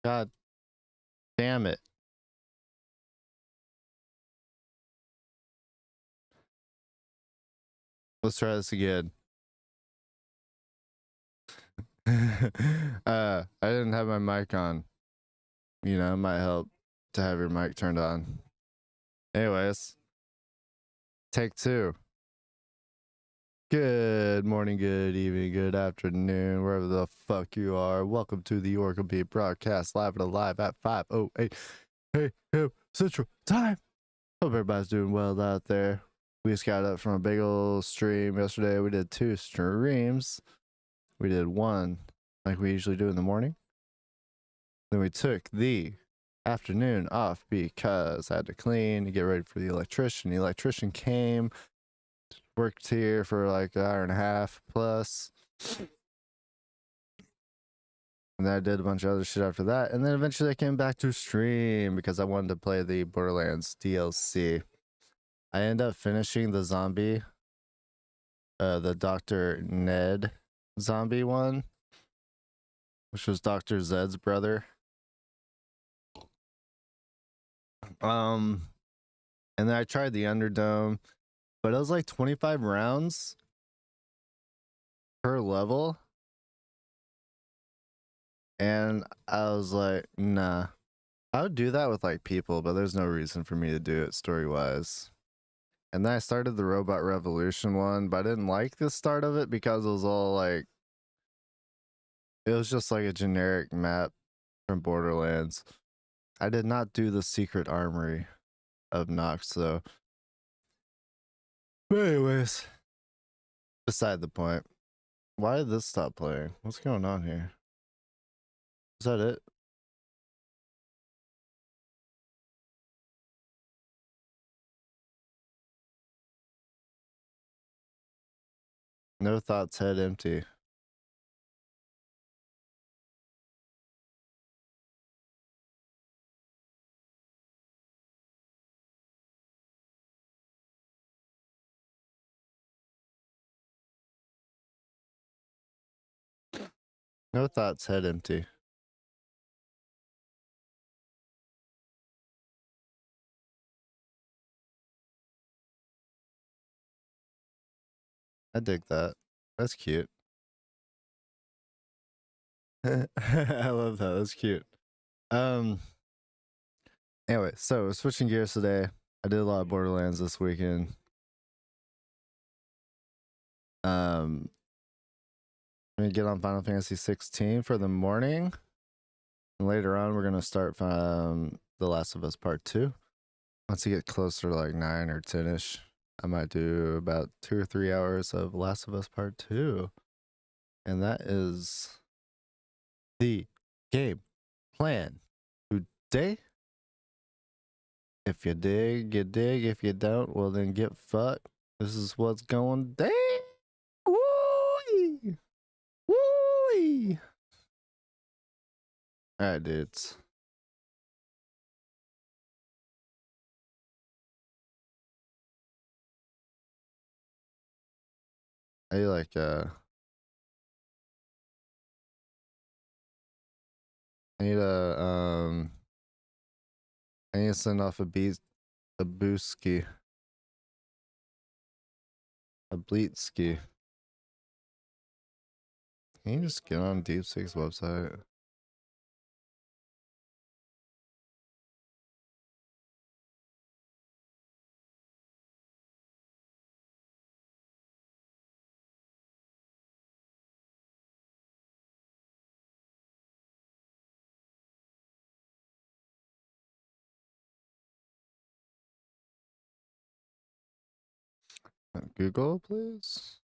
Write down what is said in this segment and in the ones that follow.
God damn it. Let's try this again. I didn't have my mic on. You know, it might help to have your mic turned on. Anyways, take two. Good morning, good evening, good afternoon, wherever the fuck you are. Welcome to the Oracle Beat broadcast live and alive at 5:08 a.m. Central Time. Hope everybody's doing well out there. We just got up from a big old stream yesterday. We did 2 streams. We did one like we usually do in the morning. Then we took the afternoon off because I had to clean and get ready for the electrician. The electrician came, worked here for like an hour and a half plus. And then I did a bunch of other shit after that. And then eventually I came back to stream because I wanted to play the Borderlands DLC. I ended up finishing the zombie, the Dr. Ned zombie one, which was Dr. Zed's brother. And then I tried the Underdome, but it was like 25 rounds per level. And I was like, nah. I would do that with like people, but there's no reason for me to do it story-wise. And then I started the Robot Revolution one, but I didn't like the start of it because it was all like, it was just like a generic map from Borderlands. I did not do the Secret Armory of Nox, though. But anyways, beside the point. Why did this stop playing? What's going on here? Is that it? No thoughts, head empty. No thoughts, head empty. I dig that. That's cute. I love that. That's cute. Anyway, so switching gears today. I did a lot of Borderlands this weekend. I'm gonna get on Final Fantasy 16 for the morning. And later on, we're gonna start The Last of Us Part 2. Once you get closer to like 9 or 10ish, I might do about 2 or 3 hours of Last of Us Part 2. And that is the game plan today. If you dig, you dig. If you don't, well then get fucked. This is what's going down. Woo-wee! Woo-wee! Alright, dudes. I like I need to send off a booski. A bleetski. Can you just get on DeepSeek's website? Google, please?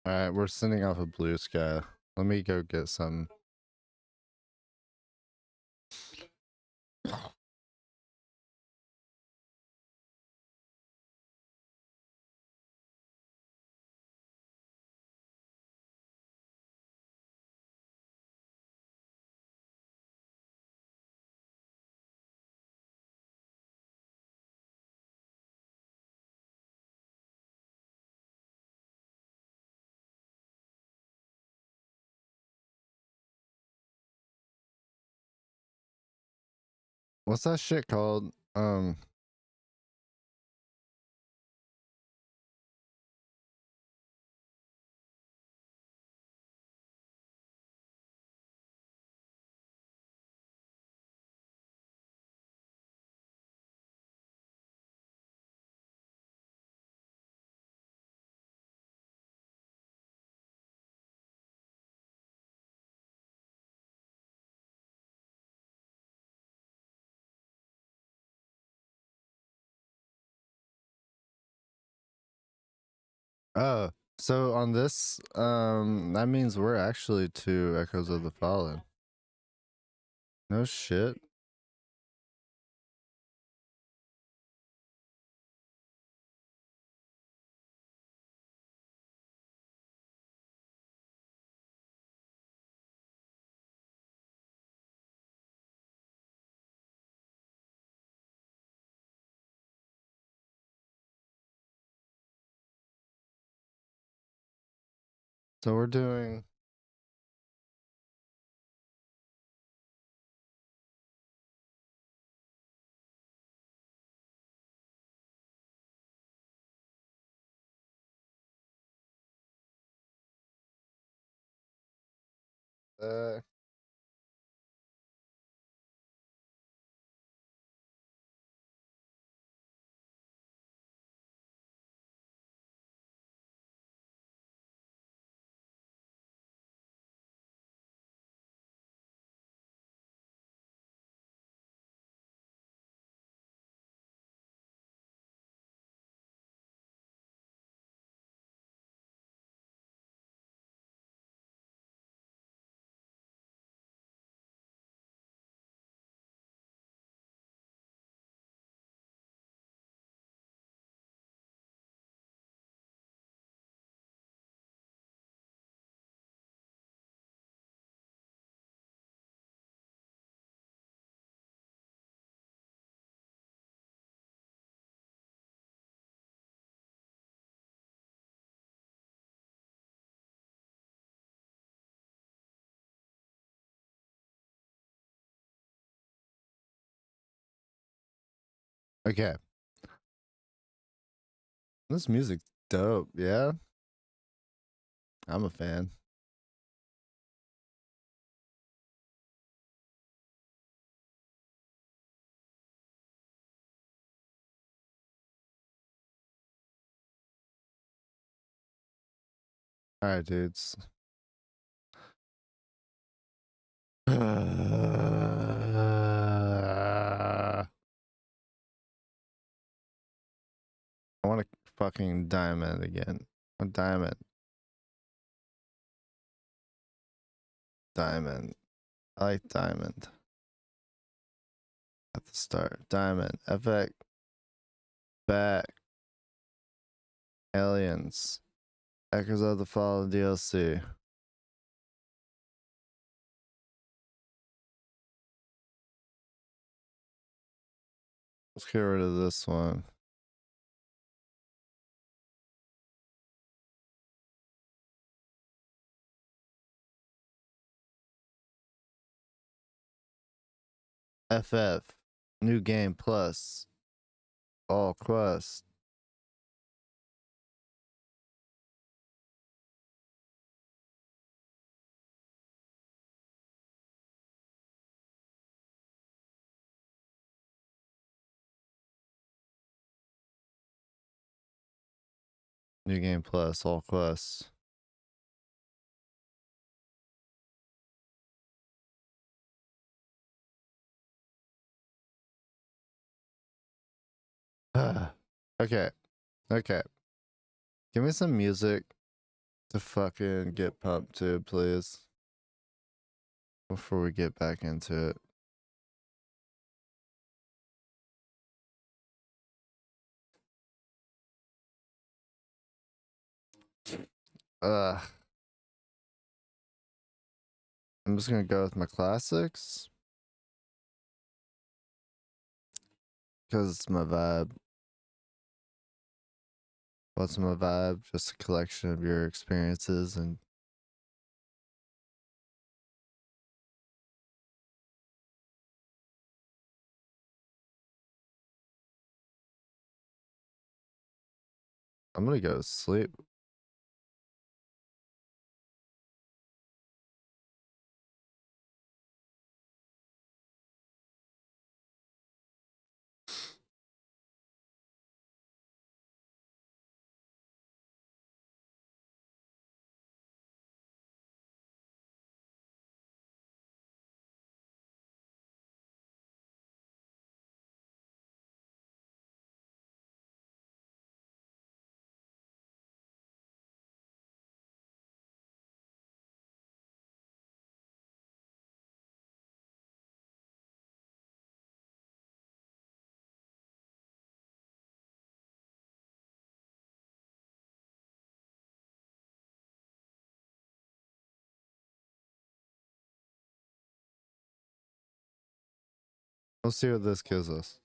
Alright, we're sending off a blue sky. Let me go get some. What's that shit called? Oh, so on this, that means we're actually two Echoes of the Fallen. No shit. So we're doing. Uh, okay. This music's dope, yeah? I'm a fan. Alright, dudes. I want a fucking diamond again. A diamond. Diamond. I like diamond. At the start. Diamond. FX. Back. Aliens. Echoes of the Fallen DLC. Let's get rid of this one. FF. New game plus. All quests. New game plus. All quests. Okay. Okay. Give me some music to fucking get pumped too, please. Before we get back into it. I'm just gonna go with my classics. Because it's my vibe. What's my vibe? Just a collection of your experiences and I'm gonna go to sleep. Let's see what this gives us.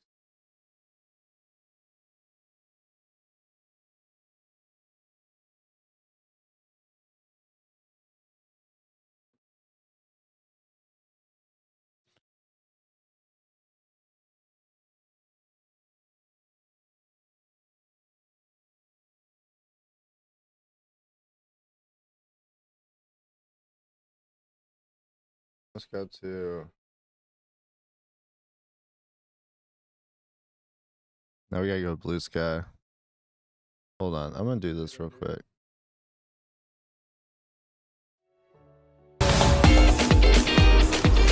Let's go to... Now we gotta go blue sky. Hold on, I'm gonna do this real quick.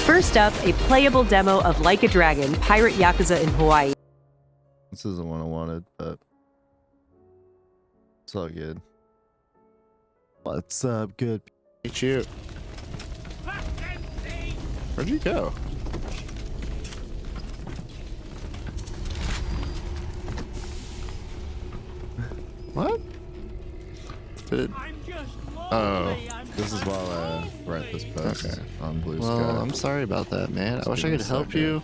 First up, a playable demo of Like a Dragon, Pirate Yakuza in Hawaii. This isn't what I wanted, but it's all good. What's up, good? Meet you. Where'd you go? What? Did... Oh. This is while I write this post on blue sky. Well, I'm sorry about that, man. I wish I could help you.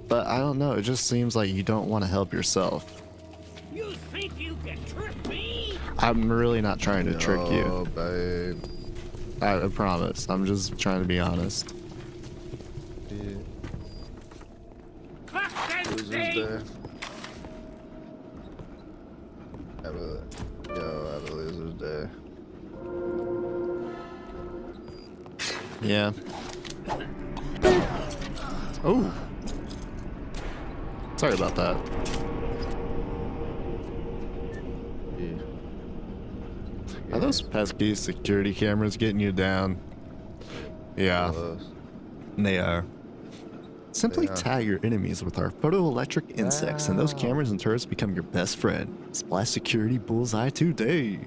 But I don't know. It just seems like you don't want to help yourself. You think you can trick me? I'm really not trying to trick you. Oh, babe. I promise. I'm just trying to be honest. Losers Day. Have a Losers Day. Yeah. Oh. Sorry about that. Are those pesky security cameras getting you down? Yeah, they are. Simply tag your enemies with our photoelectric insects, and those cameras and turrets become your best friend. Splash Security Bullseye today.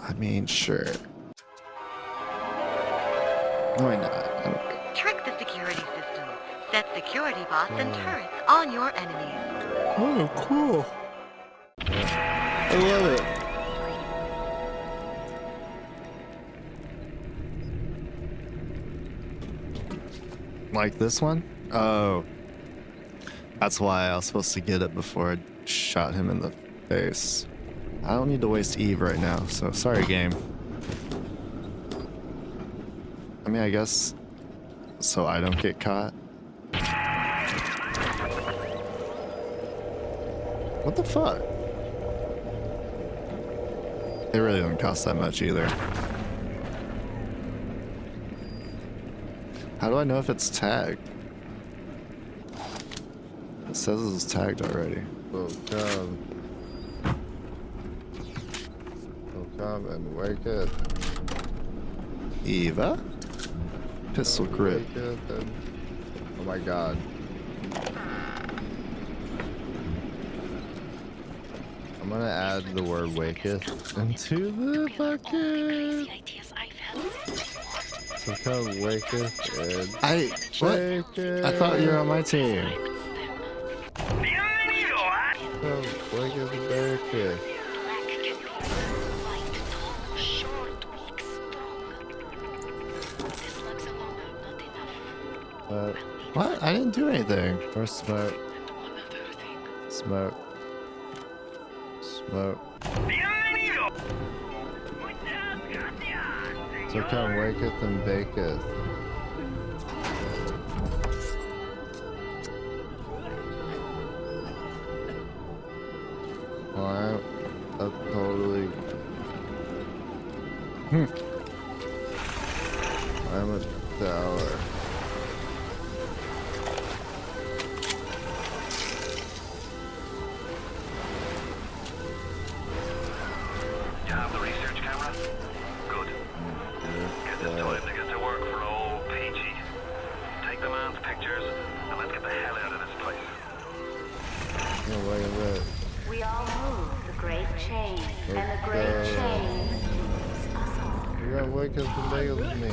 I mean, sure. Why not? I don't care. Trick the security system. Set security bots and turrets on your enemies. Oh, cool. I love it. Like this one? Oh. That's why I was supposed to get it before I shot him in the face. I don't need to waste Eve right now, so sorry, game. I mean, I guess so I don't get caught. What the fuck? It really doesn't cost that much either. How do I know if it's tagged? It says it's tagged already. Will come and wake it. Eva? Pistol grip. Wake it and... Oh my god. I'm gonna add the word waketh into the bucket. So come waketh and What? I thought you were on my team. Come waketh and baketh. What? I didn't do anything. Or smoke. Smoke. Smoke. So come waketh and baketh. Climb up totally. I'm a tower. We all move the great chain, and the great chain moves us all. You gotta wake up and bake with me.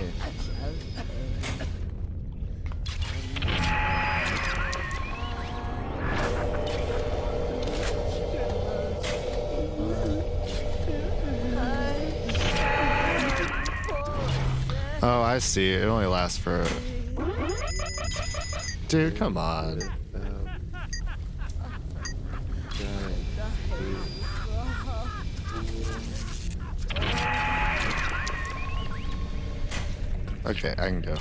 Oh, I see. It only lasts for. Dude, come on. Okay, I can go.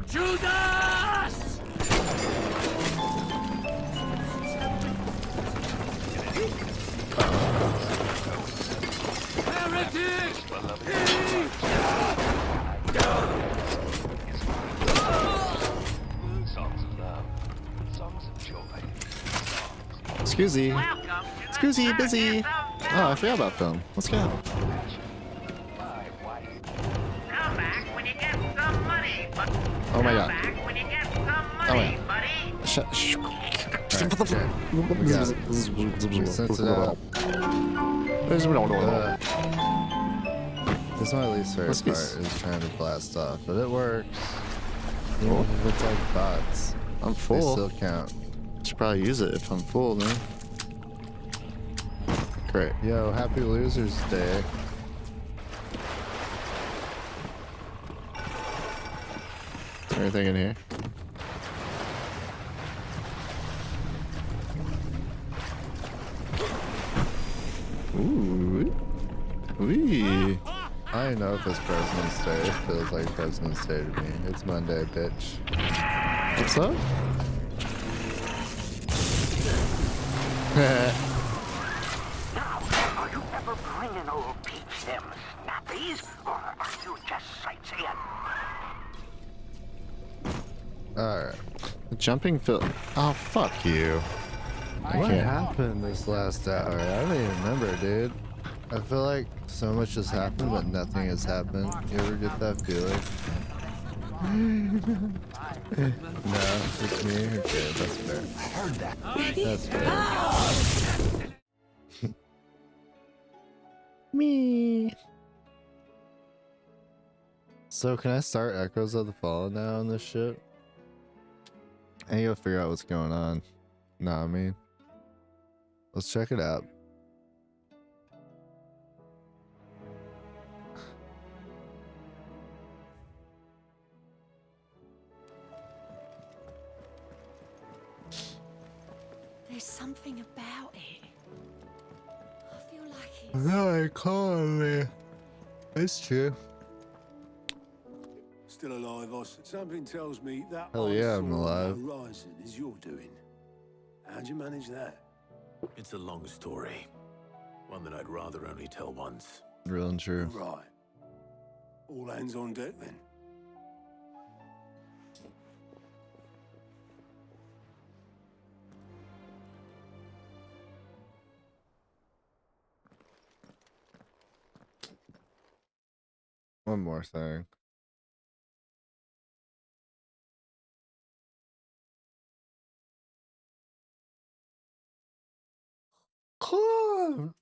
Judas! Heretic! Excusey. Excusey, busy. Oh, I forgot about film. Let's go. Come back when you get some money, but Oh my god. back when you get some Oh money, my buddy. We sense it out. This is my least favorite What's part, this? is trying to blast off, but it works. Even if it's like bots, I'm they full. still count. Should probably use it if I'm full, man. Great. Yo, happy Losers Day. Is there anything in here? Ooh. Wee. I don't know if it's President's Day. It feels like President's Day to me. It's Monday, bitch. What's up? Now, are you ever bringing old Peach them snappies, or are you just sightseeing? Alright. Jumping fill. Oh, fuck you. What can't. happened this last hour? I don't even remember, dude. I feel like so much has happened, but nothing has happened. You ever get that feeling? No, it's me. Okay, that's fair. That's fair. Me. So can I start Echoes of the Fallen now on this shit? I gotta figure out what's going on. Nah, I mean, let's check it out. There's something about it. I feel like it's... No, call me. It's true. Still alive, Oz. Something tells me that Hell yeah, I'm eyesore on the alive. horizon is your doing. How'd you manage that? It's a long story. One that I'd rather only tell once. Real and true. Right. All hands on deck then. One more thing. Cool.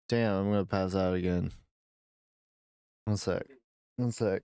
Damn, I'm gonna pass out again. One sec. One sec.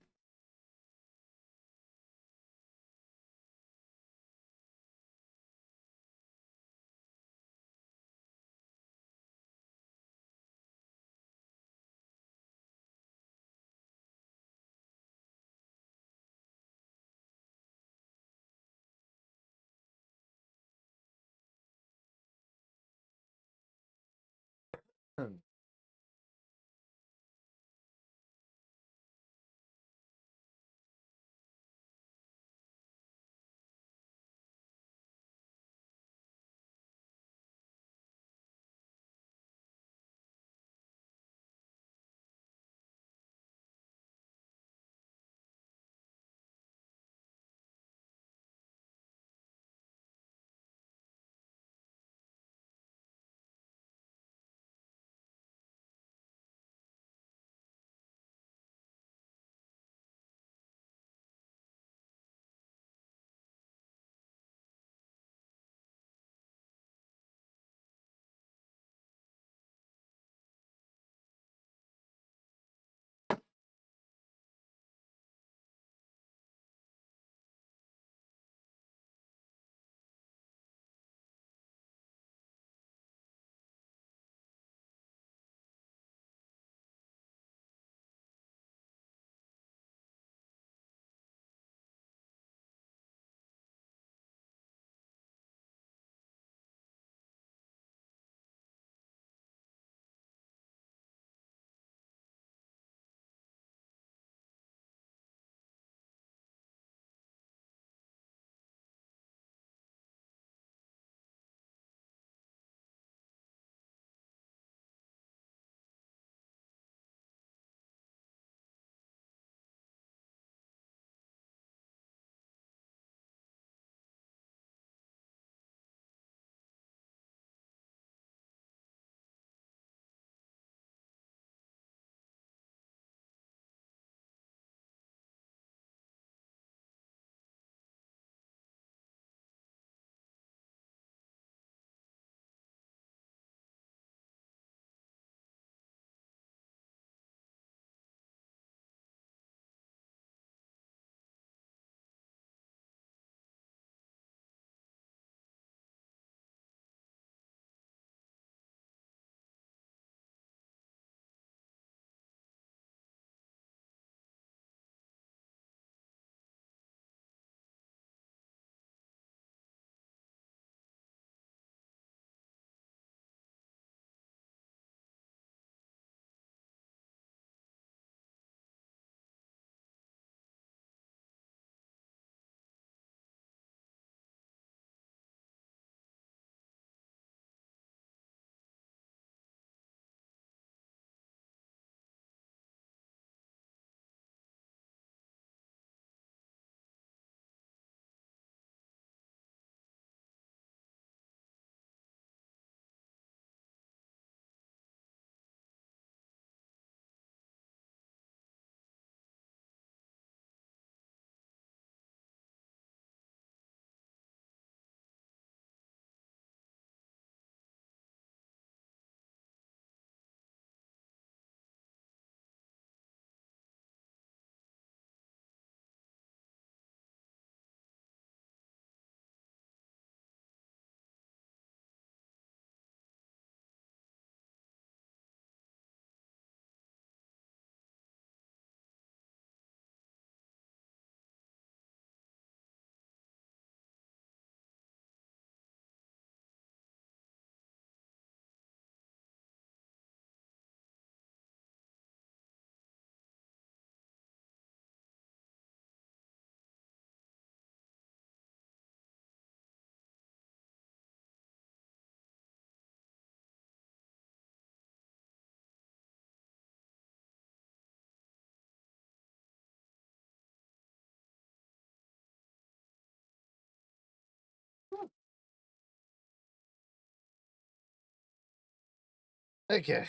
Okay.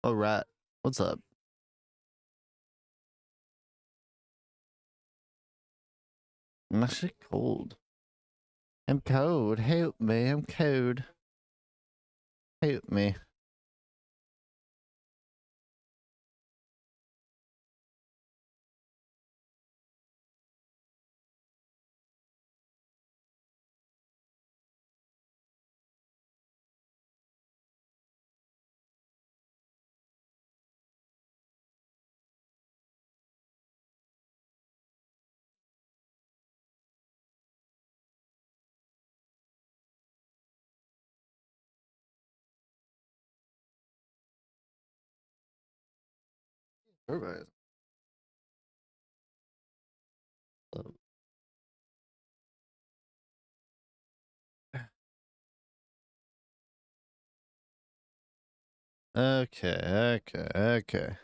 All right. What's up? My shit cold. I'm cold. Help me. I'm cold. Help me. Everybody. Okay, okay, okay.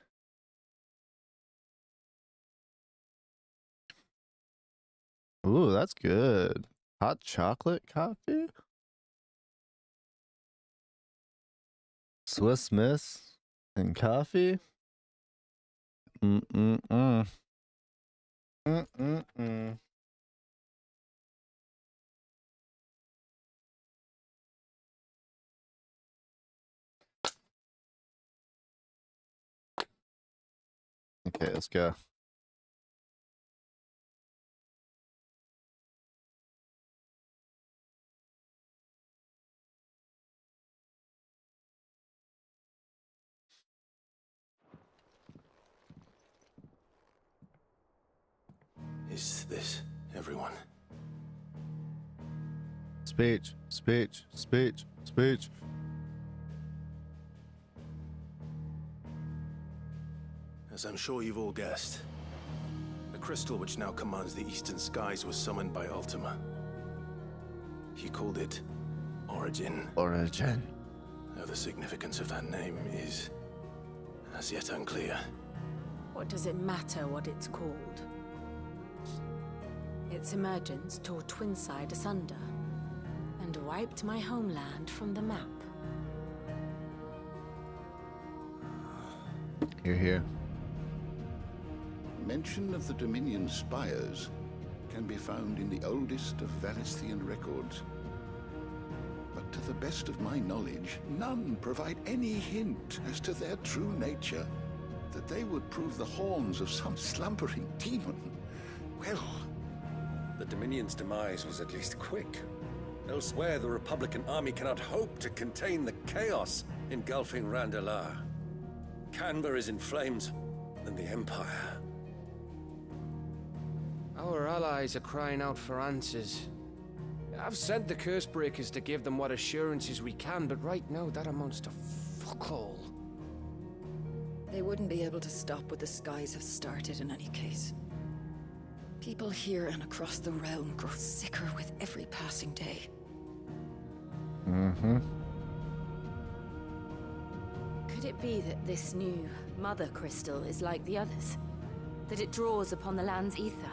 Ooh, that's good. Hot chocolate coffee? Swiss Miss and coffee? Mm-mm-mm. Mm-mm-mm. Okay, let's go. Is this everyone? Speech, speech, speech, speech. As I'm sure you've all guessed, the crystal which now commands the eastern skies was summoned by Ultima. He called it Origin. Origin. Though the significance of that name is as yet unclear. What does it matter what it's called? Its emergence tore Twinside asunder and wiped my homeland from the map. Here, here. Mention of the Dominion spires can be found in the oldest of Valisthian records. But to the best of my knowledge, none provide any hint as to their true nature. That they would prove the horns of some slumbering demon. Well, the Dominion's demise was at least quick. Elsewhere, the Republican army cannot hope to contain the chaos engulfing Randalar. Canberra is in flames, and the Empire. Our allies are crying out for answers. I've sent the curse breakers to give them what assurances we can, but right now that amounts to fuck all. They wouldn't be able to stop what the skies have started in any case. People here and across the realm grow sicker with every passing day. Mm-hmm. Could it be that this new mother crystal is like the others? That it draws upon the land's ether?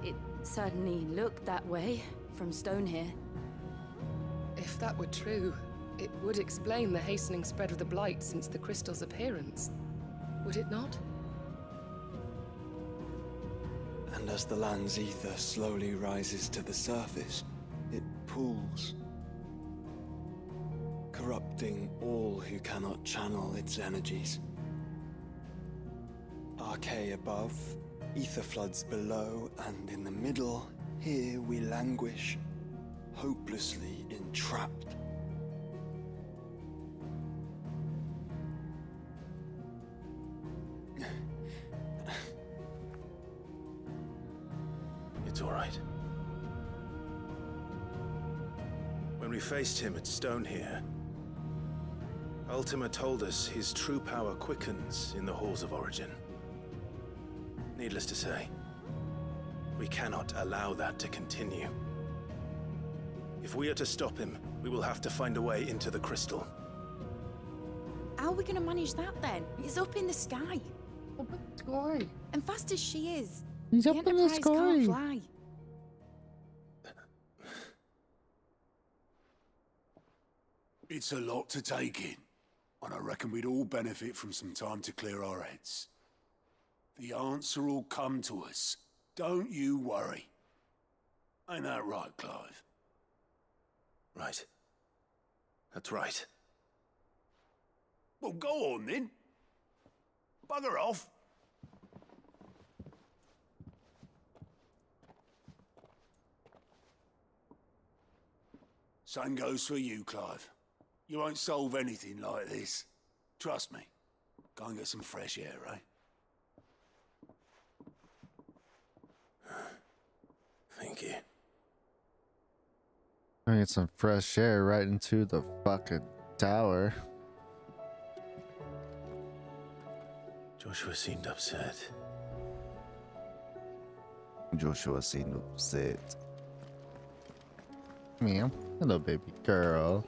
It certainly looked that way from stone here. If that were true, it would explain the hastening spread of the Blight since the crystal's appearance. Would it not? And as the land's ether slowly rises to the surface, it pools, corrupting all who cannot channel its energies. Archay above, ether floods below, and in the middle, here we languish, hopelessly entrapped. It's all right. When we faced him at Stone here, Ultima told us his true power quickens in the halls of Origin. Needless to say, we cannot allow that to continue. If we are to stop him, we will have to find a way into the crystal. How are we going to manage that then? He's up in the sky. Up in the sky. And fast as she is, He's the up in the Enterprise can't sky. fly. It's a lot to take in, and I reckon we'd all benefit from some time to clear our heads. The answer will come to us. Don't you worry. Ain't that right, Clive? Right. That's right. Well, go on then. Bugger off. Same goes for you, Clive. You won't solve anything like this. Trust me. Go and get some fresh air, eh? Thank you. I get some fresh air right into the fucking tower. Joshua seemed upset. Joshua seemed upset. Meow. Hello, baby girl.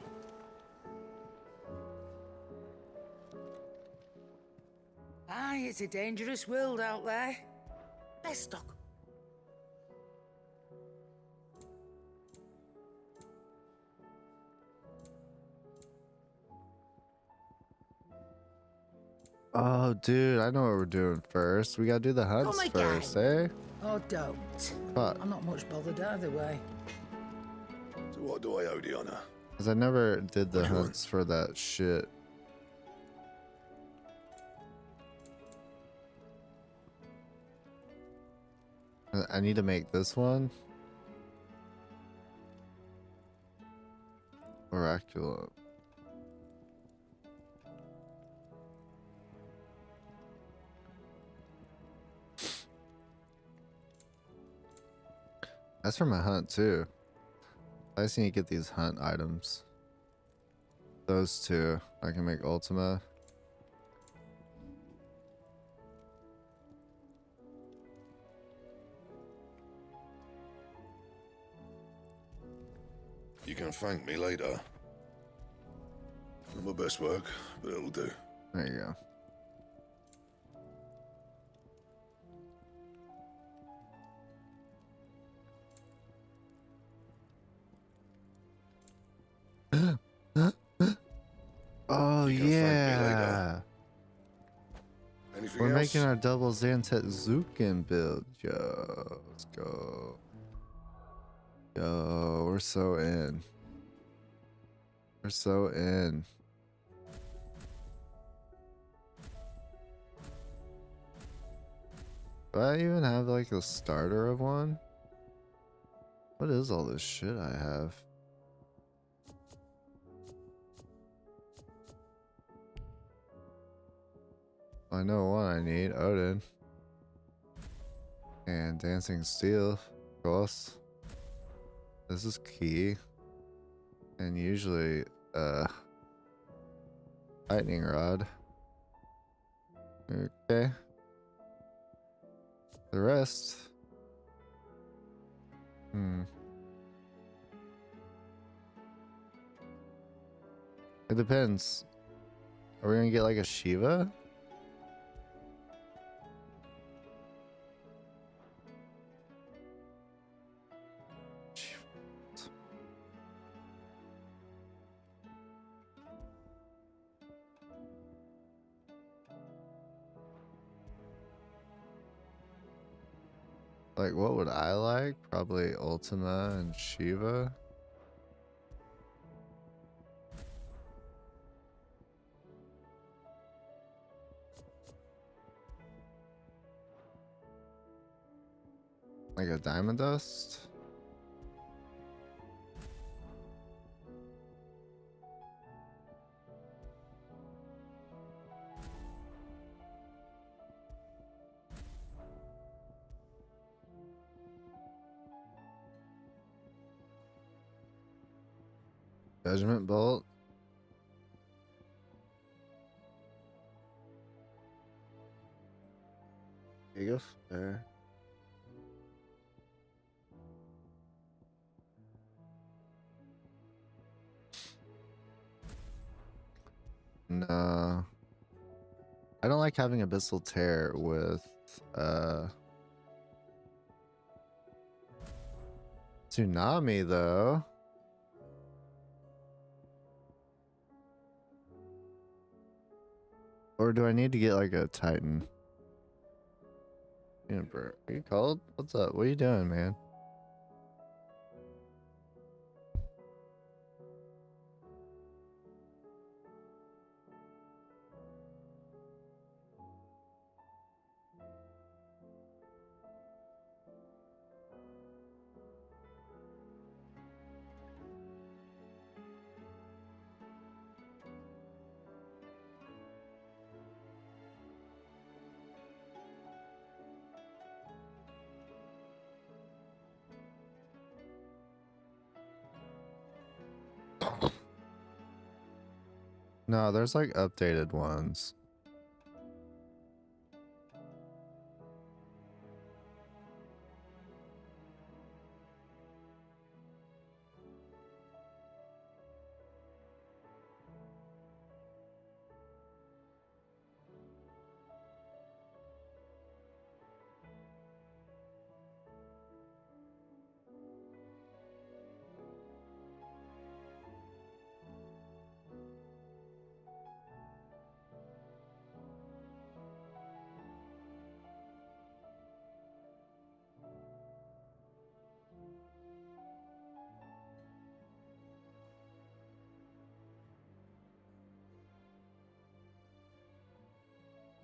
Aye, it's a dangerous world out there. Best stock. Oh, dude, I know what we're doing first. We gotta do the hunts Come first, again. eh? Oh, don't. Fuck. I'm not much bothered either way. So what do I owe the honor? Because I never did the hunts for that shit. I need to make this one. Oraculum. That's for my hunt too. I just need to get these hunt items. Those two. I can make Ultima. You can thank me later. Not my best work, but it'll do. There you go. Oh yeah. Anything We're else? making our double Zantet Zukin build. Yo, let's go. Yo, we're so in. We're so in. Do I even have like a starter of one? What is all this shit I have? I know one I need, Odin. And Dancing Steel, of course. This is key. And usually, Lightning Rod. Okay. The rest. It depends. Are we gonna get like a Shiva? Like, what would I like? Probably Ultima and Shiva. Like a Diamond Dust? Judgment Bolt. Here you go. There. No. I don't like having Abyssal Tear with Tsunami though. Or do I need to get like a Titan? Are you cold? What's up? What are you doing, man? No, there's like updated ones.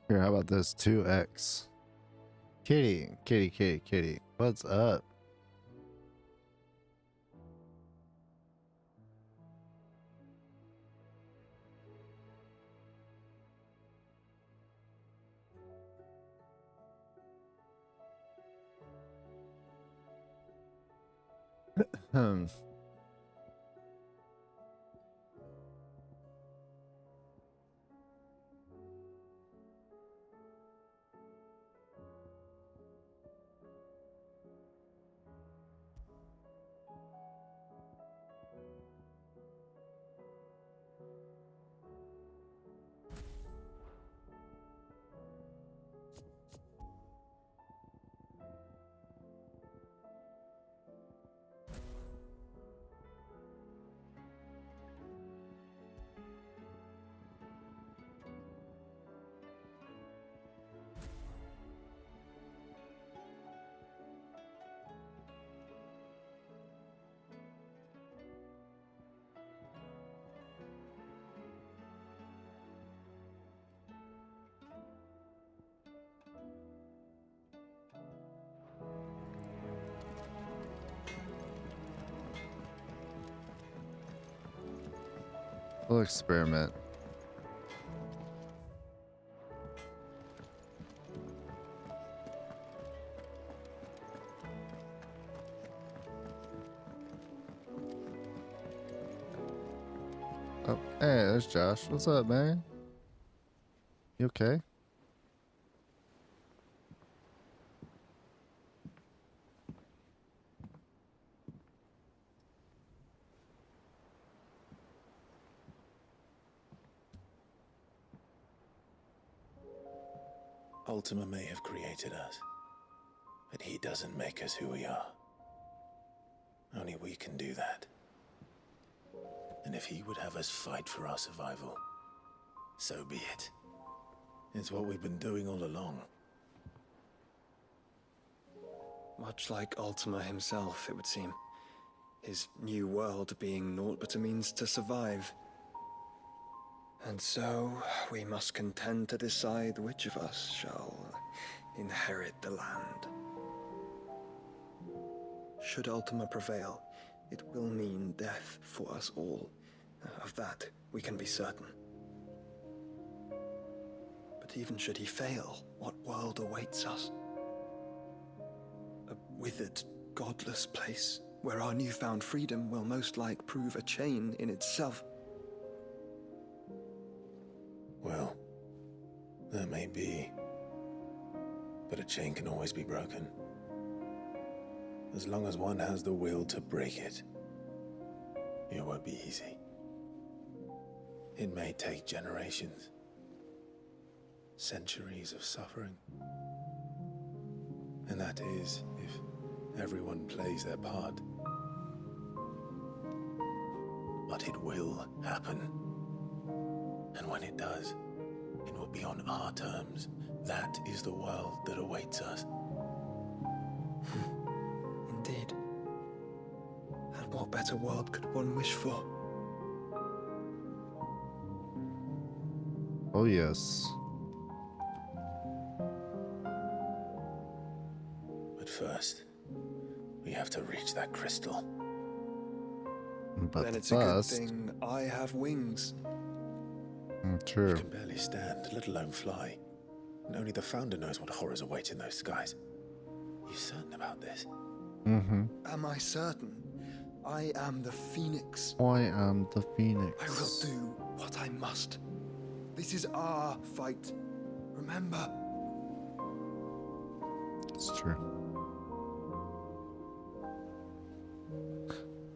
Here, how about this? 2x. Kitty, kitty, kitty, kitty. What's up? We'll experiment. Oh, hey, there's Josh. What's up, man? You okay? Ultima may have created us, but he doesn't make us who we are. Only we can do that. And if he would have us fight for our survival, so be it. It's what we've been doing all along. Much like Ultima himself, it would seem. His new world being naught but a means to survive. And so, we must contend to decide which of us shall inherit the land. Should Ultima prevail, it will mean death for us all. Of that, we can be certain. But even should he fail, what world awaits us? A withered, godless place, where our newfound freedom will most like prove a chain in itself. Well, that may be. But a chain can always be broken. As long as one has the will to break it. It won't be easy. It may take generations, centuries of suffering. And that is if everyone plays their part. But it will happen. And when it does, it will be on our terms. That is the world that awaits us. Indeed. And what better world could one wish for? Oh, yes. But first, we have to reach that crystal. But then it's first, a good thing I have wings. True. You can barely stand, let alone fly. And only the Founder knows what horrors await in those skies. You certain about this? Mm-hmm. Am I certain? I am the Phoenix. I am the Phoenix. I will do what I must. This is our fight. Remember? It's true.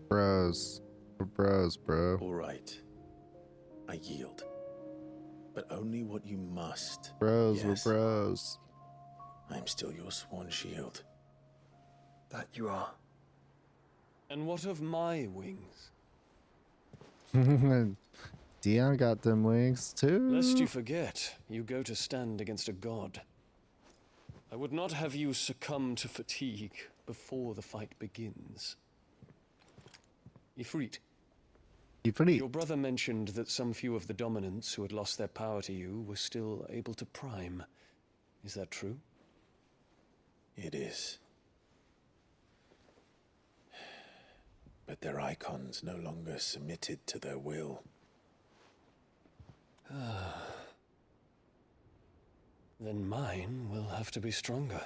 Bros. We're bros, bro. All right. I yield. But only what you must. Bros, yes. we're bros. I'm still your sworn shield. That you are. And what of my wings? Dion got them wings too. Lest you forget, you go to stand against a god. I would not have you succumb to fatigue before the fight begins. Ifrit. Your brother mentioned that some few of the dominants who had lost their power to you were still able to prime. Is that true? It is. But their icons no longer submitted to their will. Then mine will have to be stronger.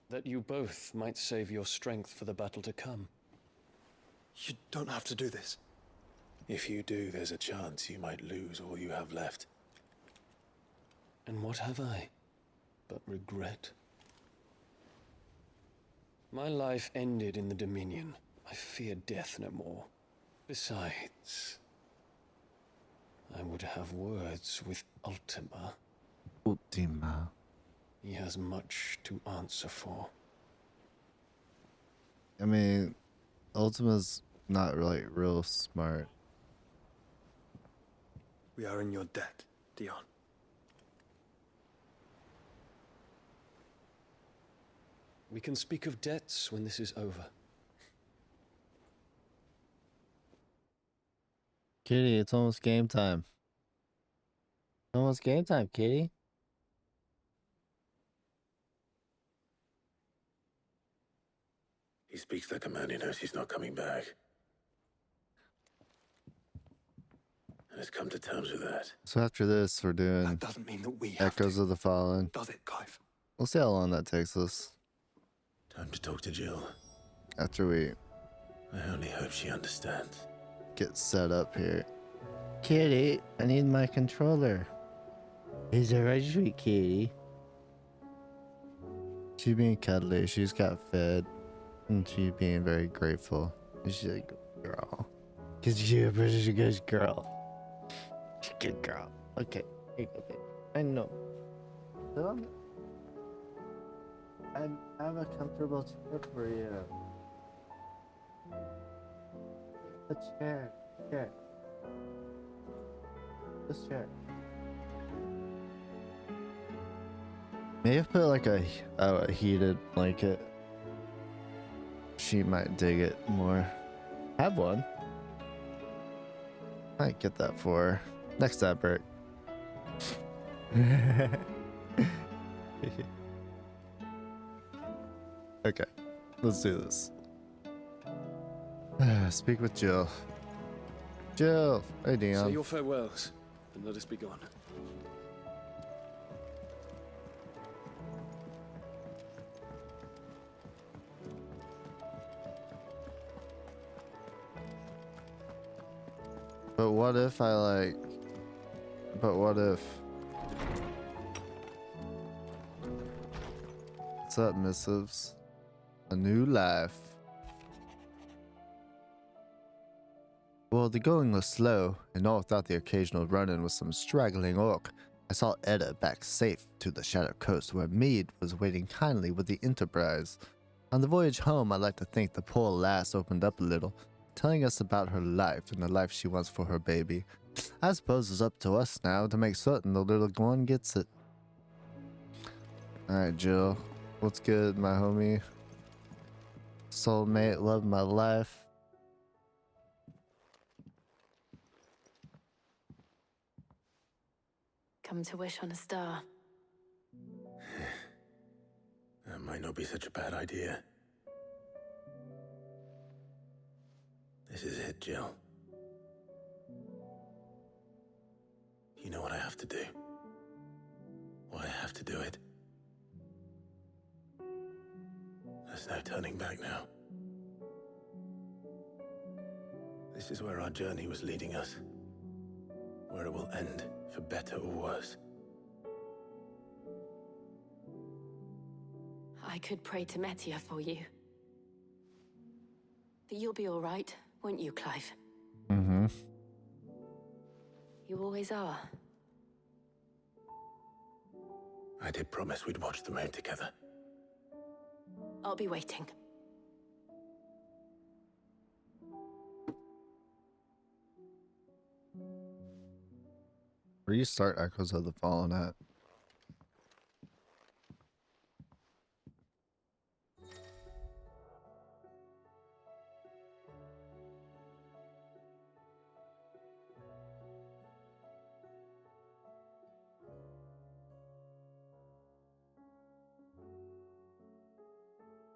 That you both might save your strength for the battle to come. You don't have to do this. If you do, there's a chance you might lose all you have left. And what have I but regret? My life ended in the Dominion. I fear death no more. Besides, I would have words with Ultima. Ultima. He has much to answer for. I mean, Ultima's not really real smart. We are in your debt, Dion. We can speak of debts when this is over. Kitty, it's almost game time. Almost game time, Kitty. He speaks like a man who knows he's not coming back. And has come to terms with that. So after this, we're doing That doesn't mean that we have Echoes of the Fallen. Does it, Clive? We'll see how long that takes us. Time to talk to Jill. After we I only hope she understands. get set up here. Kitty, I need my controller. Is that right, sweet kitty? She's being cuddly. She's got fed. And she's being very grateful. And she's like, girl. Because you're a pretty good girl. She's a good girl. Okay. Okay. I know. I have a comfortable chair for you. A chair. Chair. This chair. Maybe put like a heated blanket. She might dig it more. Have one. Might get that for her. Next time, Bert. Okay, let's do this. Speak with Jill. Jill, hey Dion. Say your farewells, and let us be gone. But what if I like... But what if... What's up, missives? A new life. Well, the going was slow, and all without the occasional run-in with some straggling orc. I saw Edda back safe to the Shadow Coast, where Mead was waiting kindly with the Enterprise. On the voyage home, I'd like to think the poor lass opened up a little, telling us about her life and the life she wants for her baby. I suppose it's up to us now to make certain the little one gets it. Alright, Jill. What's good, my homie? Soulmate, love my life. Come to wish on a star. That might not be such a bad idea. This is it, Jill. You know what I have to do. Why I have to do it. There's no turning back now. This is where our journey was leading us. Where it will end, for better or worse. I could pray to Metia for you. But you'll be all right, won't you, Clive? Mm-hmm. You always are. I did promise we'd watch the moon together. I'll be waiting. Restart Echoes of the Fallen at.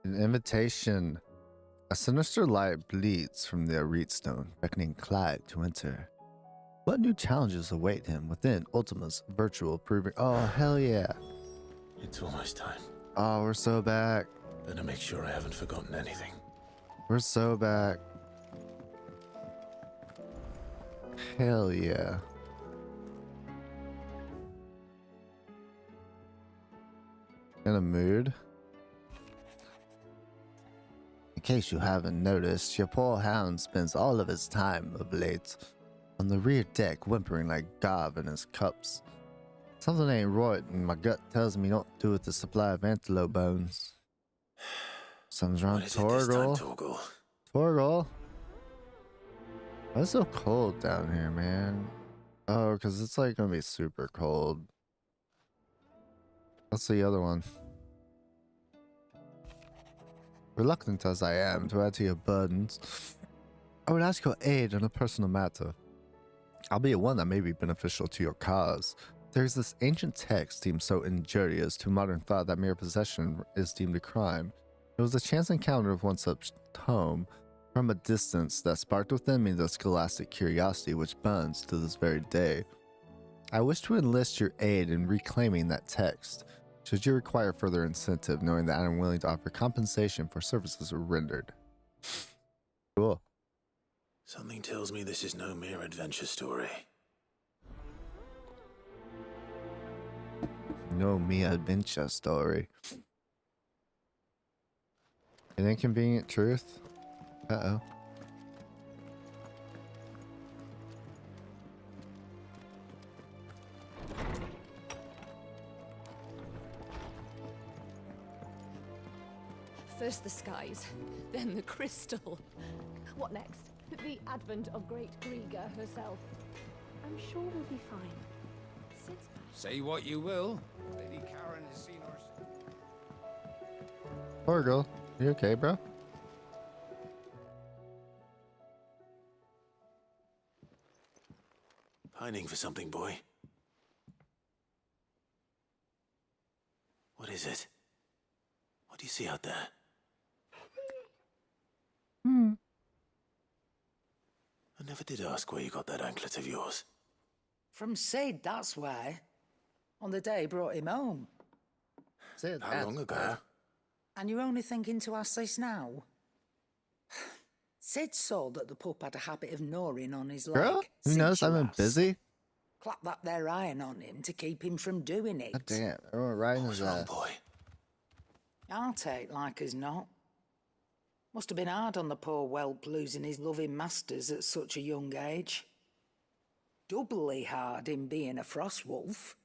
An invitation. A sinister light bleeds from the AMIRITE stone, beckoning Clyde to enter. What new challenges await him within Ultima's virtual proving? Oh, hell yeah. It's almost time. Oh, we're so back. Better make sure I haven't forgotten anything. We're so back. Hell yeah. In a mood? In case you haven't noticed, your poor hound spends all of his time of late on the rear deck whimpering like Gav in his cups. Something ain't right and my gut tells me not to do with the supply of antelope bones. Something's wrong, Torgal. Torgal? Why is it so cold down here, man? Oh, because it's like gonna be super cold. What's the other one? Reluctant as I am to add to your burdens, I would ask your aid in a personal matter, albeit one that may be beneficial to your cause. There's this ancient text deemed so injurious to modern thought that mere possession is deemed a crime. It was a chance encounter of one such tome from a distance that sparked within me the scholastic curiosity which burns to this very day. I wish to enlist your aid in reclaiming that text, should you require further incentive, knowing that I am willing to offer compensation for services rendered. Cool. Something tells me this is no mere adventure story. No mere adventure story. An inconvenient truth? Uh-oh. First the skies, then the crystal. What next? The advent of Great Griga herself. I'm sure we'll be fine. Sid's Say what you will. Lady Karen has seen her. Torgal, you okay, bro? Pining for something, boy. What is it? What do you see out there? I never did ask where you got that anklet of yours. From Sid, that's why. On the day he brought him home. Sid, how long ago? And you're only thinking to ask this now? Sid saw that the pup had a habit of gnawing on his leg. Girl, you notice I've been busy? Clap that there iron on him to keep him from doing it. God damn, everyone riding his ass. Boy? I'll take like as not. Must have been hard on the poor whelp losing his loving masters at such a young age. Doubly hard in being a frost wolf,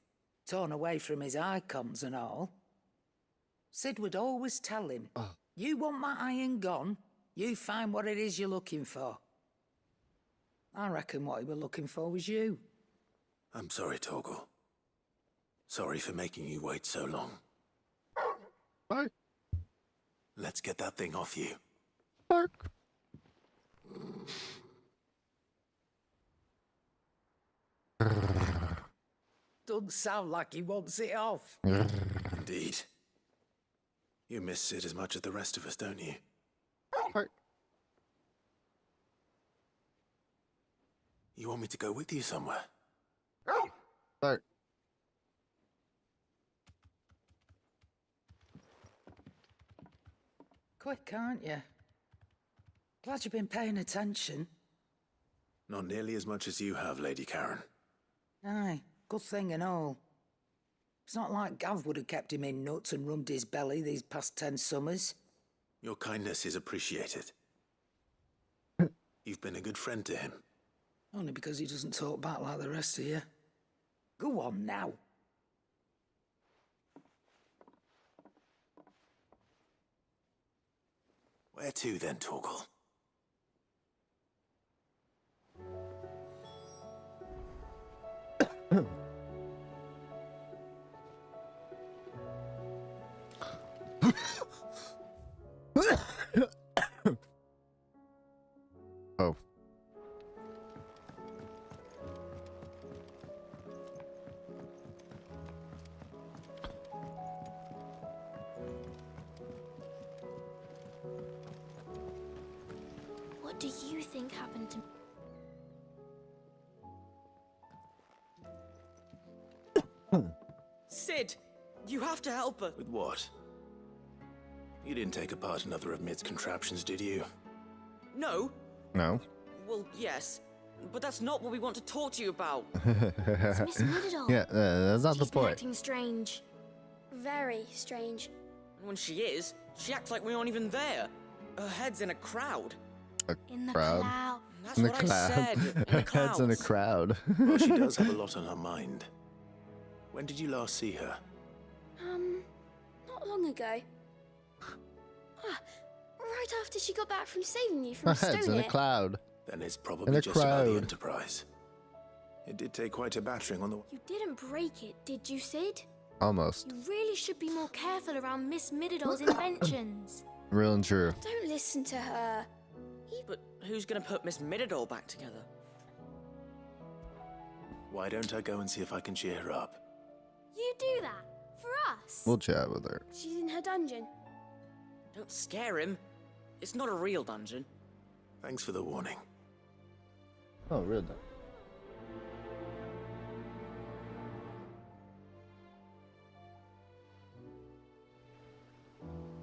torn away from his icons and all. Sid would always tell him, you want my iron gone, you find what it is you're looking for. I reckon what he were looking for was you. I'm sorry, Torgal. Sorry for making you wait so long. Bye. Let's get that thing off you. Bark. Doesn't sound like he wants it off. Indeed. You miss Sid as much as the rest of us, don't you? Bark. You want me to go with you somewhere? Bark. Quick, aren't you? Glad you've been paying attention. Not nearly as much as you have, Lady Karen. Aye, good thing and all. It's not like Gav would have kept him in nuts and rubbed his belly these past 10 summers. Your kindness is appreciated. You've been a good friend to him. Only because he doesn't talk back like the rest of you. Go on now. Where to then, Torgal? Oh. What do you think happened to me? Sid, you have to help her. With what? You didn't take apart another of Mid's contraptions, did you? No. No. Well, yes. But that's not what we want to talk to you about. It's Miss Middledore. Yeah, that's not the She's been point. acting strange. Very strange. And when she is, she acts like we aren't even there. Her head's in a crowd. In the crowd. cloud. That's In the what cloud. I said. In the Heads in a clouds. crowd. Well, she does have a lot on her mind. When did you last see her? Not long ago. Right after she got back from saving you from Her head's in a Stonehit. cloud. Then it's In probably a just about the crowd. Enterprise. It did take quite a battering on the... You didn't break it, did you, Sid? Almost. You really should be more careful around Miss Middeldore's inventions. Real and true. Don't listen to her. But who's gonna put Miss Middledore back together? Why don't I go and see if I can cheer her up? You do that? For us? We'll chat with her. She's in her dungeon. Don't scare him. It's not a real dungeon. Thanks for the warning. Oh, real done.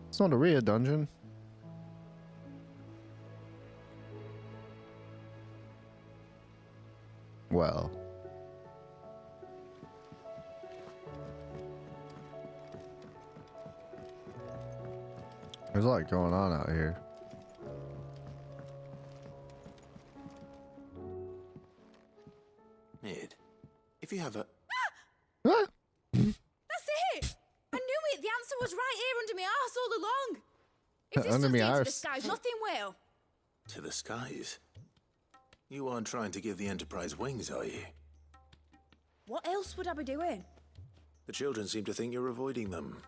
It's not a real dungeon. Well. There's a lot going on out here. Mid, if you have a... That's it! I knew it! The answer was right here under my arse all along! If this Under doesn't me get to the arse. skies, nothing will! To the skies? You aren't trying to give the Enterprise wings, are you? What else would I be doing? The children seem to think you're avoiding them.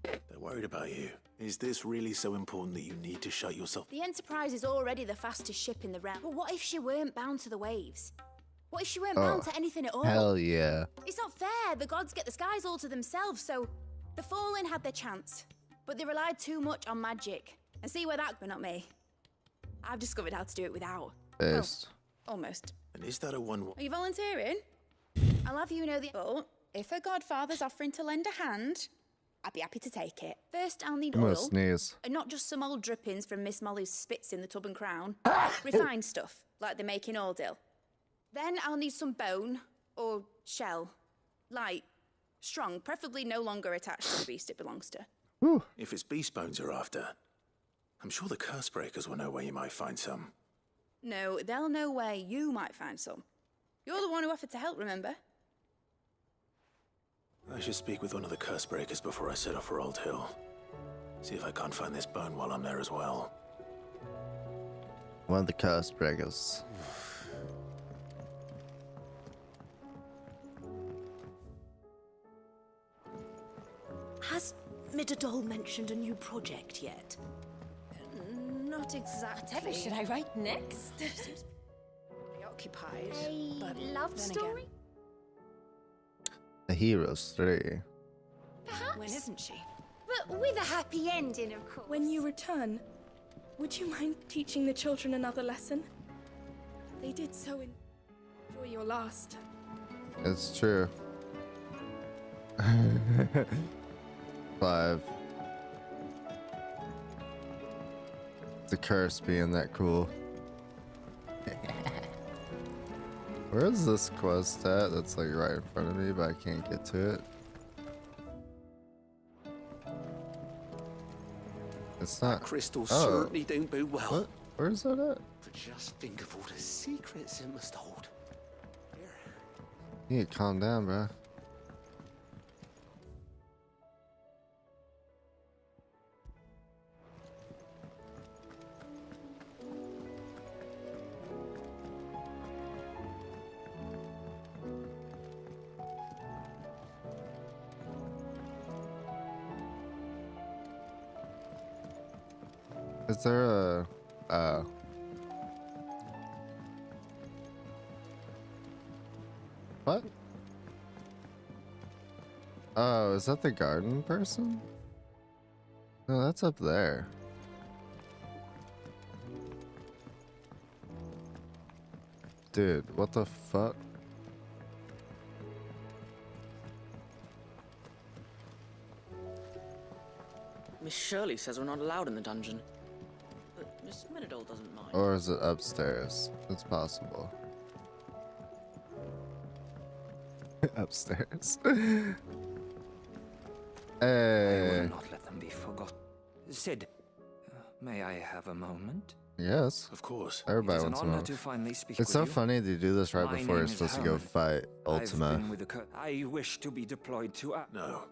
They're worried about you. Is this really so important that you need to shut yourself? The Enterprise is already the fastest ship in the realm. But what if she weren't bound to the waves? What if she weren't bound to anything at all? Hell yeah. It's not fair. The gods get the skies all to themselves, so the Fallen had their chance. But they relied too much on magic. And see where that... But not me. I've discovered how to do it without. Pissed. Well, almost. And is that a one... Are you volunteering? I'll have you know the... But if a godfather's offering to lend a hand, I'd be happy to take it. First, I'll need I'm gonna oil. sneeze. And not just some old drippings from Miss Molly's spits in the tub and crown. Refined stuff, like they make in Aldil. Then I'll need some bone, or shell. Light, strong, preferably no longer attached to the beast it belongs to. If it's beast bones you're after, I'm sure the curse breakers will know where you might find some. No, they'll know where you might find some. You're the one who offered to help, remember? I should speak with one of the curse breakers before I set off for Old Hill. See if I can't find this bone while I'm there as well. One of the curse breakers. Has Midadol mentioned a new project yet? Not exactly. Whatever should I write next? Seems preoccupied. A but love then story? again, The Heroes 3. Perhaps. when isn't she? But with a happy ending, of course. When you return, would you mind teaching the children another lesson? They did so enjoy your last. It's true. 5. The curse being that cool. Where is this quest at? That's like right in front of me, but I can't get to it. It's not. Crystal Oh. certainly don't bode well. What? Where's that at? But just think of all the secrets it must hold. You need to calm down, bro. Is there a what? Oh, is that the garden person? No, that's up there. Dude, what the fuck? Miss Shirley says we're not allowed in the dungeon. But Miss Midadol doesn't mind. Or is it upstairs? It's possible. Upstairs. I Hey. will not let them be forgotten. Sid, may I have a moment? Yes. Of course. Everybody It is an wants to honor know. to finally speak It's with so you. funny to do this right My before you're name is supposed to go Herman. fight I've Ultima. been with the I wish to be deployed to No.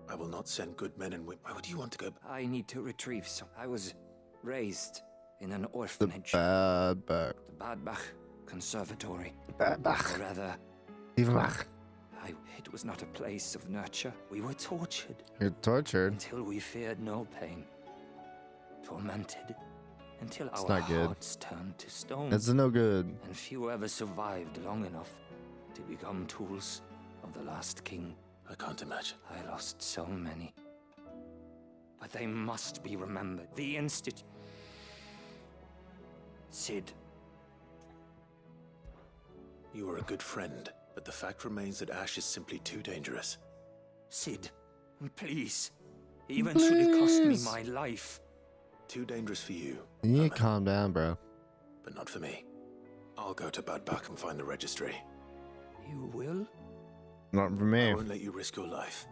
I will not send good men and women. Why would you want to go? I need to retrieve some. I was raised in an The orphanage. bad back. The Bad-Bach Conservatory. Bad-Bach. Or rather, Bad-Bach. it was not a place of nurture. We were tortured You're tortured. until we feared no pain. Tormented until It's our not good. hearts turned to stone. It's no good. And few ever survived long enough to become tools of the last king. I can't imagine. I lost so many. But they must be remembered. The Institute. Sid. You were a good friend, but the fact remains that Ash is simply too dangerous. Sid, please. Even should it cost me Please. my life. Too dangerous for you, You need to calm down, bro. but not for me. I'll go to Bad Bach and find the registry. You will? Not for me. I won't let you risk your life.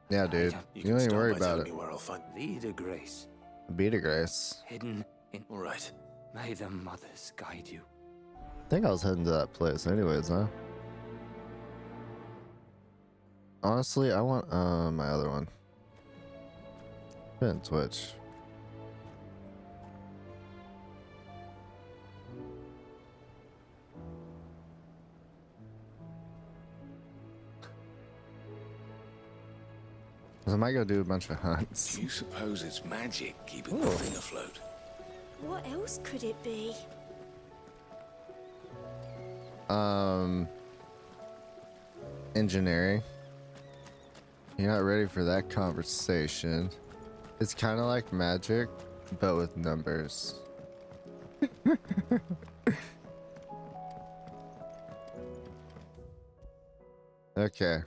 Yeah, dude. You You can don't even start worry by about telling it. me where I'll find. Vida Grace. Be the grace. Hidden in. All right. May the mothers guide you. I think I was heading to that place anyways, huh? Honestly, I want my other one. Been Twitch. I might go do a bunch of hunts. Do you suppose it's magic keeping the thing afloat? What else could it be? Engineering. You're not ready for that conversation. It's kind of like magic, but with numbers. Okay.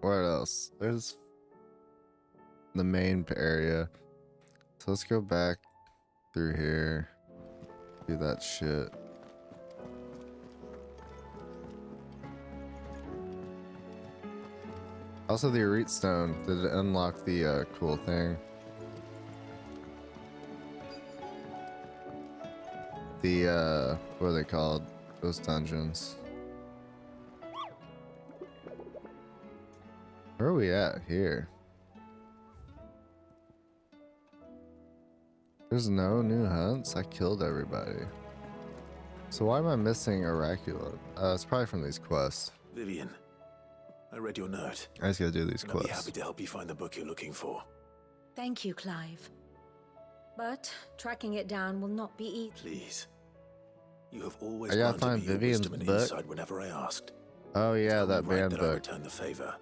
What else? There's the main area. So let's go back through here. Do that shit. Also, the AMIRITE stone, did it unlock the cool thing? the what are they called? Those dungeons. Where are we at here? There's no new hunts. I killed everybody. So why am I missing Oraculum? It's probably from these quests. Vivian, I read your note. I just gotta do these And I'll be quests. happy to help you find the book you're looking for. Thank you, Clive. But tracking it down will not be easy. Please. You have always I gotta granted find me your Vivian's wisdom and book. insight whenever I asked. Oh yeah, that Right band that I book. return the favor,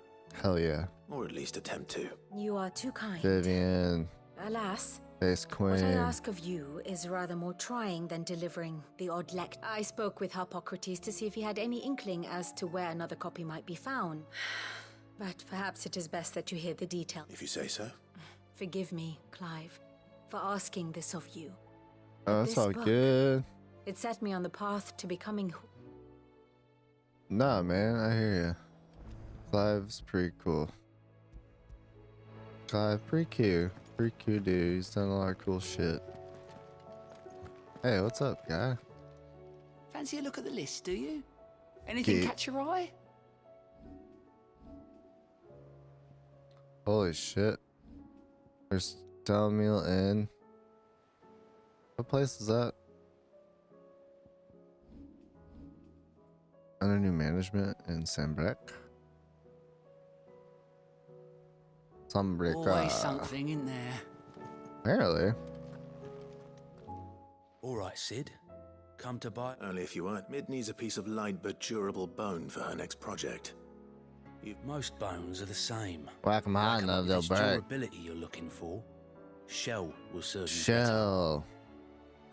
Hell yeah. or at least attempt to. You are too kind. Vivian, Alas, Face what I Queen. ask of you is rather more trying than delivering the odd lecture. I spoke with Harpocrates to see if he had any inkling as to where another copy might be found. But perhaps it is best that you hear the detail. If you say so. Forgive me, Clive, for asking this of you. Oh, that's This all book, good. It set me on the path to becoming Nah, man, I hear ya. Clive's pretty cool. Clive, pretty cute. Pretty cool dude. He's done a lot of cool shit. Hey, what's up, guy? Fancy a look at the list, do you? Anything Geek. catch your eye? Holy shit. There's Delmeal Inn. What place is that? Under new management in Sambrek. Sambrek. Always something, isn't there? Apparently. All right, Sid. Come to buy. Only if you weren't. Mid needs a piece of light but durable bone for her next project. Most bones are the same. Whack 'em high enough, they'll If it's break. durability you're looking for, Shell will serve you Shell.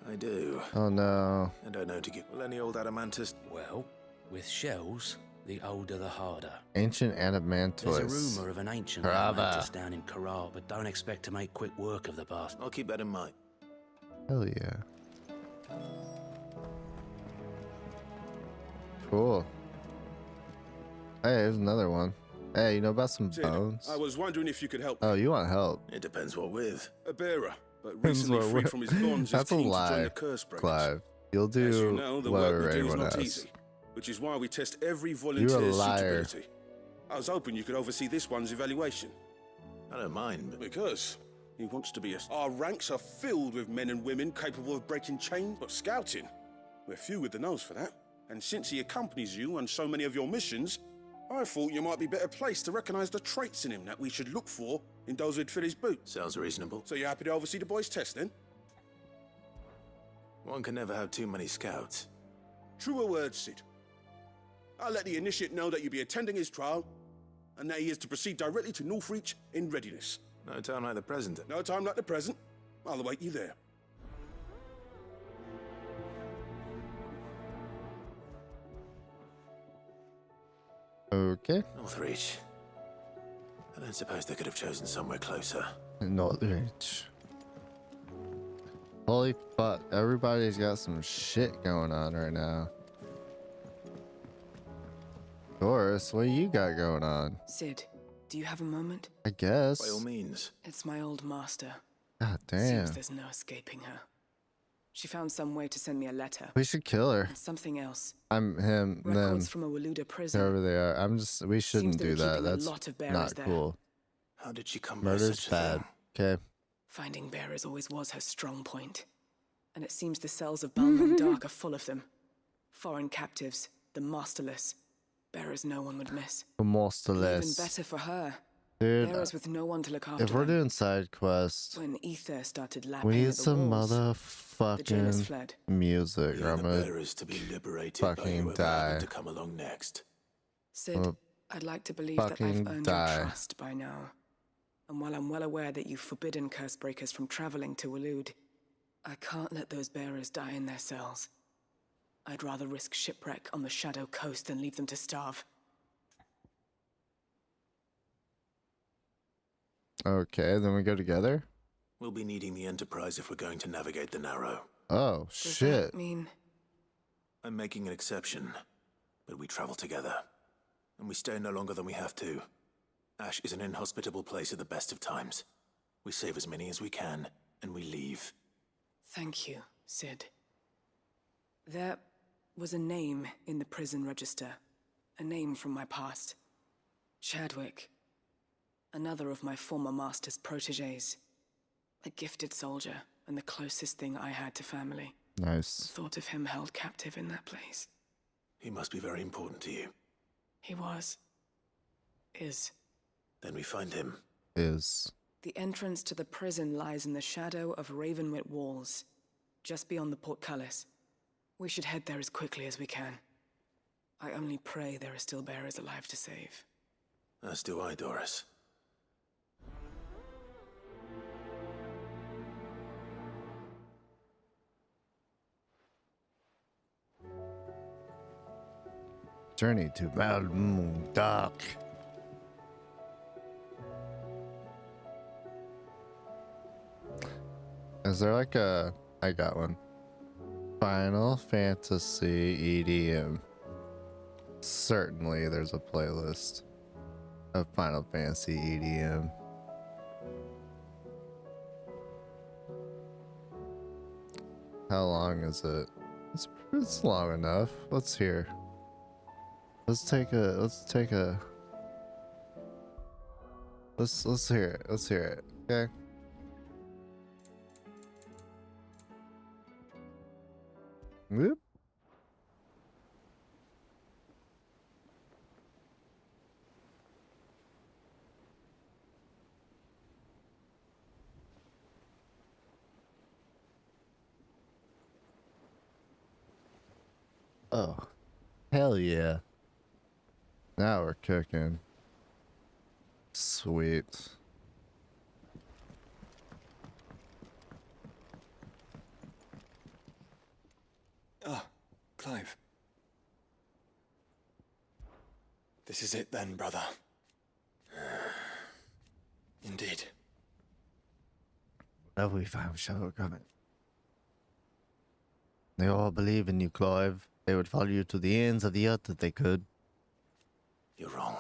I do. Oh no. And I know to give. Will any old adamantist? Well, with shells, the older the harder. Ancient Adamantoise. There's a rumor of an ancient Brava. Adamantus down in Karat, but don't expect to make quick work of the past. I'll keep that in mind. Hell yeah. Cool. Hey, there's another one. Hey, you know about some Sid, bones? I was wondering if you could help. Oh, you want help? It depends what with. A bearer, but Depends recently what freed with. from his bonds, That's is a keen to join lie, the curse breakers. Clive. You'll do As you know, the whatever work we do is anyone not asks. easy, which is why we test every You're a volunteer's liar. suitability. I was hoping you could oversee this one's evaluation. I don't mind, but... Because he wants to be a... Our ranks are filled with men and women capable of breaking chains, but scouting, we're few with the nose for that. And since he accompanies you on so many of your missions, I thought you might be better placed to recognize the traits in him that we should look for in those who'd fill his boots. Sounds reasonable. So you're happy to oversee the boys' test, then? One can never have too many scouts. Truer words, Sid. I'll let the initiate know that you'll be attending his trial, and that he is to proceed directly to Northreach in readiness. No time like the present. No time like the present. I'll await you there. Okay. Northreach. I don't suppose they could have chosen somewhere closer. Northreach. Holy fuck. Everybody's got some shit going on right now. Doris, what do you got going on? Sid, do you have a moment? I guess. By all means. It's my old master. God damn. Seems there's no escaping her. She found some way to send me a letter. We should kill her. And something else. I'm him, them, Records from a Waluda prison. whoever they are. We shouldn't they're do that. keeping a That's lot of bearers not there. cool. How did she come by Murder's such a bad. thing? Okay. Finding bearers always was her strong point. And it seems the cells of Balmung Dark are full of them. Foreign captives, the masterless. Bearers no one would miss. Masterless. Even better for her. Dude, Bearers with no one to look after if we're them. doing side quests, When ether started lapping we need at the some walls, the jailers motherfucking fled. music, or I'm The gonna bearers to be liberated by fucking whoever die. happened to come along next. Sid, Well, I'd like to believe that I've fucking earned die. your trust by now. And while I'm well aware that you've forbidden curse breakers from traveling to Waloed, I can't let those bearers die in their cells. I'd rather risk shipwreck on the Shadow Coast than leave them to starve. Okay, then we go together? We'll be needing the Enterprise if we're going to navigate the Narrow. Oh, Does shit. that mean I'm making an exception, but we travel together. And we stay no longer than we have to. Ash is an inhospitable place at the best of times. We save as many as we can, and we leave. thank you, Sid? There was a name in the prison register. A name from my past. Chadwick. Another of my former master's protégés. A gifted soldier, and the closest thing I had to family. Nice. The thought of him held captive in that place. He must be very important to you. He was. Is. Then we find him. Is. The entrance to the prison lies in the shadow of Ravenwit walls, just beyond the portcullis. We should head there as quickly as we can. I only pray there are still bearers alive to save. As do I, Doris. Journey to Malmundok. Is there like a... I got one. Final Fantasy EDM. Certainly there's a playlist of Final Fantasy EDM. How long is it? It's long enough. Let's hear. Let's hear it. Let's hear it. Okay. Whoop. Oh, hell yeah. Now we're cooking. Sweet. Ah, Clive. This is it then, brother. Indeed. Whatever we find shall overcome it. They all believe in you, Clive. They would follow you to the ends of the earth if they could. You're wrong.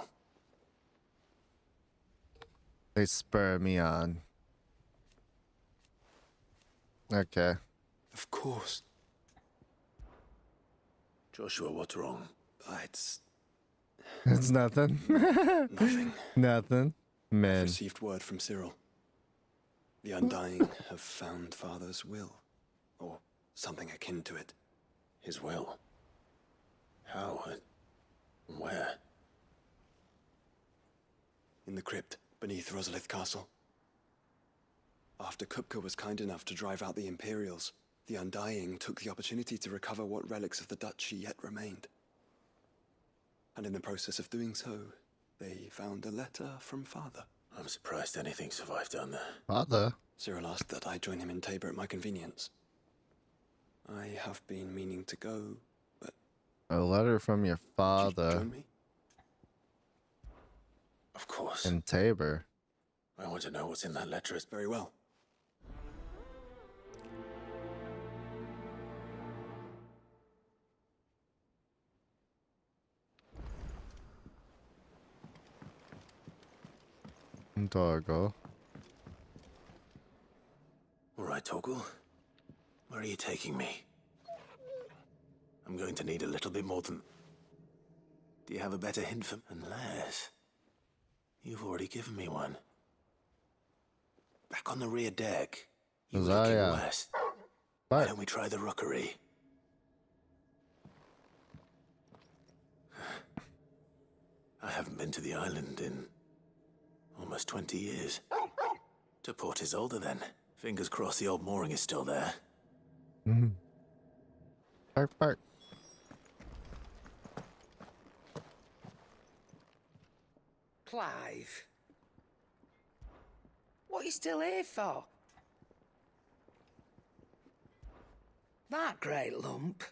They spur me on. Okay. Of course. Joshua, what's wrong? It's nothing. Nothing. Nothing. I've Men. received word from Cyril. The Undying have found Father's will. Or something akin to it. His will? How? And where? In the crypt beneath Rosalith Castle. After Kupka was kind enough to drive out the Imperials, the Undying took the opportunity to recover what relics of the Duchy yet remained. And in the process of doing so, they found a letter from Father. I'm surprised anything survived down there. Father? Cyril asked that I join him in Tabor at my convenience. I have been meaning to go, but... A letter from your father. Join me? Of course. In Tabor. I want to know what's in that letter. Very well. Doggo. All right, Torgal. Where are you taking me? I'm going to need a little bit more than... Do you have a better hint for... Unless... You've already given me one. Back on the rear deck. You were looking west. Why don't we try the rookery? I haven't been to the island in... almost 20 years. To Port Isolde, then. Fingers crossed the old mooring is still there. Mm-hmm. Bark, bark. Clive. What are you still here for? That great lump?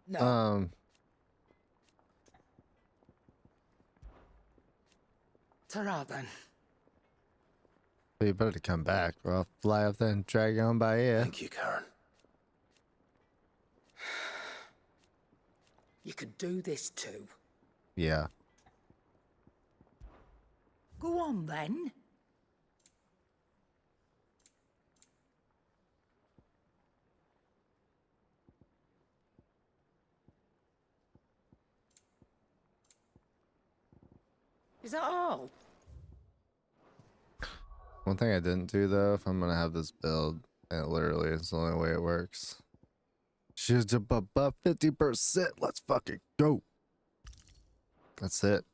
No. Ta-ra then. Well, you better come back, or I'll fly up there and drag you on by ear. Thank you, Karen. You could do this too. Yeah. Go on then. Is that all? One thing I didn't do though, if I'm gonna have this build, and it literally is the only way it works. She's just above 50%. Let's fucking go. That's it.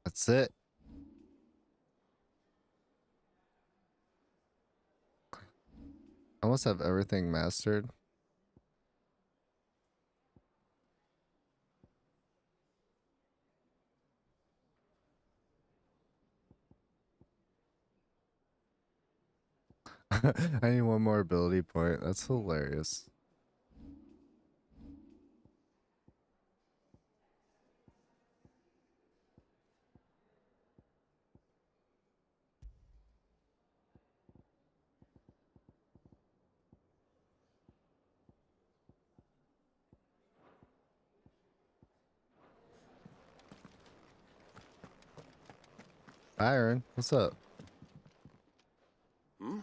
That's it. I almost have everything mastered. I need one more ability point. That's hilarious. Iron, what's up? Hmm?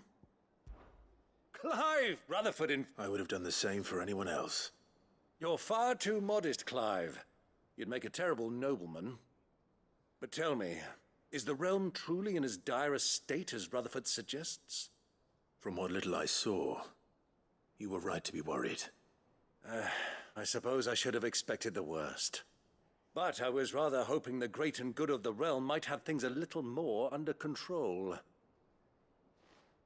Clive! Rutherford in... I would have done the same for anyone else. You're far too modest, Clive. You'd make a terrible nobleman. But tell me, is the realm truly in as dire a state as Rutherford suggests? From what little I saw, you were right to be worried. I suppose I should have expected the worst. But I was rather hoping the great and good of the realm might have things a little more under control.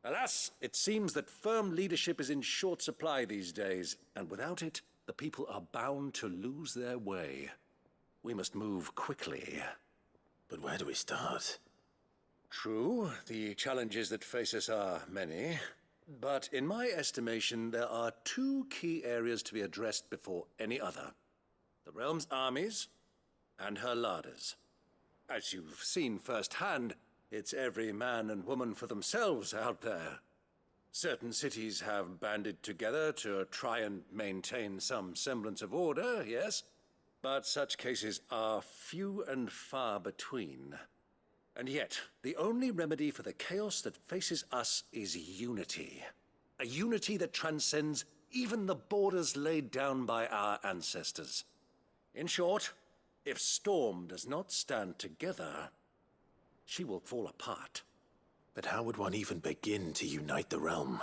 Alas, it seems that firm leadership is in short supply these days, and without it, the people are bound to lose their way. We must move quickly. But where do we start? True, the challenges that face us are many. But in my estimation, there are two key areas to be addressed before any other. The realm's armies and her larders. As you've seen firsthand, it's every man and woman for themselves out there. Certain cities have banded together to try and maintain some semblance of order, yes? But such cases are few and far between. And yet, the only remedy for the chaos that faces us is unity. A unity that transcends even the borders laid down by our ancestors. In short, if Storm does not stand together, she will fall apart. But how would one even begin to unite the realm?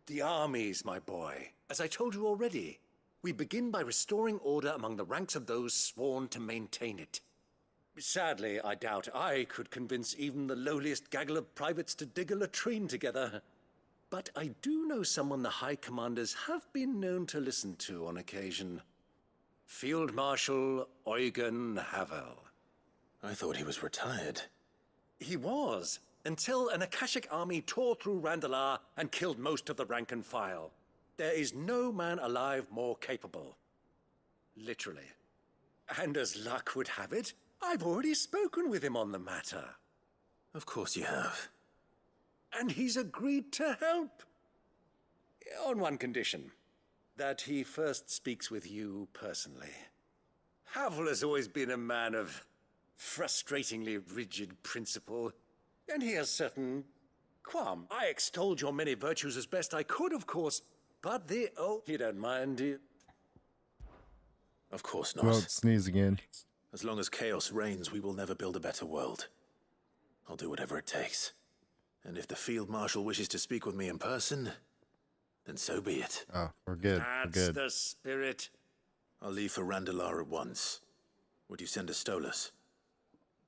The armies, my boy. As I told you already, we begin by restoring order among the ranks of those sworn to maintain it. Sadly, I doubt I could convince even the lowliest gaggle of privates to dig a latrine together. But I do know someone the High Commanders have been known to listen to on occasion. Field Marshal Eugen Havel. I thought he was retired. He was, until an Akashic army tore through Randalar and killed most of the rank and file. There is no man alive more capable. Literally. And as luck would have it, I've already spoken with him on the matter. Of course you have. And he's agreed to help. On one condition. That he first speaks with you personally. Havel has always been a man of frustratingly rigid principle, and he has certain qualms. I extolled your many virtues as best I could, of course, but you don't mind, do you? Of course not. Well, sneeze again. As long as chaos reigns, we will never build a better world. I'll do whatever it takes. And if the Field Marshal wishes to speak with me in person, then so be it. Oh, we're good. We're good. That's the spirit. I'll leave for Randalar at once. Would you send a Stolas?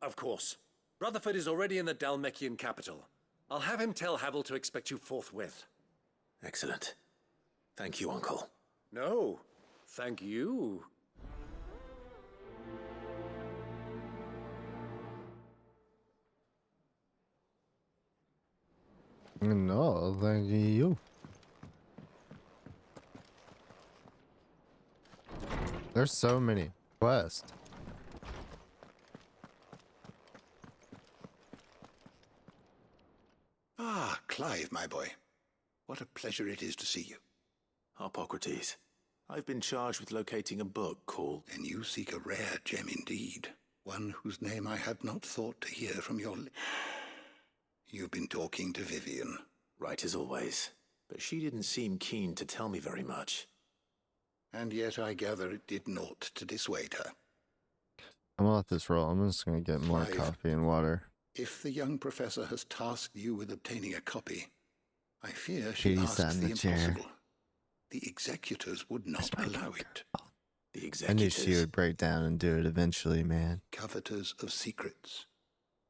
Of course. Rutherford is already in the Dalmekian capital. I'll have him tell Havel to expect you forthwith. Excellent. Thank you, Uncle. No, thank you. No, thank you. There's so many quests. Ah, Clive, my boy. What a pleasure it is to see you. Hippocrates, I've been charged with locating a book called... Then you seek a rare gem indeed. One whose name I had not thought to hear from your lips. You've been talking to Vivian. Right as always. but she didn't seem keen to tell me very much. And yet I gather it did naught to dissuade her. I'm gonna let this roll. I'm just gonna get more Clive, coffee and water. If the young professor has tasked you with obtaining a copy, I fear she Katie sat asks in the the chair. impossible. The executors would not allow it. The I knew executors. she would break down and do it eventually, man. Coveters of secrets.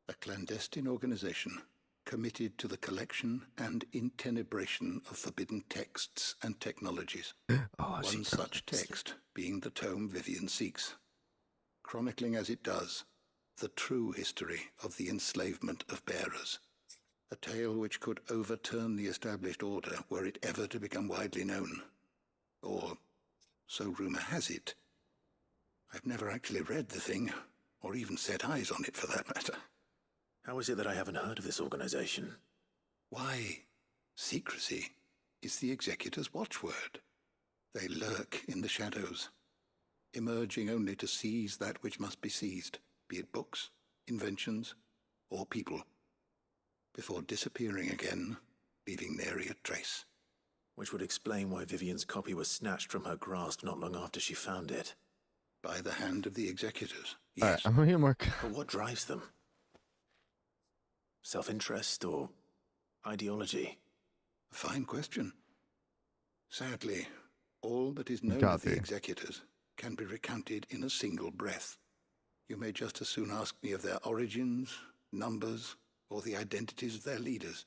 A clandestine organization committed to the collection and intenebration of forbidden texts and technologies. One such text being the tome Vivian seeks, chronicling as it does the true history of the enslavement of bearers. A tale which could overturn the established order were it ever to become widely known. Or, so rumor has it. I've never actually read the thing, or even set eyes on it for that matter. How is it that I haven't heard of this organization? Why, secrecy is the executor's watchword. They lurk in the shadows, emerging only to seize that which must be seized, be it books, inventions, or people, before disappearing again, leaving nary a trace. Which would explain why Vivian's copy was snatched from her grasp not long after she found it. By the hand of the executors, yes. Alright, I'm gonna get more But what drives them? Self-interest or ideology? A fine question. Sadly, all that is known of the executors can be recounted in a single breath. You may just as soon ask me of their origins, numbers, or the identities of their leaders.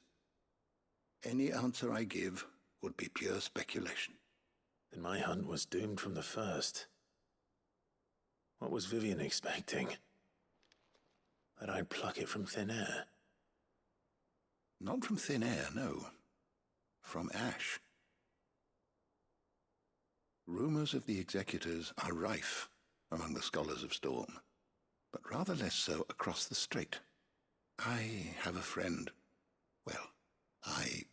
Any answer I give would be pure speculation. Then my hunt was doomed from the first. What was Vivian expecting? That I'd pluck it from thin air? Not from thin air, no. From ash. Rumors of the executors are rife among the scholars of Storm, but rather less so across the strait. I have a friend. Well, I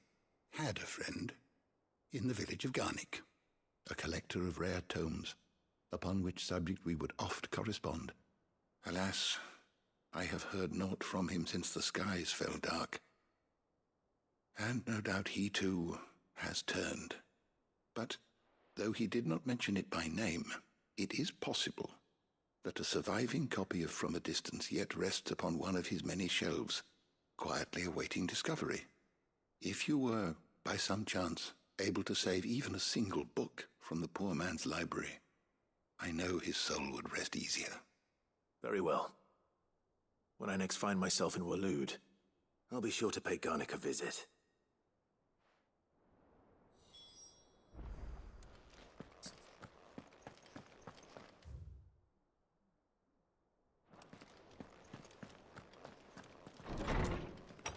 had a friend in the village of Garnick, a collector of rare tomes, upon which subject we would oft correspond. Alas, I have heard naught from him since the skies fell dark. And no doubt he, too, has turned. But, though he did not mention it by name, it is possible that a surviving copy of From a Distance yet rests upon one of his many shelves, quietly awaiting discovery. If you were, by some chance, able to save even a single book from the poor man's library, I know his soul would rest easier. Very well. When I next find myself in Waloed, I'll be sure to pay Garnick a visit.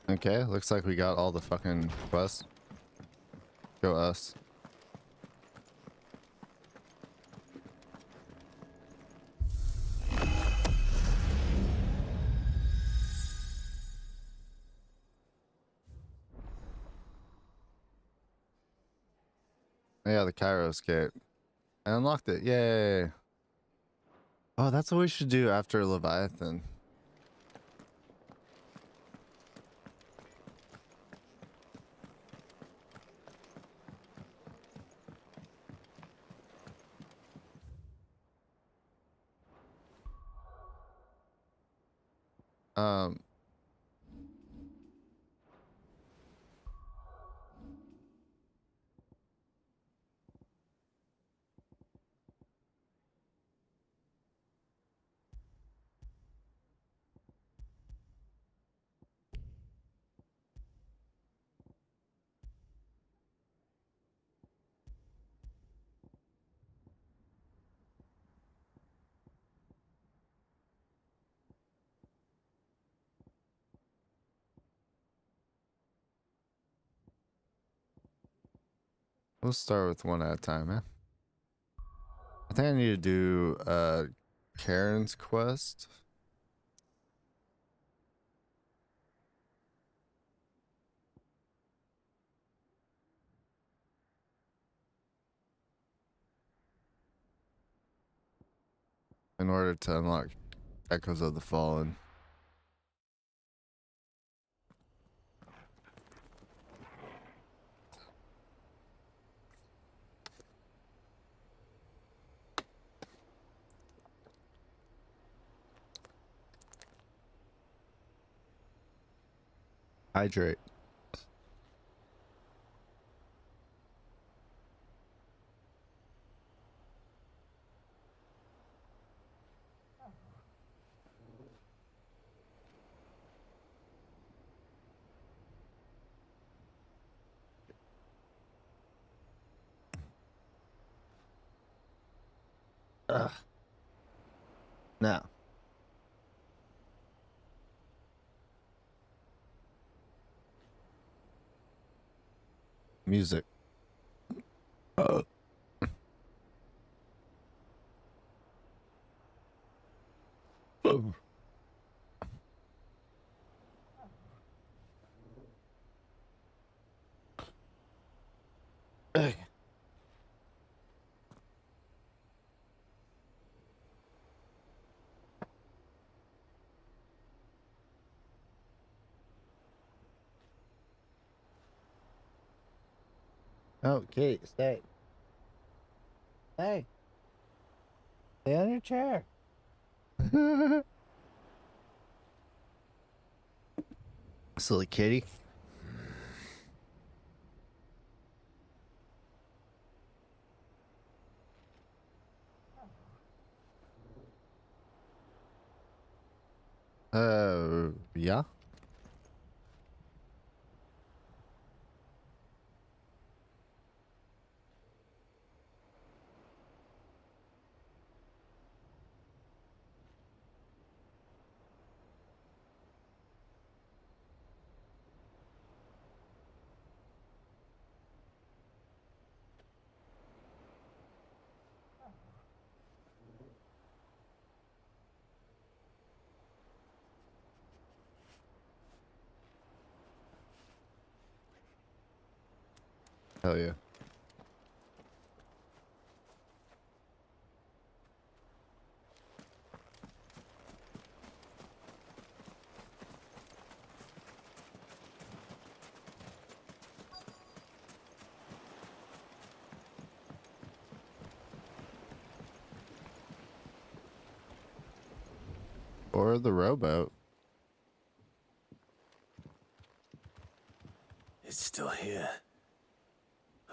Okay, looks like we got all the fucking quests. Go us. Yeah, the Kairos gate. I unlocked it. Yay. Oh, that's what we should do after Leviathan. Um, we'll start with one at a time, man. I think I need to do Karen's quest. In order to unlock Echoes of the Fallen. Hydrate. Ugh. Now. Music. Oh. Hey. Okay, stay. Hey. Stay on your chair. Silly kitty. Yeah. Hell yeah. Or the rowboat. It's still here.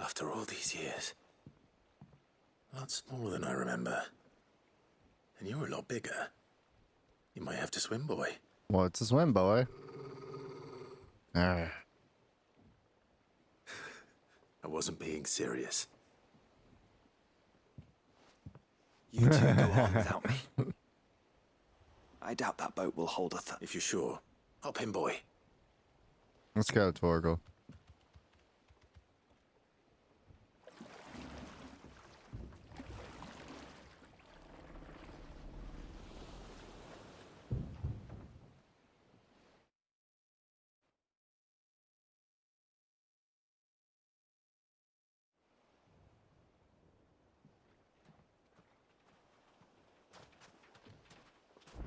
After all these years. A lot smaller than I remember. And you're a lot bigger. You might have to swim, boy. What's a swim, boy? I wasn't being serious. You two go on without me. I doubt that boat will hold us up. If you're sure, hop in, boy. Let's go, Torgal.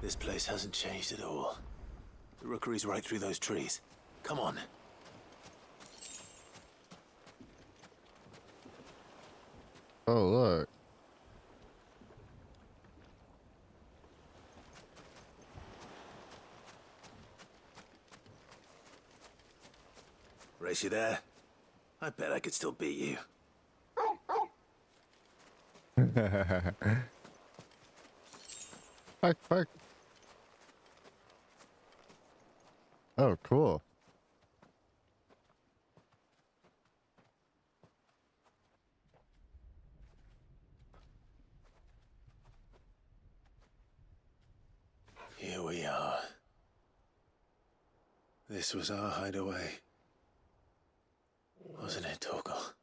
This place hasn't changed at all. The rookery's right through those trees. Come on. Oh, look. Race you there? I bet I could still beat you. Bark, bark. Oh, cool. Here we are. This was our hideaway. Wasn't it, Torgal?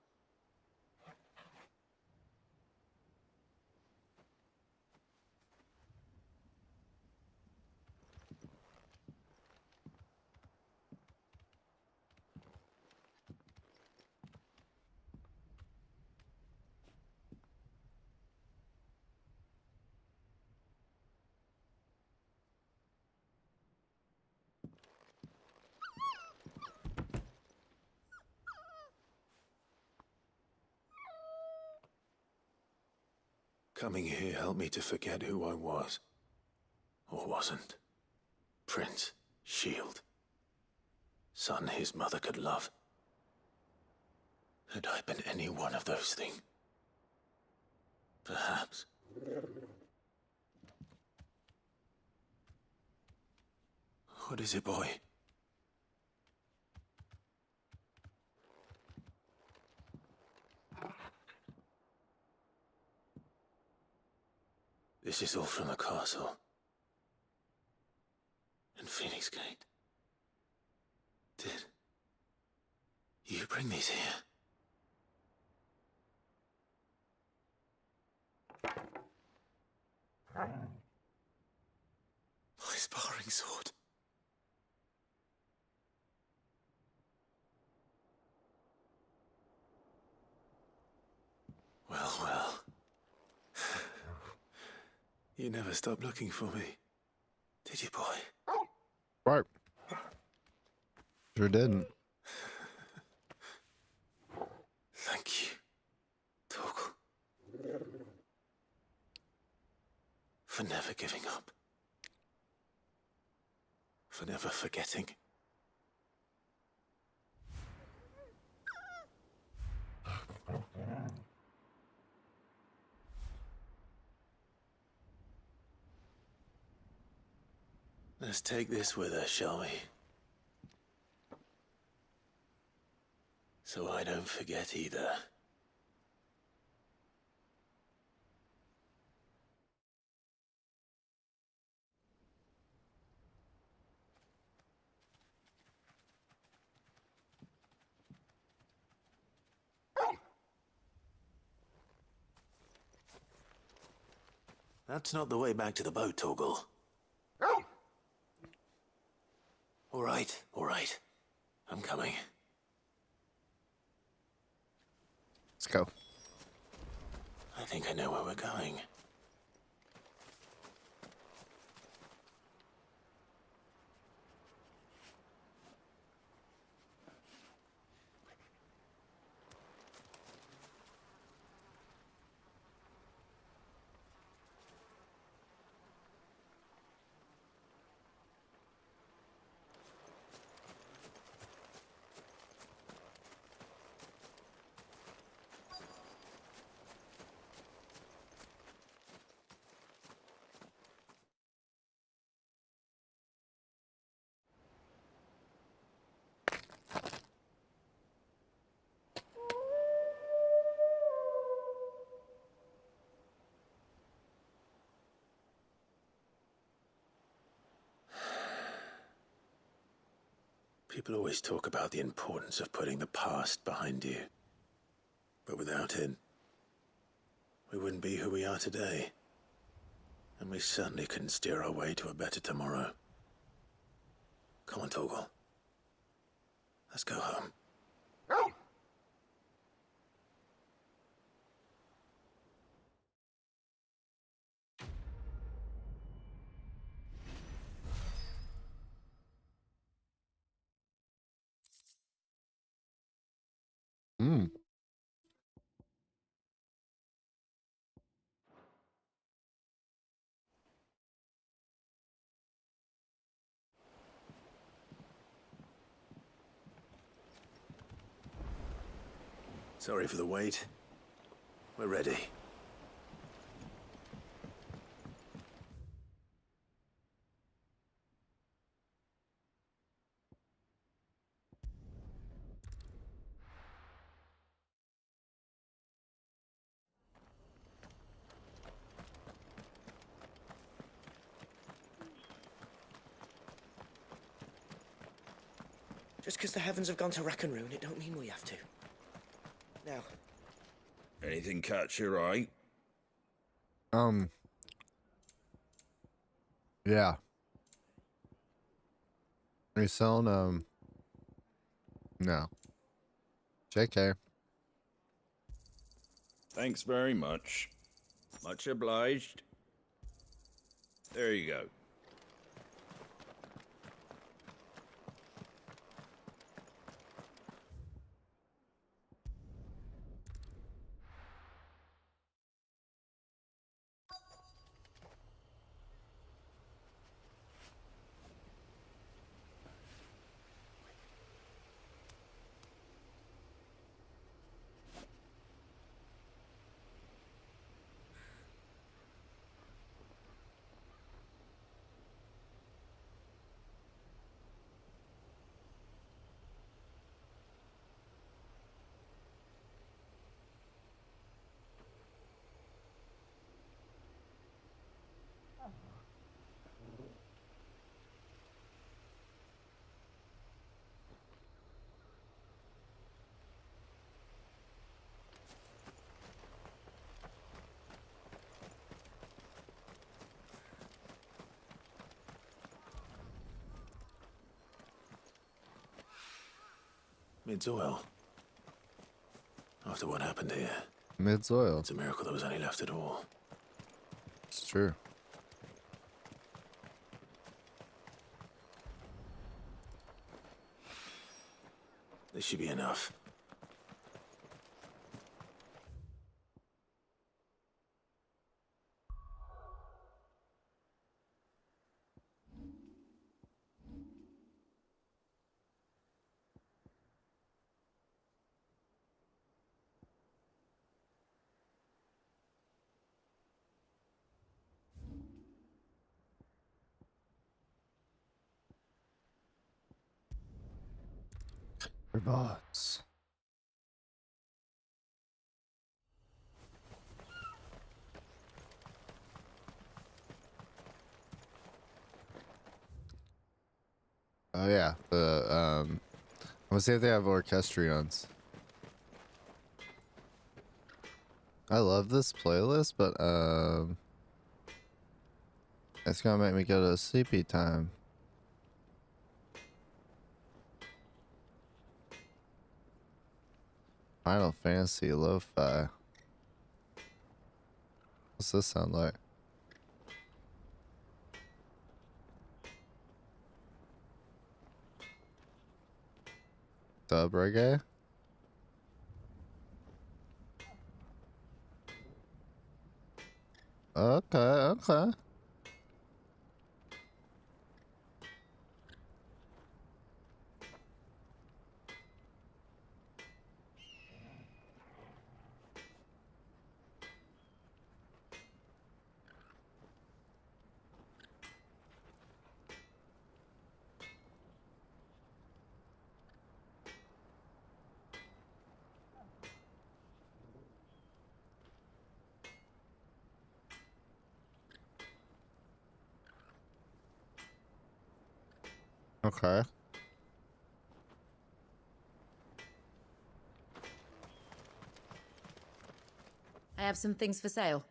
Coming here helped me to forget who I was. Or wasn't. Prince, Shield. son his mother could love. Had I been any one of those things, perhaps. What is it, boy? This is all from the castle. And Phoenix Gate. Did you bring these here? My sparring sword. Well, well. You never stopped looking for me, did you, boy? Right. Sure didn't. Thank you, Torgal. For never giving up. For never forgetting. Let's take this with us, shall we? So I don't forget either. That's not the way back to the boat, Torgal. All right. I'm coming. Let's go. I think I know where we're going. People always talk about the importance of putting the past behind you. But without it, we wouldn't be who we are today. And we certainly couldn't steer our way to a better tomorrow. Come on, Torgal. Let's go home. Mm. Sorry for the wait. We're ready. Just because the heavens have gone to rack and ruin, it don't mean we have to. Now. Anything catch your eye? Yeah. Are you selling, no. JK. Thanks very much. Much obliged. There you go. Mid's oil. After what happened here. Mid's oil. It's a miracle there was any left at all. It's true. This should be enough. Robots. Oh yeah, let's see if they have orchestrions. I love this playlist, but it's gonna make me go to sleepy time. Final Fantasy Lo-Fi. What's this sound like? Dub reggae? Okay, okay. Okay. I have some things for sale.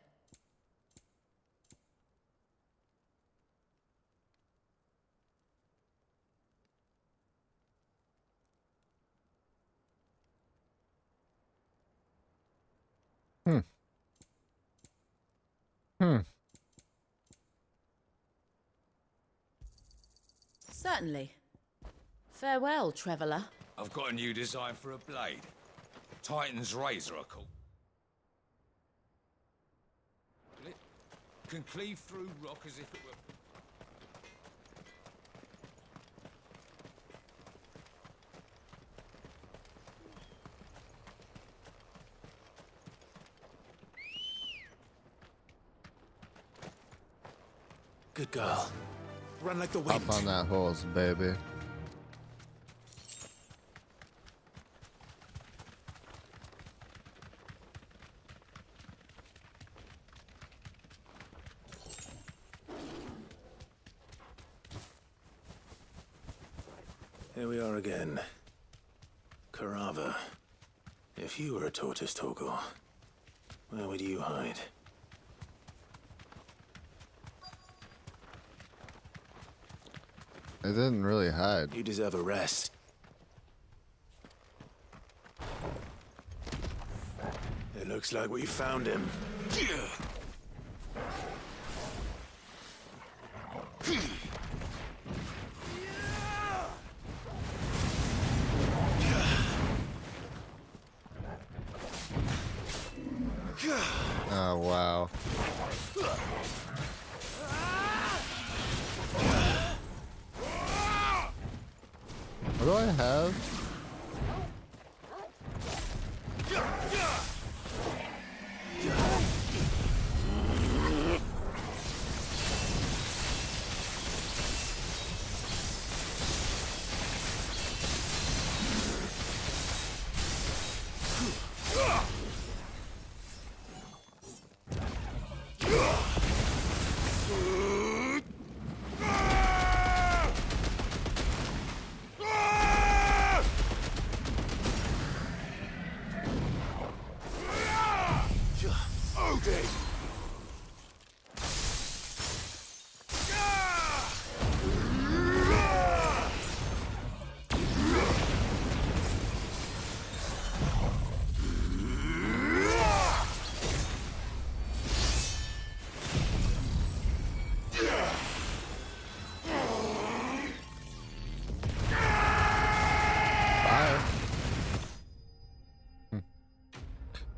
Certainly. Farewell, traveller. I've got a new design for a blade. Titan's razor, I call. It can cleave through rock as if it were... Good girl. Run like the wind. Up on that horse, baby. Here we are again. Carava. If you were a tortoise, Torgor, where would you hide? I didn't really hide. You deserve a rest. It looks like we found him. Oh, wow. What do I have?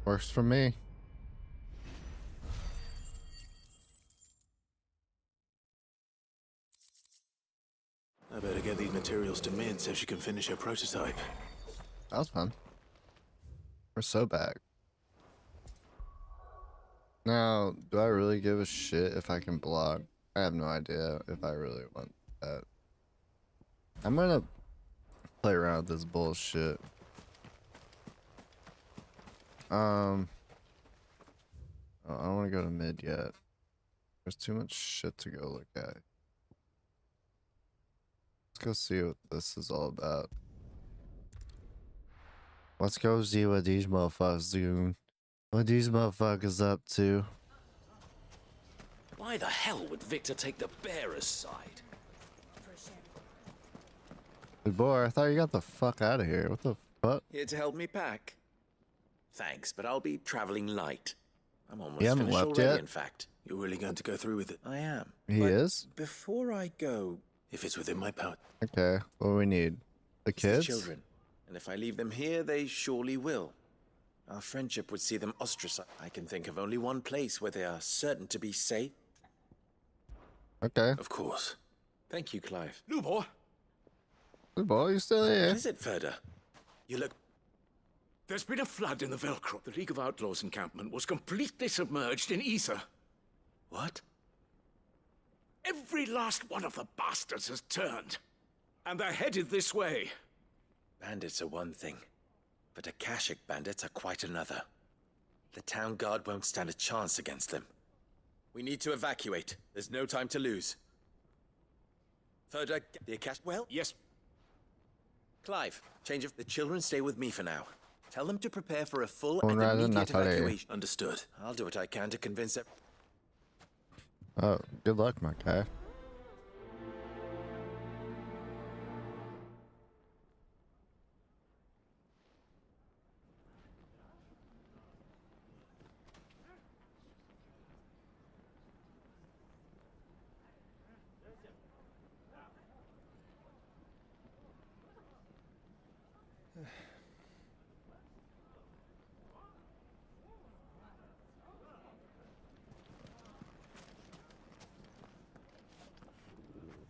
Works for me. I better get these materials to Mint so she can finish her prototype. That was fun. We're so back. Now, do I really give a shit if I can block? I have no idea if I really want that. I'm gonna play around with this bullshit. Oh, I don't want to go to mid yet. There's too much shit to go look at. Let's go see what this is all about. Let's go see what these motherfuckers doing. What these motherfuckers up to. Why the hell would Victor take the bearer's side? Good boy, I thought you got the fuck out of here. What the fuck? Here to help me pack. Thanks, but I'll be traveling light. I'm almost You haven't finished left already, yet? in fact. You're really going to go through with it? I am. He But is? Before I go... If it's within my power. Okay, what do we need? The It's the kids? children. And if I leave them here, they surely will. Our friendship would see them ostracized. I can think of only one place where they are certain to be safe. Okay. Of course. Thank you, Clive. Lubor! Good boy, you still here? What is it, Ferda? You look... There's been a flood in the Velcro. The League of Outlaws encampment was completely submerged in ether. What? Every last one of the bastards has turned. And they're headed this way. Bandits are one thing, but Akashic bandits are quite another. The town guard won't stand a chance against them. We need to evacuate. There's no time to lose. Ferda, the Akash... Well? Yes. Clive, change of... The children stay with me for now. Tell them to prepare for a full Con and razón, immediate Natalie. evacuation. Understood. I'll do what I can to convince them. Oh, good luck, my guy.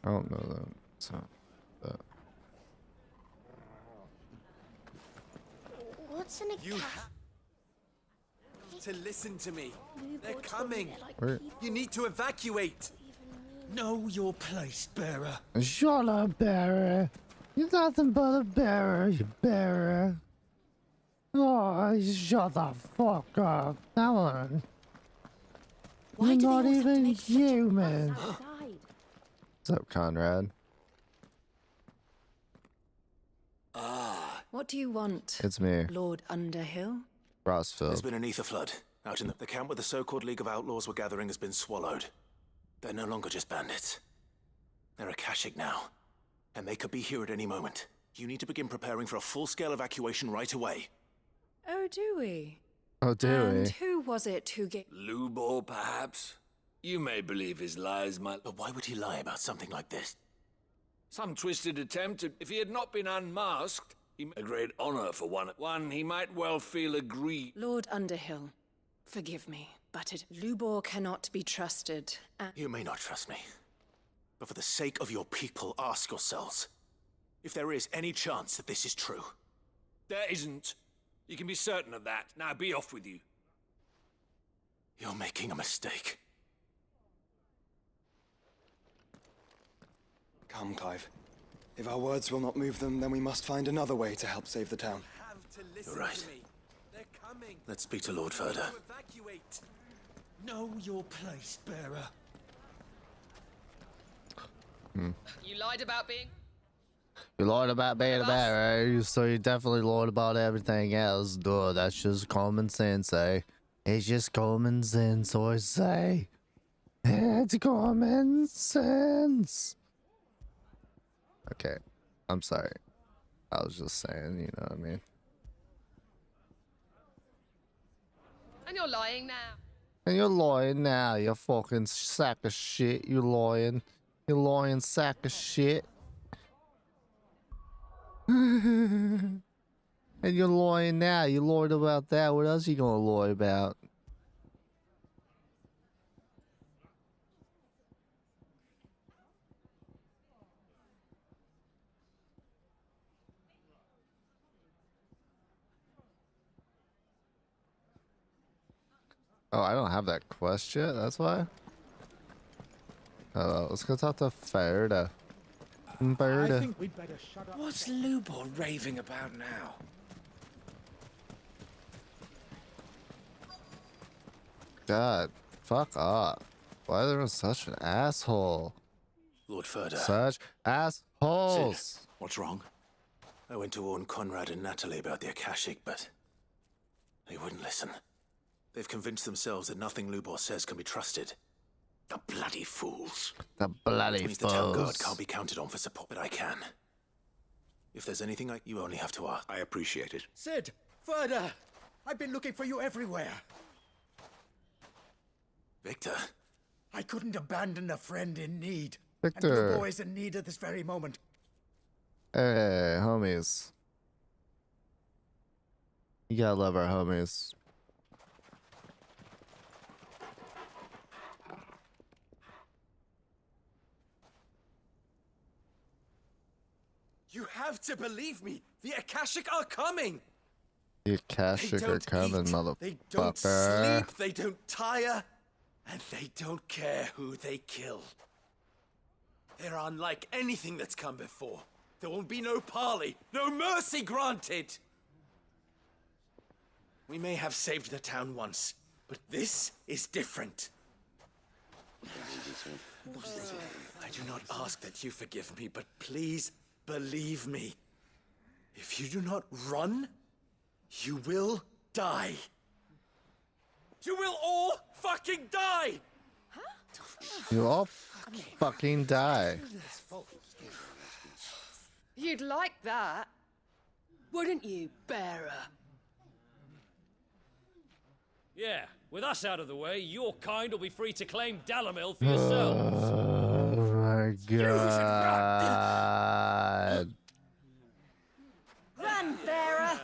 I don't know that. So, What's in a You have to listen to me. They're coming. Where? You need to evacuate. Know your place, bearer. Shut up, bearer. You're nothing but a bearer, you bearer. Oh, shut the fuck up. Come on. You're not even human. What's up, Conrad? What do you want? It's me, Lord Underhill? Rossville. There's been an ether flood. Out in the camp where the so-called League of Outlaws were gathering has been swallowed. They're no longer just bandits. They're Akashic now. And they could be here at any moment. You need to begin preparing for a full-scale evacuation right away. Oh, do we? Oh, do And we? who was it who gave... Lubor, perhaps? You may believe his lies, my... But why would he lie about something like this? Some twisted attempt. If he had not been unmasked, a great honor for one he might well feel aggrieved. Lord Underhill, forgive me, but Lubor cannot be trusted. You may not trust me. But for the sake of your people, ask yourselves if there is any chance that this is true. There isn't. You can be certain of that. Now be off with you. You're making a mistake. Come, Clive. If our words will not move them, then we must find another way to help save the town. You're right. Let's speak to Lord Ferda. Know your place, bearer. You lied about being... You lied about being a bearer, so you definitely lied about everything else. Duh, that's just common sense, eh? It's just common sense, I say. It's common sense. Okay, I'm sorry. I was just saying, you know what I mean? And you're lying now. And you're lying now, you fucking sack of shit. You lying. You lying sack of shit. And you're lying now. You lied about that. What else you gonna lie about? Oh, I don't have that quest yet. That's why. Let's go talk to Ferda. I think we'd better shut up. What's Lubor raving about now? God, fuck up. Why there was such an asshole? Lord Ferda. Such assholes. Sid, what's wrong? I went to warn Conrad and Natalie about the Akashic, but they wouldn't listen. They've convinced themselves that nothing Lubor says can be trusted. The bloody fools. The bloody Which means fools. the town guard can't be counted on for support, but I can. If there's anything you only have to ask. I appreciate it. Sid! Ferda! I've been looking for you everywhere. Victor? I couldn't abandon a friend in need. Victor. And Lubor is in need at this very moment. Hey, homies. You gotta love our homies. You have to believe me. The Akashic are coming. The Akashic are coming, They don't motherfucker. sleep, they don't tire, and they don't care who they kill. They're unlike anything that's come before. There won't be no parley, no mercy granted. We may have saved the town once, but this is different. I do not ask that you forgive me, but please believe me. If you do not run, you will die. You will all fucking die! You all fucking die. You'd like that, wouldn't you, bearer? Yeah, with us out of the way, your kind will be free to claim Dalamil for yourselves. Oh my god. Run, bearer!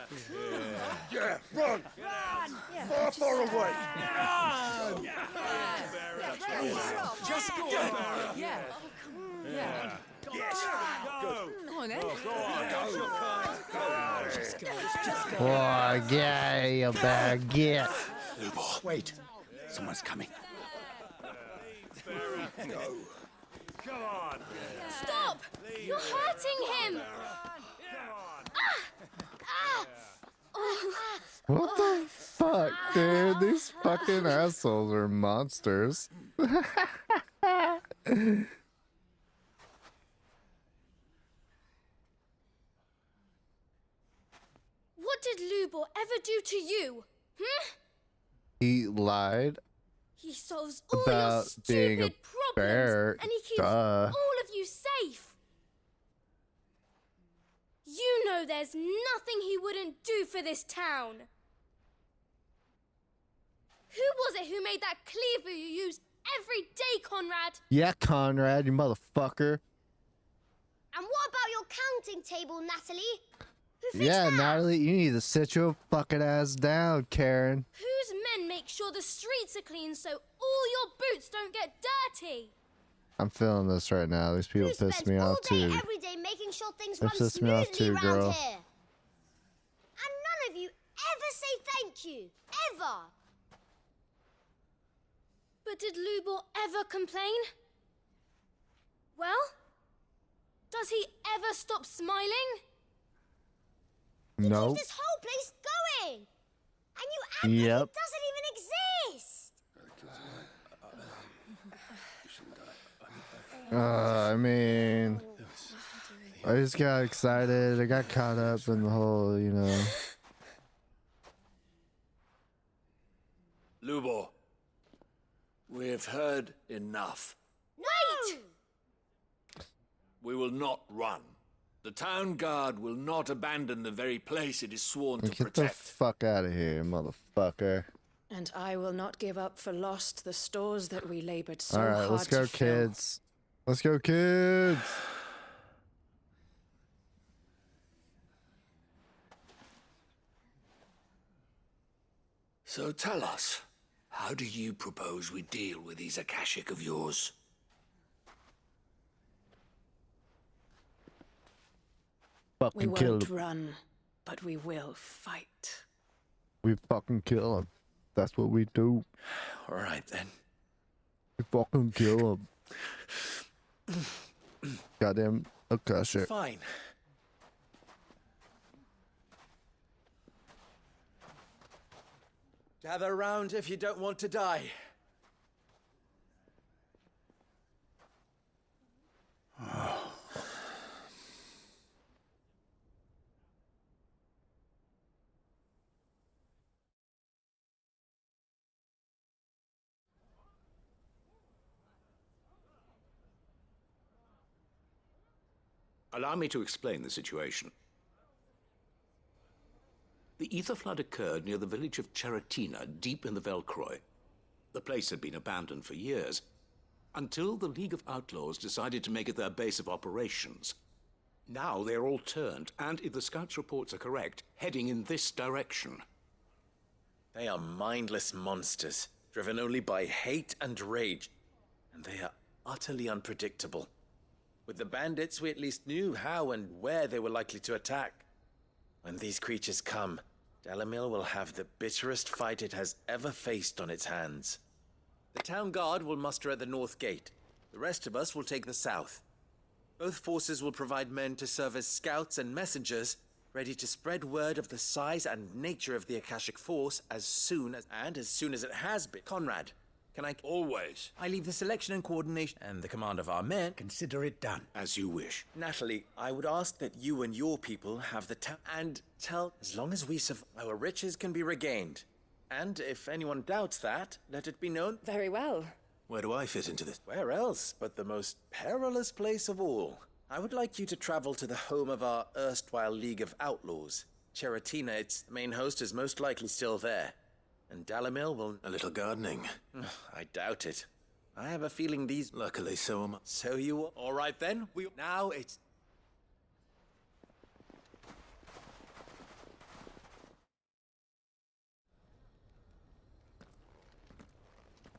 Yeah, run! Run! Far, far away! Run! Just go, bearer! Yeah. Yeah. Yes. Go. Go on, then. Go on. Go. Just go. Just go. Boy, yeah, you better get. Lubor, wait. Someone's coming. Go. Come on. Stop! You're hurting him! What the fuck, dude? These fucking assholes are monsters. What did Lubor ever do to you? He lied He solves all about your being a stupid problems, bear. and he keeps Duh. all of you safe. You know there's nothing he wouldn't do for this town. Who was it who made that cleaver you use every day, Conrad? Yeah, Conrad, you motherfucker. And what about your counting table, Natalie? Yeah, Natalie, you need to sit your fucking ass down, Karen. Whose men make sure the streets are clean so all your boots don't get dirty? I'm feeling this right now. These people piss me off too. Every day making sure things They run piss me off smoothly too, around girl. here. And none of you ever say thank you. Ever. But did Lubor ever complain? Well, does he ever stop smiling? Nope. This whole place going. And you act Yep. like it doesn't even exist. I mean, I just got excited. I got caught up in the whole, you know. Lubor, we've heard enough. Wait! We will not run. The town guard will not abandon the very place it is sworn to Get the protect. fuck out of here, motherfucker. And I will not give up for lost the stores that we labored so All right, hard let's go, to fill. kids. Let's go, kids. So tell us, how do you propose we deal with these Akashic of yours? Fucking We kill won't him. run, but we will fight. We fucking kill him. That's what we do. All right, then. We fucking kill him. Goddamn Akashic. Fine. Gather around if you don't want to die. Allow me to explain the situation. The ether flood occurred near the village of Ch.48, deep in the Velcroy. The place had been abandoned for years, until the League of Outlaws decided to make it their base of operations. Now they're all turned, and if the Scouts' reports are correct, heading in this direction. They are mindless monsters, driven only by hate and rage, and they are utterly unpredictable. With the bandits, we at least knew how and where they were likely to attack. When these creatures come, Dalamil will have the bitterest fight it has ever faced on its hands. The town guard will muster at the north gate. The rest of us will take the south. Both forces will provide men to serve as scouts and messengers, ready to spread word of the size and nature of the Akashic force as soon as it has been. Conrad, can I... Always. I leave the selection and coordination and the command of our men. Consider it done. As you wish. Natalie, I would ask that you and your people have the town and tell, as long as we survive, our riches can be regained. And if anyone doubts that, let it be known. Very well. Where do I fit into this? Where else but the most perilous place of all? I would like you to travel to the home of our erstwhile League of Outlaws. Ch.48, its main host, is most likely still there. And Dalamil will... A little gardening. I doubt it. I have a feeling these... Luckily, so am I. So you... All right, then. Now it's...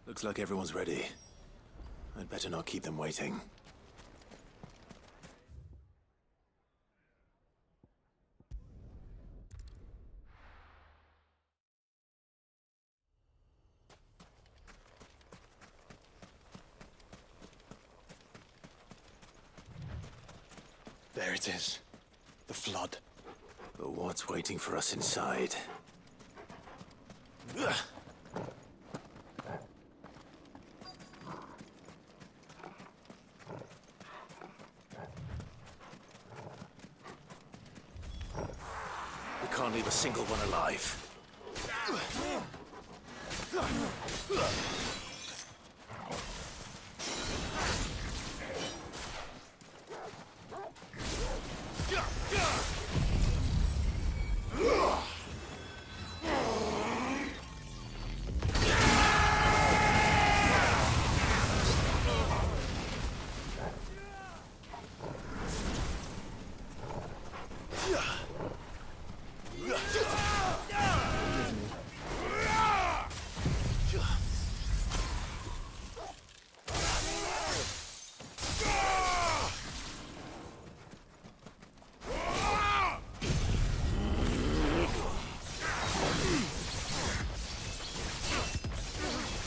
Looks like everyone's ready. I'd better not keep them waiting. There it is. The flood. But what's waiting for us inside? We can't leave a single one alive.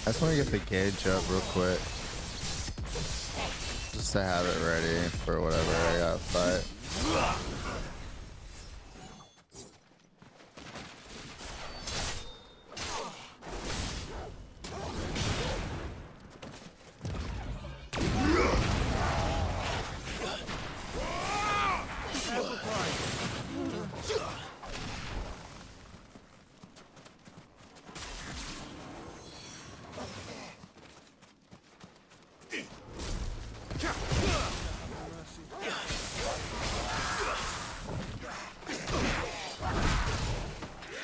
I just want to get the gauge up real quick. Just to have it ready for whatever I got to fight.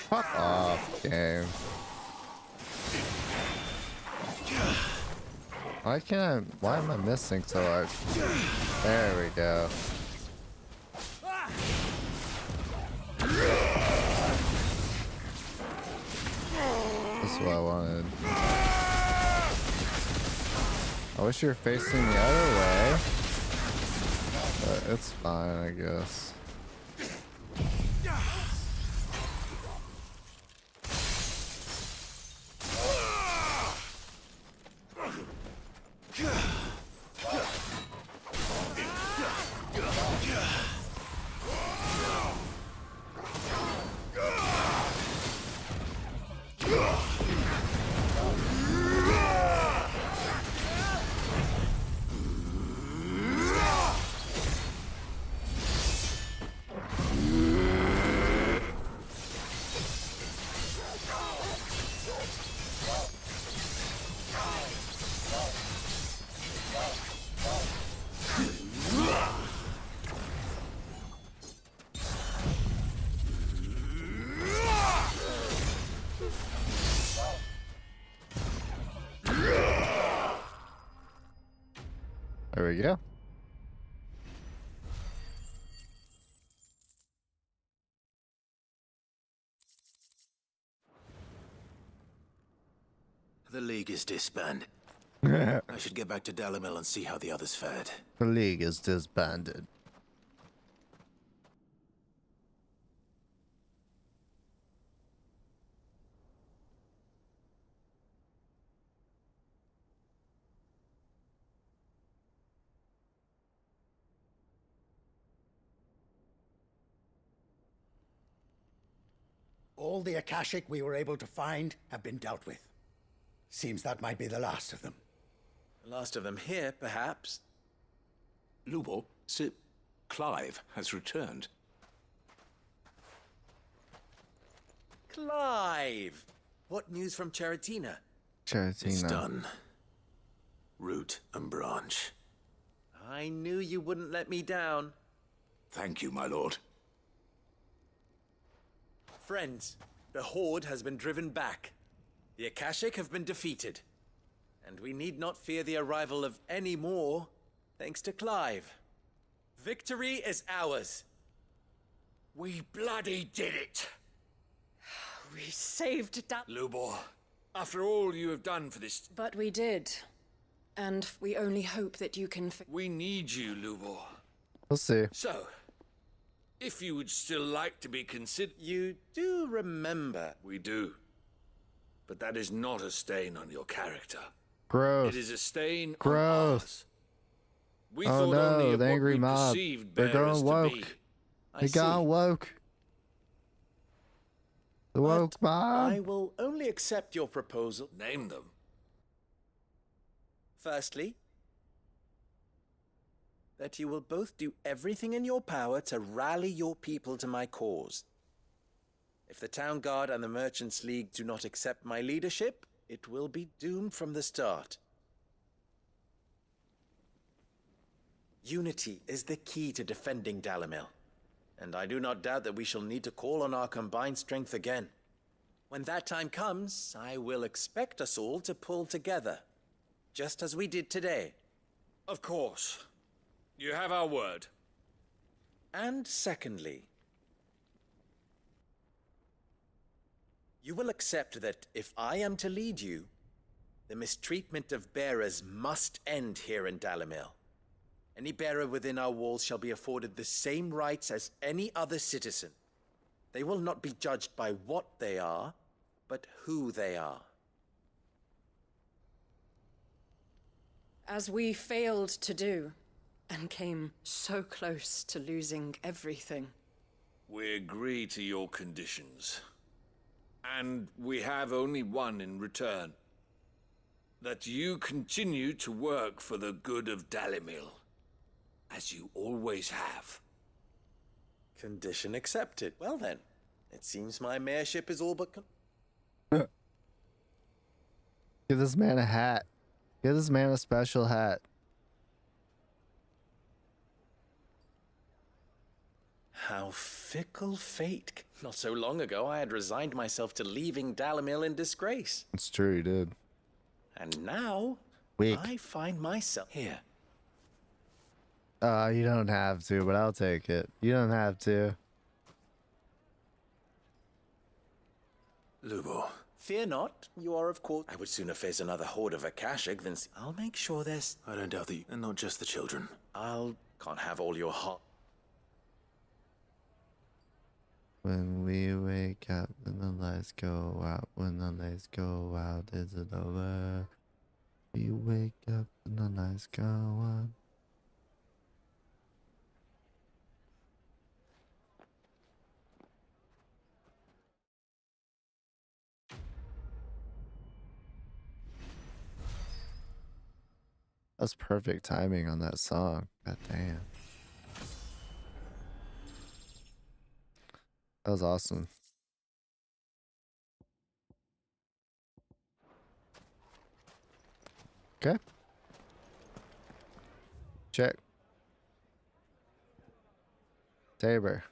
Fuck off, game. Why am I missing so hard? There we go. That's what I wanted. I wish you were facing the other way. But it's fine, I guess. There we go. The League is disbanded. I should get back to Dalimil and see how the others fared. The League is disbanded. All the Akashic we were able to find have been dealt with. Seems that might be the last of them. The last of them here, perhaps. Lubor, Sir Clive has returned. Clive! What news from Charatina? Charatina. It's done. Root and branch. I knew you wouldn't let me down. Thank you, my lord. Friends, the Horde has been driven back. The Akashic have been defeated. And we need not fear the arrival of any more, thanks to Clive. Victory is ours. We bloody did it! We saved Lubor, after all you have done for this... But we did. And we only hope that you can... We need you, Lubor. We'll see. So, if you would still like to be considered... You do remember... We do. But that is not a stain on your character. Gross. It is a stain on Gross. ours. We Oh thought only no, of the what angry we mob. perceived They're bearers going to be. woke. They got woke. The woke mob. I will only accept your proposal. Name them. Firstly, that you will both do everything in your power to rally your people to my cause. If the Town Guard and the Merchants League do not accept my leadership, it will be doomed from the start. Unity is the key to defending Dalimil, and I do not doubt that we shall need to call on our combined strength again. When that time comes, I will expect us all to pull together, just as we did today. Of course. You have our word. And secondly, you will accept that if I am to lead you, the mistreatment of bearers must end here in Dalimil. Any bearer within our walls shall be afforded the same rights as any other citizen. They will not be judged by what they are, but who they are. As we failed to do, and came so close to losing everything. We agree to your conditions. And we have only one in return. That you continue to work for the good of Dalimil, as you always have. Condition accepted. Well then, it seems my mayorship is all but... Give this man a hat. Give this man a special hat. How fickle fate. Not so long ago, I had resigned myself to leaving Dalimil in disgrace. It's true, he did. And now, Weak. I find myself here. You don't have to, but I'll take it. You don't have to. Lubor. Fear not, you are of course. I would sooner face another horde of Akashic than. I'll make sure there's. I don't doubt that, and not just the children. Can't have all your heart. When we wake up and the lights go out, when the lights go out, is it over? We wake up and the lights go on. That's perfect timing on that song. God damn. That was awesome. Okay. Check. Tabor.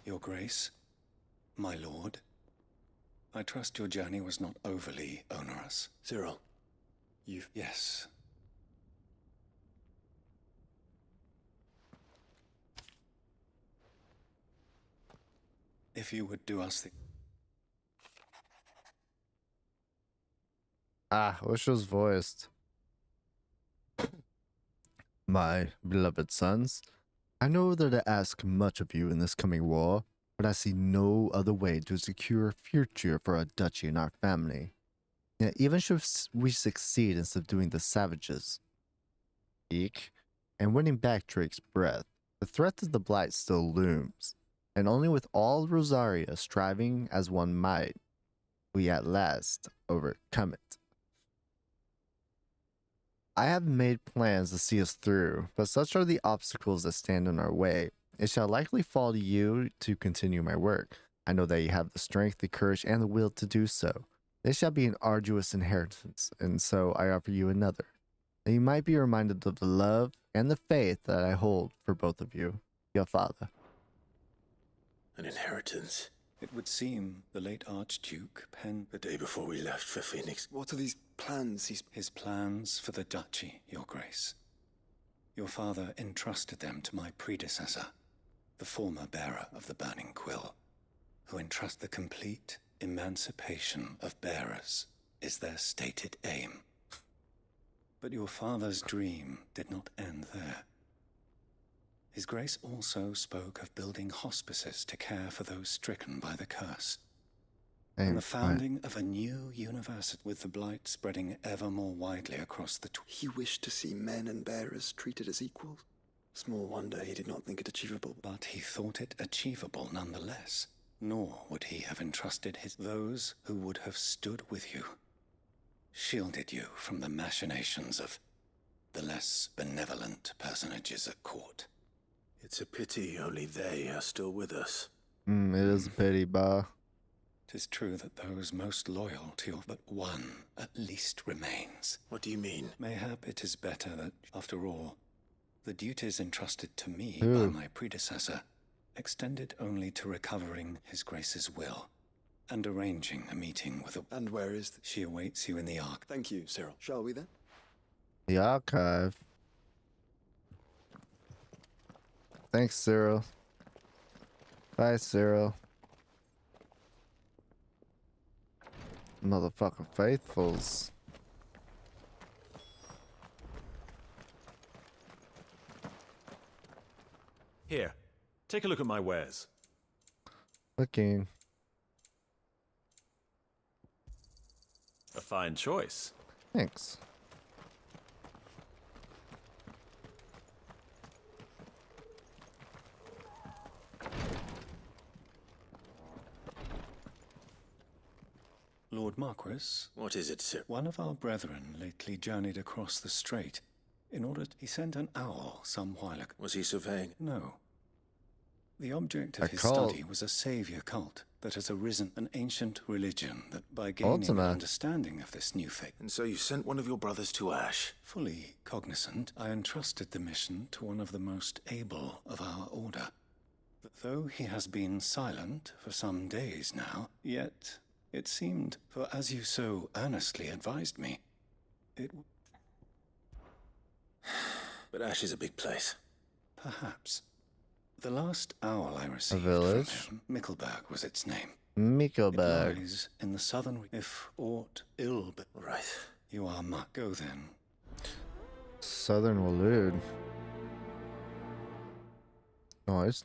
Your Grace, my lord, I trust your journey was not overly onerous. Cyril, you've... Yes. If you would do us the... Which was voiced. My beloved sons, I know that I ask much of you in this coming war, but I see no other way to secure a future for our duchy and our family. Yet even should we succeed in subduing the savages, and winning back Drake's breath, the threat of the Blight still looms, and only with all Rosaria striving as one might, we at last overcome it. I have made plans to see us through, but such are the obstacles that stand in our way. It shall likely fall to you to continue my work. I know that you have the strength, the courage, and the will to do so. This shall be an arduous inheritance, and so I offer you another, that you might be reminded of the love and the faith that I hold for both of you, your father. An inheritance? It would seem the late Archduke penned the day before we left for Phoenix. What are these plans? His plans for the duchy, Your Grace. Your father entrusted them to my predecessor, the former bearer of the Burning Quill, who entrust the complete emancipation of bearers is their stated aim. But your father's dream did not end there. His Grace also spoke of building hospices to care for those stricken by the curse. And the founding of a new university, with the Blight spreading ever more widely across the... He wished to see men and bearers treated as equals. Small wonder he did not think it achievable. But he thought it achievable nonetheless. Nor would he have entrusted those who would have stood with you, shielded you from the machinations of the less benevolent personages at court. It's a pity only they are still with us. It is a pity, bah. 'Tis true that those most loyal to you, but one at least remains. What do you mean? Mayhap it is better that, after all, the duties entrusted to me by my predecessor extended only to recovering His Grace's will and arranging a meeting with a... And where is... She awaits you in the Ark. Thank you, Cyril. Shall we then? The archive. Thanks, Cyril. Bye, Cyril. Motherfucking faithfuls. Here, take a look at my wares. Looking. A fine choice. Thanks. Lord Marquis? What is it, sir? One of our brethren lately journeyed across the strait. He sent an owl some while ago. Was he surveying? No. The object of his cult. study was a savior cult that has arisen an ancient religion that by gaining an understanding of this new faith. And so you sent one of your brothers to Ash? Fully cognizant, I entrusted the mission to one of the most able of our order. But though he has been silent for some days now, yet it seemed, for as you so earnestly advised me, it... But Ash is a big place. Perhaps. The last owl I received from him, Mickleberg was its name. Mickleberg. It lies in the southern... If aught ill... Right. You are much. Go then. Southern Waloed. Nice.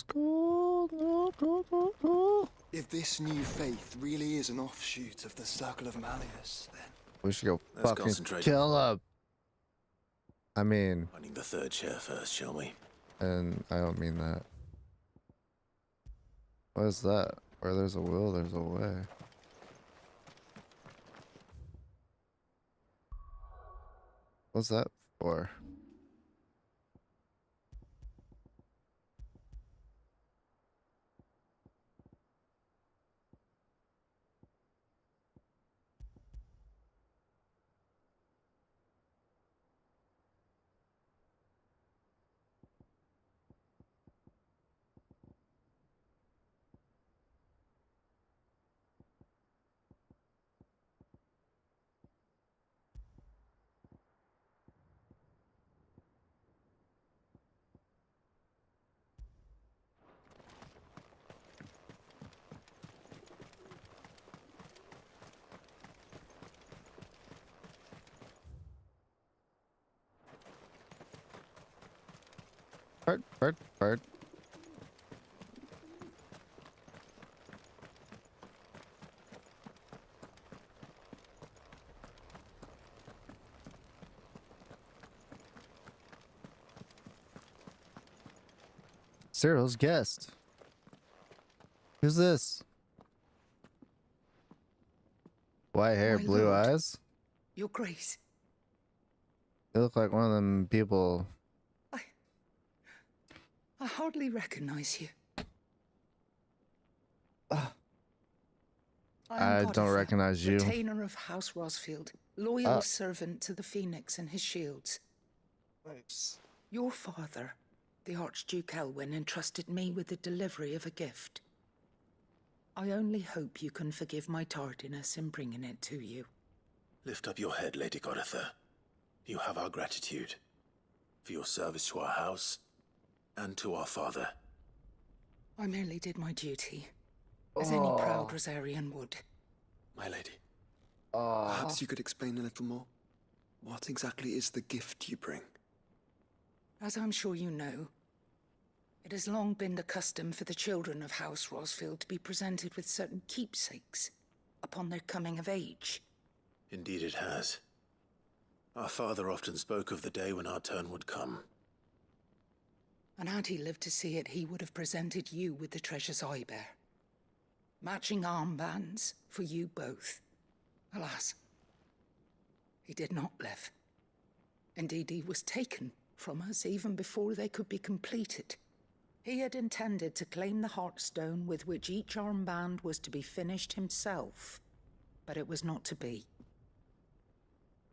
Cool. If this new faith really is an offshoot of the Circle of Malleus, then... We should go fucking kill him. I mean... Finding the third chair first, shall we? And I don't mean that. What is that? Where there's a will, there's a way. What's that for? Bird. Cyril's guest. Who's this? White hair, My blue lord. eyes? Your Grace. You look like one of them people. I hardly recognize you. I don't Potiphar, recognize you. Retainer of House Rosfield, loyal servant to the Phoenix and his shields. Nice. Your father, the Archduke Elwyn, entrusted me with the delivery of a gift. I only hope you can forgive my tardiness in bringing it to you. Lift up your head, Lady Goditha. You have our gratitude for your service to our house and to our father. I merely did my duty, as any proud Rosarian would. My lady, perhaps you could explain a little more? What exactly is the gift you bring? As I'm sure you know, it has long been the custom for the children of House Rosfield to be presented with certain keepsakes upon their coming of age. Indeed it has. Our father often spoke of the day when our turn would come. And had he lived to see it, he would have presented you with the treasures I bear. Matching armbands for you both. Alas, he did not live. Indeed, he was taken from us even before they could be completed. He had intended to claim the Heartstone with which each armband was to be finished himself, but it was not to be.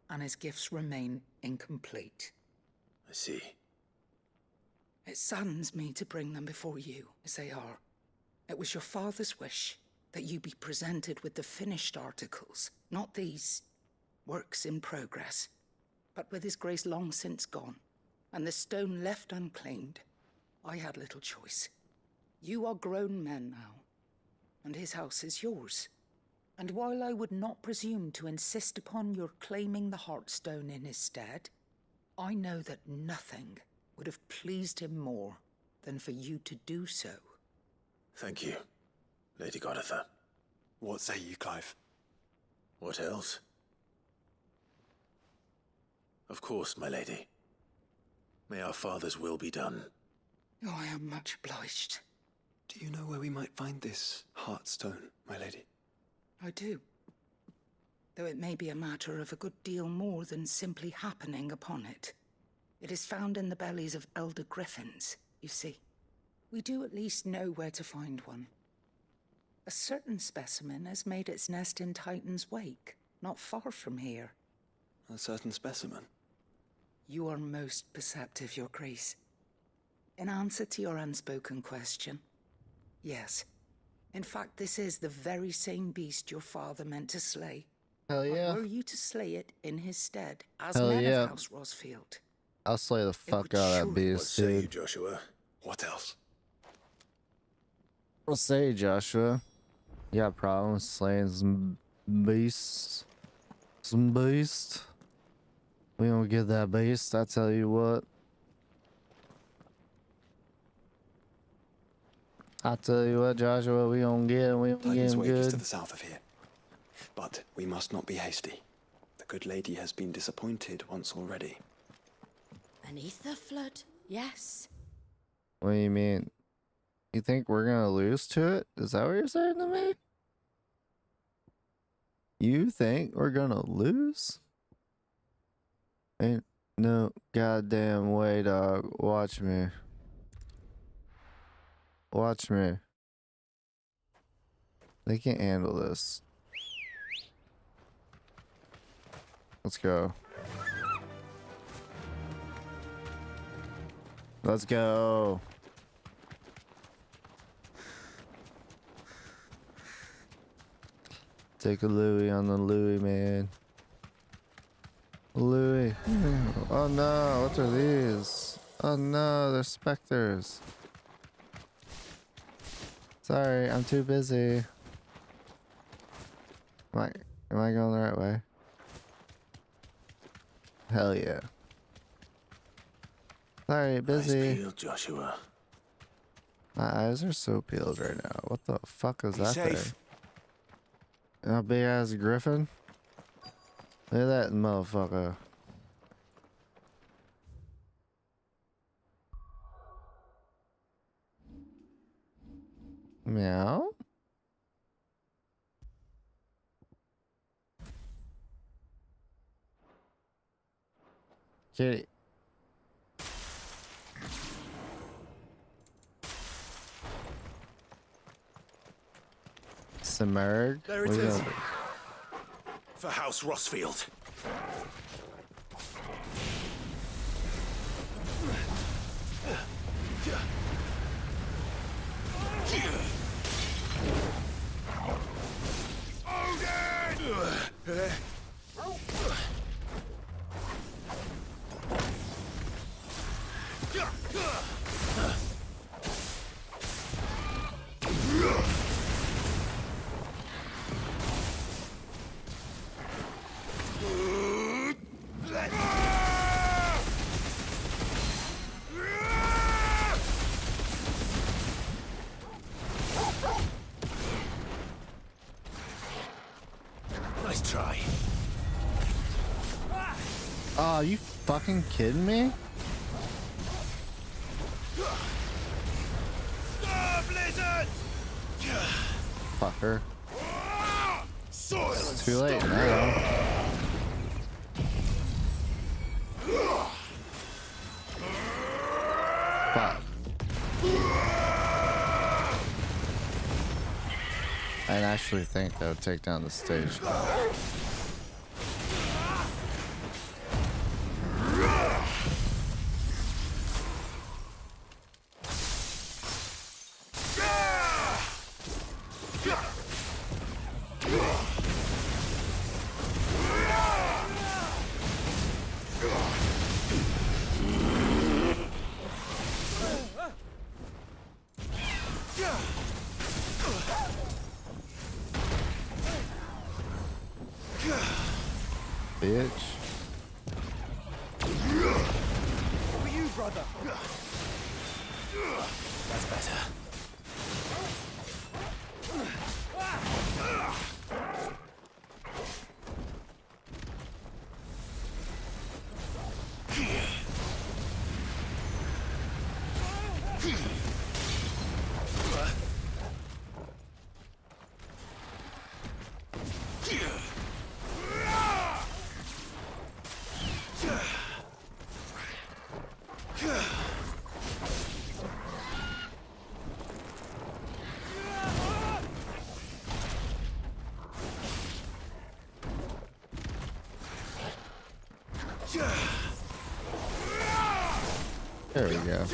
And his gifts remain incomplete. I see. It saddens me to bring them before you, as they are. It was your father's wish that you be presented with the finished articles, not these works in progress. But with his grace long since gone, and the stone left unclaimed, I had little choice. You are grown men now, and his house is yours. And while I would not presume to insist upon your claiming the Heartstone in his stead, I know that nothing would have pleased him more than for you to do so. Thank you, Lady Goditha. What say you, Clive? What else? Of course, my lady. May our father's will be done. Oh, I am much obliged. Do you know where we might find this Heartstone, my lady? I do. Though it may be a matter of a good deal more than simply happening upon it. It is found in the bellies of elder griffins, you see. we do at least know where to find one. A certain specimen has made its nest in Titan's Wake, not far from here. A certain specimen? You are most perceptive, Your Grace. In answer to your unspoken question, yes. In fact, this is the very same beast your father meant to slay. Hell yeah. But were you to slay it in his stead, as Hell men yeah. of House Rosfield? I'll slay the fuck out of that beast, What say you, dude. Joshua? What else? What say, Joshua? You got problems slaying some beasts? Some beast? We don't get that beast, I tell you what. I tell you what, Joshua, we don't get him, we don't get Titan's him Wake is to good. the south of here. But we must not be hasty. The good lady has been disappointed once already. An ether flood? Yes. What do you mean? You think we're gonna lose to it? Is that what you're saying to me? You think we're gonna lose? Ain't no goddamn way, dog. Watch me. Watch me. They can't handle this. Let's go. Let's go. Take a Louis on the Louis, man. Louis. Oh no, what are these? Oh no, they're specters. Sorry, I'm too busy. Am I going the right way? Hell yeah. Sorry, busy. Eyes peeled, Joshua. My eyes are so peeled right now. What the fuck is Be that safe. thing? A big ass griffin? Look at that motherfucker. Meow? Kitty. Submerge? There it is. For House Rosfield. Nice try. Oh, you fucking kidding me? Blizzard! Fucker. Soil It's too late now. Fuck. I actually think that would take down the stage. Bitch. For you, brother. That's better. There we go.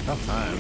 Tough time.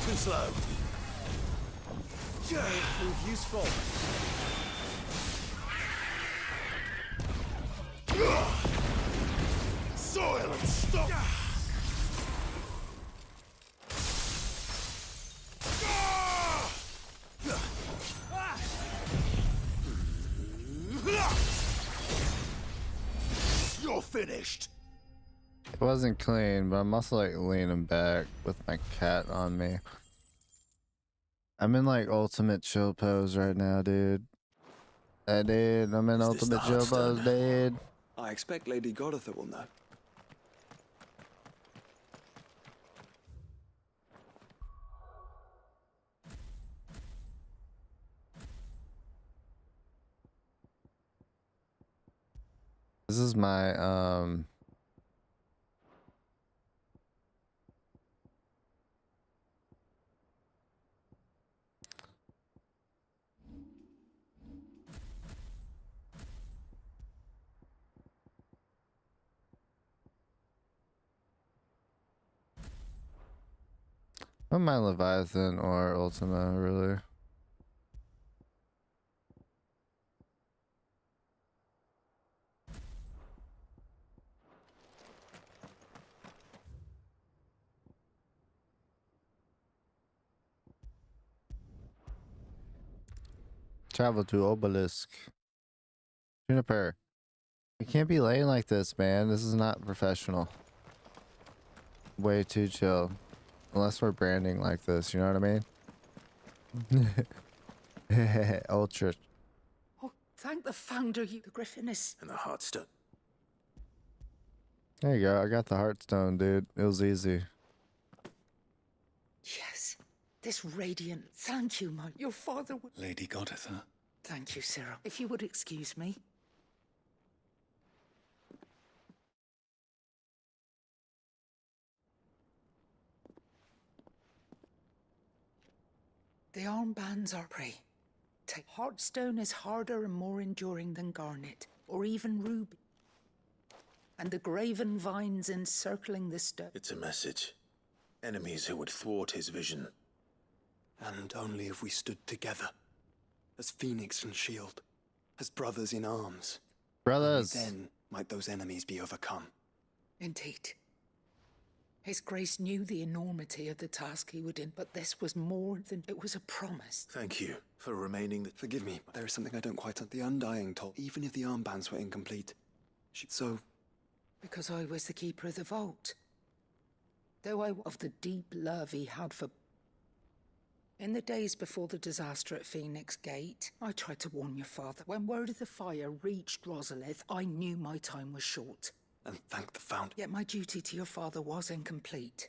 Too slow. May prove useful. Soil and stop. You're finished. It wasn't clean, but I'm also like leaning back with my cat on me. I'm in like ultimate chill pose right now, dude. I did. I'm in ultimate chill pose, dude. I expect Lady Godotha will know. This is my not my Leviathan or Ultima, really. Travel to Obelisk. Juniper. You can't be laying like this, man. This is not professional. Way too chill. Unless we're branding like this, you know what I mean? Ultra. Oh, thank the founder, you the Griffiness. And the Heartstone. There you go. I got the Heartstone, dude. It was easy. Yes. This radiant. Thank you, your father would. Lady Godotha. Thank you, Cyril. If you would excuse me. The armbands are prey. Heartstone is harder and more enduring than garnet, or even ruby. And the graven vines encircling the stone. It's a message. Enemies who would thwart his vision. And only if we stood together. As Phoenix and Shield. As brothers in arms. Brothers. Only then might those enemies be overcome. Indeed. His Grace knew the enormity of the task he would in, but this was more than it was a promise. Thank you for remaining. Forgive me, but there is something I don't quite understand. The Undying told, even if the armbands were incomplete, so. Because I was the keeper of the vault. Though I of the deep love he had for. In the days before the disaster at Phoenix Gate, I tried to warn your father. When word of the fire reached Rosalith, I knew my time was short. And thank the founder. Yet my duty to your father was incomplete.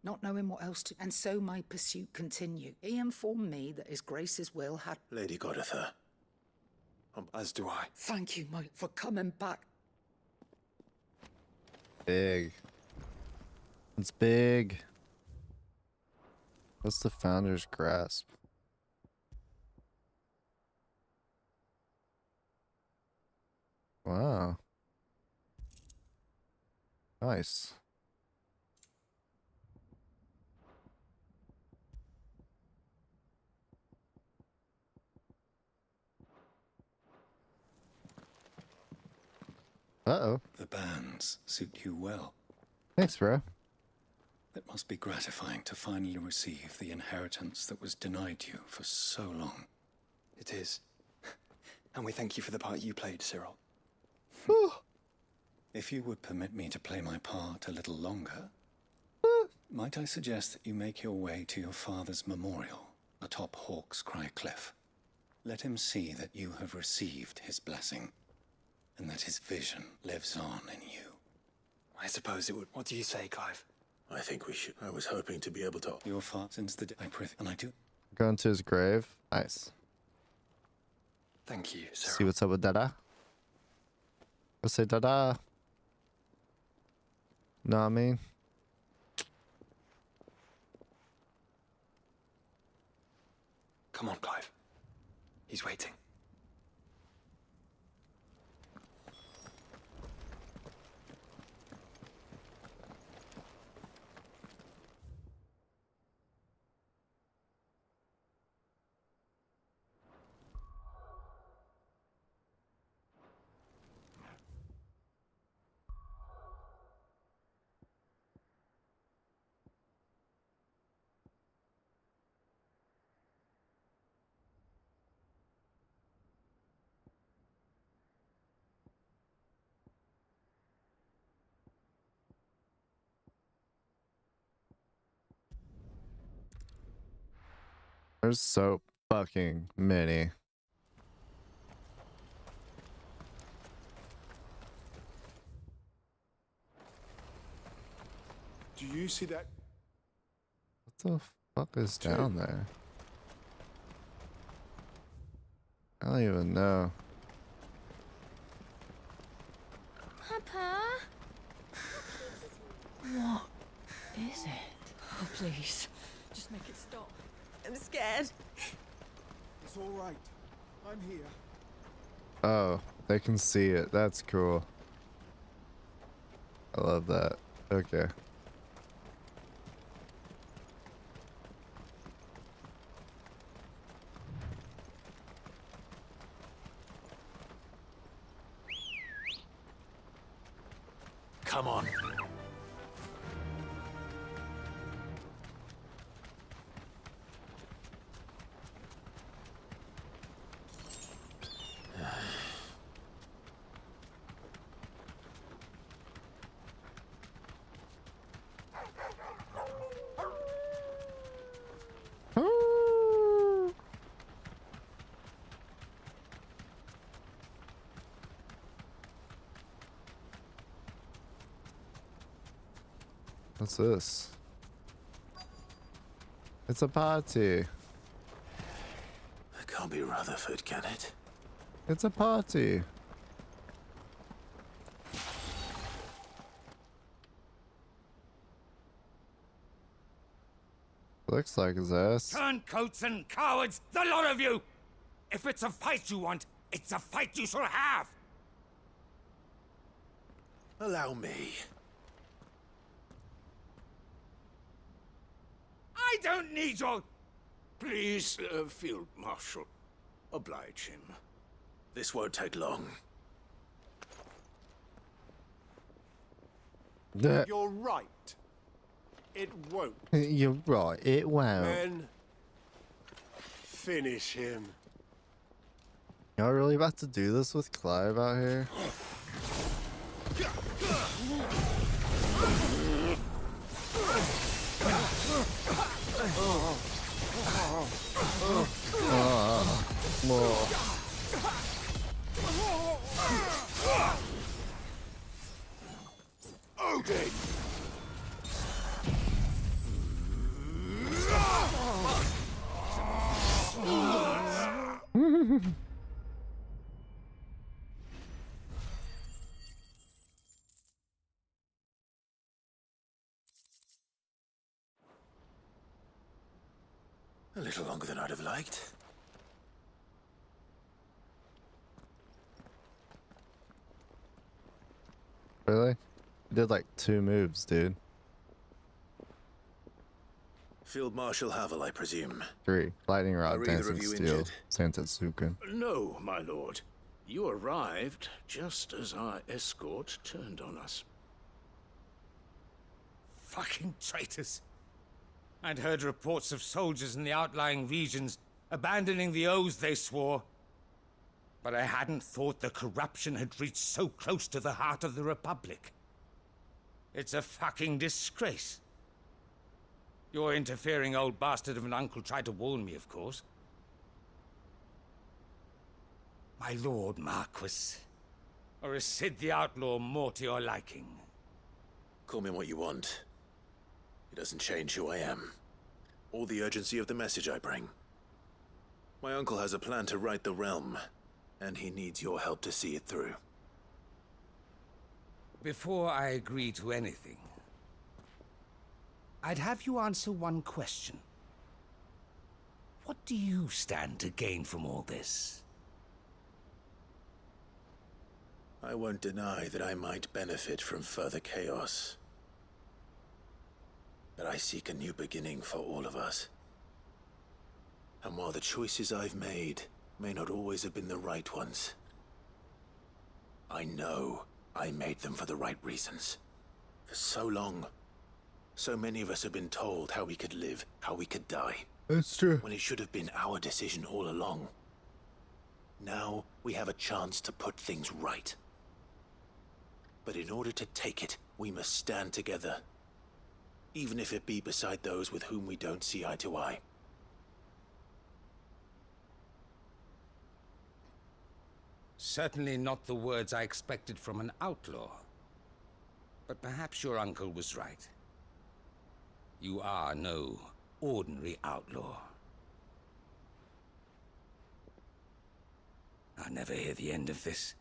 Not knowing what else to... And so my pursuit continued. He informed me that His Grace's will had... Lady Godotha. As do I. Thank you, for coming back. Big. It's big. What's the founder's grasp? Wow. Nice. Uh-oh. The bands suit you well. Thanks, bro. It must be gratifying to finally receive the inheritance that was denied you for so long. It is. And we thank you for the part you played, Cyril. If you would permit me to play my part a little longer, might I suggest that you make your way to your father's memorial atop Hawk's Cry Cliff? Let him see that you have received his blessing, and that his vision lives on in you. I suppose it would. What do you say, Clive? I think we should. I was hoping to be able to. Your far since the day I pray, and I do. Going to his grave. Nice. Thank you, sir. See what's up with Dada. Go say Dada. Know what I mean? Come on, Clive. He's waiting. There's so fucking many. Do you see that? What the fuck is down there? I don't even know. Papa? What is it? Oh, please. Just make it stop. I'm scared. It's all right. I'm here. Oh, they can see it. That's cool. I love that. Okay. Come on. What's this? It's a party. It can't be Rutherford, can it? It's a party. Looks like his ass. Turncoats and cowards, the lot of you! If it's a fight you want, it's a fight you shall have! Allow me. I don't need your... Please, Field Marshal, oblige him. This won't take long. You're right. It won't. You're right, it won't. Men, finish him. Y'all really about to do this with Clive out here? Odin! A little longer than I'd have liked. Really? Did like 2 moves, dude. Field Marshal Havel, I presume. 3. Lightning Are Rod, either Dancing of you Steel, injured? Santetsuken. No, my lord. You arrived just as our escort turned on us. Fucking traitors. I'd heard reports of soldiers in the outlying regions abandoning the oaths they swore. But I hadn't thought the corruption had reached so close to the heart of the Republic. It's a fucking disgrace. Your interfering old bastard of an uncle tried to warn me, of course. My lord Marquis, or is Sid the Outlaw more to your liking? Call me what you want. It doesn't change who I am, or the urgency of the message I bring. My uncle has a plan to right the realm, and he needs your help to see it through. Before I agree to anything, I'd have you answer one question. What do you stand to gain from all this? I won't deny that I might benefit from further chaos. But I seek a new beginning for all of us. And while the choices I've made may not always have been the right ones, I know I made them for the right reasons. For so long, so many of us have been told how we could live, how we could die. That's true. When it should have been our decision all along. Now we have a chance to put things right. But in order to take it, we must stand together. Even if it be beside those with whom we don't see eye to eye. Certainly not the words I expected from an outlaw. But perhaps your uncle was right. You are no ordinary outlaw. I'll never hear the end of this.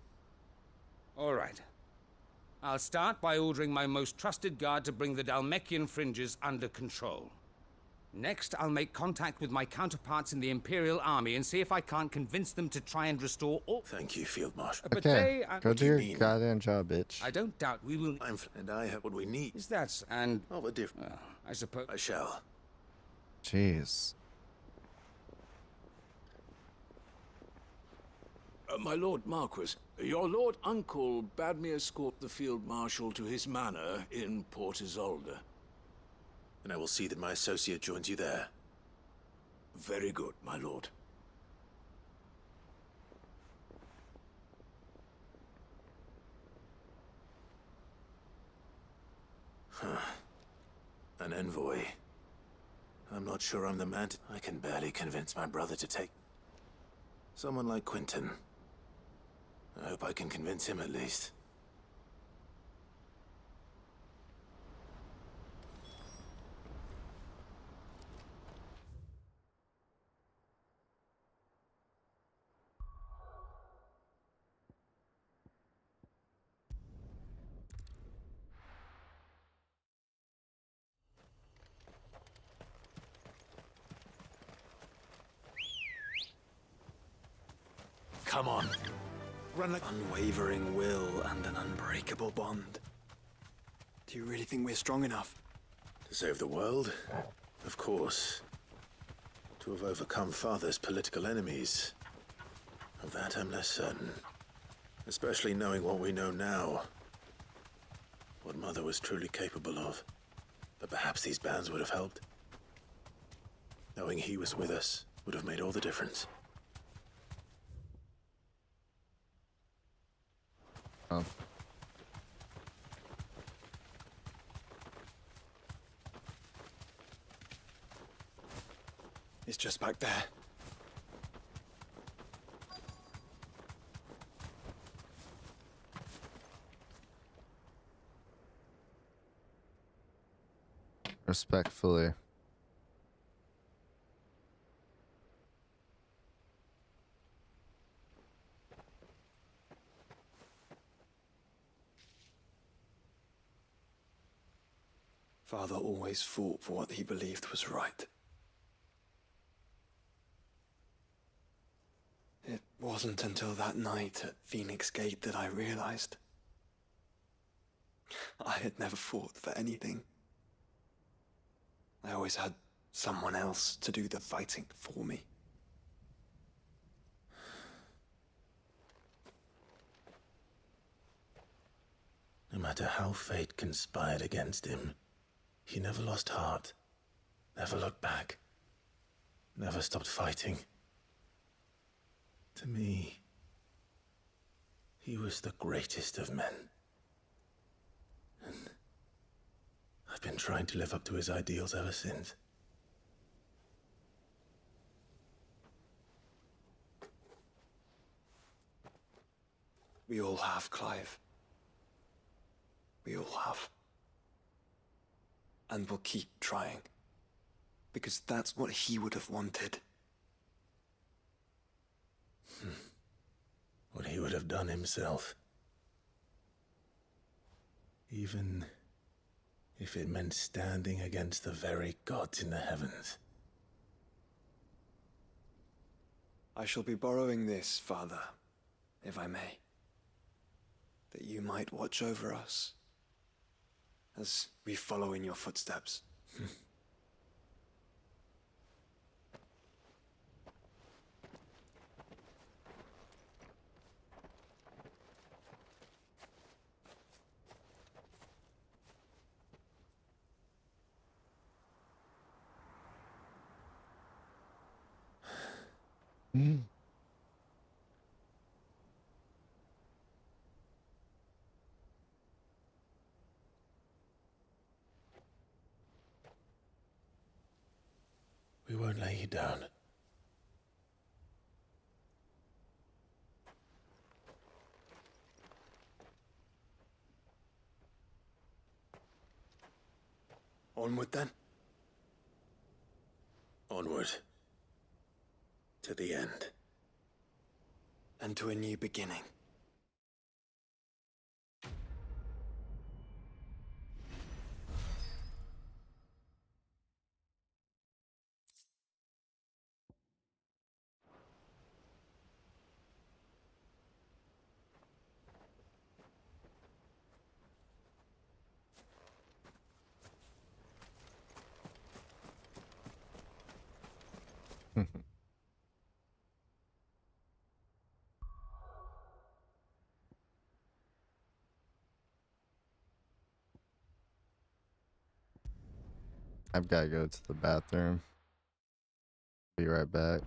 All right. I'll start by ordering my most trusted guard to bring the Dhalmekian fringes under control. Next, I'll make contact with my counterparts in the Imperial Army and see if I can't convince them to try and restore all... Thank you, Field Marshal. But Okay, they... go do your goddamn job, bitch. I don't doubt we will... And I have what we need. Is that... and... Of a different... I suppose... I shall. Jeez. My Lord Marquis, your Lord Uncle bade me escort the Field Marshal to his manor in Port Isolde. And I will see that my associate joins you there. Very good, my lord. An envoy. I'm not sure I'm the man to... I can barely convince my brother to take... someone like Quentin. I hope I can convince him at least. Come on. Run like unwavering will and an unbreakable bond. Do you really think we're strong enough? To save the world? Of course. To have overcome Father's political enemies. Of that I'm less certain. Especially knowing what we know now. What Mother was truly capable of. But perhaps these bands would have helped. Knowing he was with us would have made all the difference. Oh. It's just back there. Respectfully. Father always fought for what he believed was right. It wasn't until that night at Phoenix Gate that I realized I had never fought for anything. I always had someone else to do the fighting for me. No matter how fate conspired against him, he never lost heart, never looked back, never stopped fighting. To me, he was the greatest of men. And I've been trying to live up to his ideals ever since. We all have, Clive. We all have. And we'll keep trying. Because that's what he would have wanted. What he would have done himself. Even if it meant standing against the very gods in the heavens. I shall be borrowing this, Father, if I may. That you might watch over us as we follow in your footsteps. We won't lay you down. Onward then. Onward. To the end. And to a new beginning. I've got to go to the bathroom. Be right back.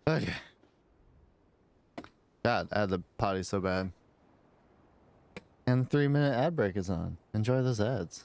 Okay. God, I had the potty so bad. And the 3-minute ad break is on. Enjoy those ads.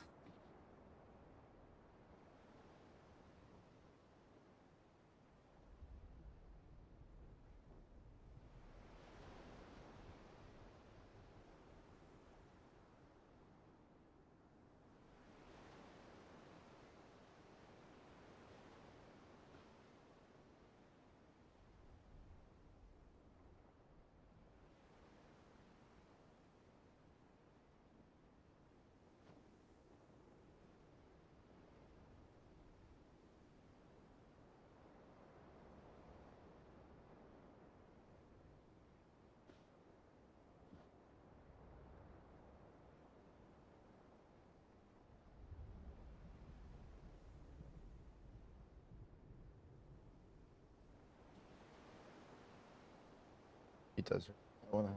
He does. I wanna.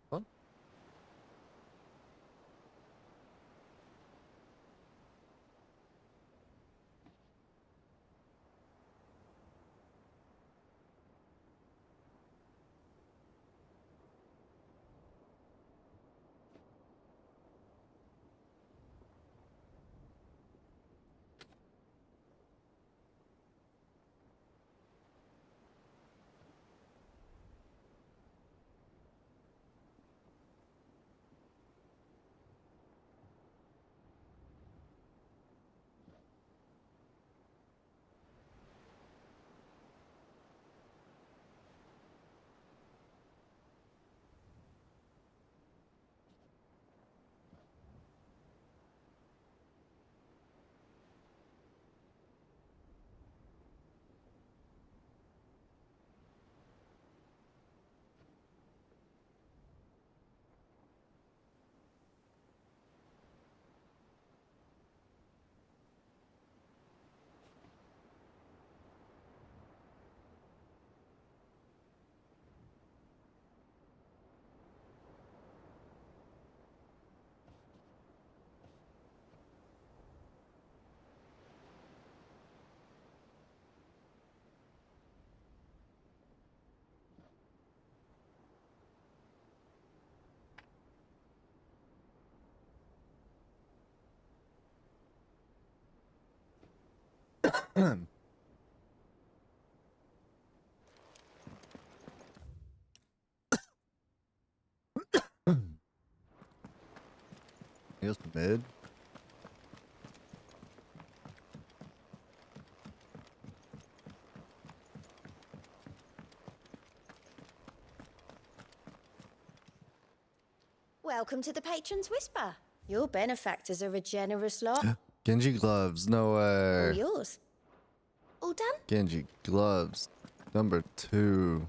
What? He goes mid. Welcome to the Patron's Whisper. Your benefactors are a generous lot. Genji gloves. No All way. yours. All done? Genji gloves. Number 2.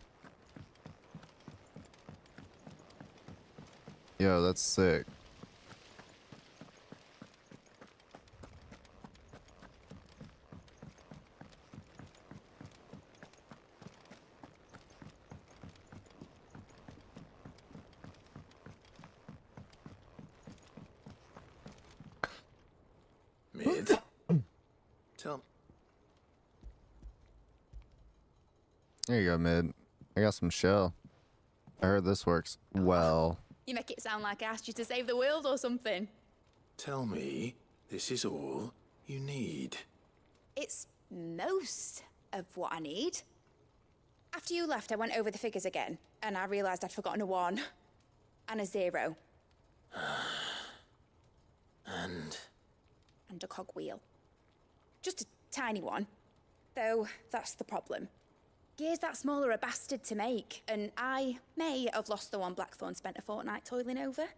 Yo, that's sick. Mid. Tell. There you go, mid. I got some shell. I heard this works well. You make it sound like I asked you to save the world or something. Tell me this is all you need. It's most of what I need. After you left, I went over the figures again, and I realised I'd forgotten a 1 and a 0. And a cogwheel. Just a tiny one. Though, that's the problem. Gears that small are a bastard to make, and I may have lost the one Blackthorn spent a fortnight toiling over.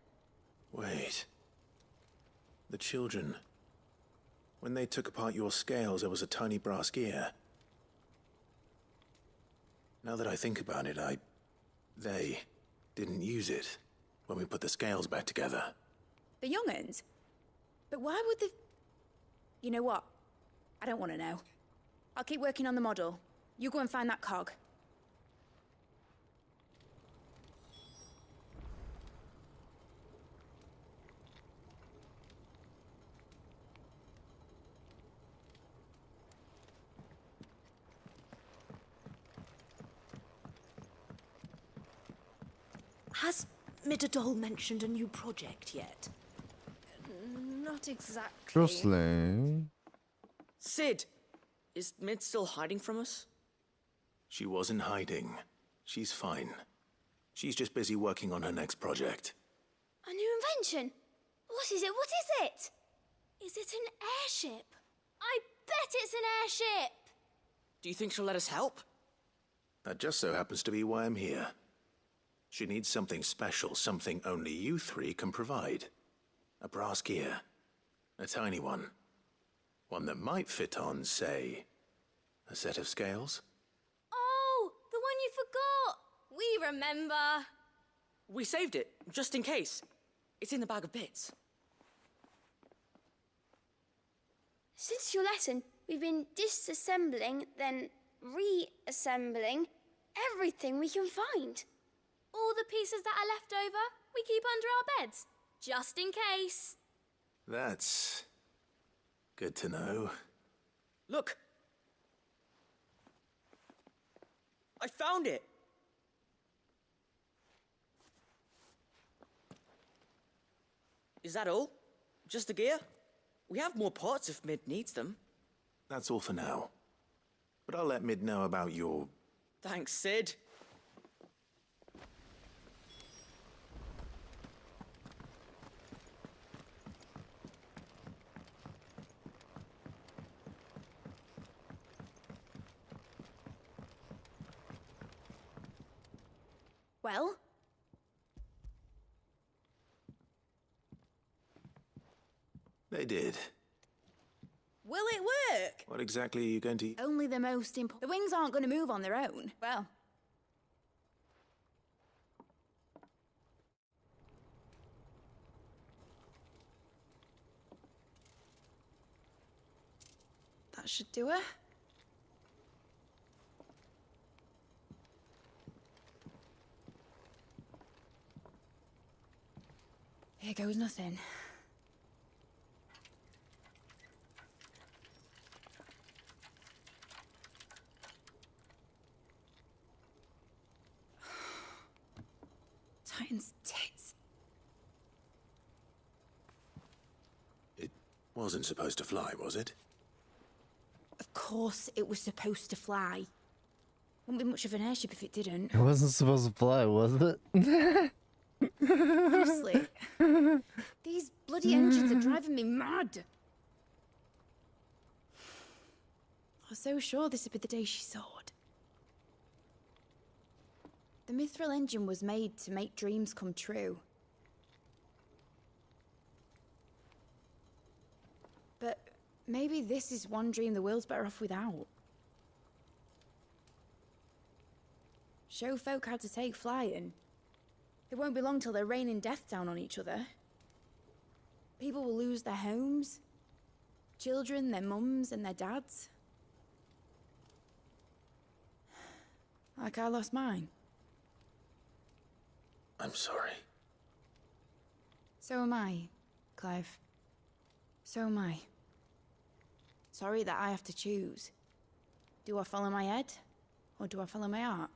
Wait. The children. When they took apart your scales, there was a tiny brass gear. Now that I think about it, they didn't use it when we put the scales back together. The young'uns? But why would the... You know what? I don't want to know. I'll keep working on the model. You go and find that cog. Has Midadol mentioned a new project yet? Not exactly. Jocelyn. Sid! Is Mid still hiding from us? She wasn't hiding. She's fine. She's just busy working on her next project. A new invention? What is it? What is it? Is it an airship? I bet it's an airship! Do you think she'll let us help? That just so happens to be why I'm here. She needs something special, something only you three can provide. A brass gear. A tiny one. One that might fit on, say, a set of scales? Oh, the one you forgot! We remember. We saved it, just in case. It's in the bag of bits. Since your lesson, we've been disassembling, then reassembling everything we can find. All the pieces that are left over, we keep under our beds, just in case. That's good to know. Look! I found it! Is that all? Just the gear? We have more parts if Mid needs them. That's all for now. But I'll let Mid know about your... Thanks, Sid. Well? They did. Will it work? What exactly are you going to... Only the most important. The wings aren't going to move on their own. Well. That should do it. Here goes nothing. Titan's tits. It wasn't supposed to fly, was it? Of course it was supposed to fly. Wouldn't be much of an airship if it didn't. It wasn't supposed to fly, was it? Honestly. These bloody engines are driving me mad. I was so sure this would be the day she soared. The Mithril engine was made to make dreams come true. But maybe this is one dream the world's better off without. Show folk how to take flying. It won't be long till they're raining death down on each other. People will lose their homes. Children, their mums and their dads. Like I lost mine. I'm sorry. So am I, Clive. So am I. Sorry that I have to choose. Do I follow my head, or do I follow my heart?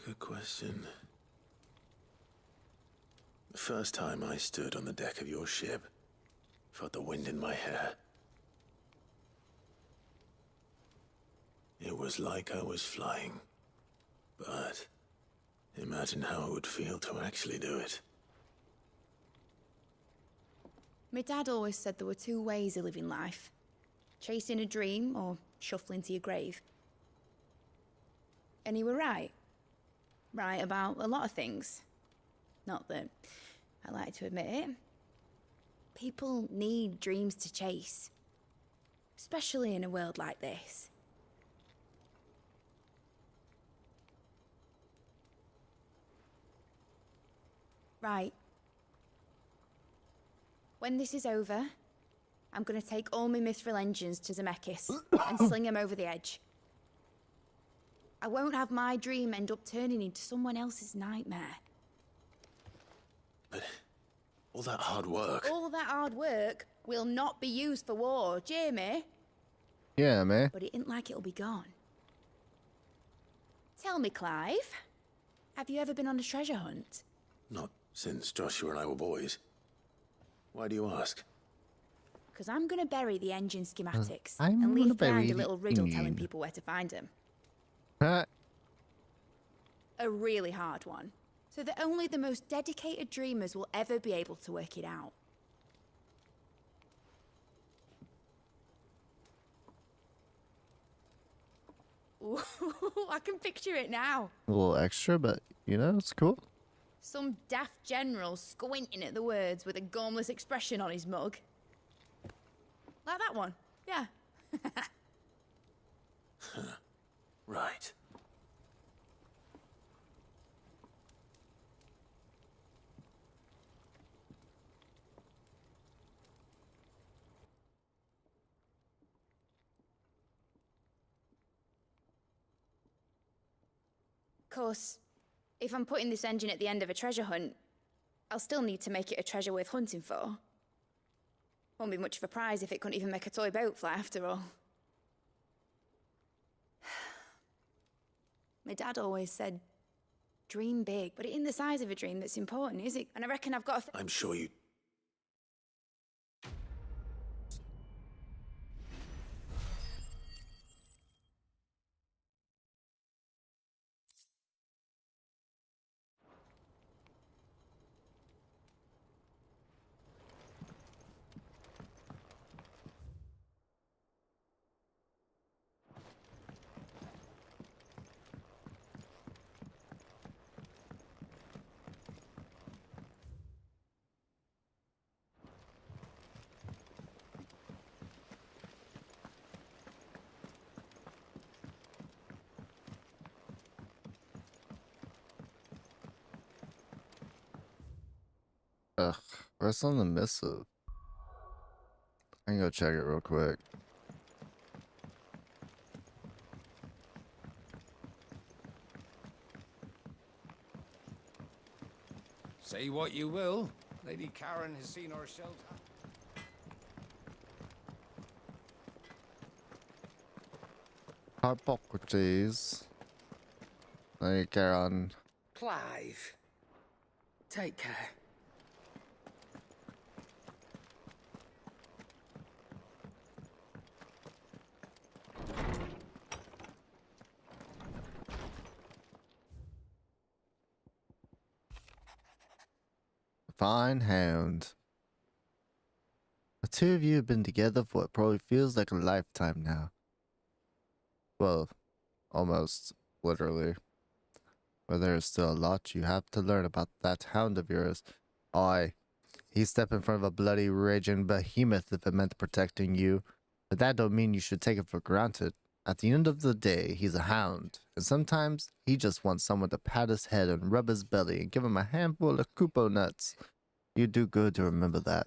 Good question. The first time I stood on the deck of your ship, felt the wind in my hair. It was like I was flying. But imagine how it would feel to actually do it. My dad always said there were two ways of living life. Chasing a dream or shuffling to your grave. And he were right. Right about a lot of things. Not that I like to admit it. People need dreams to chase. Especially in a world like this. Right. When this is over, I'm gonna take all my mithril engines to Zemeckis and sling them over the edge. I won't have my dream end up turning into someone else's nightmare. But all that hard work. All that hard work will not be used for war, Jamie. Yeah, man. But it ain't like it'll be gone. Tell me, Clive, have you ever been on a treasure hunt? Not since Joshua and I were boys. Why do you ask? Because I'm going to bury the engine schematics I'm and gonna leave behind bury a little the riddle telling engine. people where to find them. Huh? A really hard one, so that only the most dedicated dreamers will ever be able to work it out. Ooh, I can picture it now. A little extra, but you know, it's cool. Some daft general squinting at the words with a gormless expression on his mug. Like that one, yeah. Right. Of course, if I'm putting this engine at the end of a treasure hunt, I'll still need to make it a treasure worth hunting for. Won't be much of a prize if it couldn't even make a toy boat fly after all. My dad always said, dream big, but it ain't the size of a dream that's important, is it? And I reckon I've got I'm sure you... Ugh, where's on the missive? I can go check it real quick. Say what you will, Lady Karen has seen our shelter. Hippocrates. There you go on. Clive, take care. Fine hound. The two of you have been together for what probably feels like a lifetime now. Well, almost, literally. But there is still a lot you have to learn about that hound of yours. Aye, he stepped in front of a bloody raging behemoth if it meant protecting you. But that don't mean you should take it for granted. At the end of the day, he's a hound. And sometimes, he just wants someone to pat his head and rub his belly and give him a handful of Kupo nuts. You do good to remember that.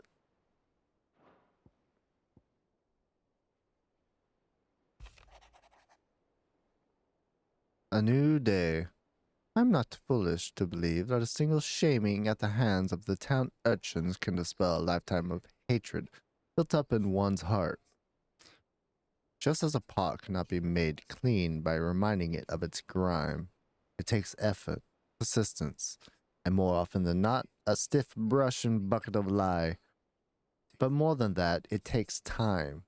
A new day. I'm not foolish to believe that a single shaming at the hands of the town urchins can dispel a lifetime of hatred built up in one's heart. Just as a pot cannot be made clean by reminding it of its grime, it takes effort, persistence, and more often than not, a stiff brush and bucket of lye. But more than that, it takes time.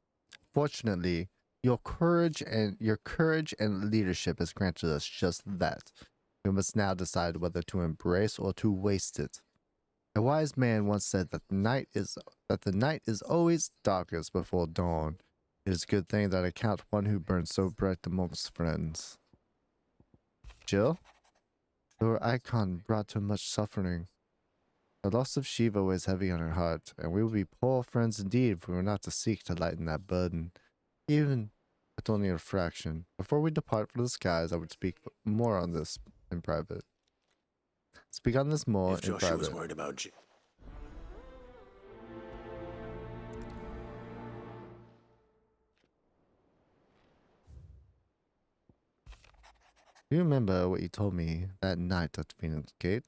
Fortunately, your courage and leadership has granted us just that. We must now decide whether to embrace or to waste it. A wise man once said that the night is always darkest before dawn. It is a good thing that I count one who burns so bright amongst friends. Jill? Your icon brought too much suffering. The loss of Shiva weighs heavy on her heart, and we would be poor friends indeed if we were not to seek to lighten that burden, even with only a fraction. Before we depart for the skies, I would speak more on this in private. Speak on this more If in Joshua private. was worried about Do you remember what you told me that night at Phoenix Gate?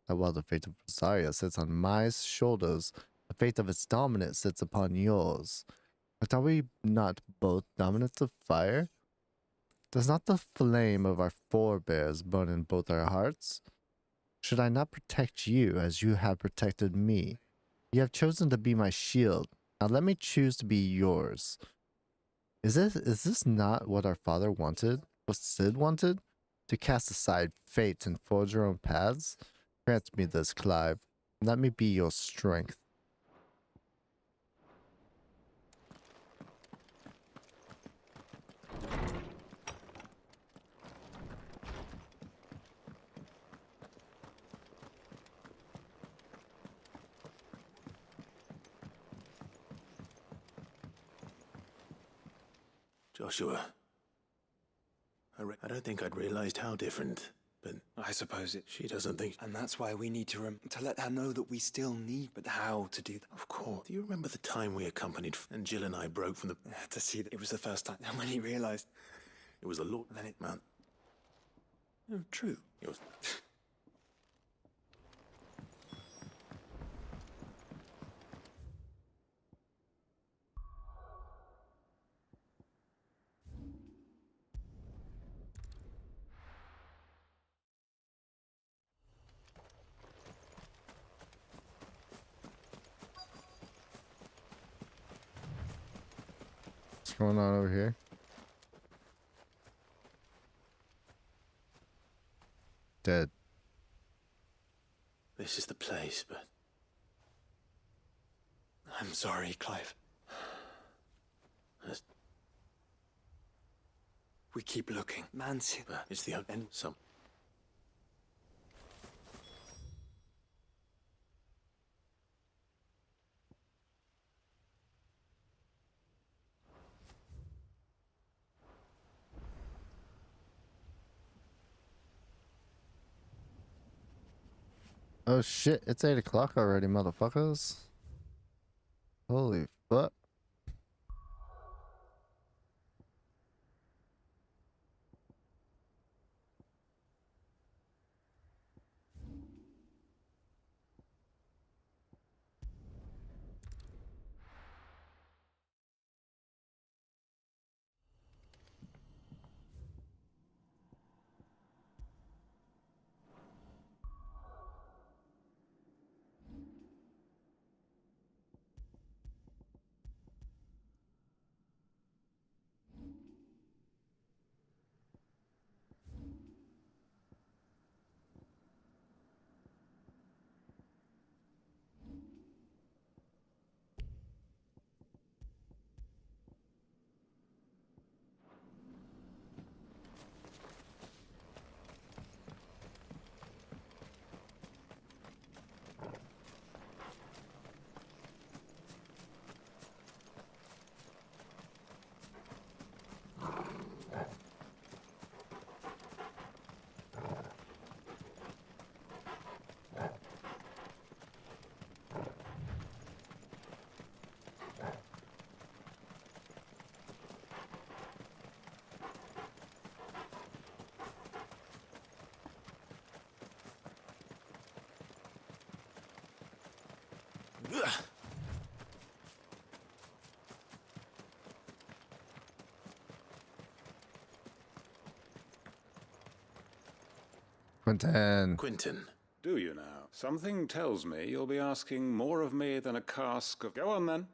That while the fate of Rosaria sits on my shoulders, the fate of its dominant sits upon yours. But are we not both dominants of fire? Does not the flame of our forebears burn in both our hearts? Should I not protect you as you have protected me? You have chosen to be my shield. Now let me choose to be yours. Is this not what our father wanted? What Sid wanted? To cast aside fate and forge your own paths? Grant me this, Clive. Let me be your strength. Joshua, I don't think I'd realized how different, but I suppose it. She doesn't think. And that's why we need to let her know that we still need, but how to do that. Of course. Do you remember the time we accompanied and Jill and I broke from the... To see that it was the first time. And when he realized... It was the Lord. Then it... Man. No, true. It was... What's going on over here? Dead. This is the place, but... I'm sorry, Clive. We keep looking. Man's here. But it's the end. Some... Oh shit, it's 8 o'clock already, motherfuckers. Holy fuck. Quentin. Do you now? Something tells me you'll be asking more of me than a cask of... Go on, then.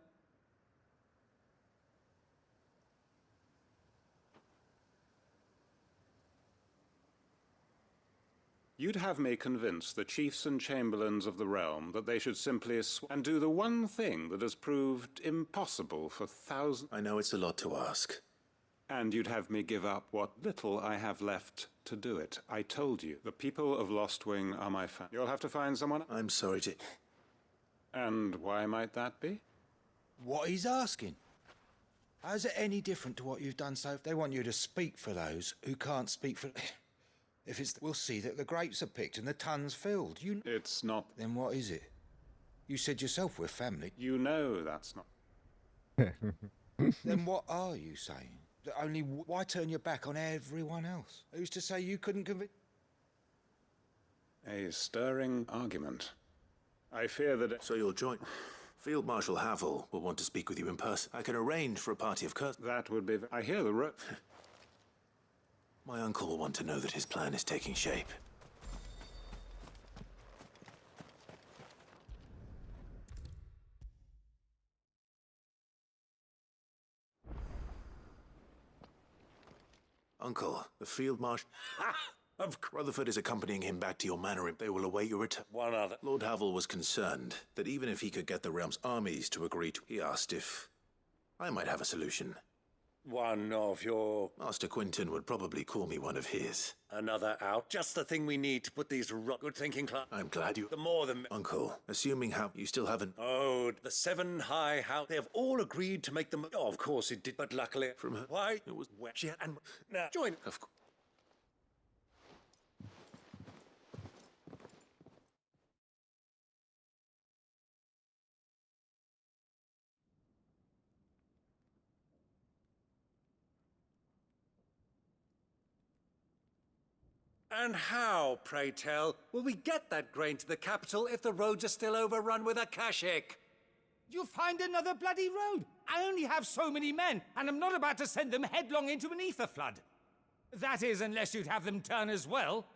You'd have me convince the chiefs and chamberlains of the realm that they should simply and do the one thing that has proved impossible for thousands... I know it's a lot to ask. And you'd have me give up what little I have left to do it. I told you, the people of Lostwing are my family. You'll have to find someone... I'm sorry to... And why might that be? What he's asking. How's it any different to what you've done so? They want you to speak for those who can't speak for... If it's... We'll see that the grapes are picked and the tons filled. You... It's not... Then what is it? You said yourself we're family. You know that's not... Then what are you saying? Only why turn your back on everyone else? Who's to say you couldn't convince? A stirring argument. I fear that... So you'll join... Field Marshal Havel will want to speak with you in person. I can arrange for a party of courtesy. That would be... I hear the... My uncle will want to know that his plan is taking shape. Uncle, the Field Marshal... Rutherford is accompanying him back to your manor. They will await your return. One other. Lord Havel was concerned that even if he could get the realm's armies to agree to... He asked if I might have a solution. One of your... Master Quinton would probably call me one of his. Another out. Just the thing we need to put these good thinking class... I'm glad you... The more than... Uncle, assuming how... You still haven't... Oh, the 7 high house... They have all agreed to make them... Oh, of course it did, but luckily... From her... Why? It was... She had... And... Now, join... Of course. And how, pray tell, will we get that grain to the capital if the roads are still overrun with Akashic? You'll find another bloody road. I only have so many men, and I'm not about to send them headlong into an ether flood. That is, unless you'd have them turn as well.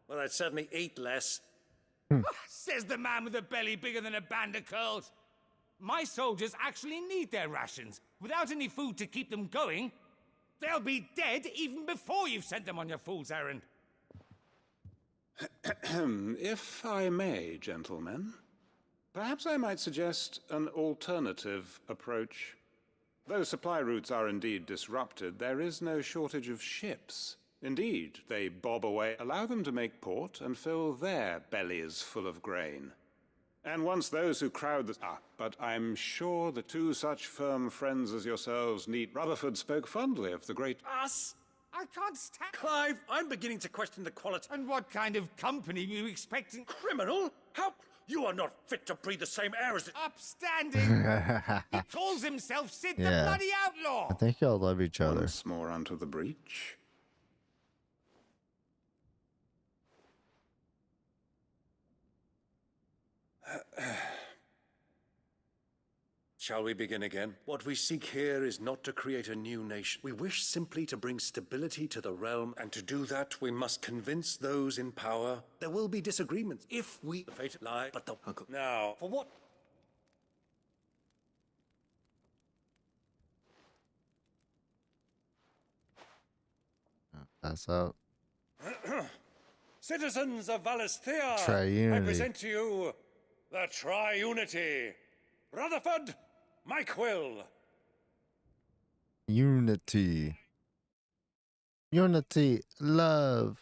Well, I'd certainly eat less. Says the man with a belly bigger than a band of curls. My soldiers actually need their rations. Without any food to keep them going, they'll be dead even before you've sent them on your fool's errand. If I may, gentlemen, perhaps I might suggest an alternative approach. Though supply routes are indeed disrupted, there is no shortage of ships. Indeed, they bob away. Allow them to make port and fill their bellies full of grain. And once those who crowd the... but I'm sure the 2 such firm friends as yourselves need... Rutherford spoke fondly of the great... Us? I can't stand... Clive, I'm beginning to question the quality... And what kind of company were you expecting? Criminal? How... You are not fit to breathe the same air as... Upstanding! He calls himself Sid the bloody outlaw! I think y'all love each other. Once more onto the breach. Shall we begin again? What we seek here is not to create a new nation. We wish simply to bring stability to the realm, and to do that, we must convince those in power. There will be disagreements if we... The fate lie, but the... Uncle... Now, for what? That's out. Citizens of Valisthea, Triunity. I present to you the Triunity. Rutherford, my quill. Unity. Unity. Love.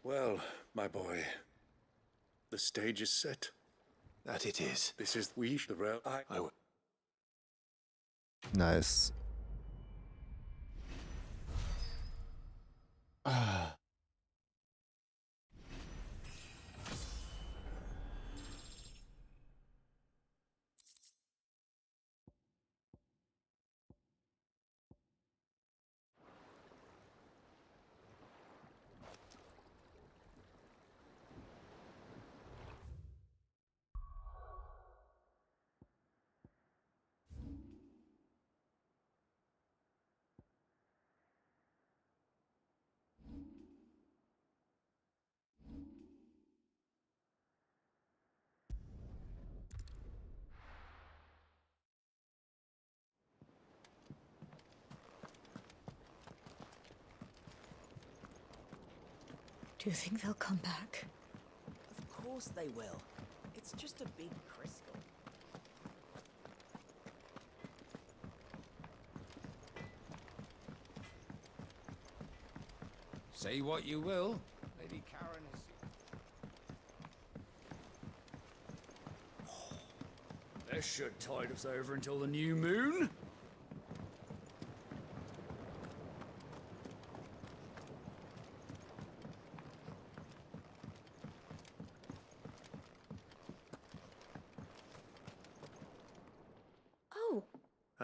Well, my boy, the stage is set. That it is. This is we, the realm. I will. Nice. Do you think they'll come back? Of course they will. It's just a big crystal. Say what you will, Lady Karen is... This should tide us over until the new moon.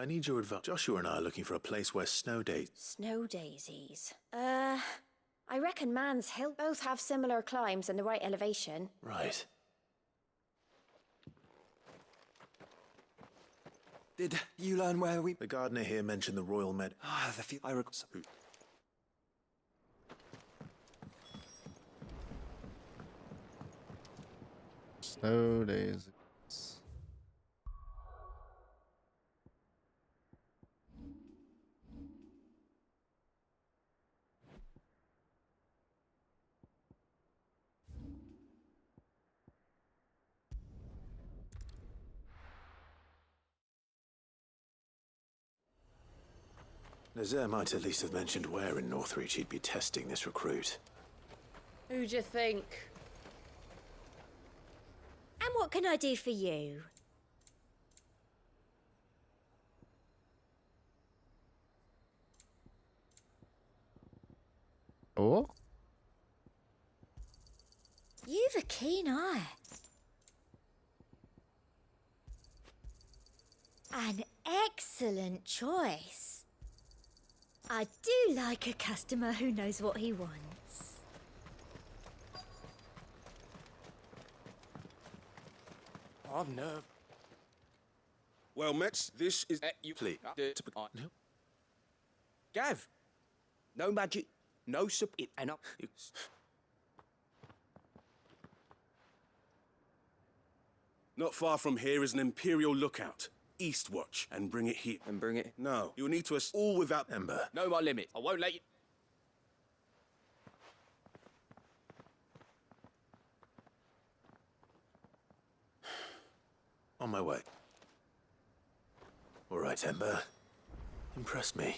I need your advice. Joshua and I are looking for a place where snow days. Snow daisies. I reckon Man's Hill. Both have similar climbs and the right elevation. Right. Did you learn where we... The gardener here mentioned the Royal Med... Ah, the I recall... Snow daisies. Nazaire might at least have mentioned where in Northreach he'd be testing this recruit. Who do you think? And what can I do for you? Oh? You've a keen eye. An excellent choice. I do like a customer who knows what he wants. I've nerve. Well, Mets, this is you play. No. Gav, no magic, no sup it and up. Not far from here is an Imperial lookout. Eastwatch, and bring it here. And bring it? No, you'll need to all without Ember. Know my limit. I won't let you. On my way. All right, Ember. Impress me.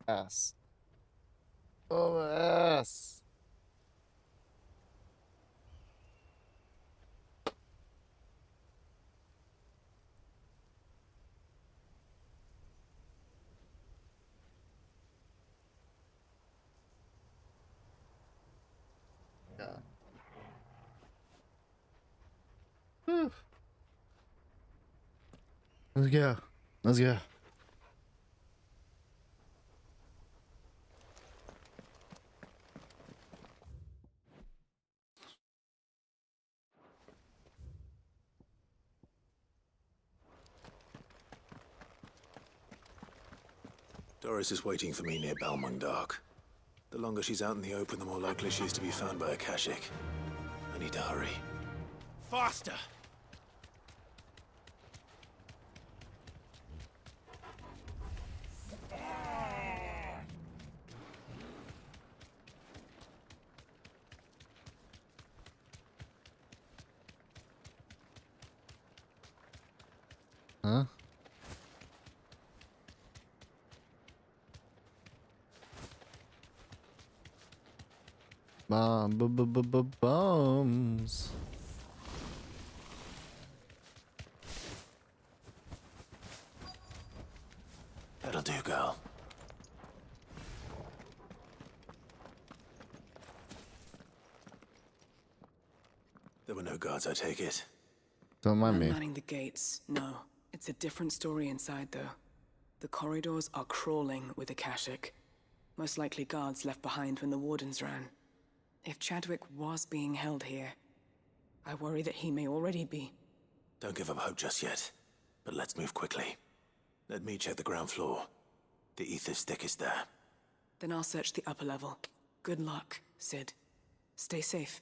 Ass. Oh, my ass. Yeah. Whew. Let's go. Let's go. Doris is waiting for me near Balmung. The longer she's out in the open, the more likely she is to be found by a Kashik. I need to hurry. Faster! Huh? Bombs. That'll do, girl. There were no guards, I take it. Don't mind me. Manning the gates. No. It's a different story inside, though. The corridors are crawling with Akashic. Most likely guards left behind when the wardens ran. If Chadwick was being held here, I worry that he may already be. Don't give up hope just yet. But let's move quickly. Let me check the ground floor. The ether stick is there. Then I'll search the upper level. Good luck, Sid. Stay safe.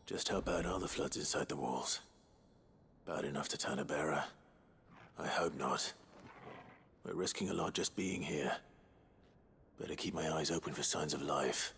Just how bad are the floods inside the walls? Bad enough to turn a bearer? I hope not. We're risking a lot just being here. Better keep my eyes open for signs of life.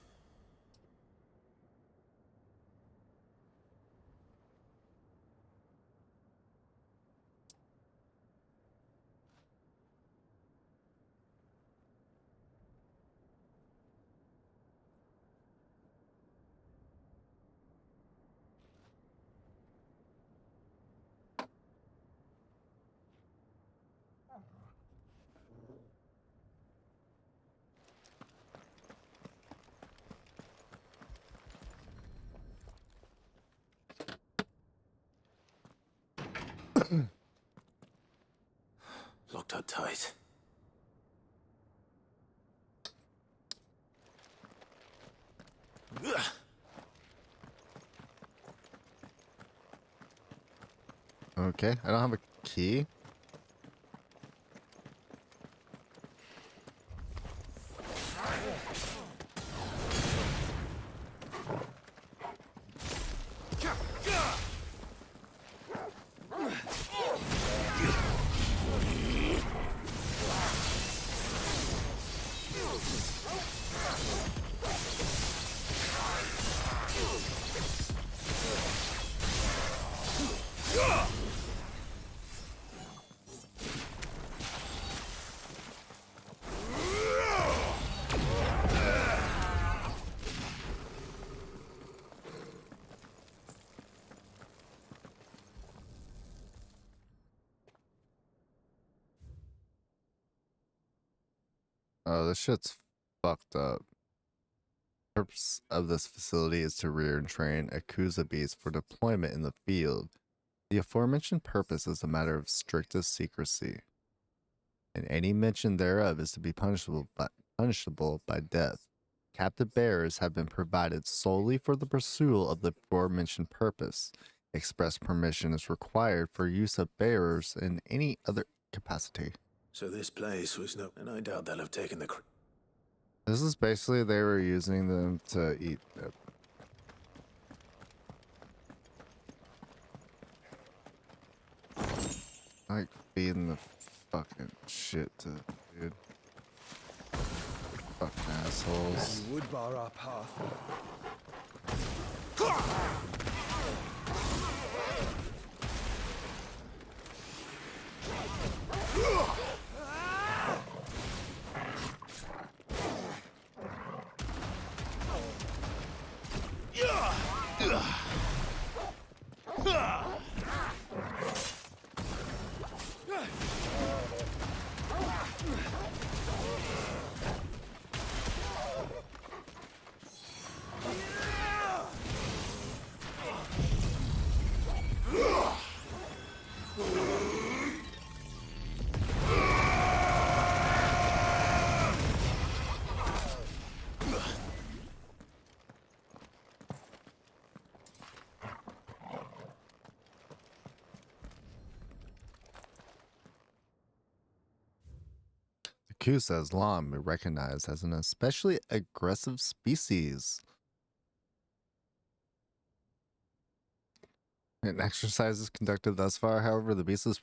Locked up tight. Okay, I don't have a key. Oh, this shit's fucked up. The purpose of this facility is to rear and train Akuza beasts for deployment in the field. The aforementioned purpose is a matter of strictest secrecy, and any mention thereof is to be punishable by death. Captive bearers have been provided solely for the pursuit of the aforementioned purpose. Express permission is required for use of bearers in any other capacity. So this place was no... And I doubt they'll have taken the... This is basically they were using them to eat it. Like feeding the fucking shit to dude. Fucking assholes. You would bar our path. Kusa has long been recognized as an especially aggressive species. In exercises conducted thus far, however, the beast has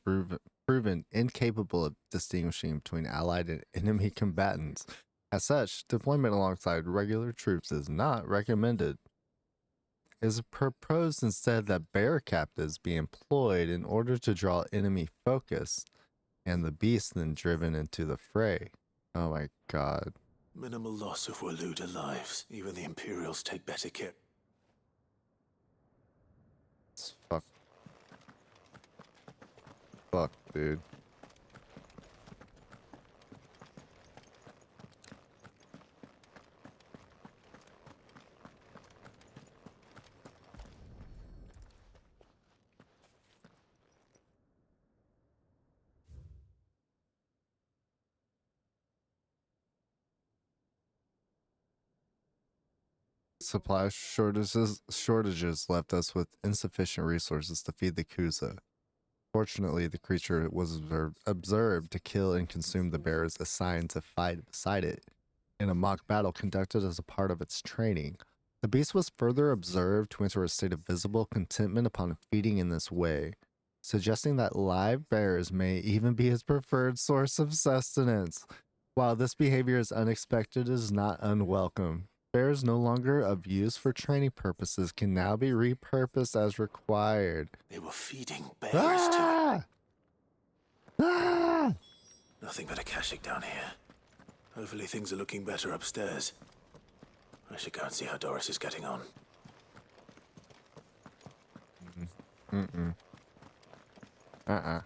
proven incapable of distinguishing between allied and enemy combatants. As such, deployment alongside regular troops is not recommended. It is proposed instead that bear captives be employed in order to draw enemy focus, and the beast then driven into the fray. Oh my god. Minimal loss of Waluda lives. Even the Imperials take better care. It's fuck. Fuck, dude. Supply shortages left us with insufficient resources to feed the Kusa. Fortunately, the creature was observed to kill and consume the bears assigned to fight beside it in a mock battle conducted as a part of its training. The beast was further observed to enter a state of visible contentment upon feeding in this way. suggesting that live bears may even be his preferred source of sustenance. While this behavior is unexpected, it is not unwelcome. Bears no longer of use for training purposes can now be repurposed as required. They were feeding bears to it. Ah! Nothing but a Akashic down here. Hopefully things are looking better upstairs. I should go and see how Doris is getting on. Mm-mm. Uh-uh.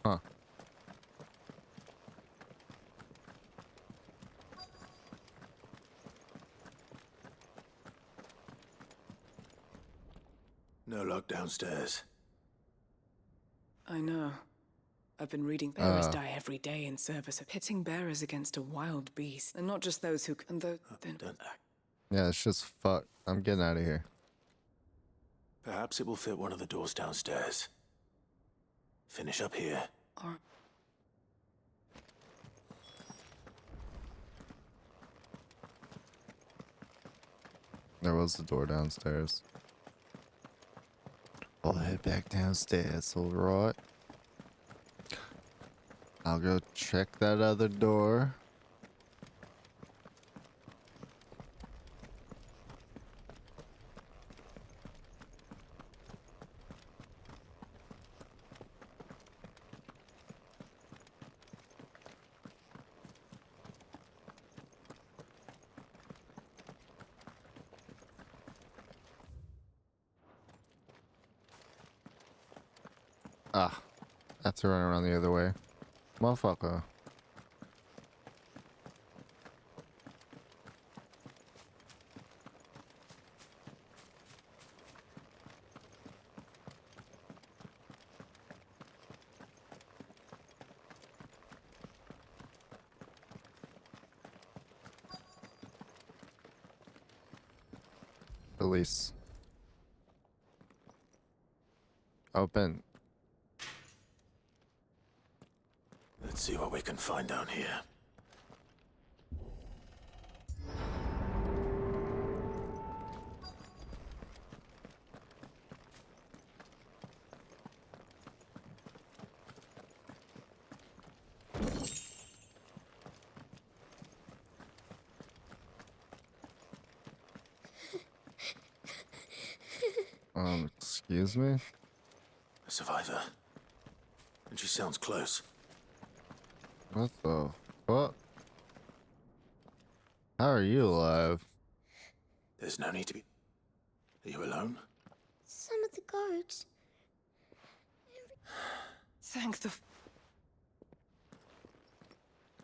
Huh. No luck downstairs. I know. I've been reading bearers die every day in service of pitting bearers against a wild beast. And not just those who can, though. Yeah, it's just fuck. I'm getting out of here. Perhaps it will fit one of the doors downstairs. Finish up here. Or There was the door downstairs. I'll head back downstairs, alright? I'll go check that other door. Ah, I have to run around the other way. Motherfucker. Release. Open. Let's see what we can find down here. Excuse me? A survivor. And she sounds close. What the fuck? How are you alive? There's no need to be... Are you alone? Some of the guards. thank the. Of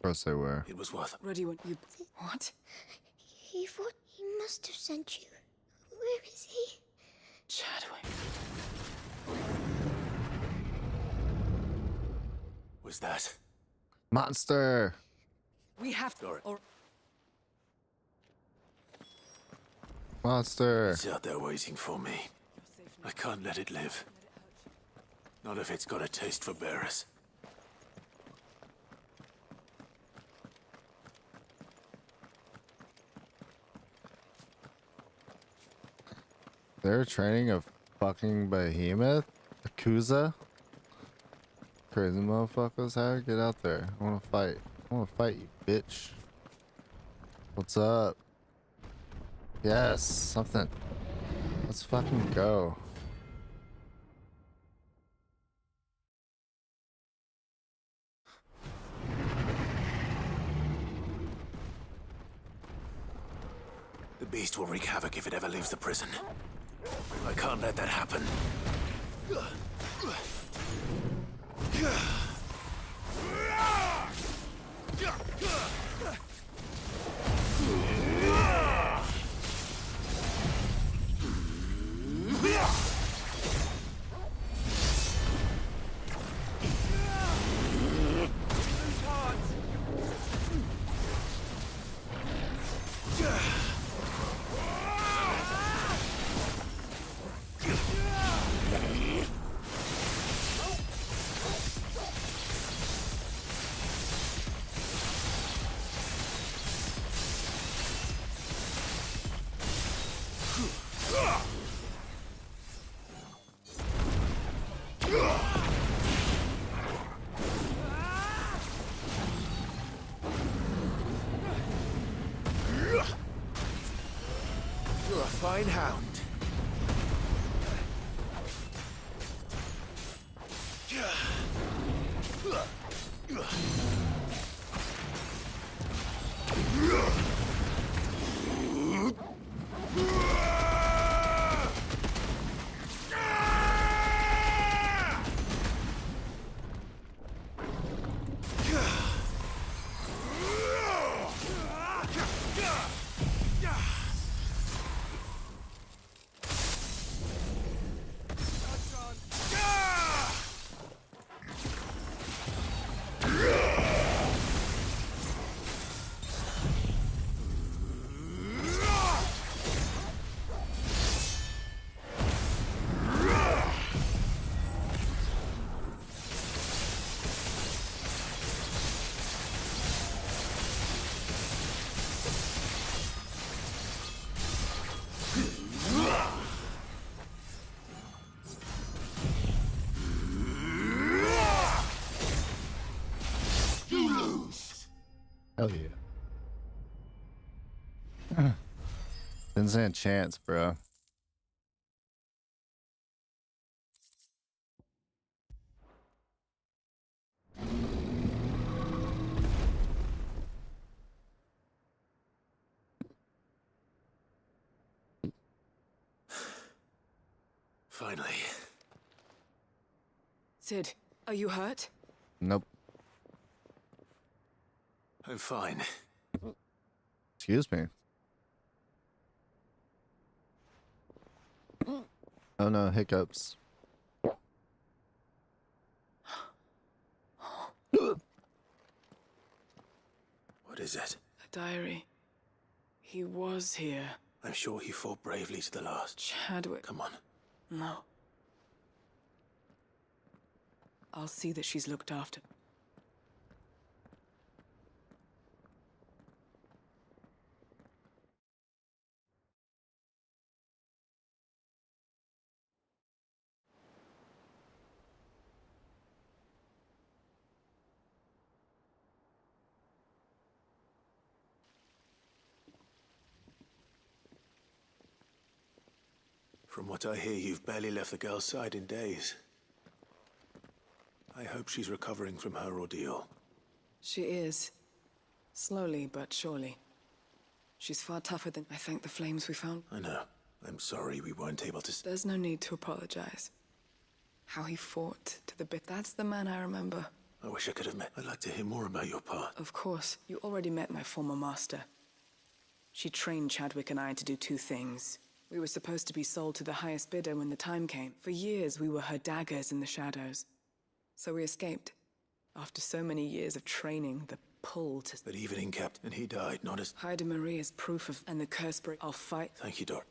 course they were. It was worth it. Ready when you. What? He thought he must have sent you. Where is he? Chadwick. Was that? Monster! We have to. Or Monster! It's out there waiting for me. I can't let it live. Not if it's got a taste for bearers. They're training a fucking behemoth? Akuza? Crazy motherfuckers, how get out there? I wanna fight. I wanna fight you, bitch. What's up? Yes, something. Let's fucking go. The beast will wreak havoc if it ever leaves the prison. I can't let that happen. You're a fine hound. Hell yeah. Didn't stand a chance, bro. Finally. Sid, are you hurt? Nope. I'm fine. Excuse me. Oh no, hiccups. What is it? A diary. He was here. I'm sure he fought bravely to the last. Chadwick. Come on. No. I'll see that she's looked after. From what I hear, you've barely left the girl's side in days. I hope she's recovering from her ordeal. She is. Slowly but surely. She's far tougher than I thank the flames we found. I know. I'm sorry we weren't able to... There's no need to apologize. How he fought to the bit. That's the man I remember. I wish I could have met... I'd like to hear more about your part. Of course. You already met my former master. She trained Chadwick and I to do two things. We were supposed to be sold to the highest bidder when the time came. For years, we were her daggers in the shadows. So we escaped. After so many years of training, the pull to... But Evelyn kept, and he died, not as... Hyde Marie is proof of... And the curse break. I'll fight. Thank you, Dor.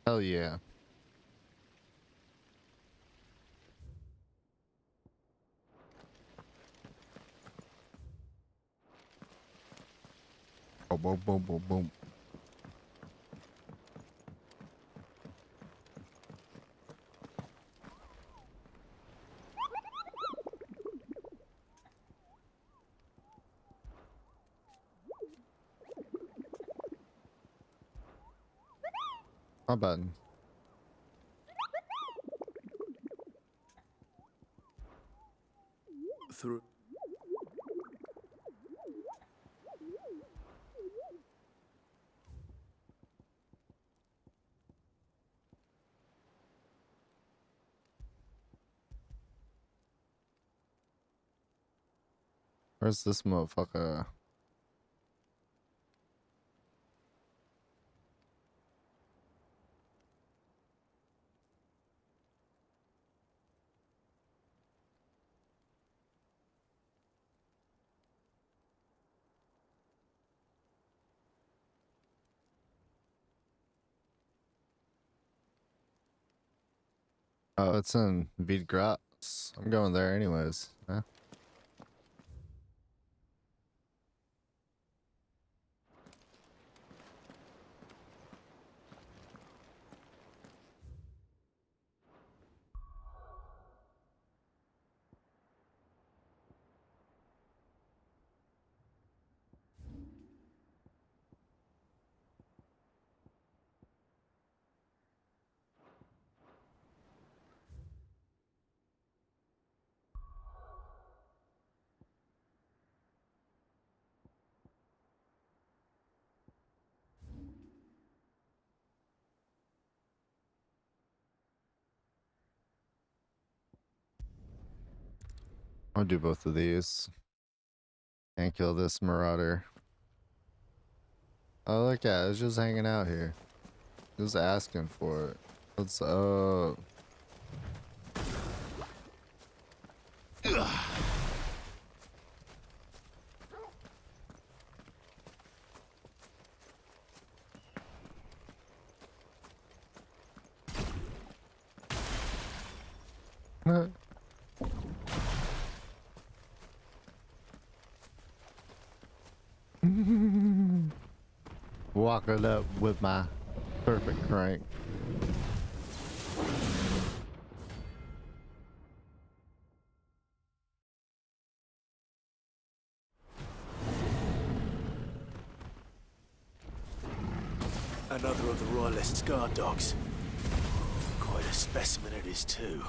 Hell yeah. Boom, boom, boom, boom, boom. My button. Through. Where's this motherfucker? Oh, it's in Vidgras. I'm going there anyways. Yeah. I'll do both of these. And kill this marauder. Oh, look at it. It's just hanging out here. Just asking for it. What's up? Walking up with my perfect crank. Another of the Royalist guard dogs. Quite a specimen it is, too.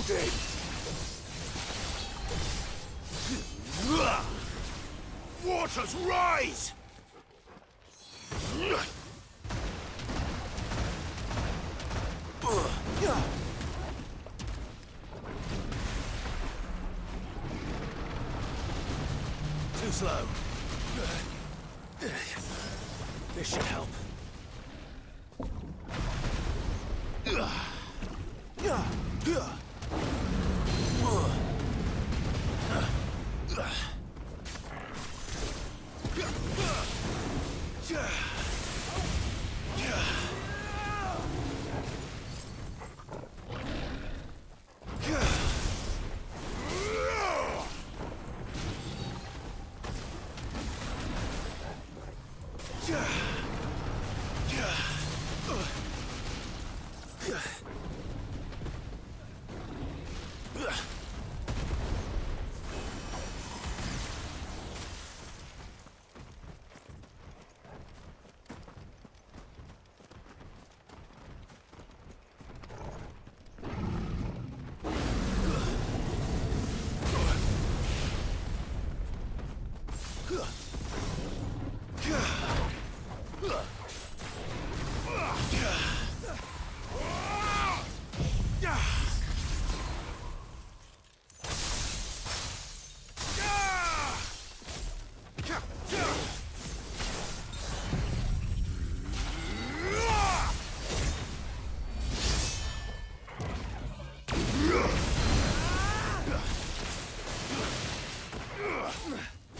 Loaded! Waters rise! Too slow. This should help.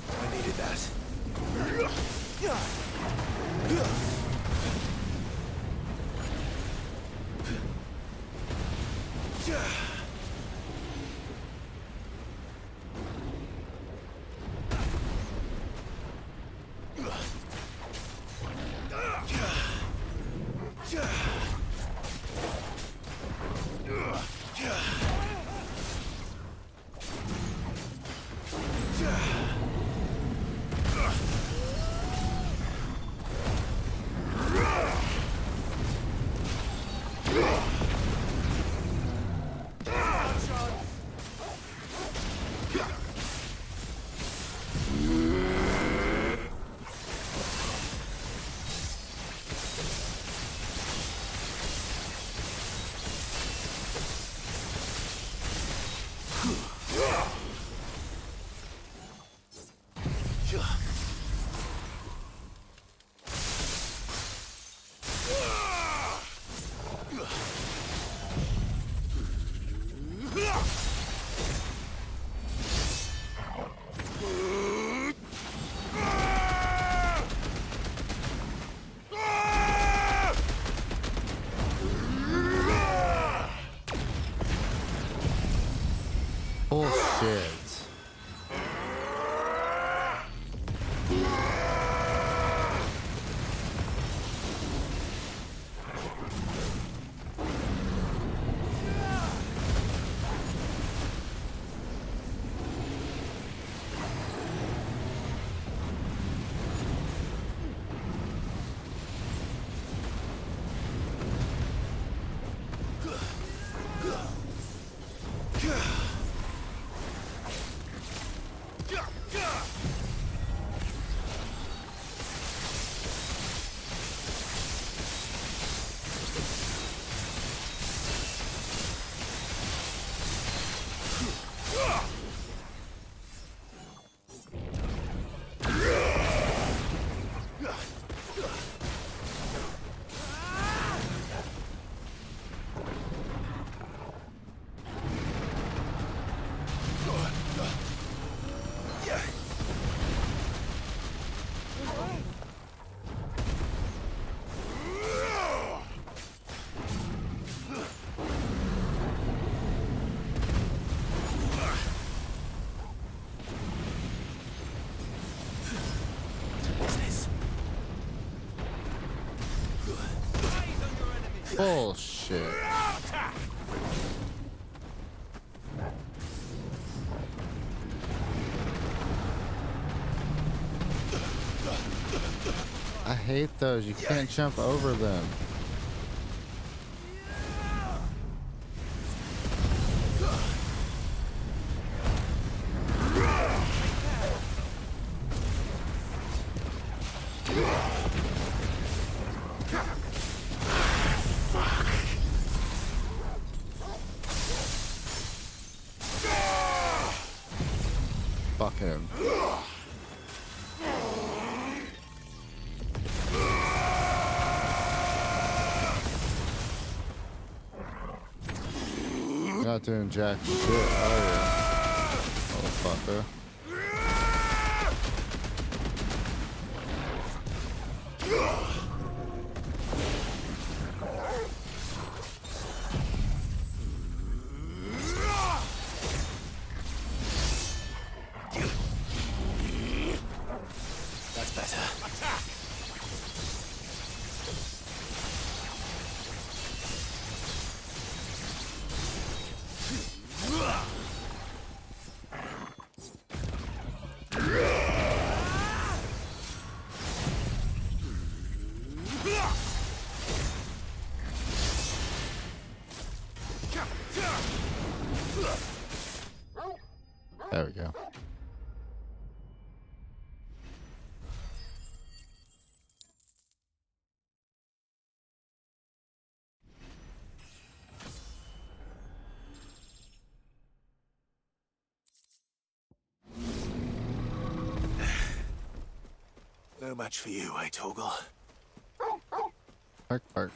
I needed that. Bullshit. Bullshit. I hate those. You can't jump over them. fuck him. Not doing jack shit, are you? Motherfucker. That's better. There we go. No match for you, eh, Torgal? Bark, bark.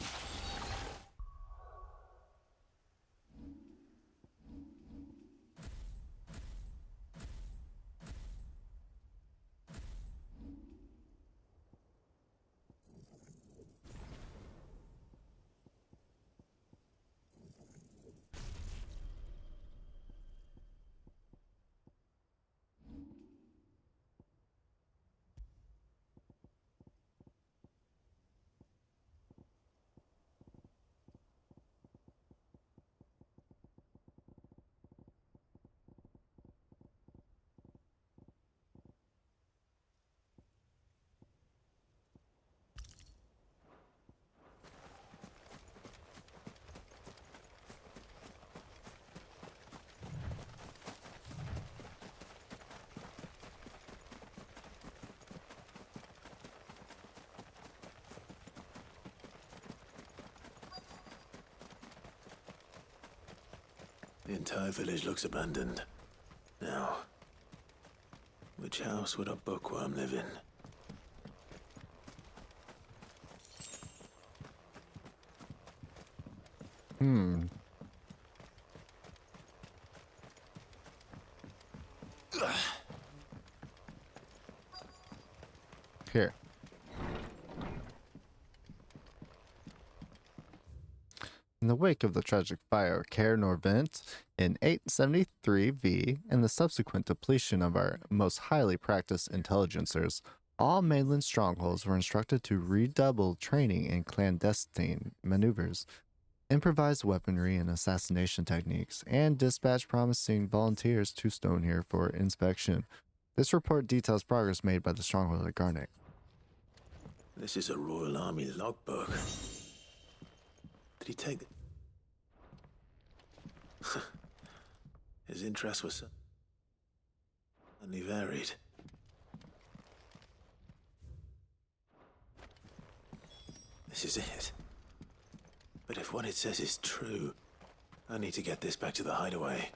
The entire village looks abandoned. Now, which house would a bookworm live in? Here. In the wake of the tragic fire of Caer Norvent in 873V and the subsequent depletion of our most highly practiced intelligencers, all mainland strongholds were instructed to redouble training in clandestine maneuvers, improvised weaponry and assassination techniques, and dispatch promising volunteers to Stonehere for inspection. This report details progress made by the stronghold at Garnet. This is a Royal Army logbook. Did he take it? His interest was suddenly varied. This is it. But if what it says is true, I need to get this back to the hideaway.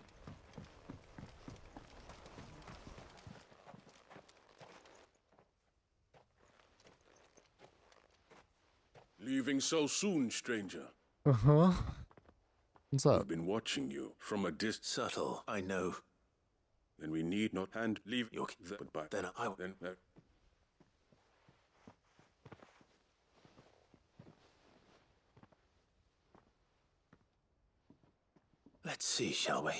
Leaving so soon, stranger? Uh-huh. What's up? I've been watching you from a distance. Subtle, I know. Then we need not hand leave your goodbye. Then I will. Then Let's see, shall we?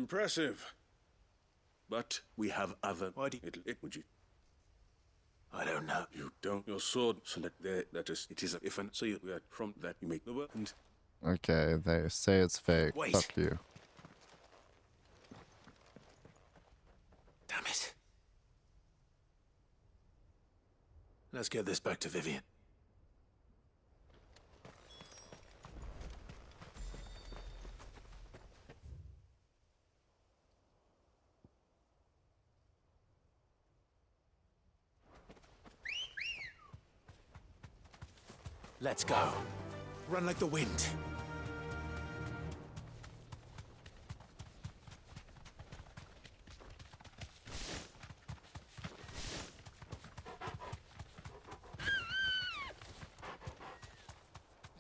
Impressive. But we have other... Why do you... would you... I don't know. You don't. Your sword, so that is... It is a... If so you are from that you make the work and... Okay, they say it's fake. Wait. Fuck you. Damn it. Let's get this back to Vivian. Let's go. Run like the wind.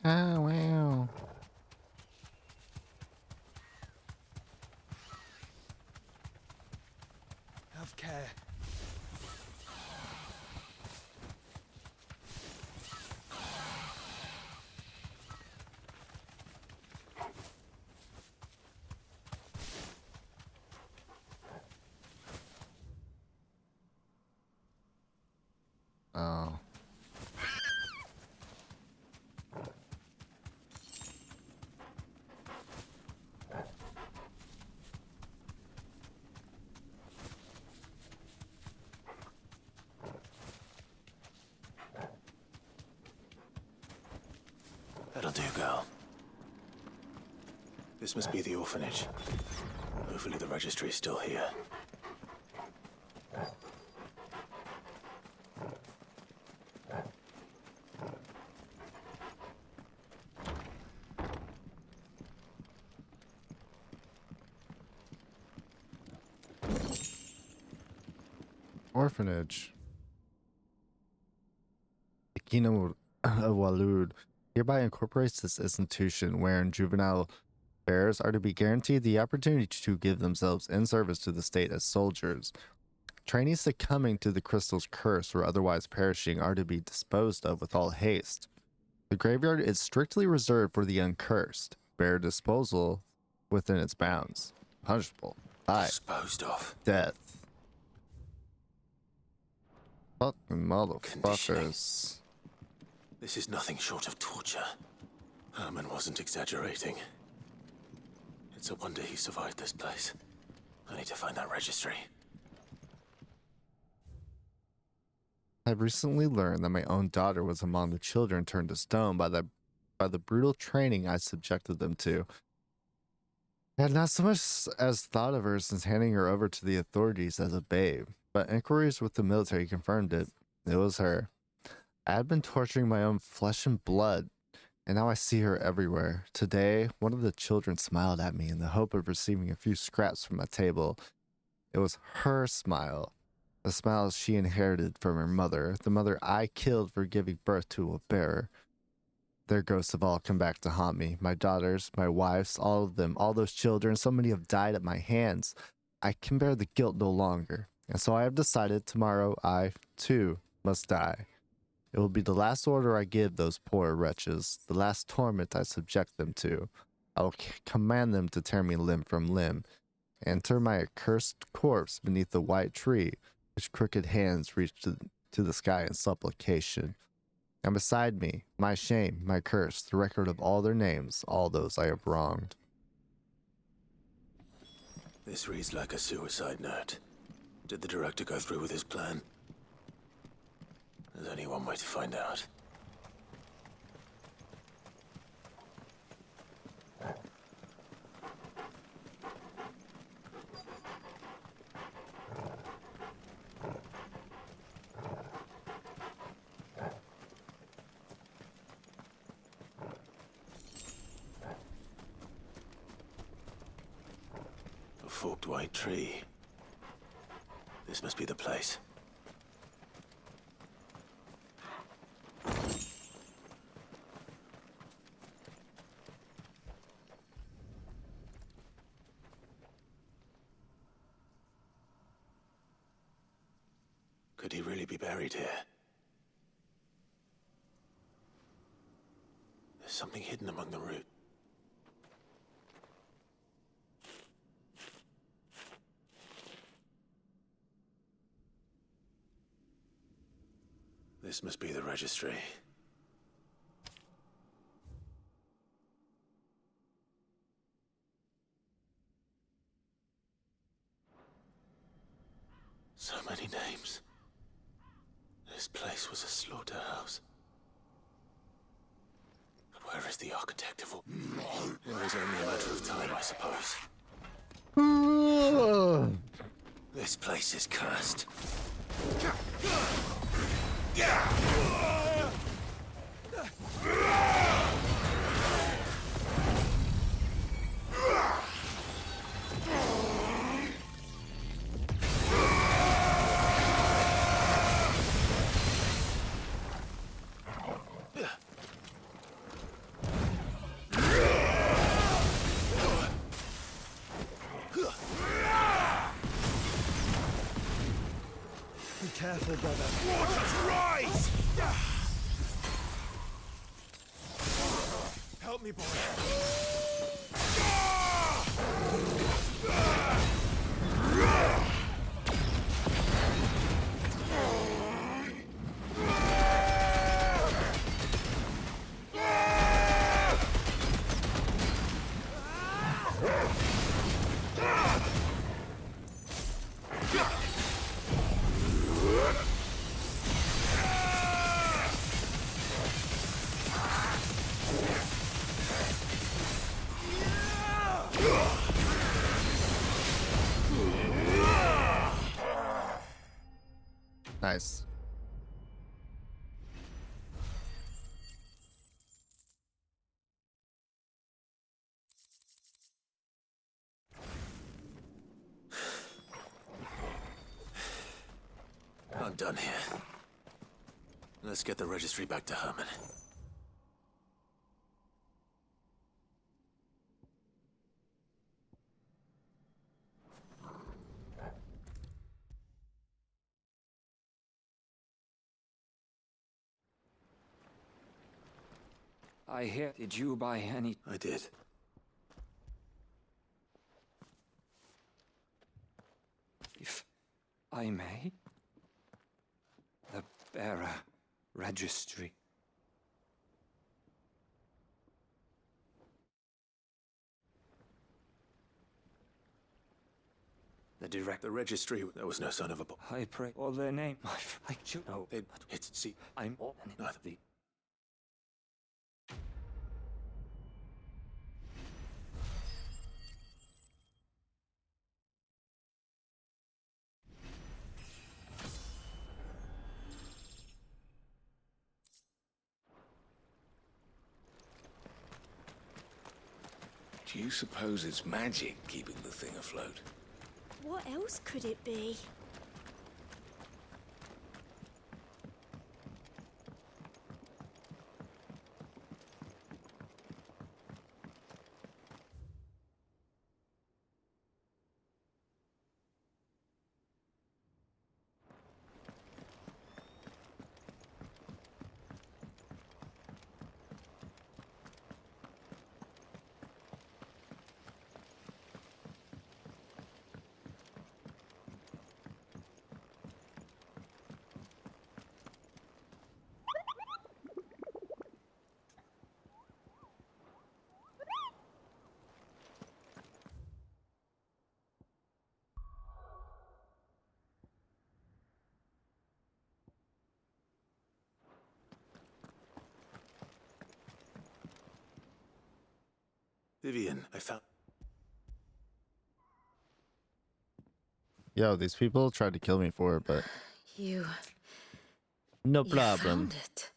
Oh, wow. Have care. Oh. That'll do, girl. This must be the orphanage. Hopefully the registry is still here. Orphanage. The Kingdom of Walud hereby incorporates this institution wherein juvenile bearers are to be guaranteed the opportunity to give themselves in service to the state as soldiers. Trainees succumbing to the crystal's curse or otherwise perishing are to be disposed of with all haste. The graveyard is strictly reserved for the uncursed. Bear disposal within its bounds. Punishable by Disposed of. death. Fucking motherfuckers. This is nothing short of torture. Herman wasn't exaggerating. It's a wonder he survived this place. I need to find that registry. I've recently learned that my own daughter was among the children turned to stone by the brutal training I subjected them to. I had not so much as thought of her since handing her over to the authorities as a babe, but inquiries with the military confirmed it. It was her. I had been torturing my own flesh and blood, and now I see her everywhere. Today, one of the children smiled at me in the hope of receiving a few scraps from my table. It was her smile, the smile she inherited from her mother, the mother I killed for giving birth to a bearer. Their ghosts have all come back to haunt me. My daughters, my wives, all of them, all those children, so many have died at my hands. I can bear the guilt no longer, and so I have decided tomorrow I, too, must die. It will be the last order I give those poor wretches, the last torment I subject them to. I will command them to tear me limb from limb, and turn my accursed corpse beneath the white tree, which crooked hands reach to the sky in supplication. And beside me, my shame, my curse, the record of all their names, all those I have wronged. This reads like a suicide note. Did the director go through with his plan? There's only one way to find out. A forked white tree. This must be the place. Could he really be buried here? There's something hidden among the root. This must be the registry. So many names. This place was a slaughterhouse. But where is the architect of all? It was only a matter of time, I suppose. This place is cursed. Be careful, brother. Waters rise! Help me, boy. Nice. I'm done here. Let's get the registry back to Herman. I hear. Did you buy any? I did. If I may? The bearer registry. The registry, there was no son of a boy. I pray all their name. I should know. It's, see, I'm all neither. the. Do you suppose it's magic keeping the thing afloat? What else could it be? Vivian, I found... Yo, these people tried to kill me for it, but You no You problem. found it.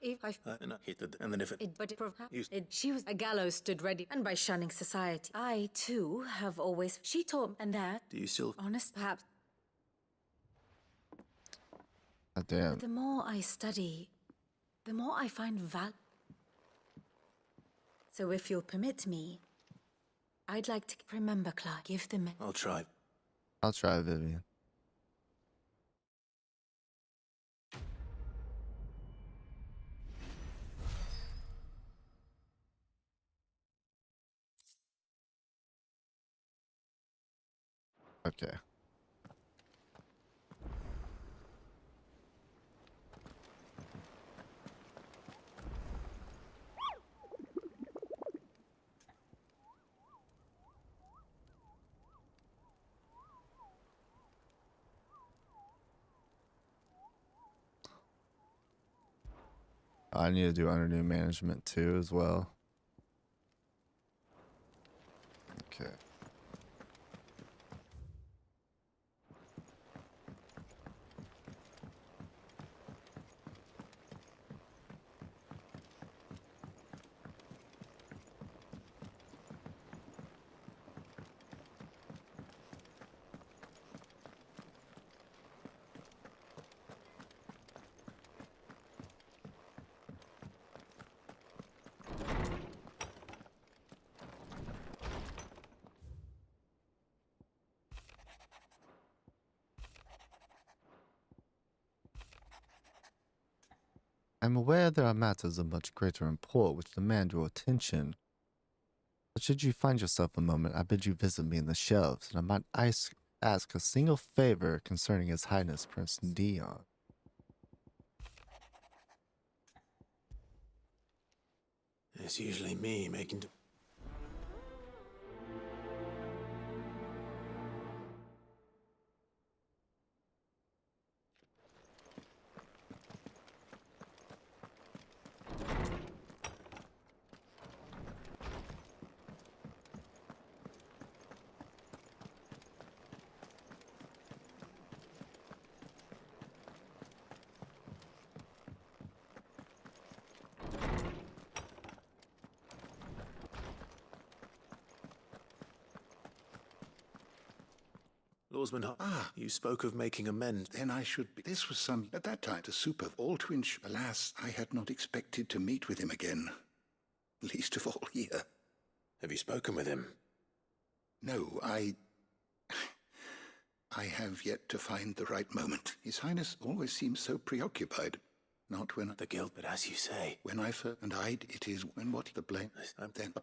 If I and then if it... she was a gallows stood ready, and by shunning society, I too have always. She taught, and that. Do you still... Honest, perhaps. God damn. But the more I study, the more I find So if you'll permit me, I'd like to remember Clark. Give them. I'll try. I'll try, Vivian. Okay. I need to do under new management too as well. Okay. I'm aware there are matters of much greater import which demand your attention. But should you find yourself a moment, I bid you visit me in the shelves, and I might ask a single favor concerning His Highness Prince Dion. It's usually me making... Lawsman, you spoke of making amends. Then I should be. This was at that time, the soup of all to ensure. Alas, I had not expected to meet with him again. Least of all here. Have you spoken with him? No, I have yet to find the right moment. His Highness always seems so preoccupied. Not when the guilt, but as you say. When I and I, it is when what the blame. Then,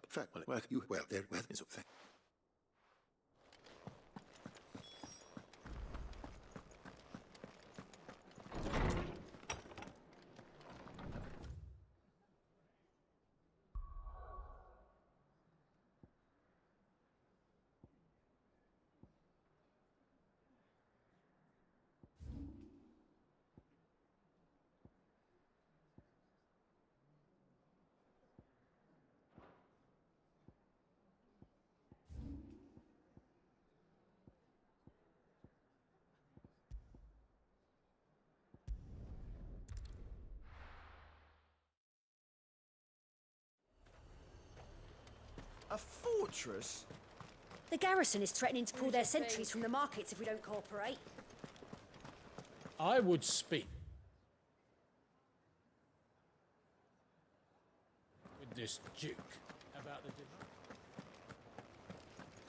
A fortress? The garrison is threatening to pull their sentries from the markets if we don't cooperate. I would speak with this Duke about the demand.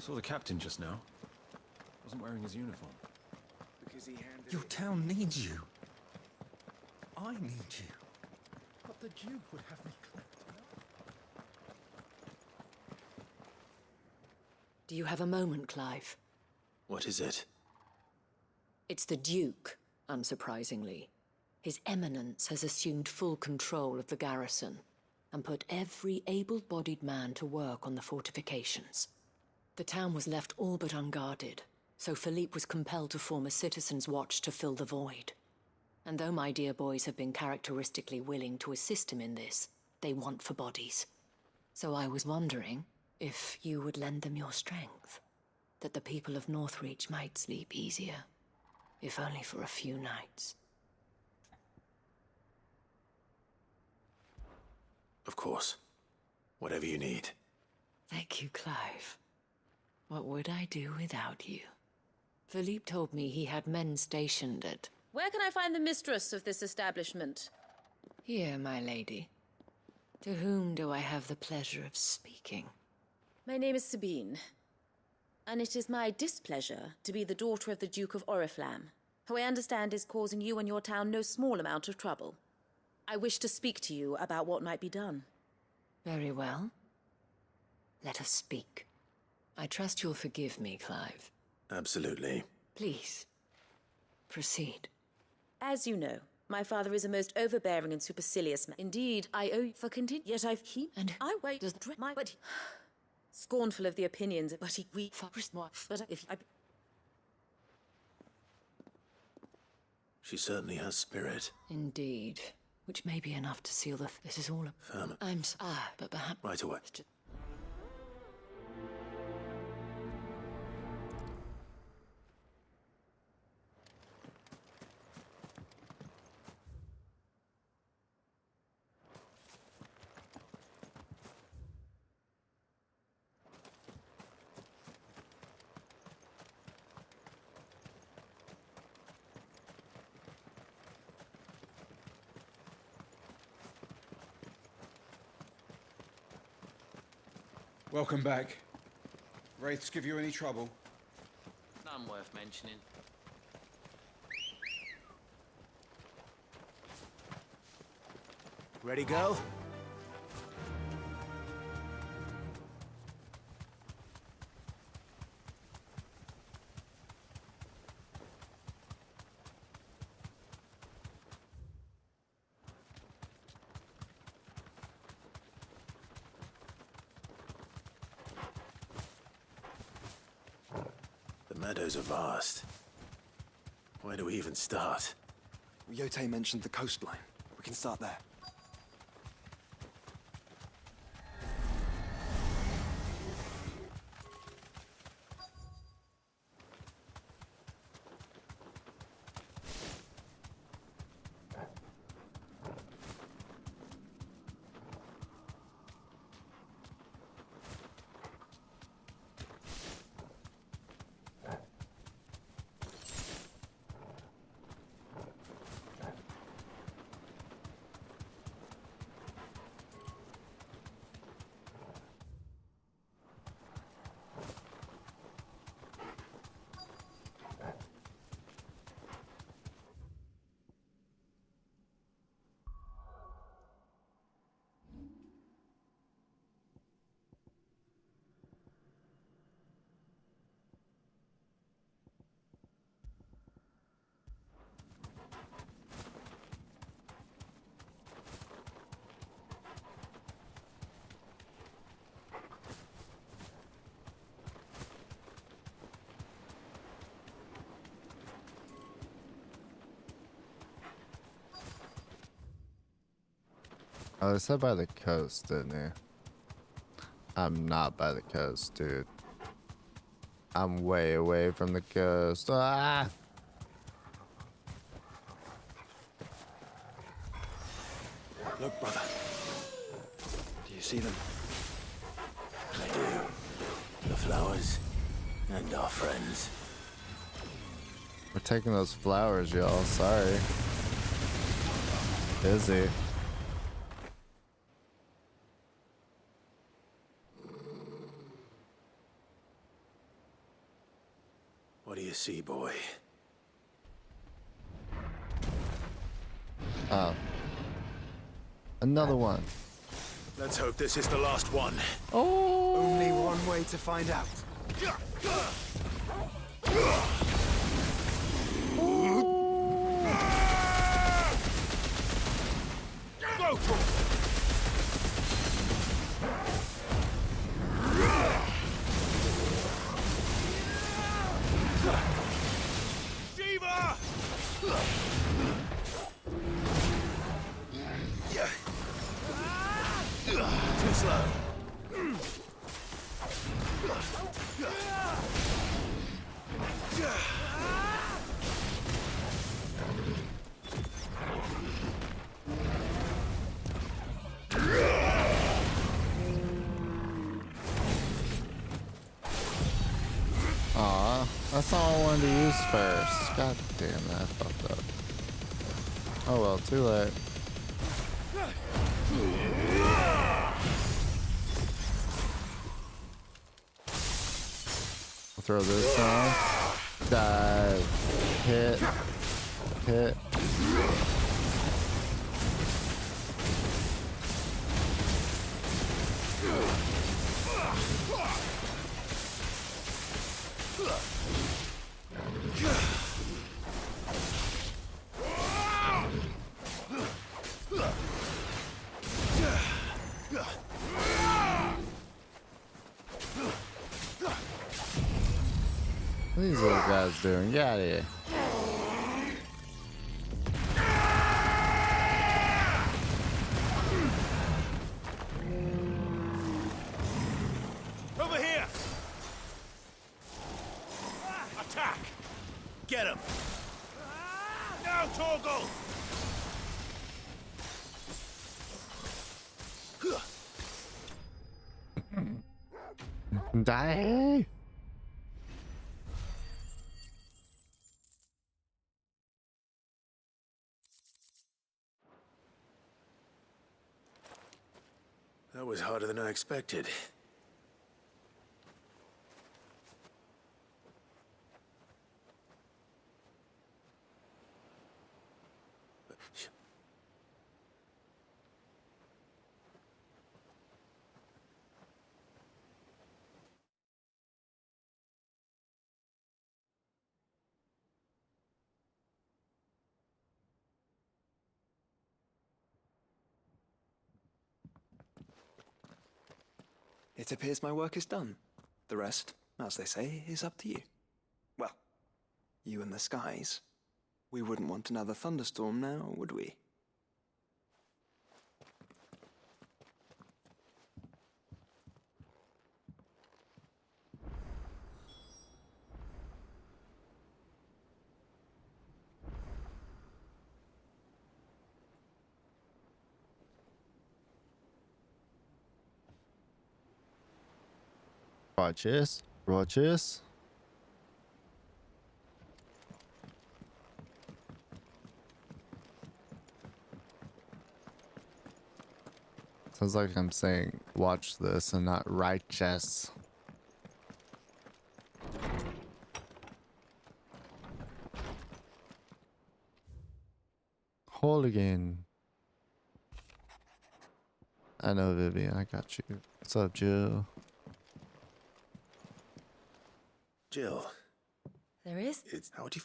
Saw the captain just now. Wasn't wearing his uniform. Because he handed Your town needs you. I need you. But the Duke would have me clapped. Do you have a moment, Clive? What is it? It's the Duke, unsurprisingly. His Eminence has assumed full control of the garrison and put every able-bodied man to work on the fortifications. The town was left all but unguarded, so Philippe was compelled to form a citizen's watch to fill the void. And though my dear boys have been characteristically willing to assist him in this, they want for bodies. So I was wondering if you would lend them your strength, that the people of Northreach might sleep easier, if only for a few nights. Of course. Whatever you need. Thank you, Clive. What would I do without you? Philippe told me he had men stationed at... Where can I find the mistress of this establishment? Here, my lady. To whom do I have the pleasure of speaking? My name is Sabine, and it is my displeasure to be the daughter of the Duke of Oriflamme, who I understand is causing you and your town no small amount of trouble. I wish to speak to you about what might be done. Very well. Let us speak. I trust you'll forgive me, Clive. Absolutely. Please, proceed. As you know, my father is a most overbearing and supercilious man. Indeed, I owe for continue. Yet I wait. Does my but scornful of the opinions, but She certainly has spirit. Indeed. which may be enough to seal the... This is all... Firm. But perhaps... Right away. Welcome back. Wraiths give you any trouble? None worth mentioning. Ready, girl? The meadows are vast. Where do we even start? Yote mentioned the coastline. We can start there. Oh, they said by the coast, didn't they? I'm not by the coast, dude. I'm way away from the coast. Ah! Look, brother. Do you see them? I do. The flowers and our friends. We're taking those flowers, y'all. Sorry. Busy. What do you see, boy? Oh. Another one. Let's hope this is the last one. Oh! Only one way to find out. Shiva! Too slow. Aw, that's all I wanted to use first. God damn it, I fucked up. Oh well, too late. I'll throw this on. Dive. Hit. Hit. What are these little guys doing? Get out of here. get him! Now, Torgal! Die! That was harder than I expected. It appears my work is done. The rest, as they say, is up to you. Well, you and the skies. We wouldn't want another thunderstorm now, would we? Righteous. Righteous. Sounds like I'm saying watch this and not righteous. Hooligan. I know, Vivian. I got you. What's up, Jill? Jill. There is? It's how would you...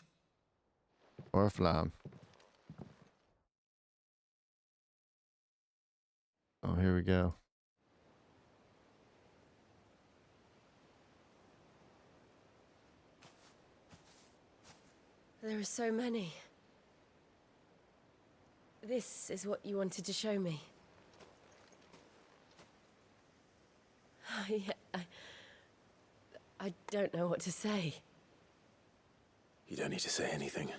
Or flam. Oh, here we go. There are so many. This is what you wanted to show me. Yeah, I don't know what to say. You don't need to say anything.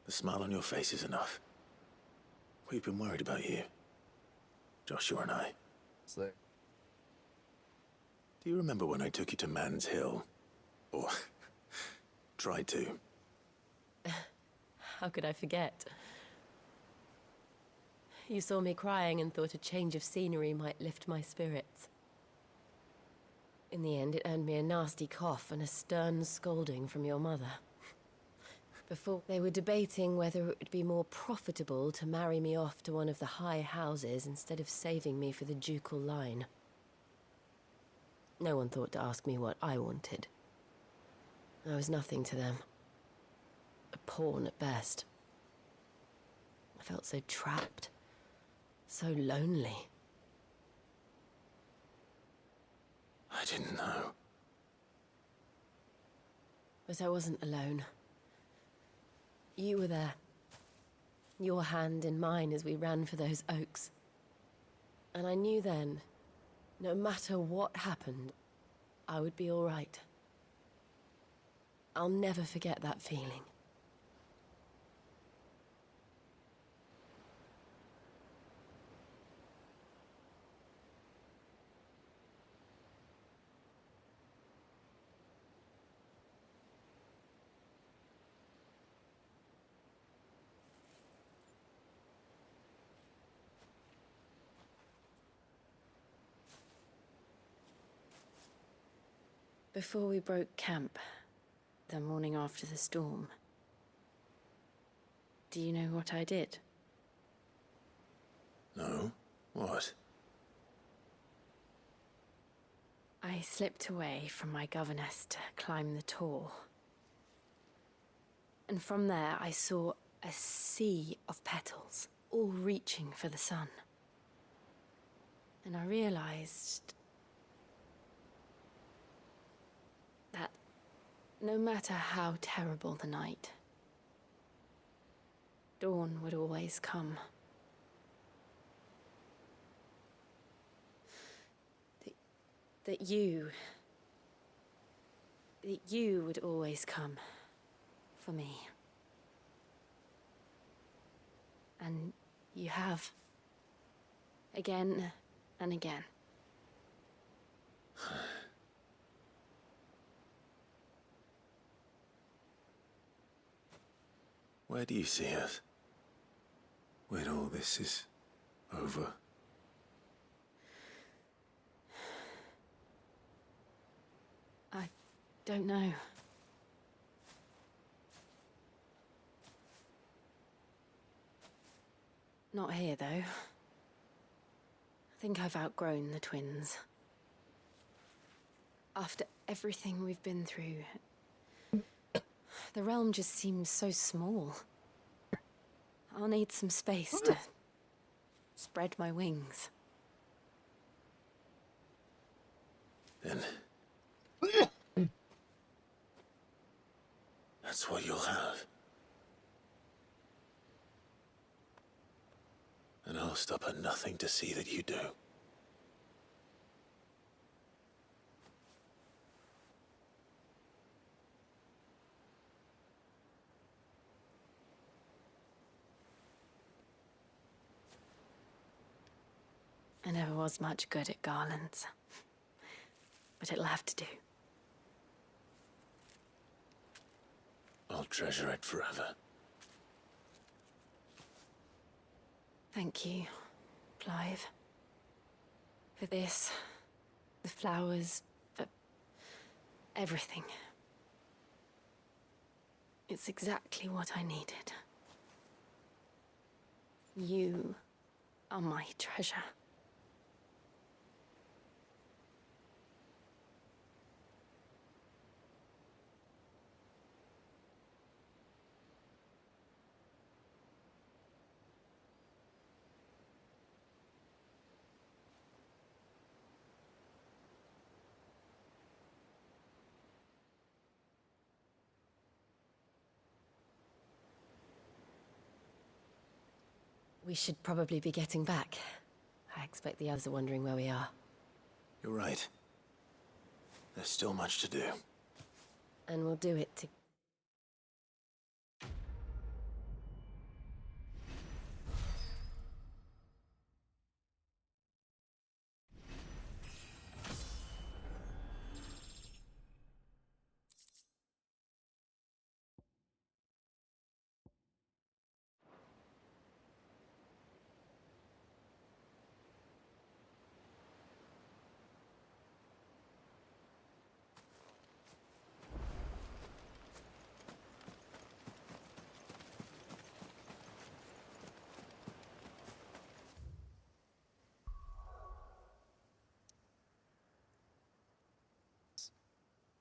The smile on your face is enough. We've been worried about you. Joshua and I. So. Do you remember when I took you to Man's Hill? Or tried to? How could I forget? You saw me crying and thought a change of scenery might lift my spirits. In the end, it earned me a nasty cough and a stern scolding from your mother. Before, they were debating whether it would be more profitable to marry me off to one of the high houses instead of saving me for the ducal line. No one thought to ask me what I wanted. I was nothing to them. A pawn at best. I felt so trapped, so lonely. I didn't know. But I wasn't alone. You were there. Your hand in mine as we ran for those oaks. And I knew then, no matter what happened, I would be all right. I'll never forget that feeling. Before we broke camp, the morning after the storm, do you know what I did? No? What? I slipped away from my governess to climb the tor. And from there I saw a sea of petals, all reaching for the sun. And I realized that no matter how terrible the night, dawn would always come. That you that you would always come for me. And you have. Again and again. Where do you see us? When all this is over? I don't know. Not here, though. I think I've outgrown the twins. After everything we've been through, the realm just seems so small. I'll need some space to spread my wings. Then... that's what you'll have. And I'll stop at nothing to see that you do. I never was much good at garlands, but it'll have to do. I'll treasure it forever. Thank you, Clive. For this, the flowers, for everything. It's exactly what I needed. You are my treasure. We should probably be getting back. I expect the others are wondering where we are. You're right. There's still much to do. And we'll do it to...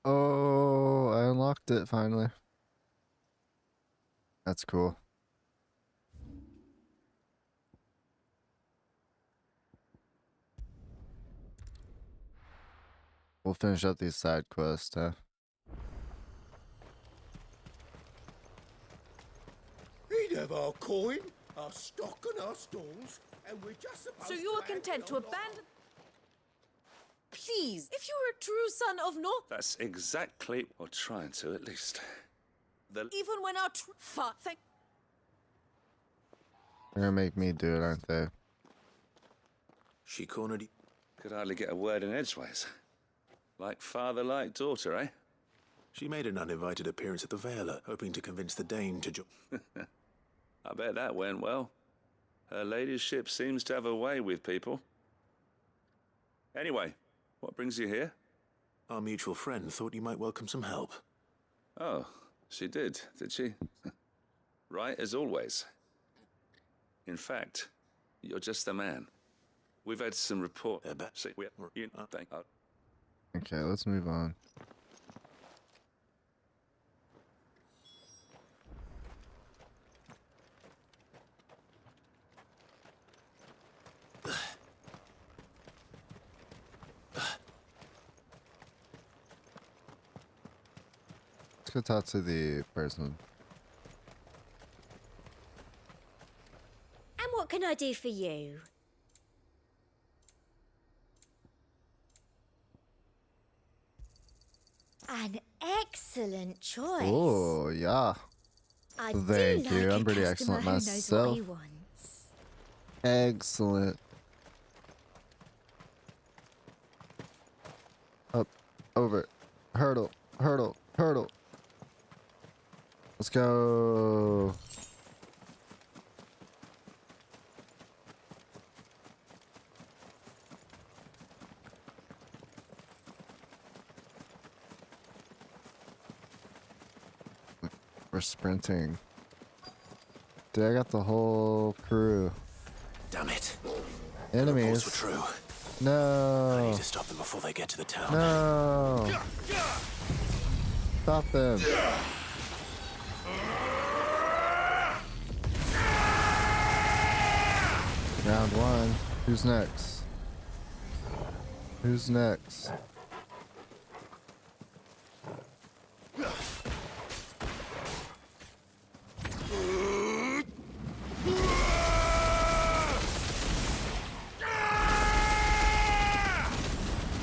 Oh, I unlocked it finally. That's cool. We'll finish up these side quests, huh? He'd have our coin, our stock and our stalls, and we're just supposed So you're content to abandon... Please, if you were a true son of North... That's exactly, or trying to at least. Even when our thank... They're gonna make me do it, aren't they? She cornered you. Could hardly get a word in edgeways. Like father, like daughter, eh? She made an uninvited appearance at the Veiler, hoping to convince the Dane to join. I bet that went well. Her ladyship seems to have a way with people. Anyway, what brings you here? Our mutual friend thought you might welcome some help. Oh, she did she? Right as always. In fact, you're just the man. We've had some report. Okay, let's move on. Let's go talk to the person. And what can I do for you? An excellent choice. Oh, yeah. I Thank do you. like I'm a pretty customer excellent who knows myself. what he wants. Excellent. Up, over, hurdle, hurdle, hurdle. Let's go. We're sprinting. Dude, I got the whole crew. Damn it. Enemies. The reports were true. No. I need to stop them before they get to the town. No. Stop them. Round one. Who's next? Who's next?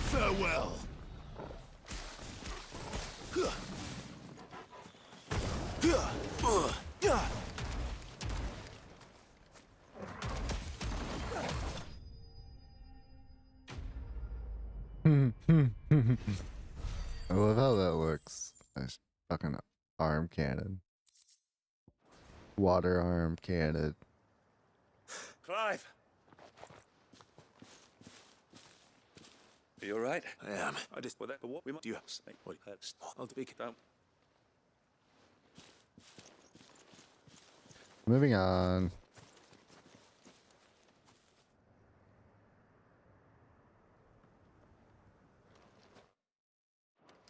Farewell. I love how that looks. Nice fucking arm cannon. Water arm cannon. Clive! Are you alright? I am. I just... Well, what we might... Do you have to say? What? I'll speak it down. Moving on.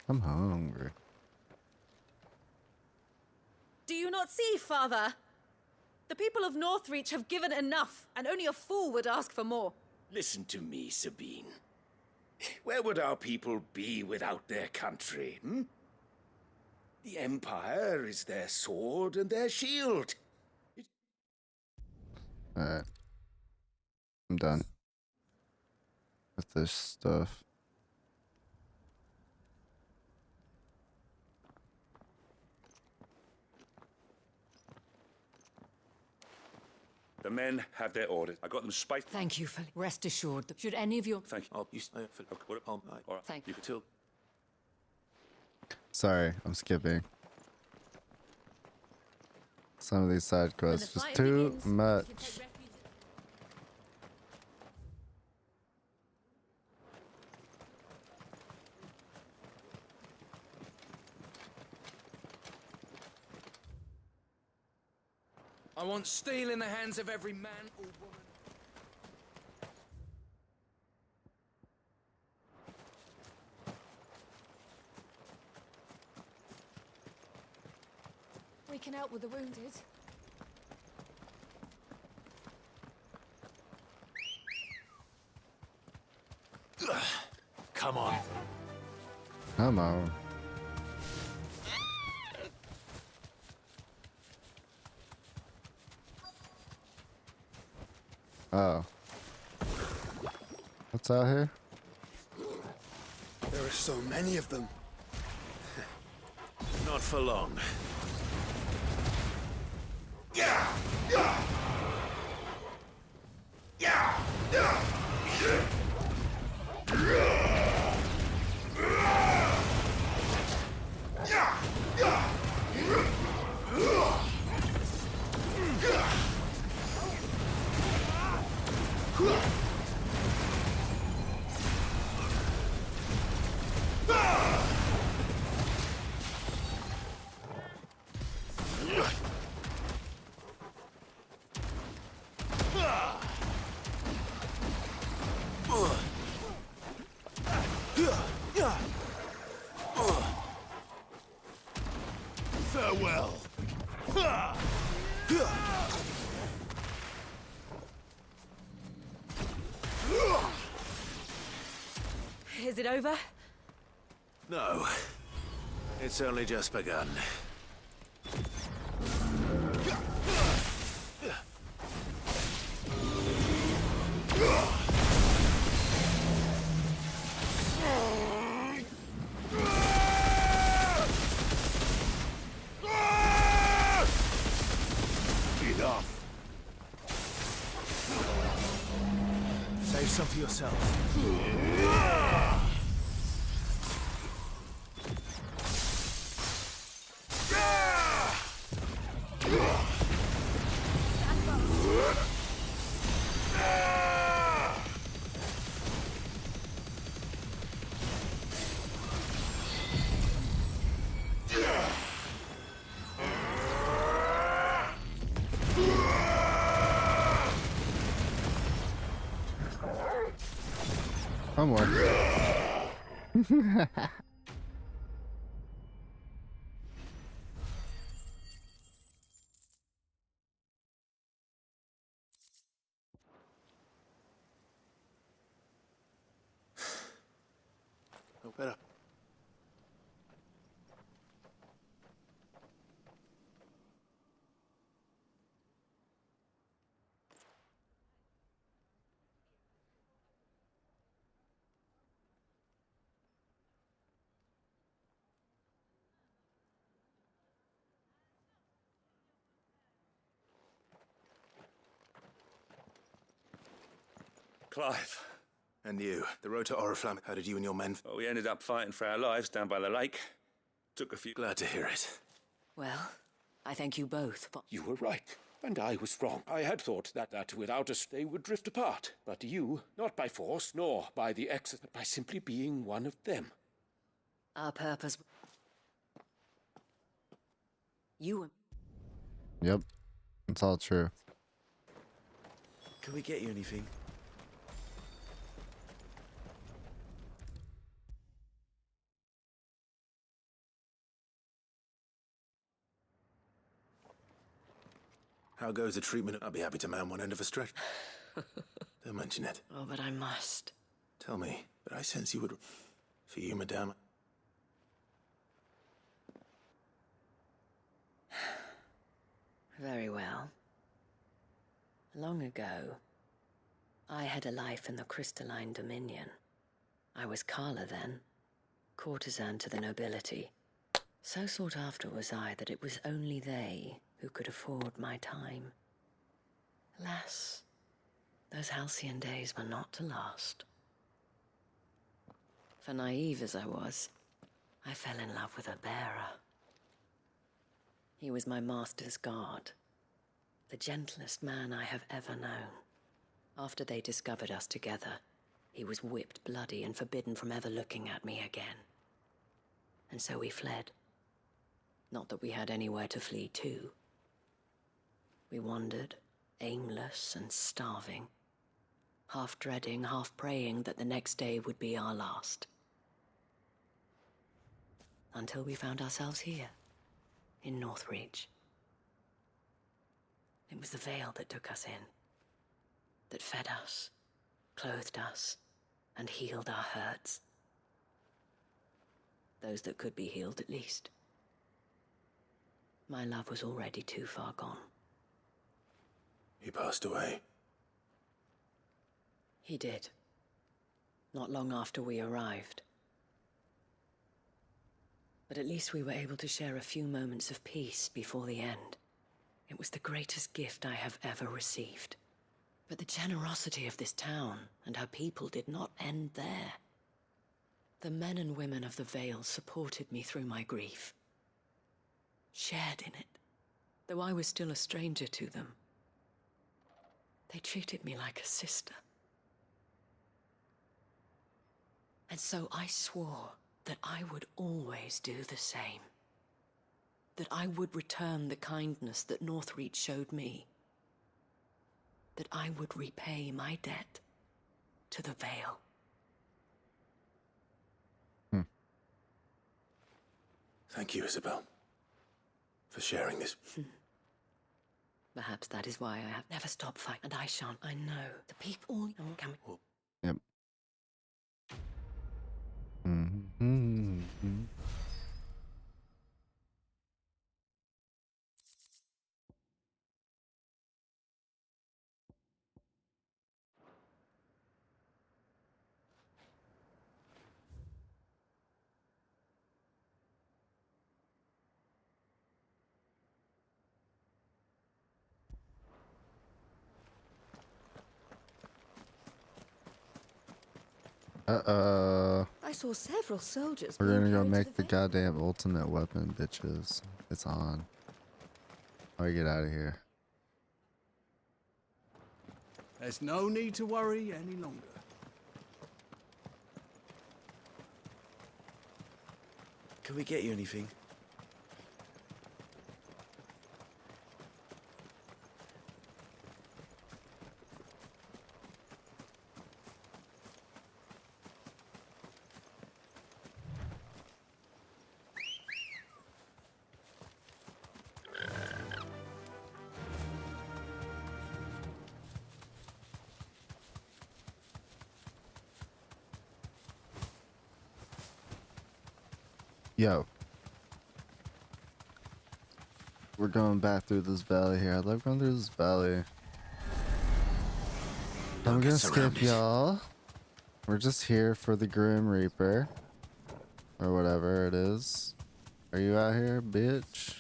I'm hungry. Do you not see, Father? The people of Northreach have given enough, and only a fool would ask for more. Listen to me, Sabine. Where would our people be without their country, hmm? The Empire is their sword and their shield. Alright. I'm done with this stuff. The men have their orders. I got them spiked. Thank you, Philip. Rest assured that should any of your... Thank you. Oh, you... Philip, what up? All right. Thank you. Too. Sorry, I'm skipping. Some of these side quests just too much. I want steel in the hands of every man or woman. We can help with the wounded. Come on. Come on. Oh. What's out here? There are so many of them. Not for long. Farewell. Is it over? No. It's only just begun. some for yourself. One more. No better. Clive. And you, the road to Oriflamme. How did you and your men? Well, we ended up fighting for our lives down by the lake. Took a few... Glad to hear it. Well, I thank you both for... You were right, and I was wrong. I had thought that without us they would drift apart. But you, not by force, nor by the exit, but by simply being one of them. Our purpose... You and... Yep. It's all true. Can we get you anything? How goes the treatment? I'll be happy to man one end of a stretch. Don't mention it. Oh, but I must. Tell me, but I sense you would... For you, madame. Very well. Long ago, I had a life in the crystalline dominion. I was Carla then, courtesan to the nobility. So sought after was I that it was only they who could afford my time. Alas, those halcyon days were not to last. For naive as I was, I fell in love with a bearer. He was my master's guard, the gentlest man I have ever known. After they discovered us together, he was whipped bloody and forbidden from ever looking at me again. And so we fled. Not that we had anywhere to flee to. We wandered, aimless and starving, half dreading, half praying that the next day would be our last. Until we found ourselves here, in Northreach. It was the veil that took us in, that fed us, clothed us, and healed our hurts. Those that could be healed, at least. My love was already too far gone. He passed away. He did. Not long after we arrived. But at least we were able to share a few moments of peace before the end. It was the greatest gift I have ever received. But the generosity of this town and her people did not end there. The men and women of the Vale supported me through my grief. Shared in it, though I was still a stranger to them. They treated me like a sister. And so I swore that I would always do the same. That I would return the kindness that Northreach showed me. That I would repay my debt to the Vale. Thank you, Isabel, for sharing this. Perhaps that is why I have never stopped fighting, and I shan't. I know the people all coming. Yep. Mm-hmm. I saw several soldiers. We're gonna go being carried to make the goddamn ultimate weapon, bitches. It's on. How do we get out of here? There's no need to worry any longer. Can we get you anything? Yo. We're going back through this valley here. I love going through this valley. I'm gonna skip y'all. We're just here for the Grim Reaper. Or whatever it is. Are you out here, bitch?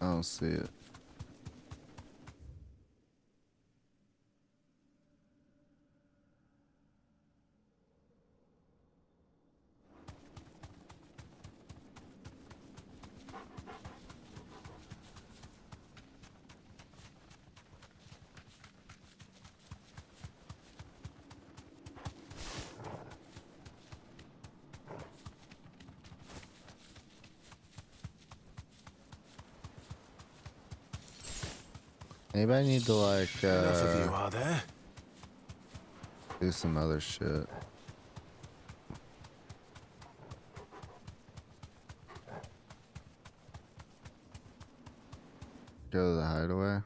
I don't see it. Maybe I need to like Enough of you, are there? do some other shit. Go to the hideaway.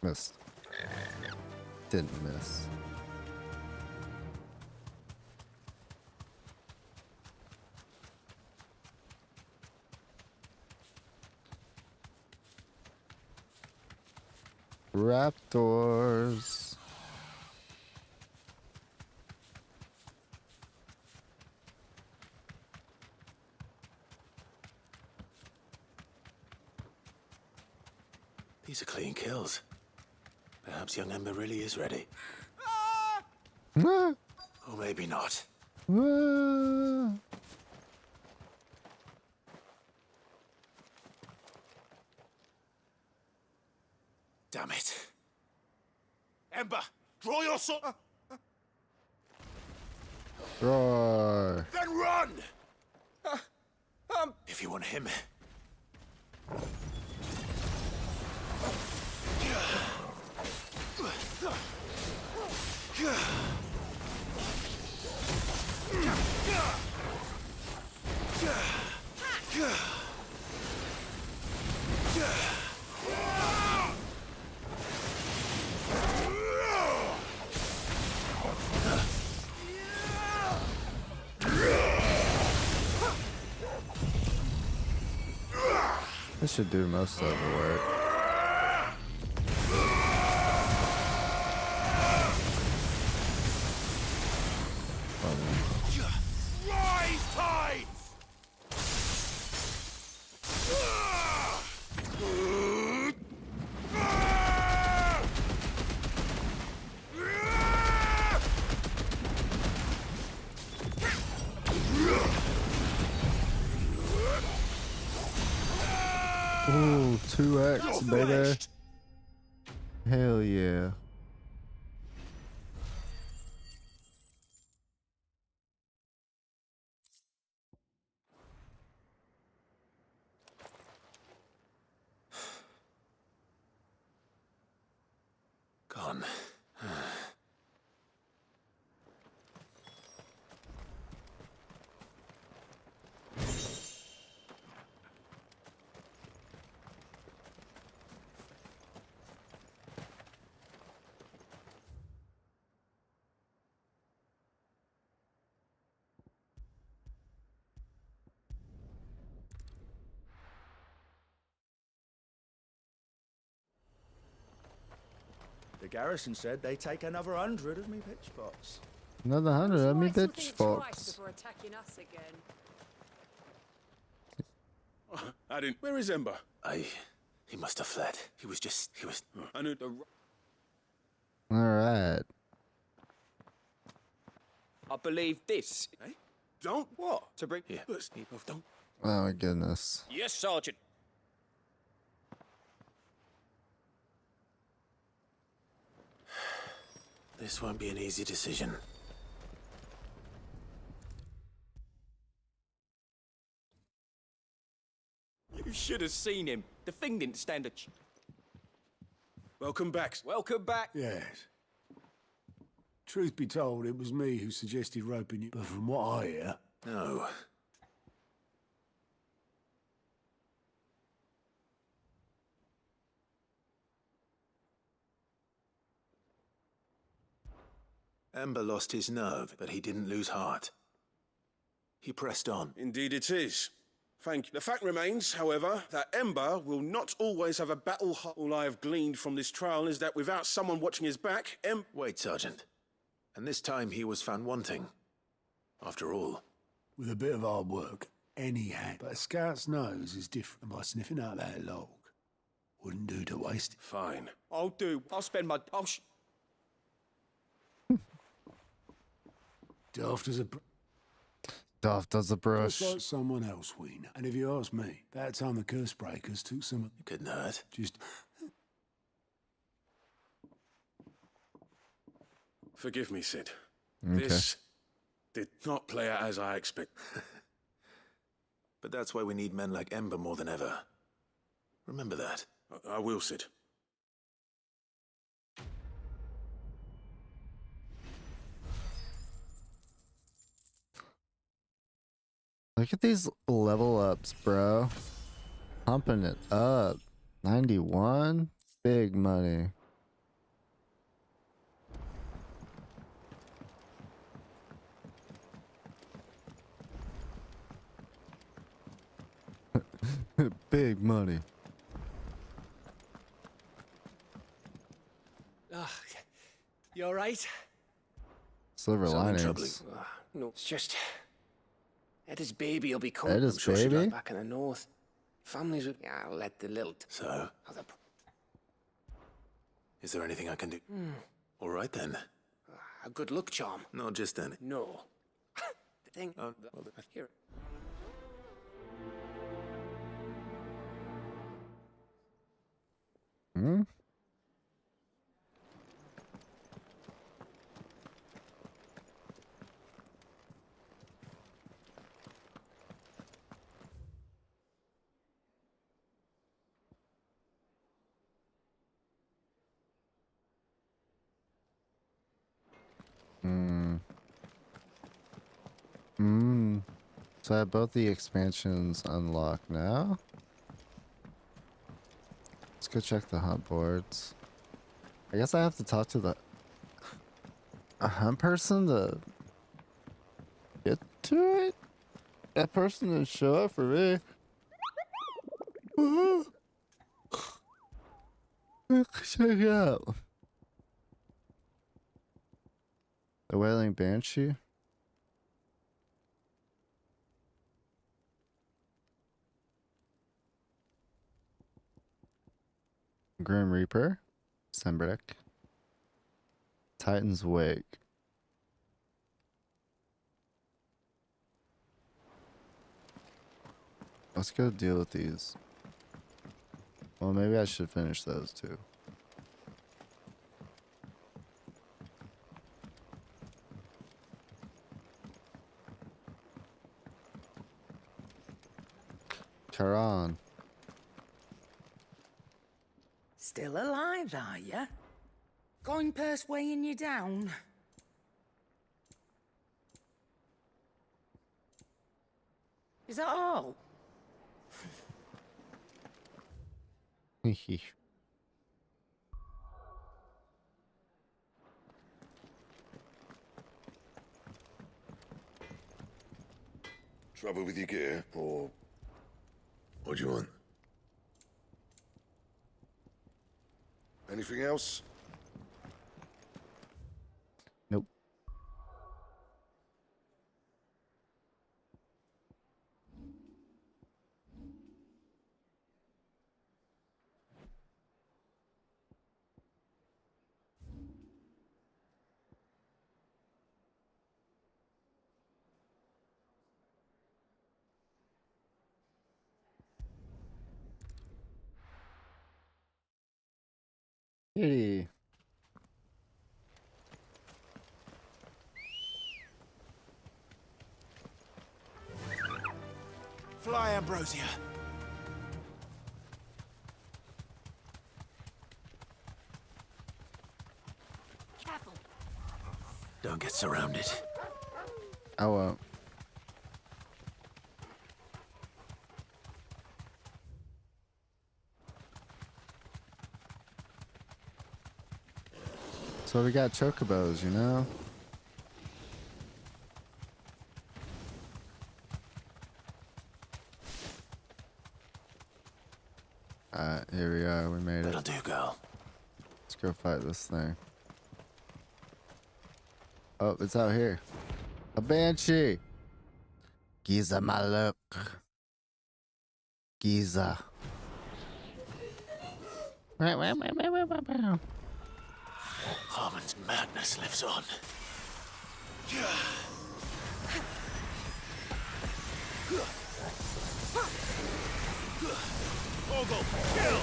Missed. Didn't miss. Raptors. These are clean kills. Perhaps young Ember really is ready. Or maybe not. Damn it. Ember, draw your sword. Roar. Then run! If you want him. This should do most of the work. Rise, tides! Ooh, 2x, baby. Hell yeah. Gone. The garrison said they take another 100 of me pitch spots. Another 100. I mean, bitch, folks. Before attacking us again. I didn't. Where is Ember? He must have fled. He was. I knew the. All right. I believe this. Hey, don't what? To bring. Yeah. Don't. Oh my goodness. Yes, Sergeant. This won't be an easy decision. You should have seen him. The thing didn't stand a Welcome back. Welcome back. Yes. Truth be told, it was me who suggested roping you, but from what I hear... No. Ember lost his nerve, but he didn't lose heart. He pressed on. Indeed it is. Thank you. The fact remains, however, that Ember will not always have a battle heart. All I have gleaned from this trial is that without someone watching his back, Wait, Sergeant. And this time he was found wanting. After all. With a bit of hard work, any hack. But a scout's nose is different, and by sniffing out that log, wouldn't do to waste it. Fine. I'll do. I'll spend my... Daft as a... Daft as a brush. Just like someone else, Wiener. And if you ask me, that time the curse breakers took some... It couldn't hurt. Just... Forgive me, Sid. Okay. This did not play out as I expected. But that's why we need men like Ember more than ever. Remember that. I will, Sid. Look at these level ups, bro. Pumping it up. 91. Big money. Big money. You alright? Silver linings. No, it's just... Eda's baby will be cold. Eda's I'm sure she'd baby? like back in the north. Families would... Yeah, I'll let the little... So? Is there anything I can do? All right, then. A good luck charm. Not just any. No. The thing... Here. Hmm? So I have both the expansions unlocked now. Let's go check the hunt boards. I guess I have to talk to a hunt person to get to it? That person didn't show up for me. Check it out. The Wailing Banshee. Grim Reaper. Sembrick. Titan's Wake. Let's go deal with these. Well, maybe I should finish those too. Charon. Still alive, are ya? Going purse weighing you down? Is that all? Trouble with your gear, or what do you want? Anything else? Kitty. Fly, Ambrosia. Careful. Don't get surrounded. I won't. So we got chocobos, you know? Alright, here we are. We made it. That'll do, girl. Let's go fight this thing. Oh, it's out here. A banshee. Giza Maluk. Giza. Harmon's madness lives on. Ogle, kill!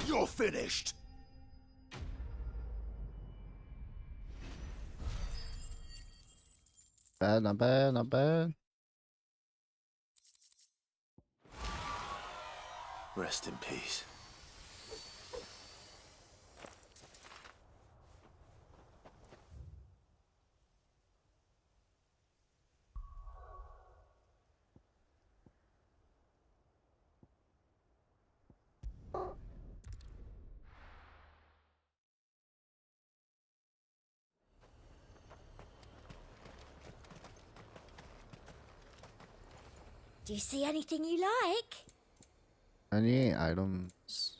You're finished. Bad, not bad, not bad. Rest in peace. Do you see anything you like? Any items?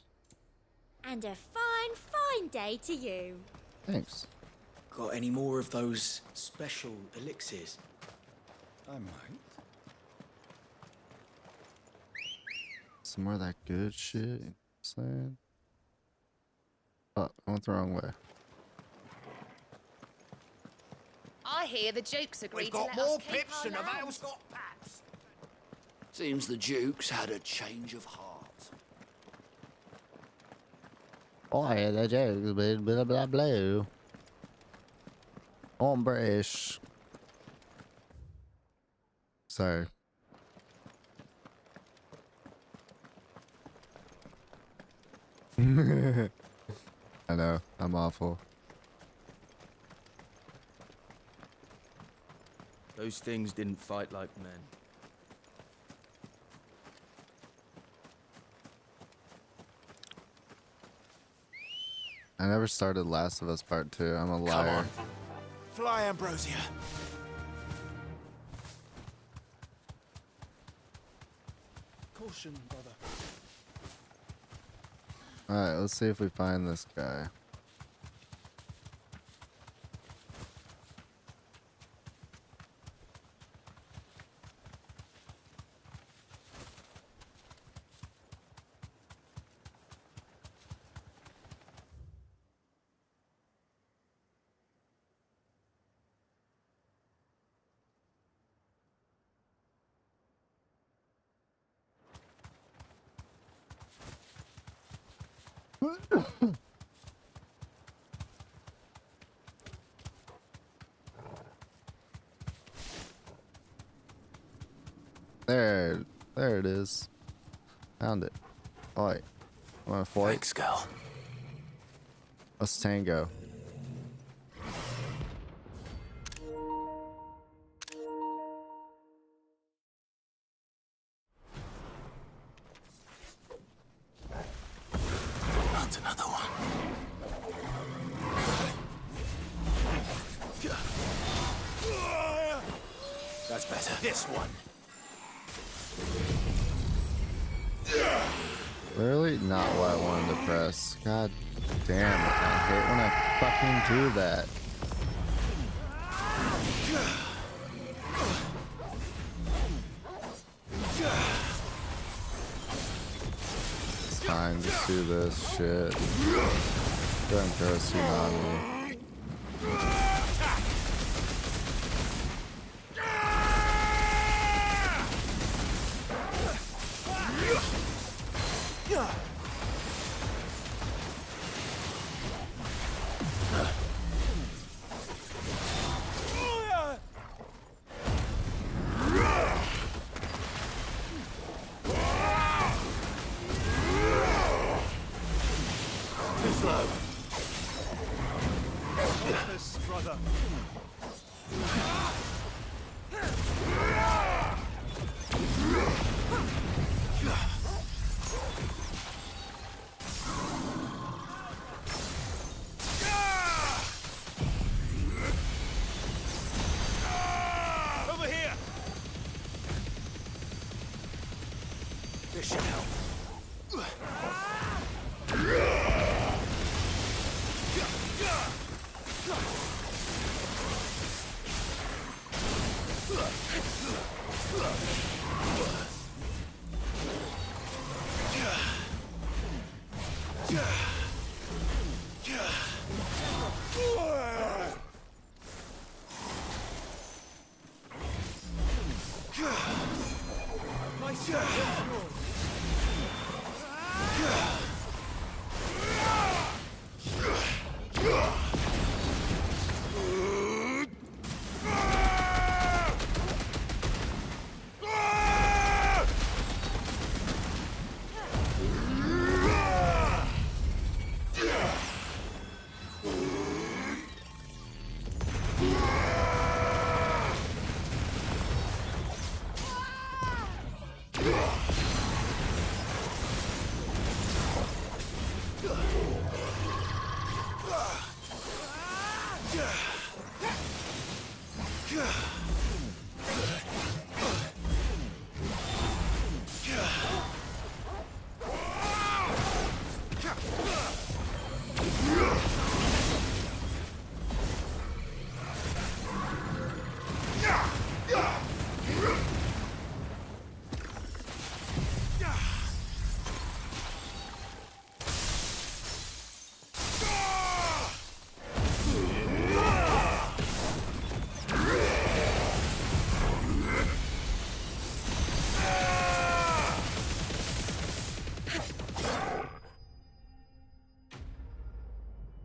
And a fine, fine day to you. Thanks. Got any more of those special elixirs? I might. Some more of that good shit. You know what I'm saying? Oh, I went the wrong way. I hear the Jokes agreed We've to got let more us keep pips our than the land. Vale's got paps. Seems the Duke's had a change of heart. Boy, the Duke's been blah blah blah. I'm British. Sorry. I know, I'm awful. Those things didn't fight like men. I never started Last of Us Part 2. I'm a liar. Come on. Fly, Ambrosia. Caution, brother. Alright, let's see if we find this guy. There it is. Found it. Oi. Wanna fight? Thanks, girl. Let's tango. That's another one. That's better. This one. Really? Not what I wanted to press. God damn it. I hate when I fucking do that. It's fine, just do this shit. Go ahead and throw a tsunami. Brother. Over here. This should help.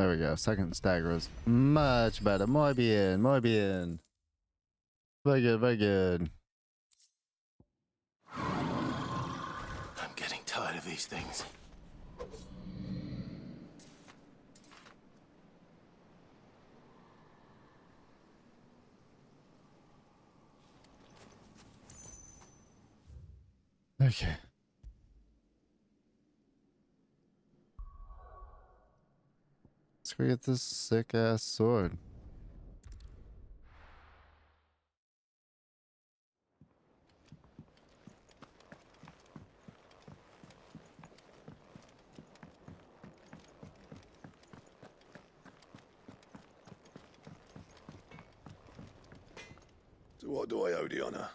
There we go. Second stagger was much better. Muy bien. Muy bien. Very good. Very good. I'm getting tired of these things. Okay. Let's go get this sick ass sword. So what do I owe the honor?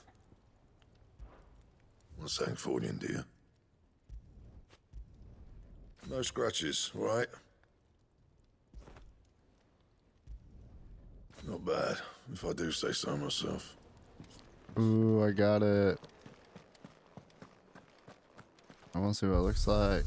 Not saying Fordian, do you? No scratches, all right? Not bad, if I do say so myself. Ooh, I got it. I want to see what it looks like.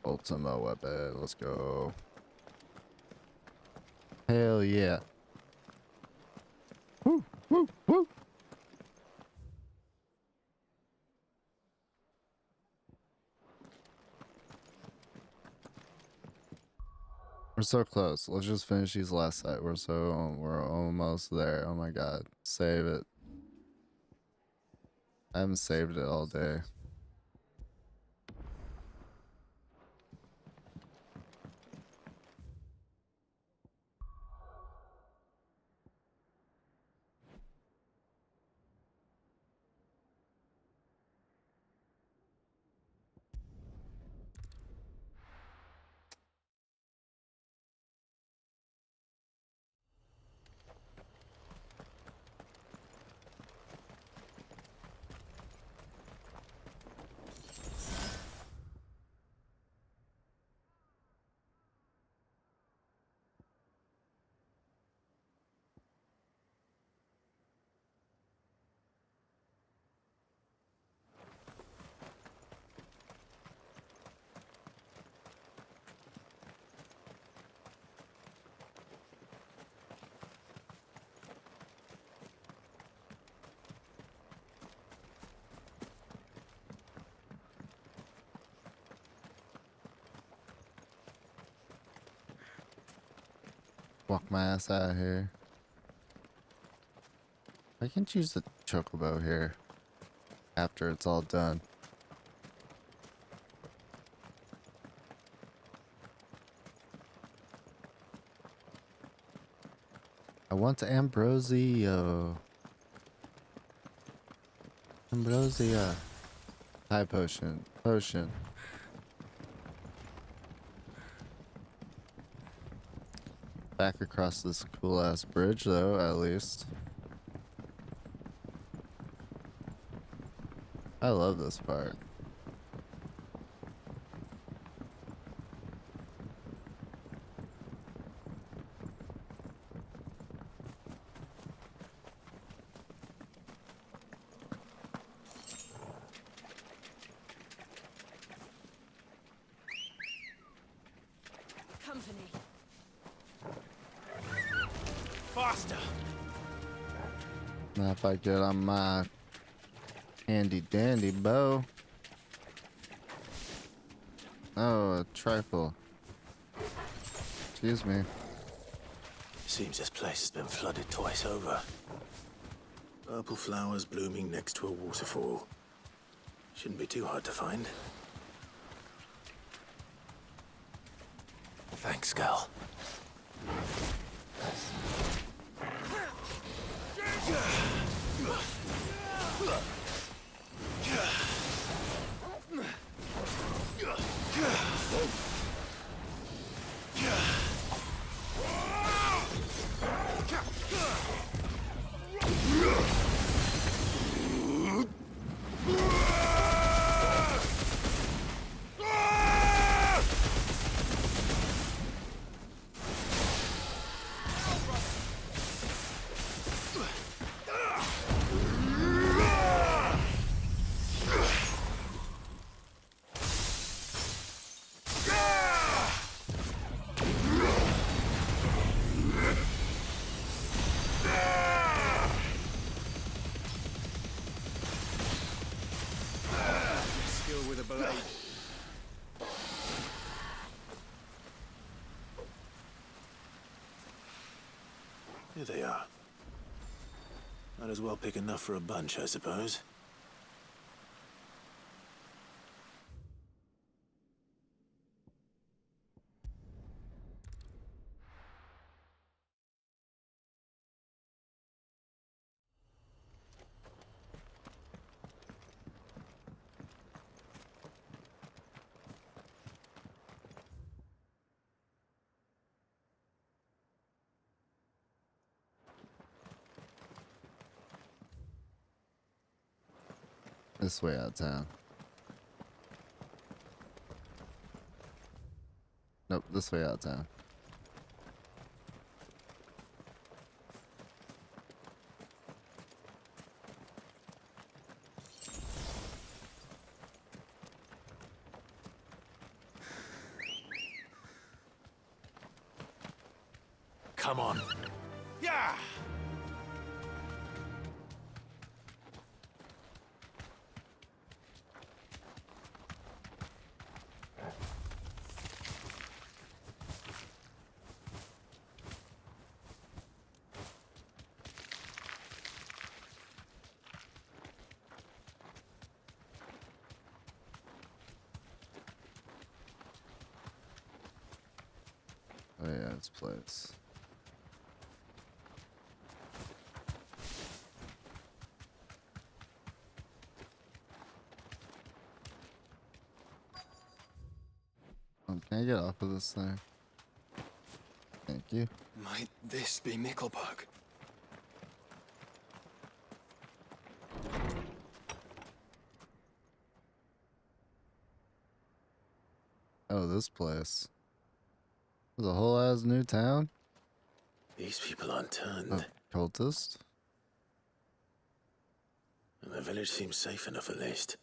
Ultima weapon, let's go. Hell yeah. Woo, woo, woo. We're so close. Let's just finish these last set. We're almost there. Oh my god. Save it. I haven't saved it all day. Walk my ass out of here. I can choose the chocobo here after it's all done. I want Ambrosio. Ambrosia. High potion. Potion. Back across this cool ass bridge though, at least. I love this part. Company. Faster! Now if I get on my handy dandy bow. Oh, a trifle. Excuse me. Seems this place has been flooded twice over. Purple flowers blooming next to a waterfall. Shouldn't be too hard to find. Thanks, Gal. blade. Here they are. Might as well pick enough for a bunch, I suppose. This way out of town. Nope, this way out of town. Come on. Yeah! Oh yeah, this place. Can I get off of this thing? Thank you. Might this be Nickelberg? Oh, this place. There's a whole ass new town? These people aren't turned. Oh, cultist? And the village seems safe enough, at least.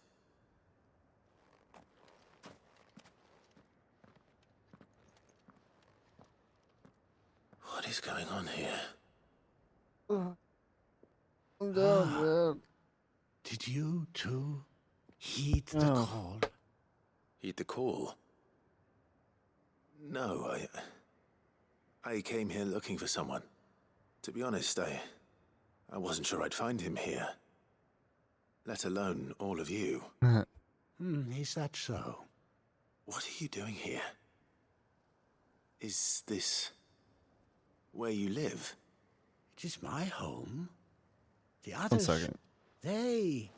What is going on here? I'm down, man. Did you too heed the call? Heed the call? No, I came here looking for someone. To be honest, I wasn't sure I'd find him here. Let alone all of you. Is that so? What are you doing here? Is this where you live? It is my home. The 1 others, second. they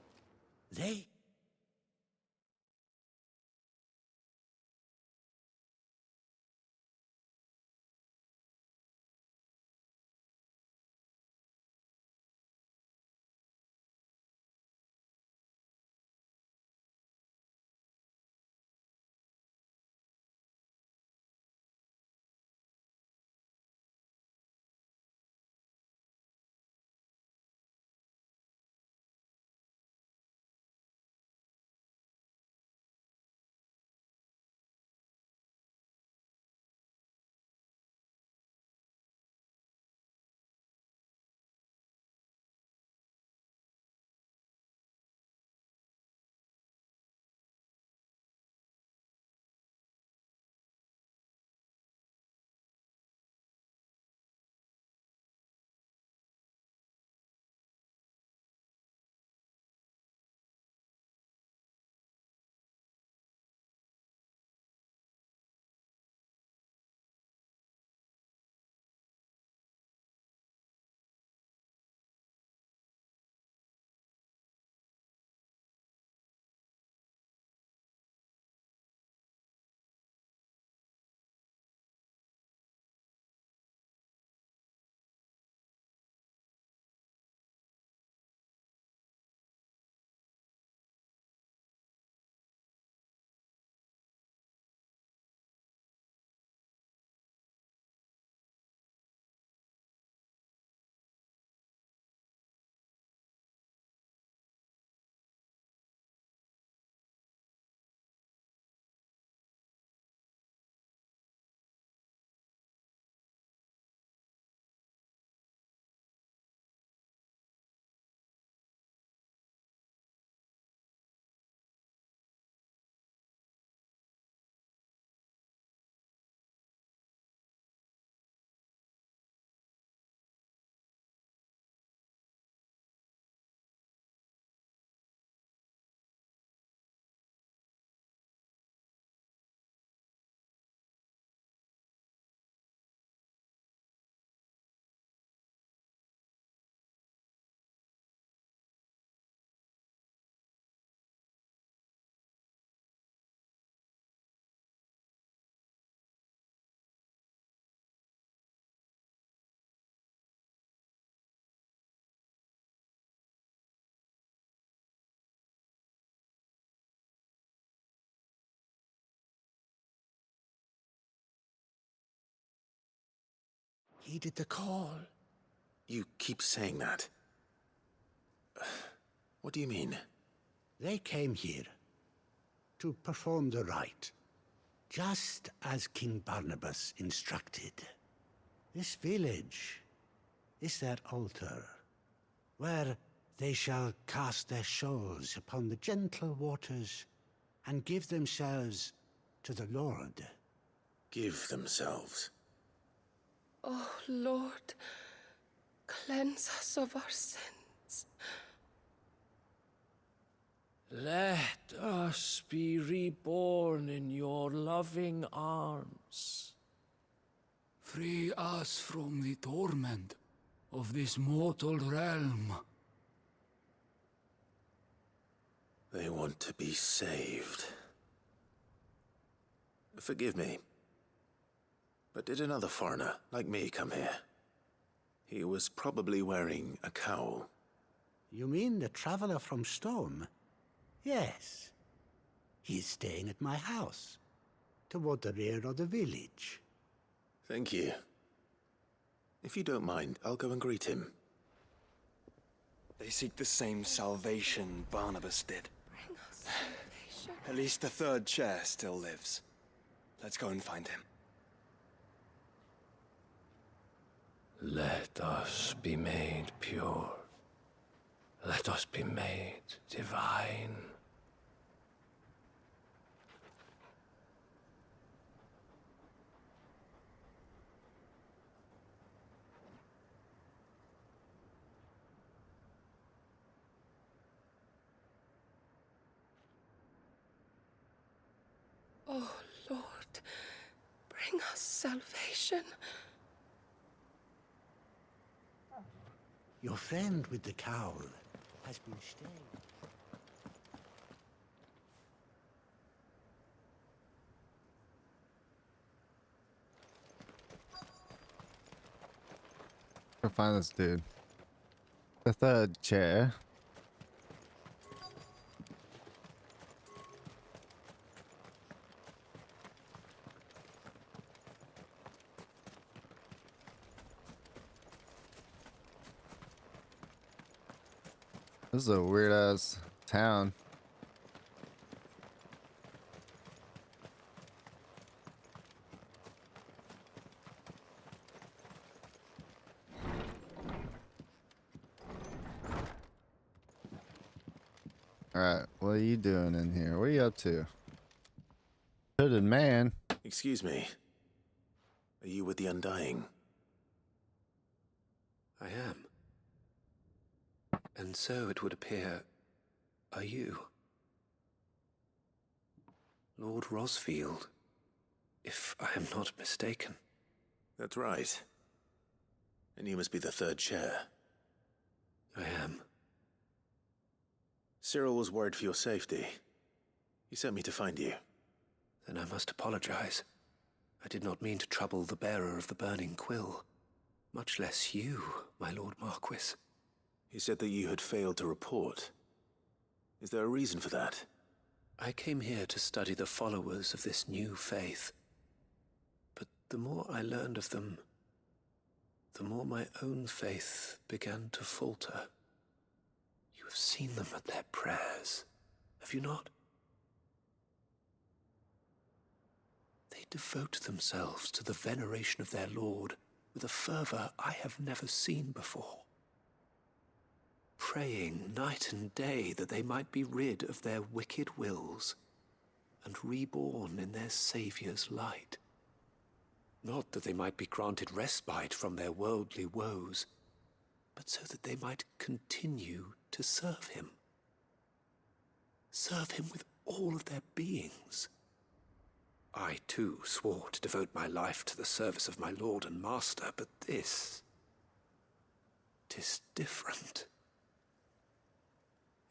heeded the call. You keep saying that. What do you mean? They came here to perform the rite, just as King Barnabas instructed. This village is their altar, where they shall cast their shawls upon the gentle waters and give themselves to the Lord. Give themselves? Oh, Lord, cleanse us of our sins. Let us be reborn in your loving arms. Free us from the torment of this mortal realm. They want to be saved. Forgive me, but did another foreigner like me come here? He was probably wearing a cowl. You mean the traveler from Storm? Yes. He's staying at my house, toward the rear of the village. Thank you. If you don't mind, I'll go and greet him. They seek the same salvation Barnabas did. At least the third chair still lives. Let's go and find him. Let us be made pure. Let us be made divine. Oh, Lord, bring us salvation. Your friend with the cowl has been staying. Go find this dude. The third chair. This is a weird ass town. Alright, what are you doing in here? What are you up to? Hooded man. Excuse me. Are you with the Undying? I am. And so it would appear, are you? Lord Rosfield, if I am not mistaken. That's right. And you must be the third chair. I am. Cyril was worried for your safety. He sent me to find you. Then I must apologize. I did not mean to trouble the bearer of the burning quill. Much less you, my Lord Marquis. He said that you had failed to report. Is there a reason for that? I came here to study the followers of this new faith. But the more I learned of them, the more my own faith began to falter. You have seen them at their prayers, have you not? They devote themselves to the veneration of their Lord with a fervor I have never seen before. Praying night and day that they might be rid of their wicked wills and reborn in their Saviour's light. Not that they might be granted respite from their worldly woes, but so that they might continue to serve him. Serve him with all of their beings. I, too, swore to devote my life to the service of my Lord and Master, but this... 'tis different.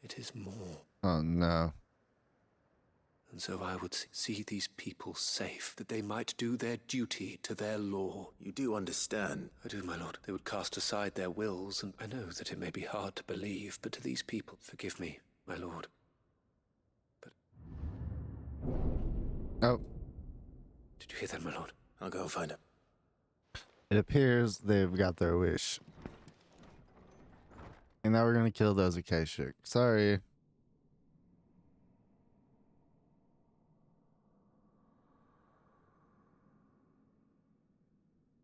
It is more. Oh no. And so I would see these people safe, that they might do their duty to their law. You do understand? I do, my lord. They would cast aside their wills, and I know that it may be hard to believe, but to these people, forgive me, my lord. But... Oh. Did you hear that, my lord? I'll go and find him. It appears they've got their wish. And now we're gonna kill those Akashic. Sorry.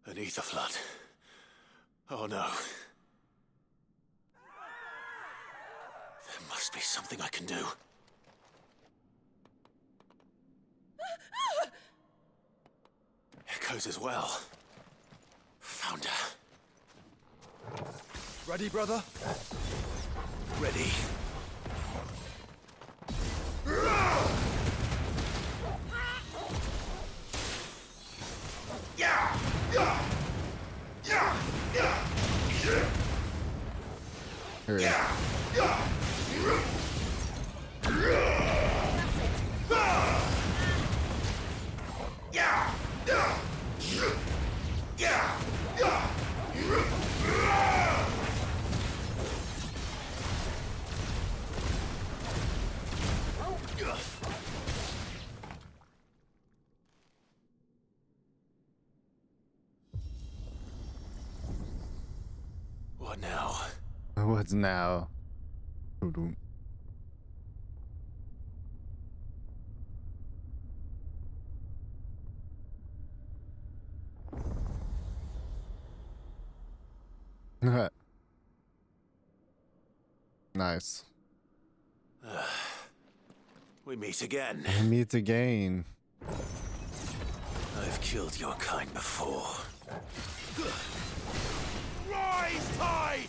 An ether flood. Oh no. There must be something I can do. Echoes as well. Found her. Ready, brother? Ready. What now? What's now? Nice. We meet again. We meet again. I've killed your kind before. Rise, tides!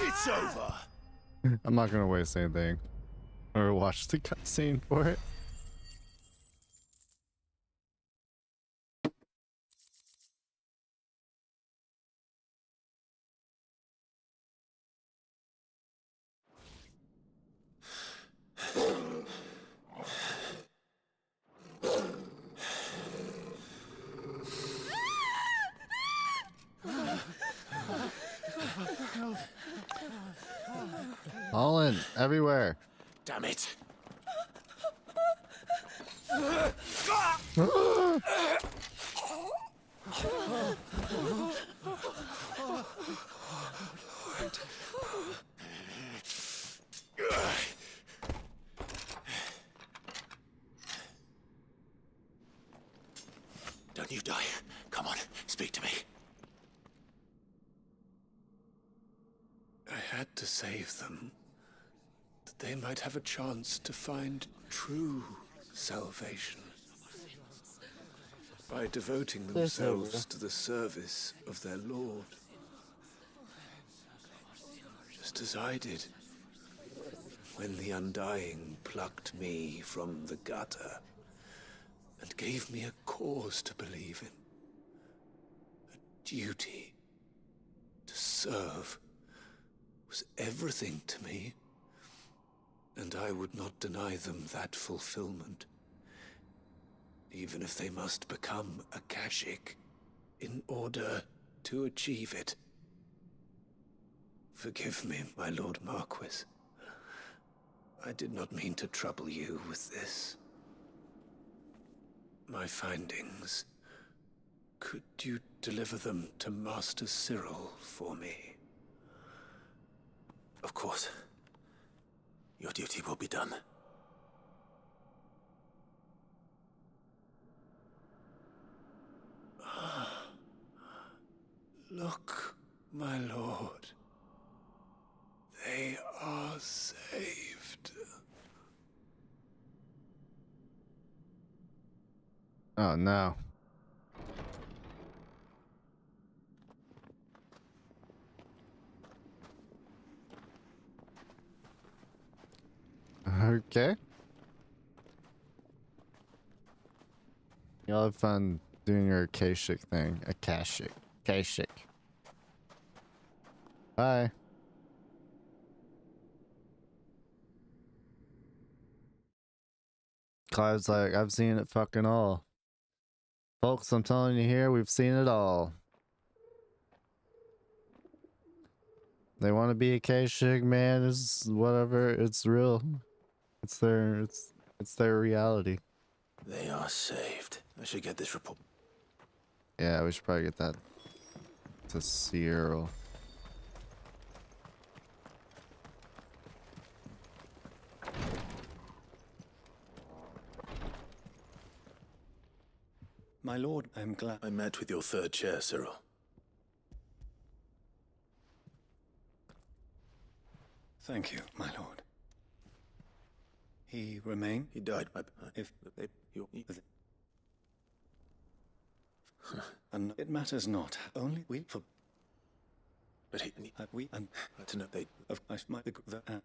It's over. I'm not gonna waste anything or watch the cutscene for it. Fallen everywhere. Damn it. Don't you die. Come on, speak to me. I had to save them, that they might have a chance to find true salvation. By devoting themselves to the service of their Lord. Just as I did, when the Undying plucked me from the gutter and gave me a cause to believe in. A duty to serve was everything to me, and I would not deny them that fulfillment, even if they must become a Kashik in order to achieve it. Forgive me, my Lord Marquis. I did not mean to trouble you with this. My findings. Could you deliver them to Master Cyril for me? Of course. Your duty will be done. Look, my lord. They are saved. Oh no. Okay. Y'all have fun doing your Akashic thing. Akashic. Bye. Clive's like, I've seen it fucking all. Folks, I'm telling you here, we've seen it all. They want to be Akashic, man. It's whatever. It's real. It's their reality. They are saved. I should get this report. Yeah, we should probably get that to Cyril. My lord, I am glad. I met with your third chair, Cyril. Thank you, my lord. He remained? He died. And it matters not. Only we for. But he we and to know they of my the.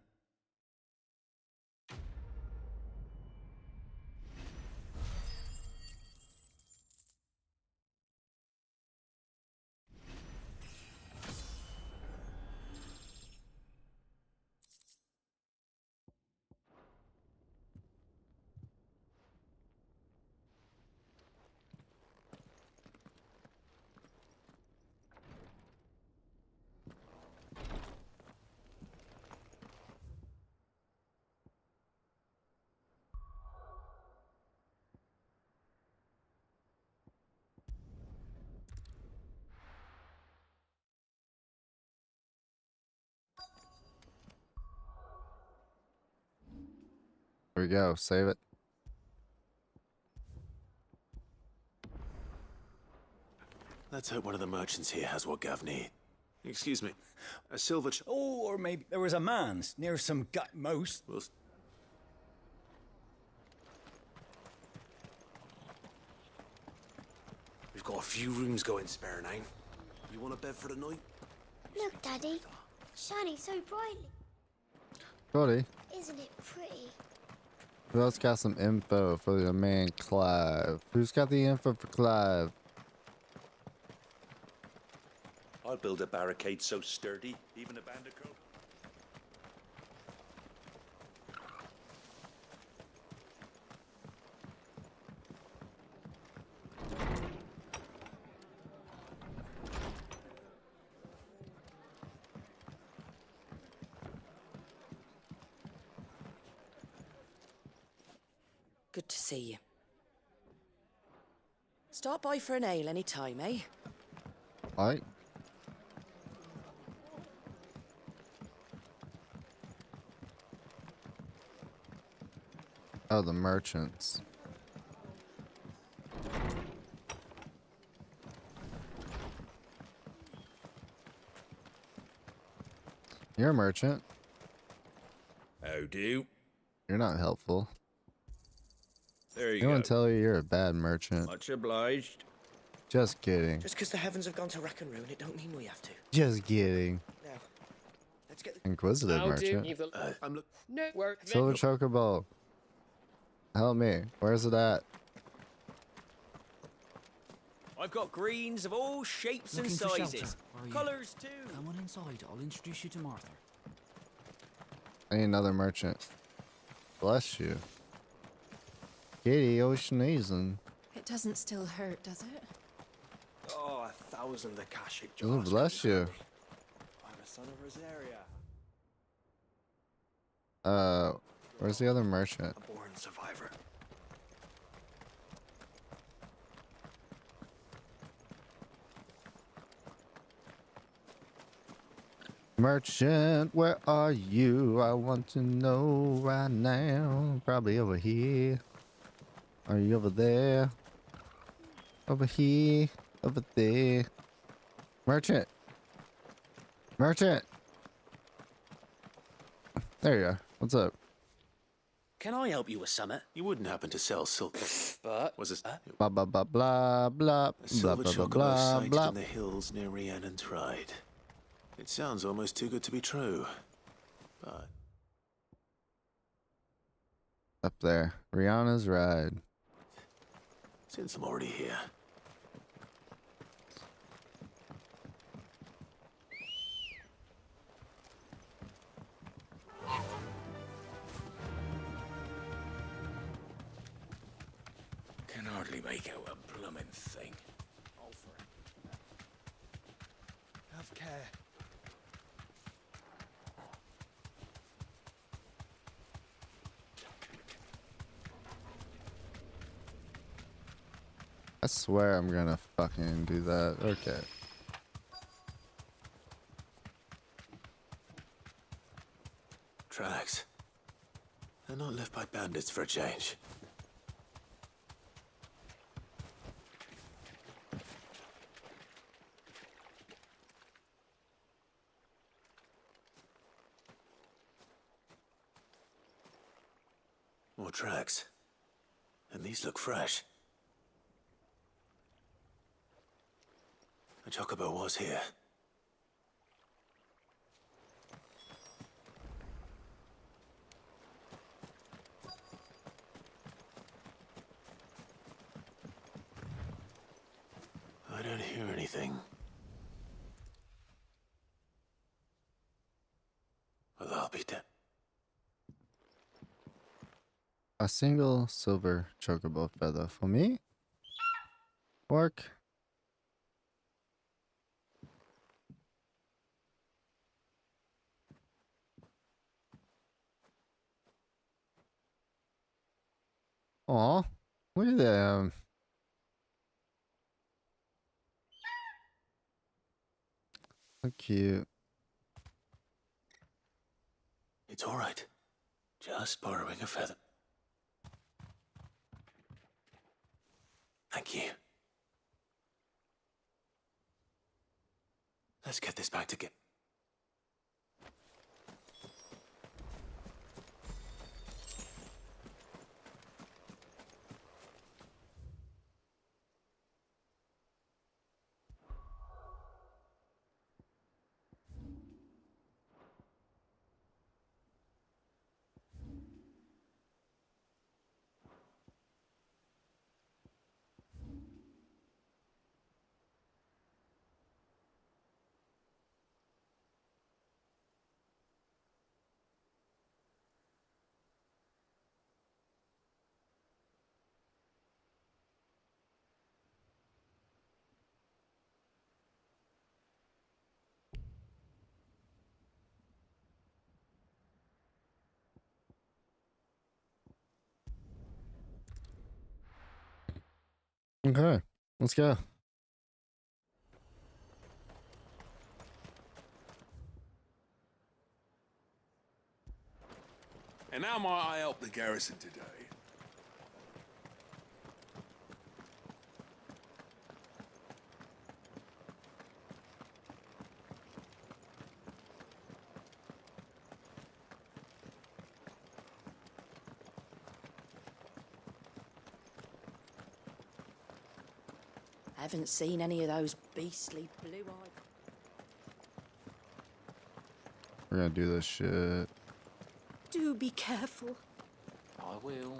Here we go. Save it. Let's hope one of the merchants here has what Gav needs. Excuse me. A silver Oh, or maybe there was a man's near some gut most. We've got a few rooms going spare now. You want a bed for the night? Look, Daddy. Shining so brightly. Cody, Isn't it pretty? who else got some info for the man Clive? Who's got the info for Clive? I'll build a barricade so sturdy, even a bandicoot. Good to see you. Stop by for an ale any time, eh? Alright. Oh, the merchants. You're a merchant. How do? You're not helpful. There you You go. want to tell you you're a bad merchant. Much obliged. Just kidding. Just because the heavens have gone to rack and ruin, it don't mean we have to. Just kidding. Now, let's get Inquisitive merchant. I'm no work. Silver chocobo. Help me. Where's it at? I've got greens of all shapes Looking and for sizes. shelter, are you? Colours too. Come on inside. I'll introduce you to Martha. I need another merchant. Bless you. Kitty, oh sneezing. It doesn't still hurt, does it? Oh, 1,000 Akashic Oh, jars. bless you. I'm a son of Rosaria. Where's the other merchant? A born survivor. Merchant, where are you? I want to know right now. Probably over here. Are you over there? Over here? Over there? Merchant! Merchant! There you are. What's up? Can I help you with something? You wouldn't happen to sell silk. But was it Blah blah blah blah blah a silver blah blah chocobo blah sighted blah. in the hills near Rhiannon's Ride? It sounds almost too good to be true. But Up there. Rihanna's Ride. since I'm already here, Can hardly make out a bloomin' thing. All for it. Have care. I swear I'm gonna fucking do that. Okay. tracks. They're not left by bandits for a change. More tracks. And these look fresh. A chocobo was here. I don't hear anything. Well, I'll be dead. A single silver chocobo feather for me. Work. Aw, look at them. So cute. It's all right. Just borrowing a feather. Thank you. Let's get this back together. Okay, let's go. And how might I help the garrison today? I haven't seen any of those beastly blue-eyed... We're gonna do this shit. Do be careful. I will.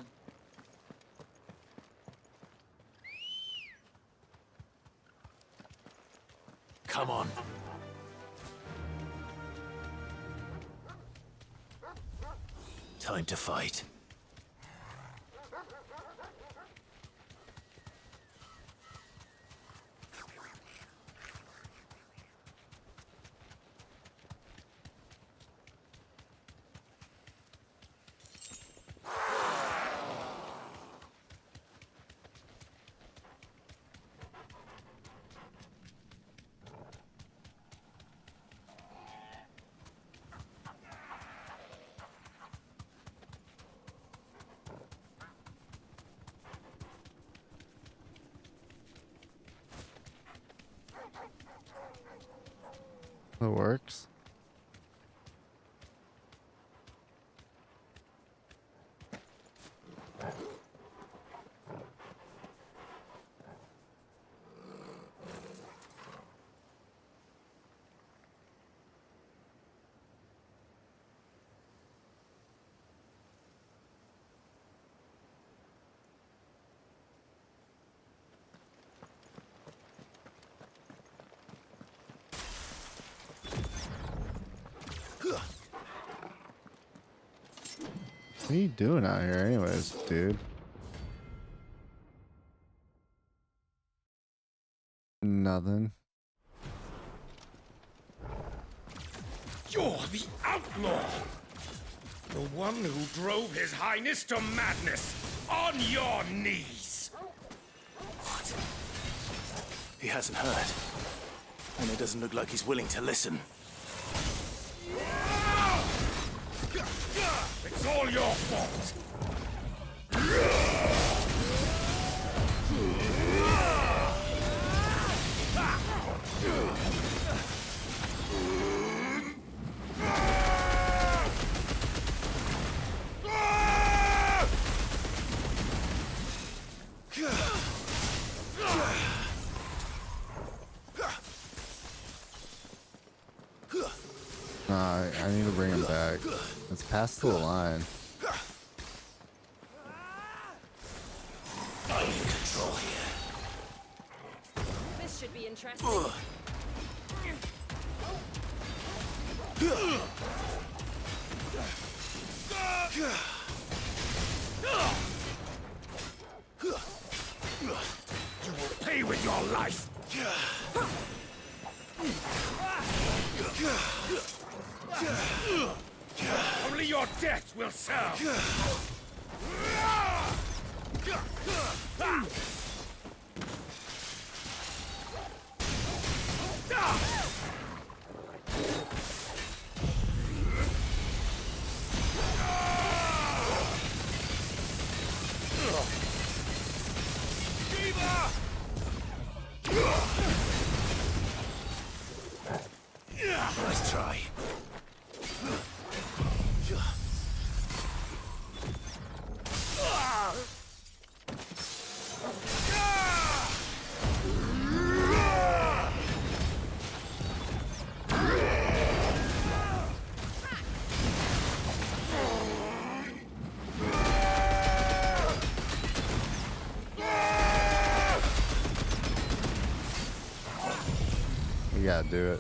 Come on. Time to fight. That works. What are you doing out here anyways, dude? Nothing. You're the outlaw! The one who drove His Highness to madness! On your knees! What? He hasn't heard. And it doesn't look like he's willing to listen. It's all your fault! Nah, I need to bring him back. It's past the line. I'm in control here. This should be interesting. You will pay with your life! Only your death will serve! Nice try. We gotta do it.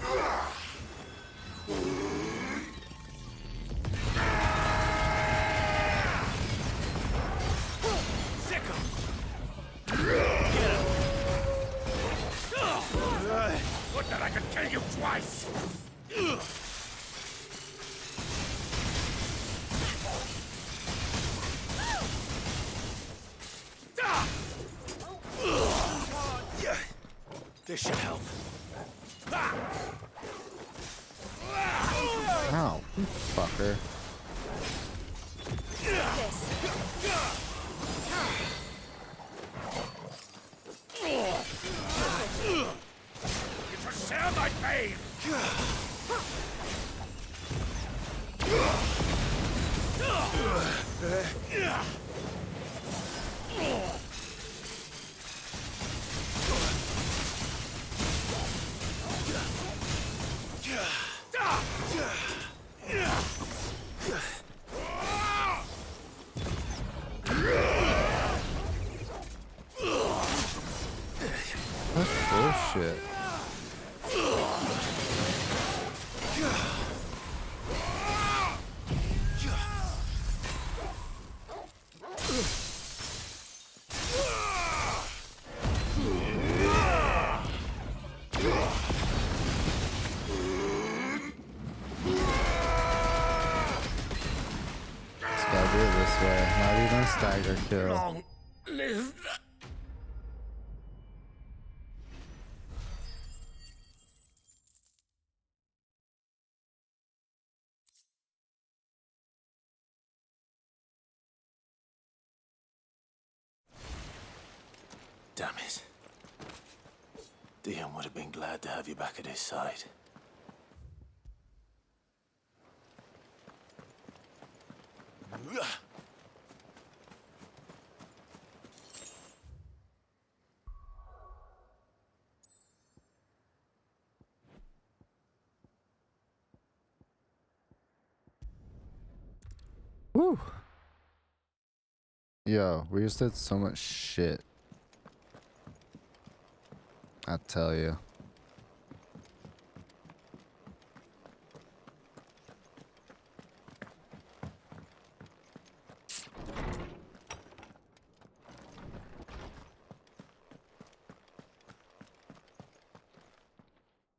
What that I can kill you twice! This should help. Ow, you fucker. You shall share thy pain! That's bullshit. Let's gotta do it this way. Not even a stagger kill. Long live. Damn it. Dion would have been glad to have you back at his side. Woo! Yo, we just did so much shit. I tell you.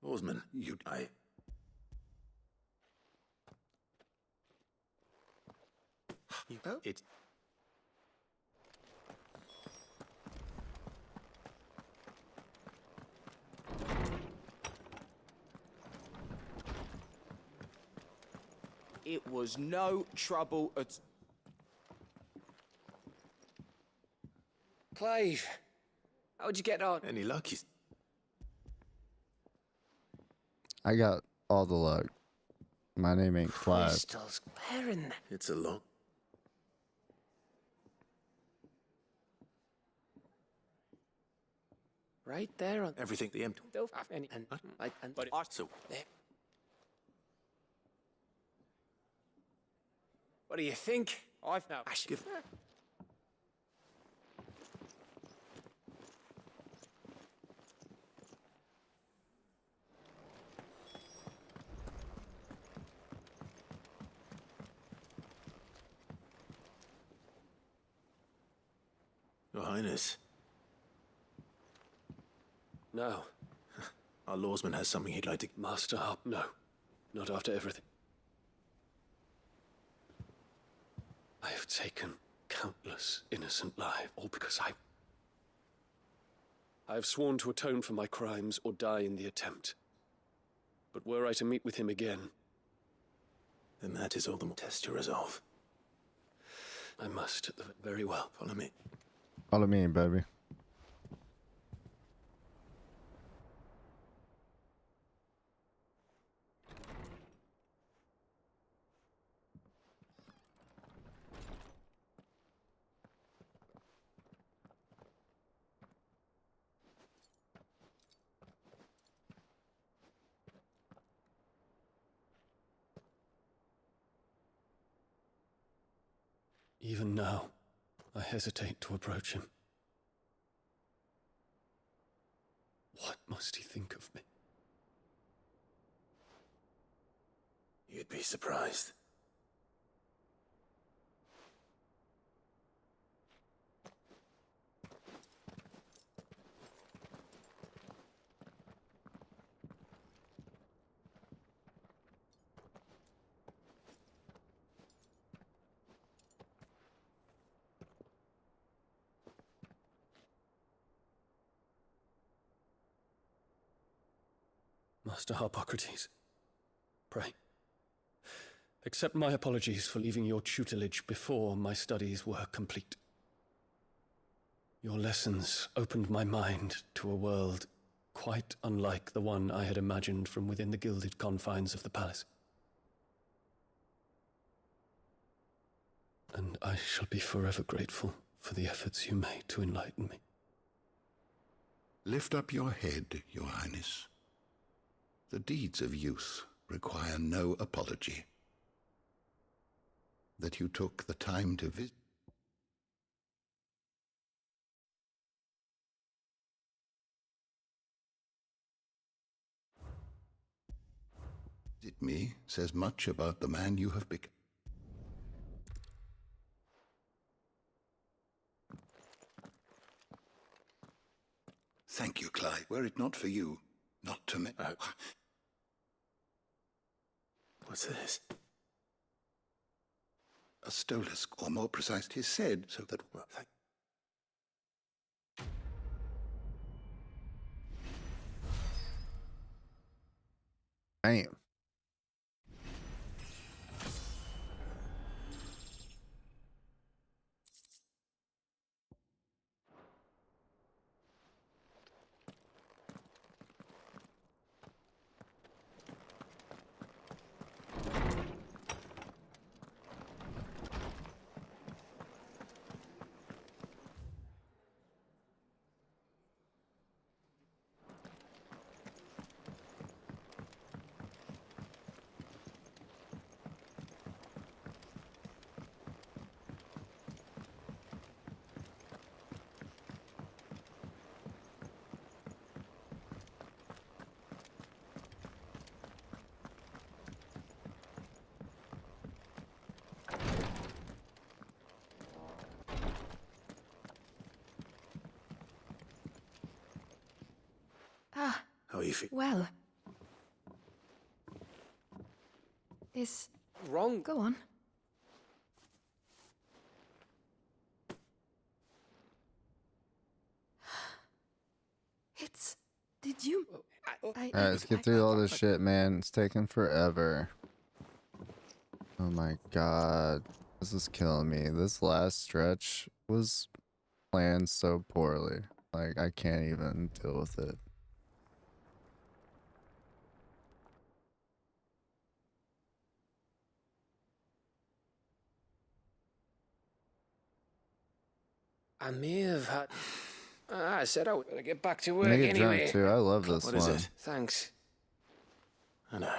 Oarsman, It. It was no trouble at... Clive, how'd you get on? Any luck? I got all the luck. My name ain't Clive. Crystals, where in the... It's a long... Right there on... Everything the empty... But so... There. What do you think? I've now... Give... Your Highness. No. Our lawsman has something he'd like to... Master Harp, no. Not after everything. I have taken countless innocent lives, all because I have sworn to atone for my crimes or die in the attempt. But were I to meet with him again... Then that is all the more test your resolve. I must, very well. Follow me. Follow me, baby. Even now, I hesitate to approach him. What must he think of me? You'd be surprised. Master Harpocrates, pray. Accept my apologies for leaving your tutelage before my studies were complete. Your lessons opened my mind to a world quite unlike the one I had imagined from within the gilded confines of the palace. And I shall be forever grateful for the efforts you made to enlighten me. Lift up your head, Your Highness. The deeds of youth require no apology. That you took the time to visit me says much about the man you have become. Thank you, Clyde. Were it not for you, not to me. What's this? A stolus, or more precise, 'tis said, so that... Damn. Ah. How are you feeling? Well. Is... Wrong. Go on. It's... Did you... Alright, let's get through all this shit, man. It's taking forever. Oh my god. This is killing me. This last stretch was planned so poorly. Like, I can't even deal with it. I may have had... I said I would get back to I'm work gonna get anyway. drunk too. I love this What one. is it? Thanks. I know.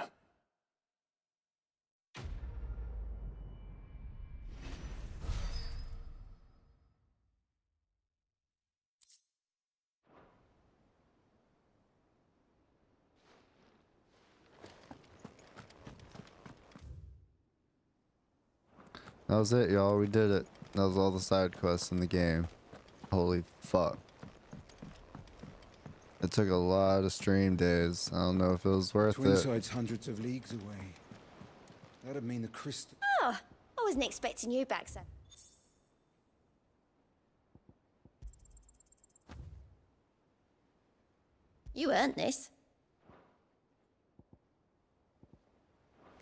That was it, y'all. We did it. That was all the side quests in the game. Holy fuck. It took a lot of stream days. I don't know if it was worth it. Twinside's hundreds of leagues away. That'd mean the crystal... Oh, I wasn't expecting you back, sir. You earned this.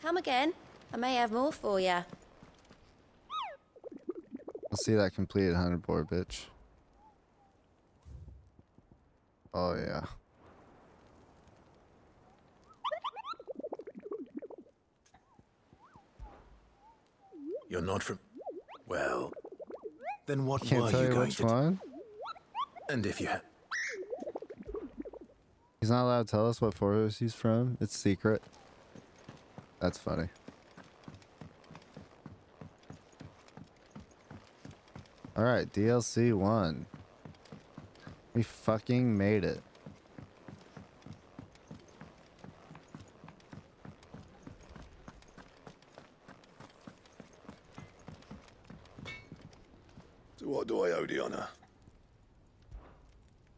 Come again. I may have more for you. Let's see that completed 100 board, bitch. Oh, yeah. You're not from... Well... Then what Can't were tell you you going which to... one. And if you had... He's not allowed to tell us what forest he's from. It's secret. That's funny. Alright, DLC 1. We fucking made it. So what do I owe the honour?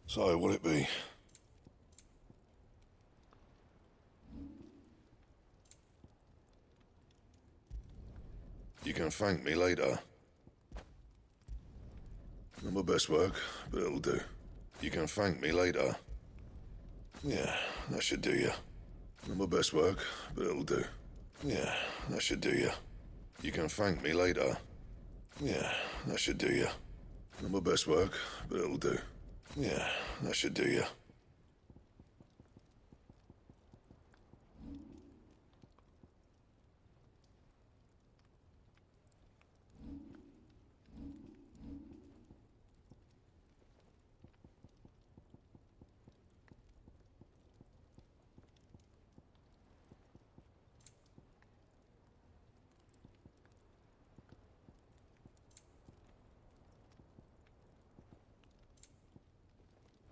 So, will it be? You can thank me later. Not my best work, but it'll do. You can thank me later. Yeah, that should do you. Not my best work, but it'll do. Yeah, that should do you. You can thank me later. Yeah, that should do you. Not my best work, but it'll do. Yeah, that should do you.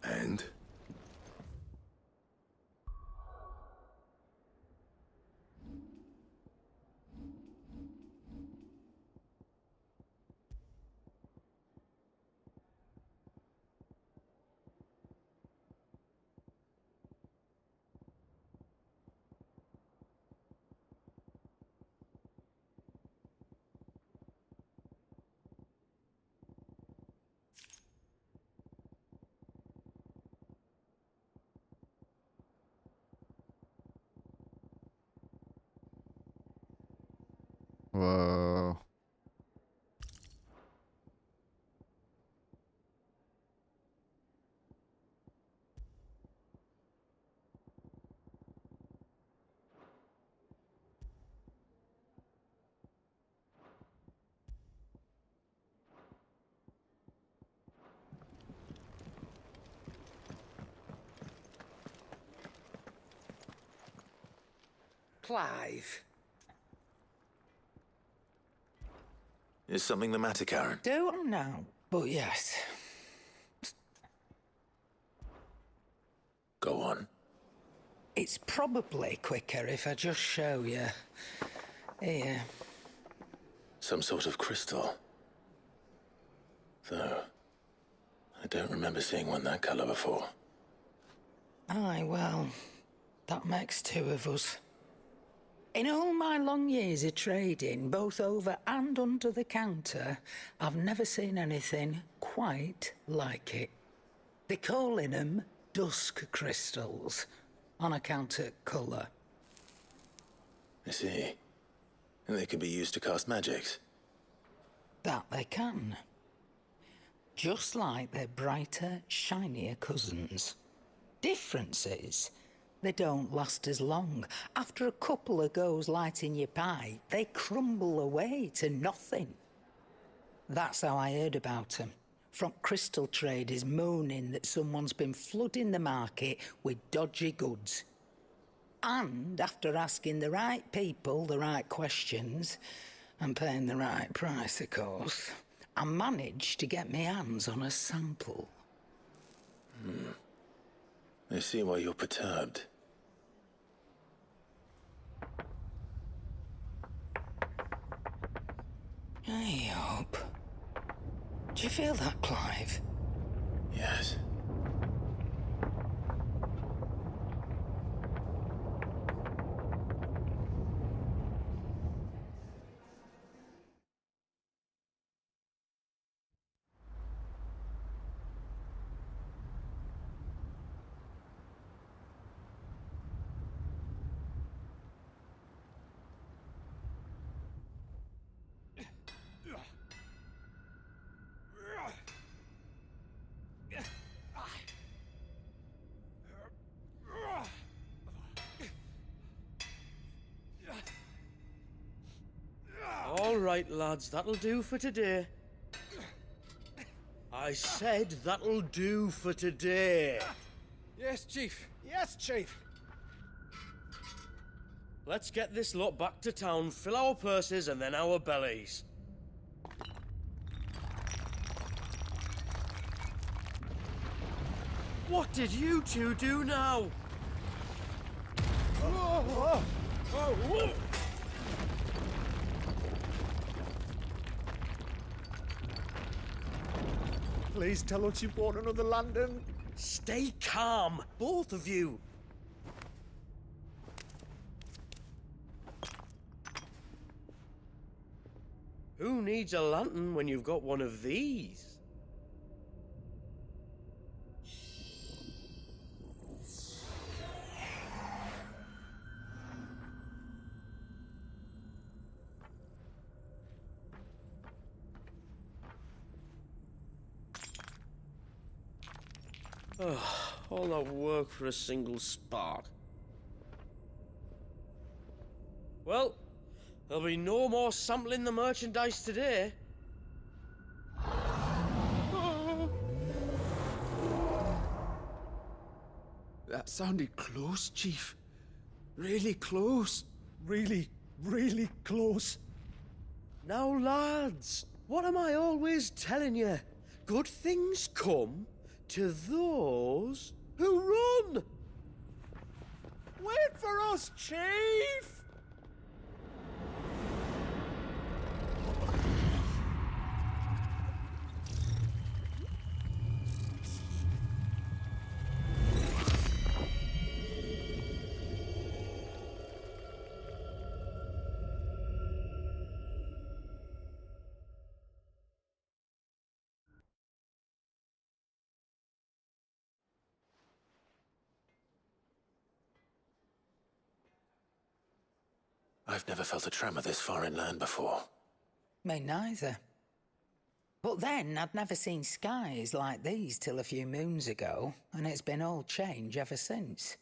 And? Whoa. Clive. Is something the matter, Karen? Don't know, but yes. Go on. It's probably quicker if I just show you. Here. Some sort of crystal. Though, I don't remember seeing one that colour before. Aye, well, that makes two of us. In all my long years of trading, both over and under the counter, I've never seen anything quite like it. They're calling them dusk crystals, on account of colour. I see. And they can be used to cast magics. That they can. Just like their brighter, shinier cousins. Difference is, they don't last as long. After a couple of goes lighting your pie, they crumble away to nothing. That's how I heard about them. From crystal traders moaning that someone's been flooding the market with dodgy goods. And after asking the right people the right questions, and paying the right price, of course, I managed to get my hands on a sample. I see why you're perturbed. Hey, Hope. Do you feel that, Clive? Yes. All right, lads, that'll do for today. I said that'll do for today. Yes, Chief. Yes, Chief. Let's get this lot back to town, fill our purses and then our bellies. What did you two do now? Please tell us you bought another lantern. Stay calm, both of you. Who needs a lantern when you've got one of these? All that work for a single spark. Well, there'll be no more sampling the merchandise today. That sounded close, Chief. Really close. Really, really close. Now, lads, what am I always telling you? Good things come to those who run. Wait for us, Chief! I've never felt a tremor this far inland before. Me neither. But then, I'd never seen skies like these till a few moons ago, and it's been all change ever since.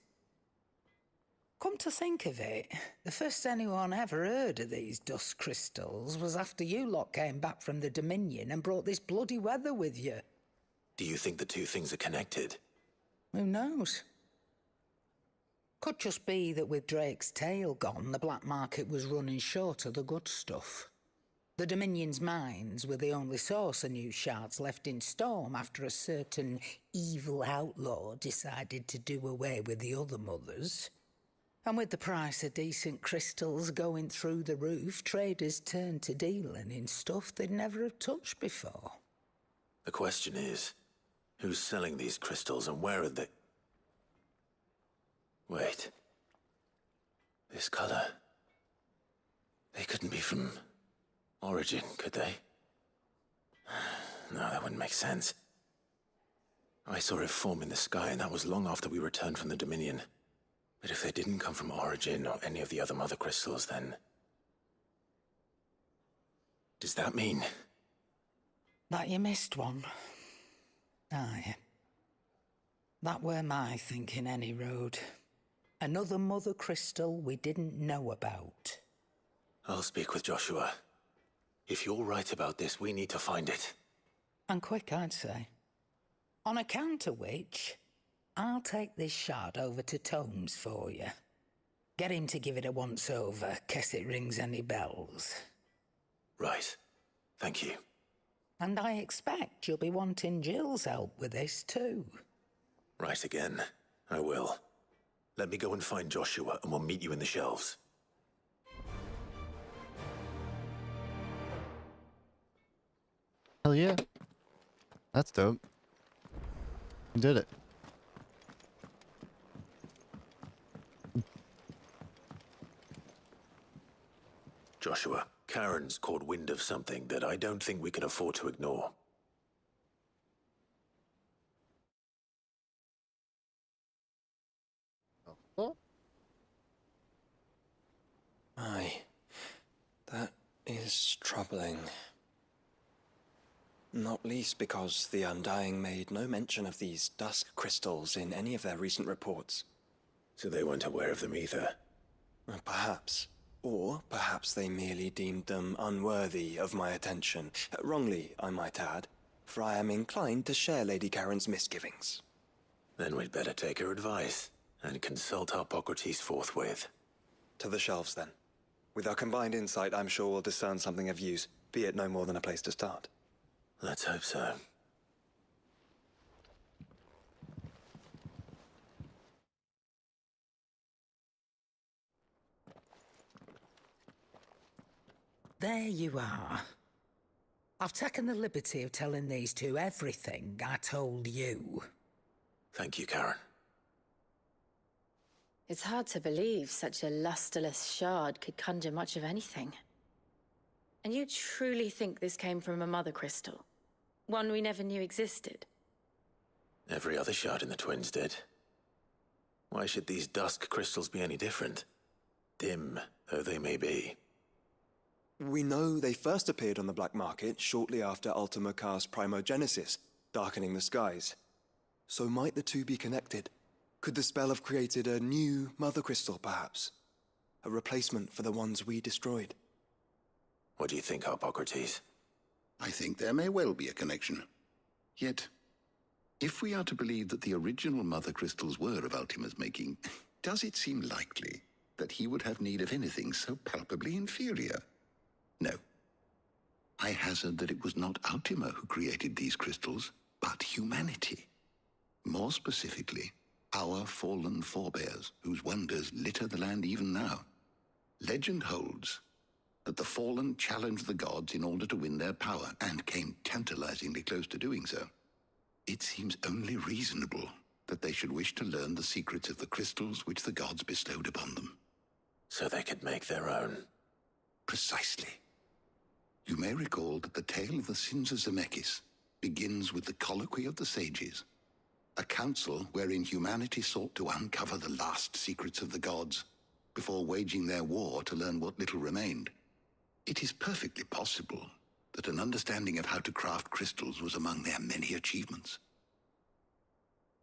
Come to think of it, the first anyone ever heard of these dust crystals was after you lot came back from the Dominion and brought this bloody weather with you. Do you think the two things are connected? Who knows? Could just be that with Drake's tail gone, the black market was running short of the good stuff. The Dominion's mines were the only source of new shards left in Storm after a certain evil outlaw decided to do away with the other mothers. And with the price of decent crystals going through the roof, traders turned to dealing in stuff they'd never have touched before. The question is, who's selling these crystals and where are they? Wait. This color. They couldn't be from Origin, could they? No, that wouldn't make sense. I saw it form in the sky, and that was long after we returned from the Dominion. But if they didn't come from Origin or any of the other mother crystals, then... does that mean... that you missed one? Aye. That were my thinking, any road. Another mother crystal we didn't know about. I'll speak with Joshua. If you're right about this, we need to find it. And quick, I'd say. On account of which, I'll take this shard over to Tomes for you. Get him to give it a once-over, case it rings any bells. Right. Thank you. And I expect you'll be wanting Jill's help with this, too. Right again. I will. Let me go and find Joshua, and we'll meet you in the shelves. Hell yeah. That's dope. You did it. Joshua, Karen's caught wind of something that I don't think we can afford to ignore. Aye. That is troubling. Not least because the Undying made no mention of these dusk crystals in any of their recent reports. So they weren't aware of them either? Perhaps. Or perhaps they merely deemed them unworthy of my attention. Wrongly, I might add, for I am inclined to share Lady Karen's misgivings. Then we'd better take her advice and consult Harpocrates forthwith. To the shelves, then. With our combined insight, I'm sure we'll discern something of use, be it no more than a place to start. Let's hope so. There you are. I've taken the liberty of telling these two everything I told you. Thank you, Karen. It's hard to believe such a lusterless shard could conjure much of anything. And you truly think this came from a mother crystal? One we never knew existed? Every other shard in the Twins did. Why should these dusk crystals be any different? Dim though they may be. We know they first appeared on the black market shortly after Ultima Car's primogenesis, darkening the skies. So might the two be connected? Could the spell have created a new mother crystal, perhaps? A replacement for the ones we destroyed? What do you think, Hippocrates? I think there may well be a connection. Yet, if we are to believe that the original mother crystals were of Ultima's making, does it seem likely that he would have need of anything so palpably inferior? No. I hazard that it was not Ultima who created these crystals, but humanity. More specifically, our fallen forebears, whose wonders litter the land even now. Legend holds that the fallen challenged the gods in order to win their power, and came tantalizingly close to doing so. It seems only reasonable that they should wish to learn the secrets of the crystals which the gods bestowed upon them. So they could make their own. Precisely. You may recall that the tale of the sins of Zemeckis begins with the colloquy of the sages, a council wherein humanity sought to uncover the last secrets of the gods before waging their war to learn what little remained. It is perfectly possible that an understanding of how to craft crystals was among their many achievements.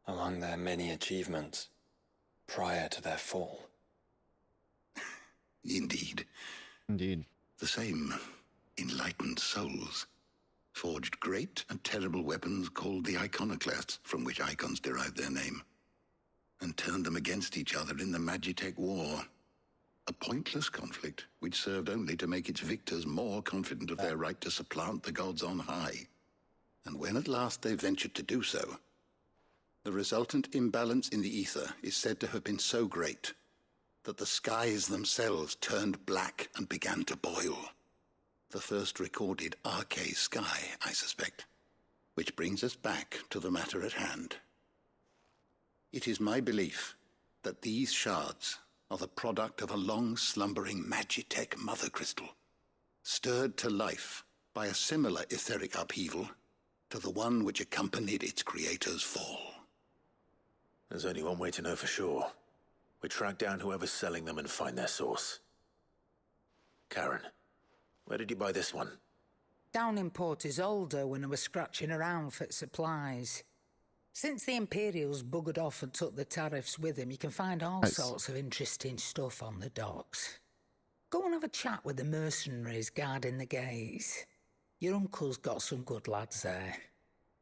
Among their many achievements, prior to their fall. Indeed. Indeed. The same enlightened souls forged great and terrible weapons called the iconoclasts, from which icons derived their name, and turned them against each other in the Magitech War. A pointless conflict which served only to make its victors more confident of their right to supplant the gods on high. And when at last they ventured to do so, the resultant imbalance in the ether is said to have been so great that the skies themselves turned black and began to boil. The first recorded Arche sky, I suspect. Which brings us back to the matter at hand. It is my belief that these shards are the product of a long-slumbering Magitech mother crystal, stirred to life by a similar etheric upheaval to the one which accompanied its creator's fall. There's only one way to know for sure. We track down whoever's selling them and find their source. Karen, where did you buy this one? Down in Port Isolde when I was scratching around for supplies. Since the Imperials buggered off and took the tariffs with them, you can find all sorts of interesting stuff on the docks. Go and have a chat with the mercenaries guarding the gates. Your uncle's got some good lads there.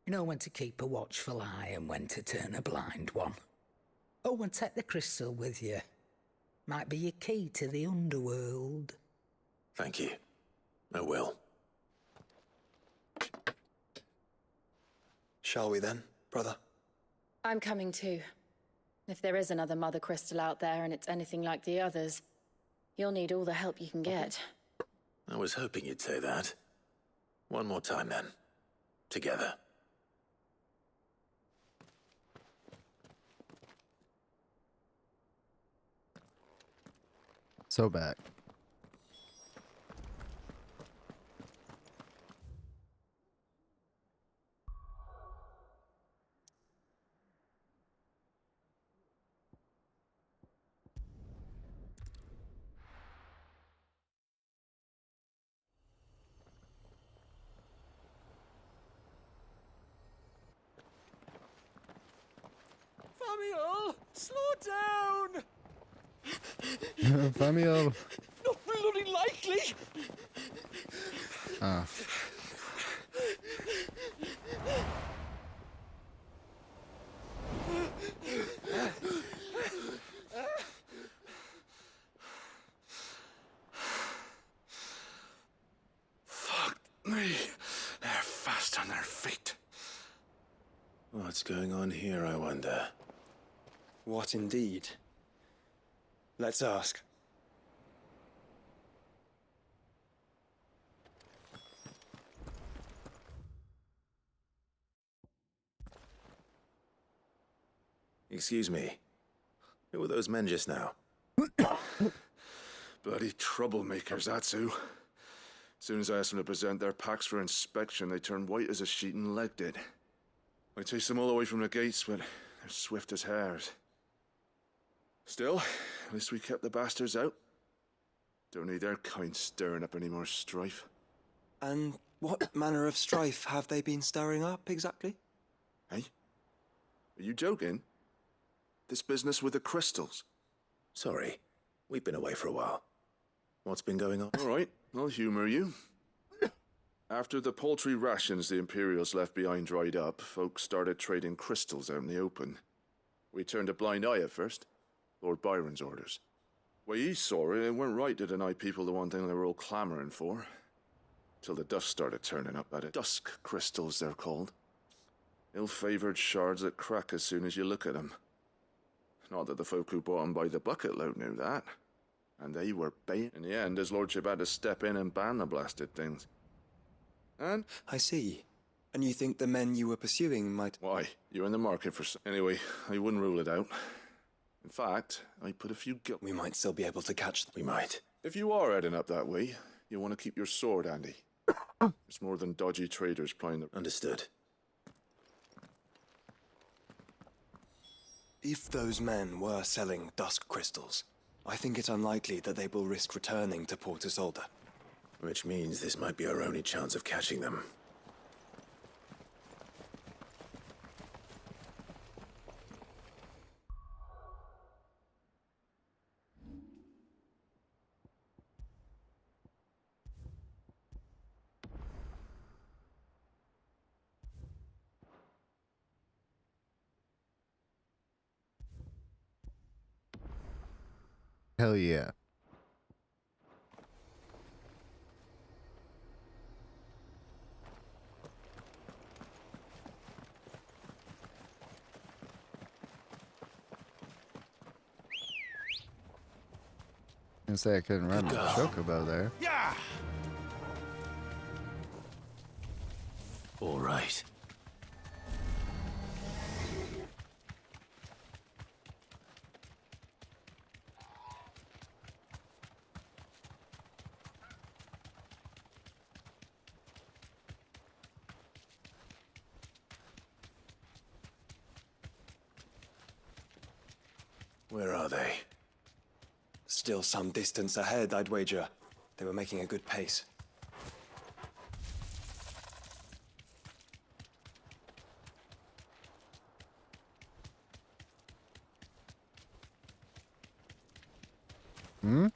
You know when to keep a watchful eye and when to turn a blind one. Oh, and take the crystal with you. Might be your key to the underworld. Thank you. I will. Shall we then, brother? I'm coming too. If there is another mother crystal out there and it's anything like the others, you'll need all the help you can get. I was hoping you'd say that. One more time then. Together. So back. Samuel, slow down! Samuel. Not bloody likely! Ah. Fuck me. They're fast on their feet. What's going on here, I wonder? What indeed? Let's ask. Excuse me. Who were those men just now? Bloody troublemakers, that's who. As soon as I asked them to present their packs for inspection, they turned white as a sheet and legged it. I chased them all away from the gates, but they're swift as hares. Still, at least we kept the bastards out. Don't need their kind stirring up any more strife. And what manner of strife have they been stirring up, exactly? Hey? Are you joking? This business with the crystals? Sorry, we've been away for a while. What's been going on? All right, I'll humor you. After the paltry rations the Imperials left behind dried up, folks started trading crystals out in the open. We turned a blind eye at first. Lord Byron's orders. Way he saw it, it weren't right to deny people the one thing they were all clamoring for. Till the dust started turning up at it. Dusk crystals, they're called. Ill-favored shards that crack as soon as you look at them. Not that the folk who bought them by the bucket load knew that. And they were bait. In the end, his lordship had to step in and ban the blasted things. And? I see. And you think the men you were pursuing might... Why? You're in the market for... Anyway, I wouldn't rule it out. In fact, I put a few We might still be able to catch them. We might. If you are heading up that way, you want to keep your sword handy. It's more than dodgy traders plying the... Understood. If those men were selling dusk crystals, I think it unlikely that they will risk returning to Port Isolde. Which means this might be our only chance of catching them. Hell yeah. I say I couldn't run the chocobo there. Yeah. All right. Where are they? Still some distance ahead, I'd wager. They were making a good pace. Hmm?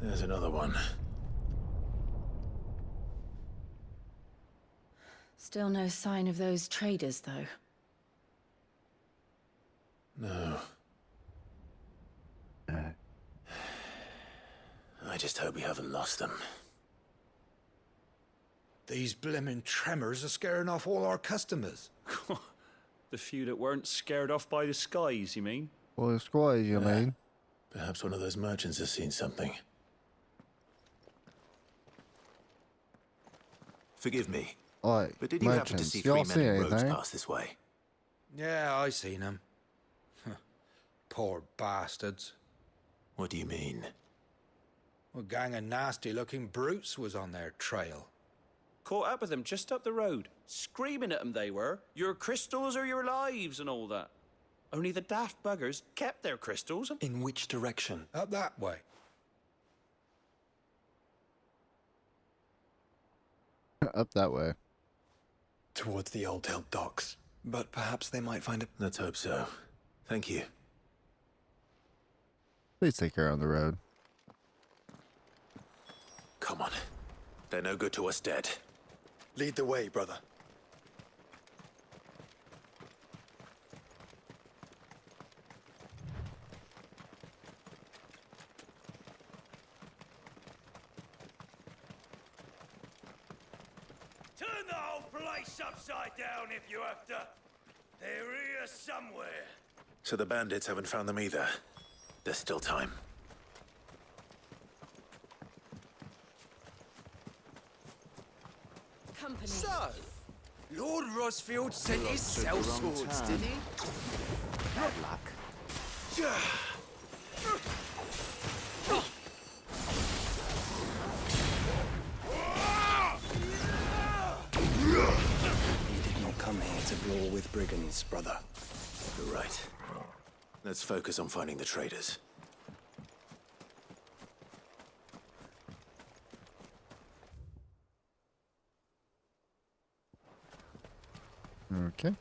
There's another one. Still no sign of those traders, though. No. I just hope we haven't lost them. These blimmin' tremors are scaring off all our customers. The few that weren't scared off by the skies, you mean? Well, the squad, you mean? Perhaps one of those merchants has seen something. Forgive me. Alright, But did you happen to see three men in robes pass this way? Yeah, I seen them. Poor bastards. What do you mean? A gang of nasty-looking brutes was on their trail. Caught up with them just up the road. Screaming at them they were. Your crystals are your lives and all that. Only the daft buggers kept their crystals. In which direction? Up that way. Up that way. Towards the Old Hill docks. But perhaps they might find a... Let's hope so. Thank you. Please take care on the road. Come on. They're no good to us dead. Lead the way, brother. Turn the whole place upside down if you have to. They're here somewhere. So the bandits haven't found them either. There's still time. Company. So, Lord Rosfield sent his sellswords, did he? Bad luck. You did not come here to brawl with brigands, brother. You're right. Let's focus on finding the traders. Okay.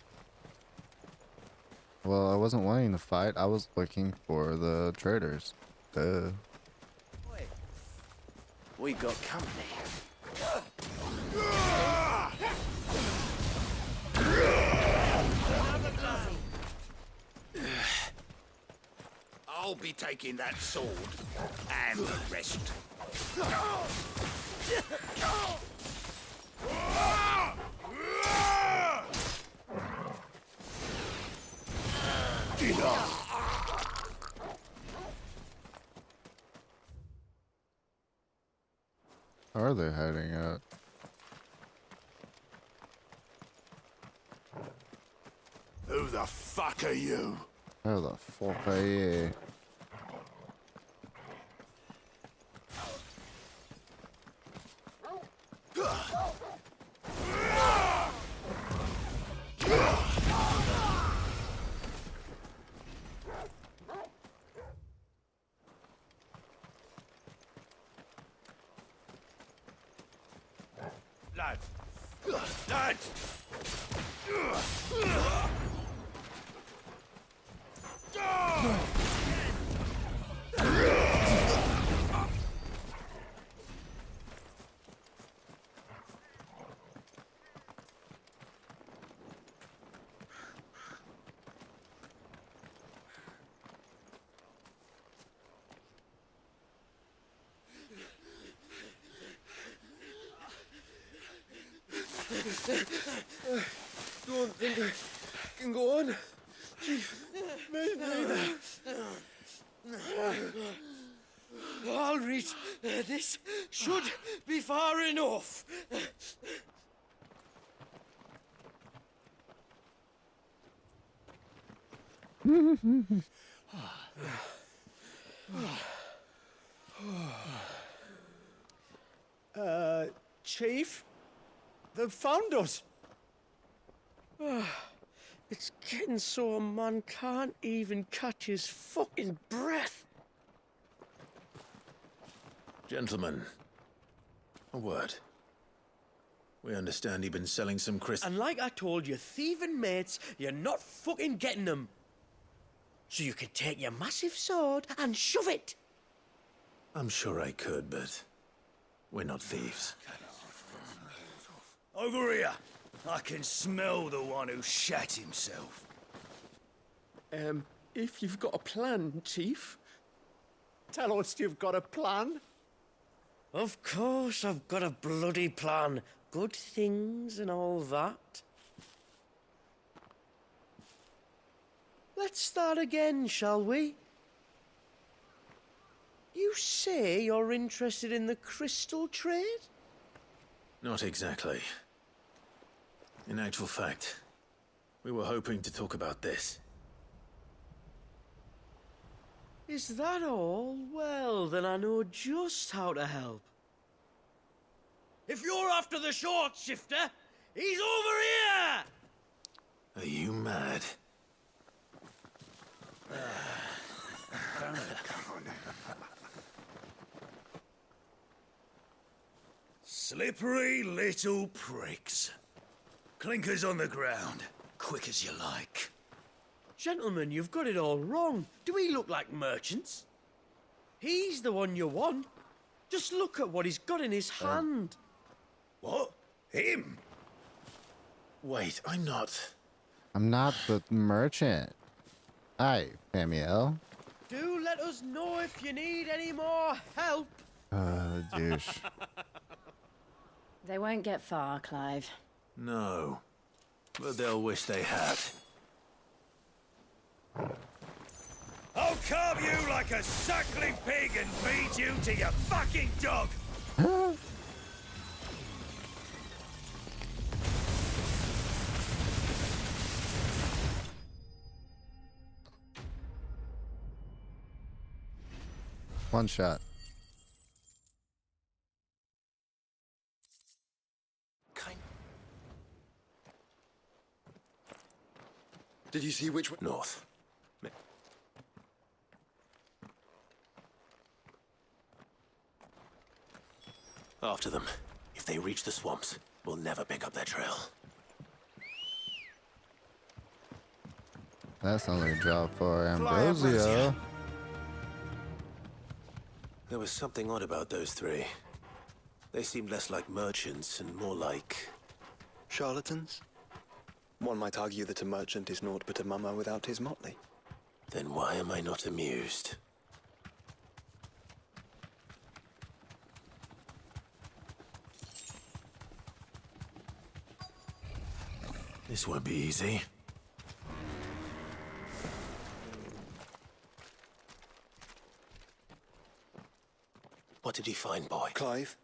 Well, I wasn't wanting to fight. I was looking for the traders. Duh. We got company. I'll be taking that sword and the rest. How are they hiding out? Who the fuck are you? How the fuck are you? Lads! Lads! Don't think I can go on. Chief, me neither. I'll read. This should be far enough. Chief? They've found us. It's getting so a man can't even catch his fucking breath. Gentlemen, a word. We understand you've been selling some crystals. And like I told you, thieving mates, you're not fucking getting them. So you could take your massive sword and shove it. I'm sure I could, but we're not thieves. Over here. I can smell the one who shat himself. If you've got a plan, Chief. Tell us you've got a plan. Of course I've got a bloody plan. Good things and all that. Let's start again, shall we? You say you're interested in the crystal trade? Not exactly. In actual fact, we were hoping to talk about this. Is that all? Well, then I know just how to help. If you're after the short shifter, he's over here! Are you mad? Slippery little pricks. Clinkers on the ground, quick as you like. Gentlemen, you've got it all wrong. Do we look like merchants? He's the one you want. Just look at what he's got in his hand. What? Him? Wait, I'm not the merchant. Hi, Samuel. Do let us know if you need any more help. Douche. They won't get far, Clive. No, but they'll wish they had. I'll carve you like a suckling pig and feed you to your fucking dog! One shot. Did you see which way? North. After them. If they reach the swamps, we'll never pick up their trail. That sounds like a job for Fly, Ambrosio. There was something odd about those three. They seemed less like merchants and more like... Charlatans? One might argue that a merchant is naught but a mummer without his motley. Then why am I not amused? This won't be easy. What did he find, boy? Clive,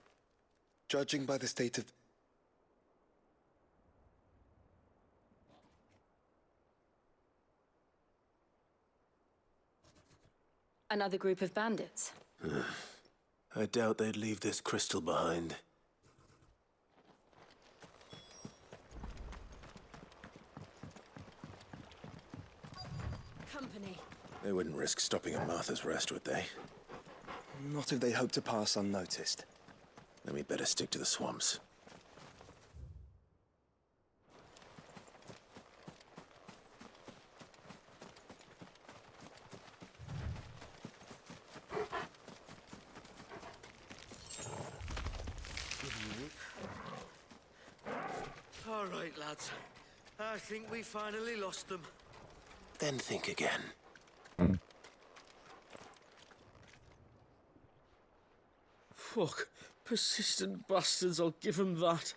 judging by the state of... Another group of bandits. I doubt they'd leave this crystal behind. Company. They wouldn't risk stopping at Martha's Rest, would they? Not if they hope to pass unnoticed. Then we'd better stick to the swamps. All right, lads. I think we finally lost them. Then think again. Fuck. Persistent bastards, I'll give them that.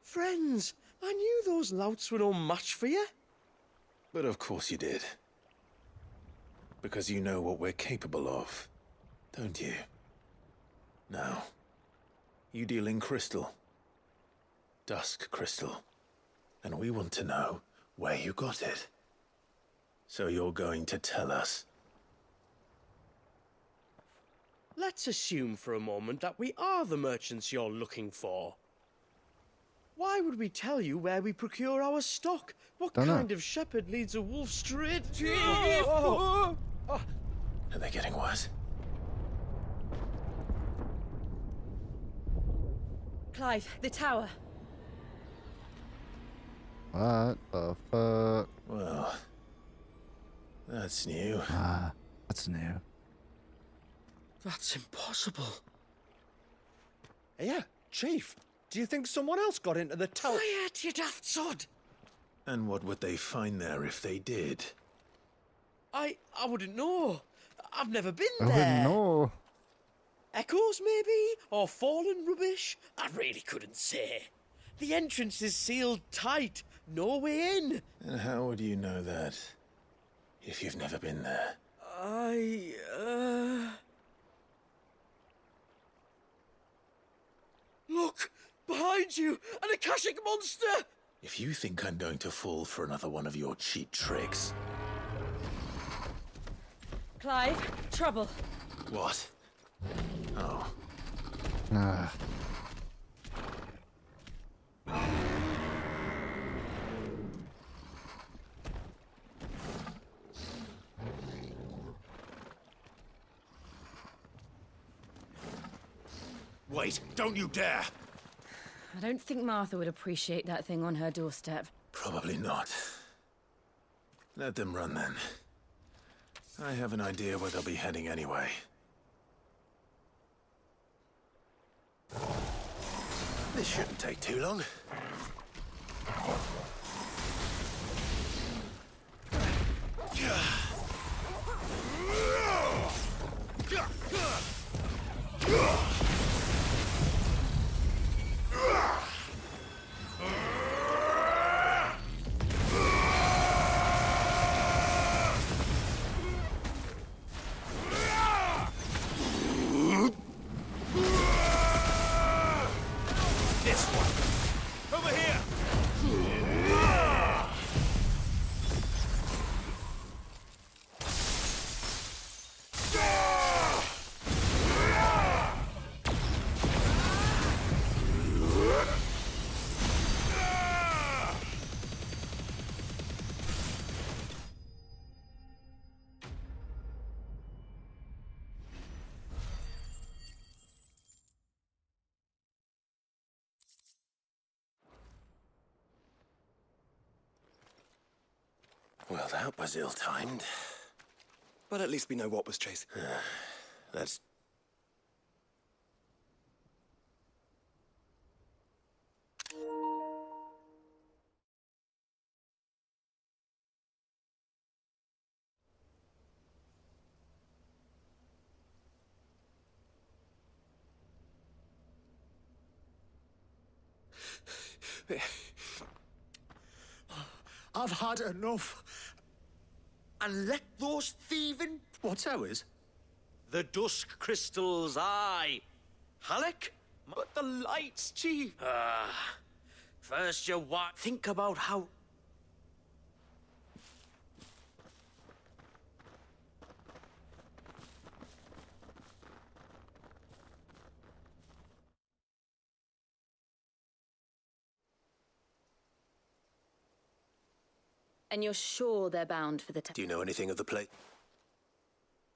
Friends, I knew those louts were no match for you. But of course you did. Because you know what we're capable of, don't you? Now, you deal in crystal. Dusk crystal. And we want to know where you got it. So you're going to tell us. Let's assume for a moment that we are the merchants you're looking for. Why would we tell you where we procure our stock? What kind of shepherd leads a wolf straight? Are they getting worse? Clive, the tower. What the fuck? Well, that's new. That's new. That's impossible. Yeah, Chief. Do you think someone else got into the tower? Quiet, you daft sod! And what would they find there if they did? I wouldn't know. I've never been I there. wouldn't know. Echoes, maybe? Or fallen rubbish? I really couldn't say. The entrance is sealed tight. No way in. And how would you know that if you've never been there? Look! Behind you! An Akashic monster! If you think I'm going to fall for another one of your cheap tricks... Clive, trouble. What? Oh. Wait, don't you dare! I don't think Martha would appreciate that thing on her doorstep. Probably not. Let them run then. I have an idea where they'll be heading anyway. This shouldn't take too long. This one! Over here! Well, that was ill-timed. But at least we know what was chasing. That's... I've had enough. And let those thieving... What's ours? The dusk crystals, aye. Halleck? But the lights, Chief. First you what? Think about how... And you're sure they're bound for the Do you know anything of the place?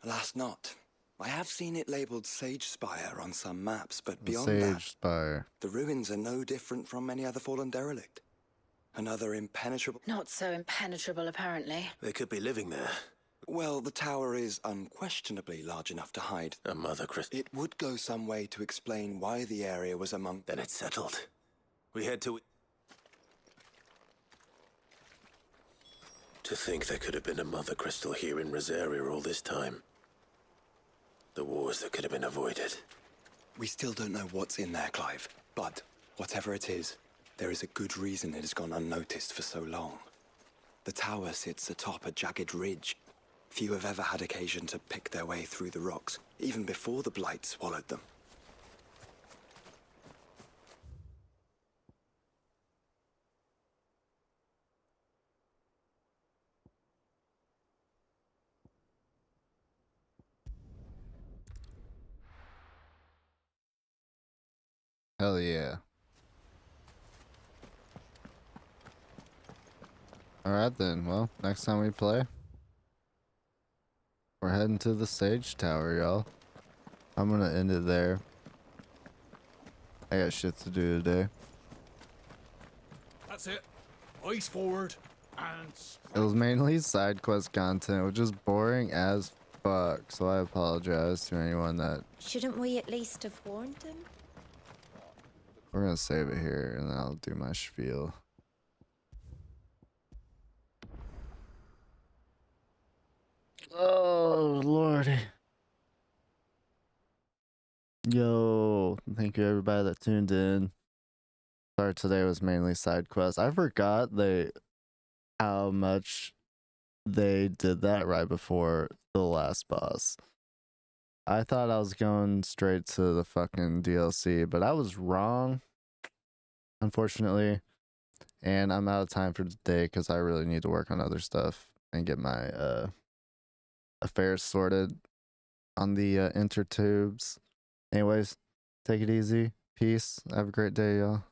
Alas, not. I have seen it labelled Sage Spire on some maps, but beyond Sage that, Spire. the ruins are no different from any other fallen derelict. Another impenetrable... Not so impenetrable, apparently. They could be living there. Well, the tower is unquestionably large enough to hide. A Mother Christ... It would go some way to explain why the area was among... Then it's settled. We head to... To think there could have been a Mother Crystal here in Rosaria all this time. The wars that could have been avoided. We still don't know what's in there, Clive. But, whatever it is, there is a good reason it has gone unnoticed for so long. The tower sits atop a jagged ridge. Few have ever had occasion to pick their way through the rocks, even before the blight swallowed them. Hell yeah. Alright then, well, next time we play, we're heading to the Sage Tower, y'all. I'm gonna end it there. I got shit to do today. That's it. Eyes forward and... It was mainly side quest content, which is boring as fuck, so I apologize to anyone that... Shouldn't we at least have warned him? We're gonna save it here, and then I'll do my spiel. Oh, lordy. Yo, thank you everybody that tuned in. Sorry, today was mainly side quests. I forgot how much they did that right before the last boss. I thought I was going straight to the fucking DLC, but I was wrong, unfortunately. And I'm out of time for today because I really need to work on other stuff and get my affairs sorted on the intertubes. Anyways, take it easy. Peace. Have a great day, y'all.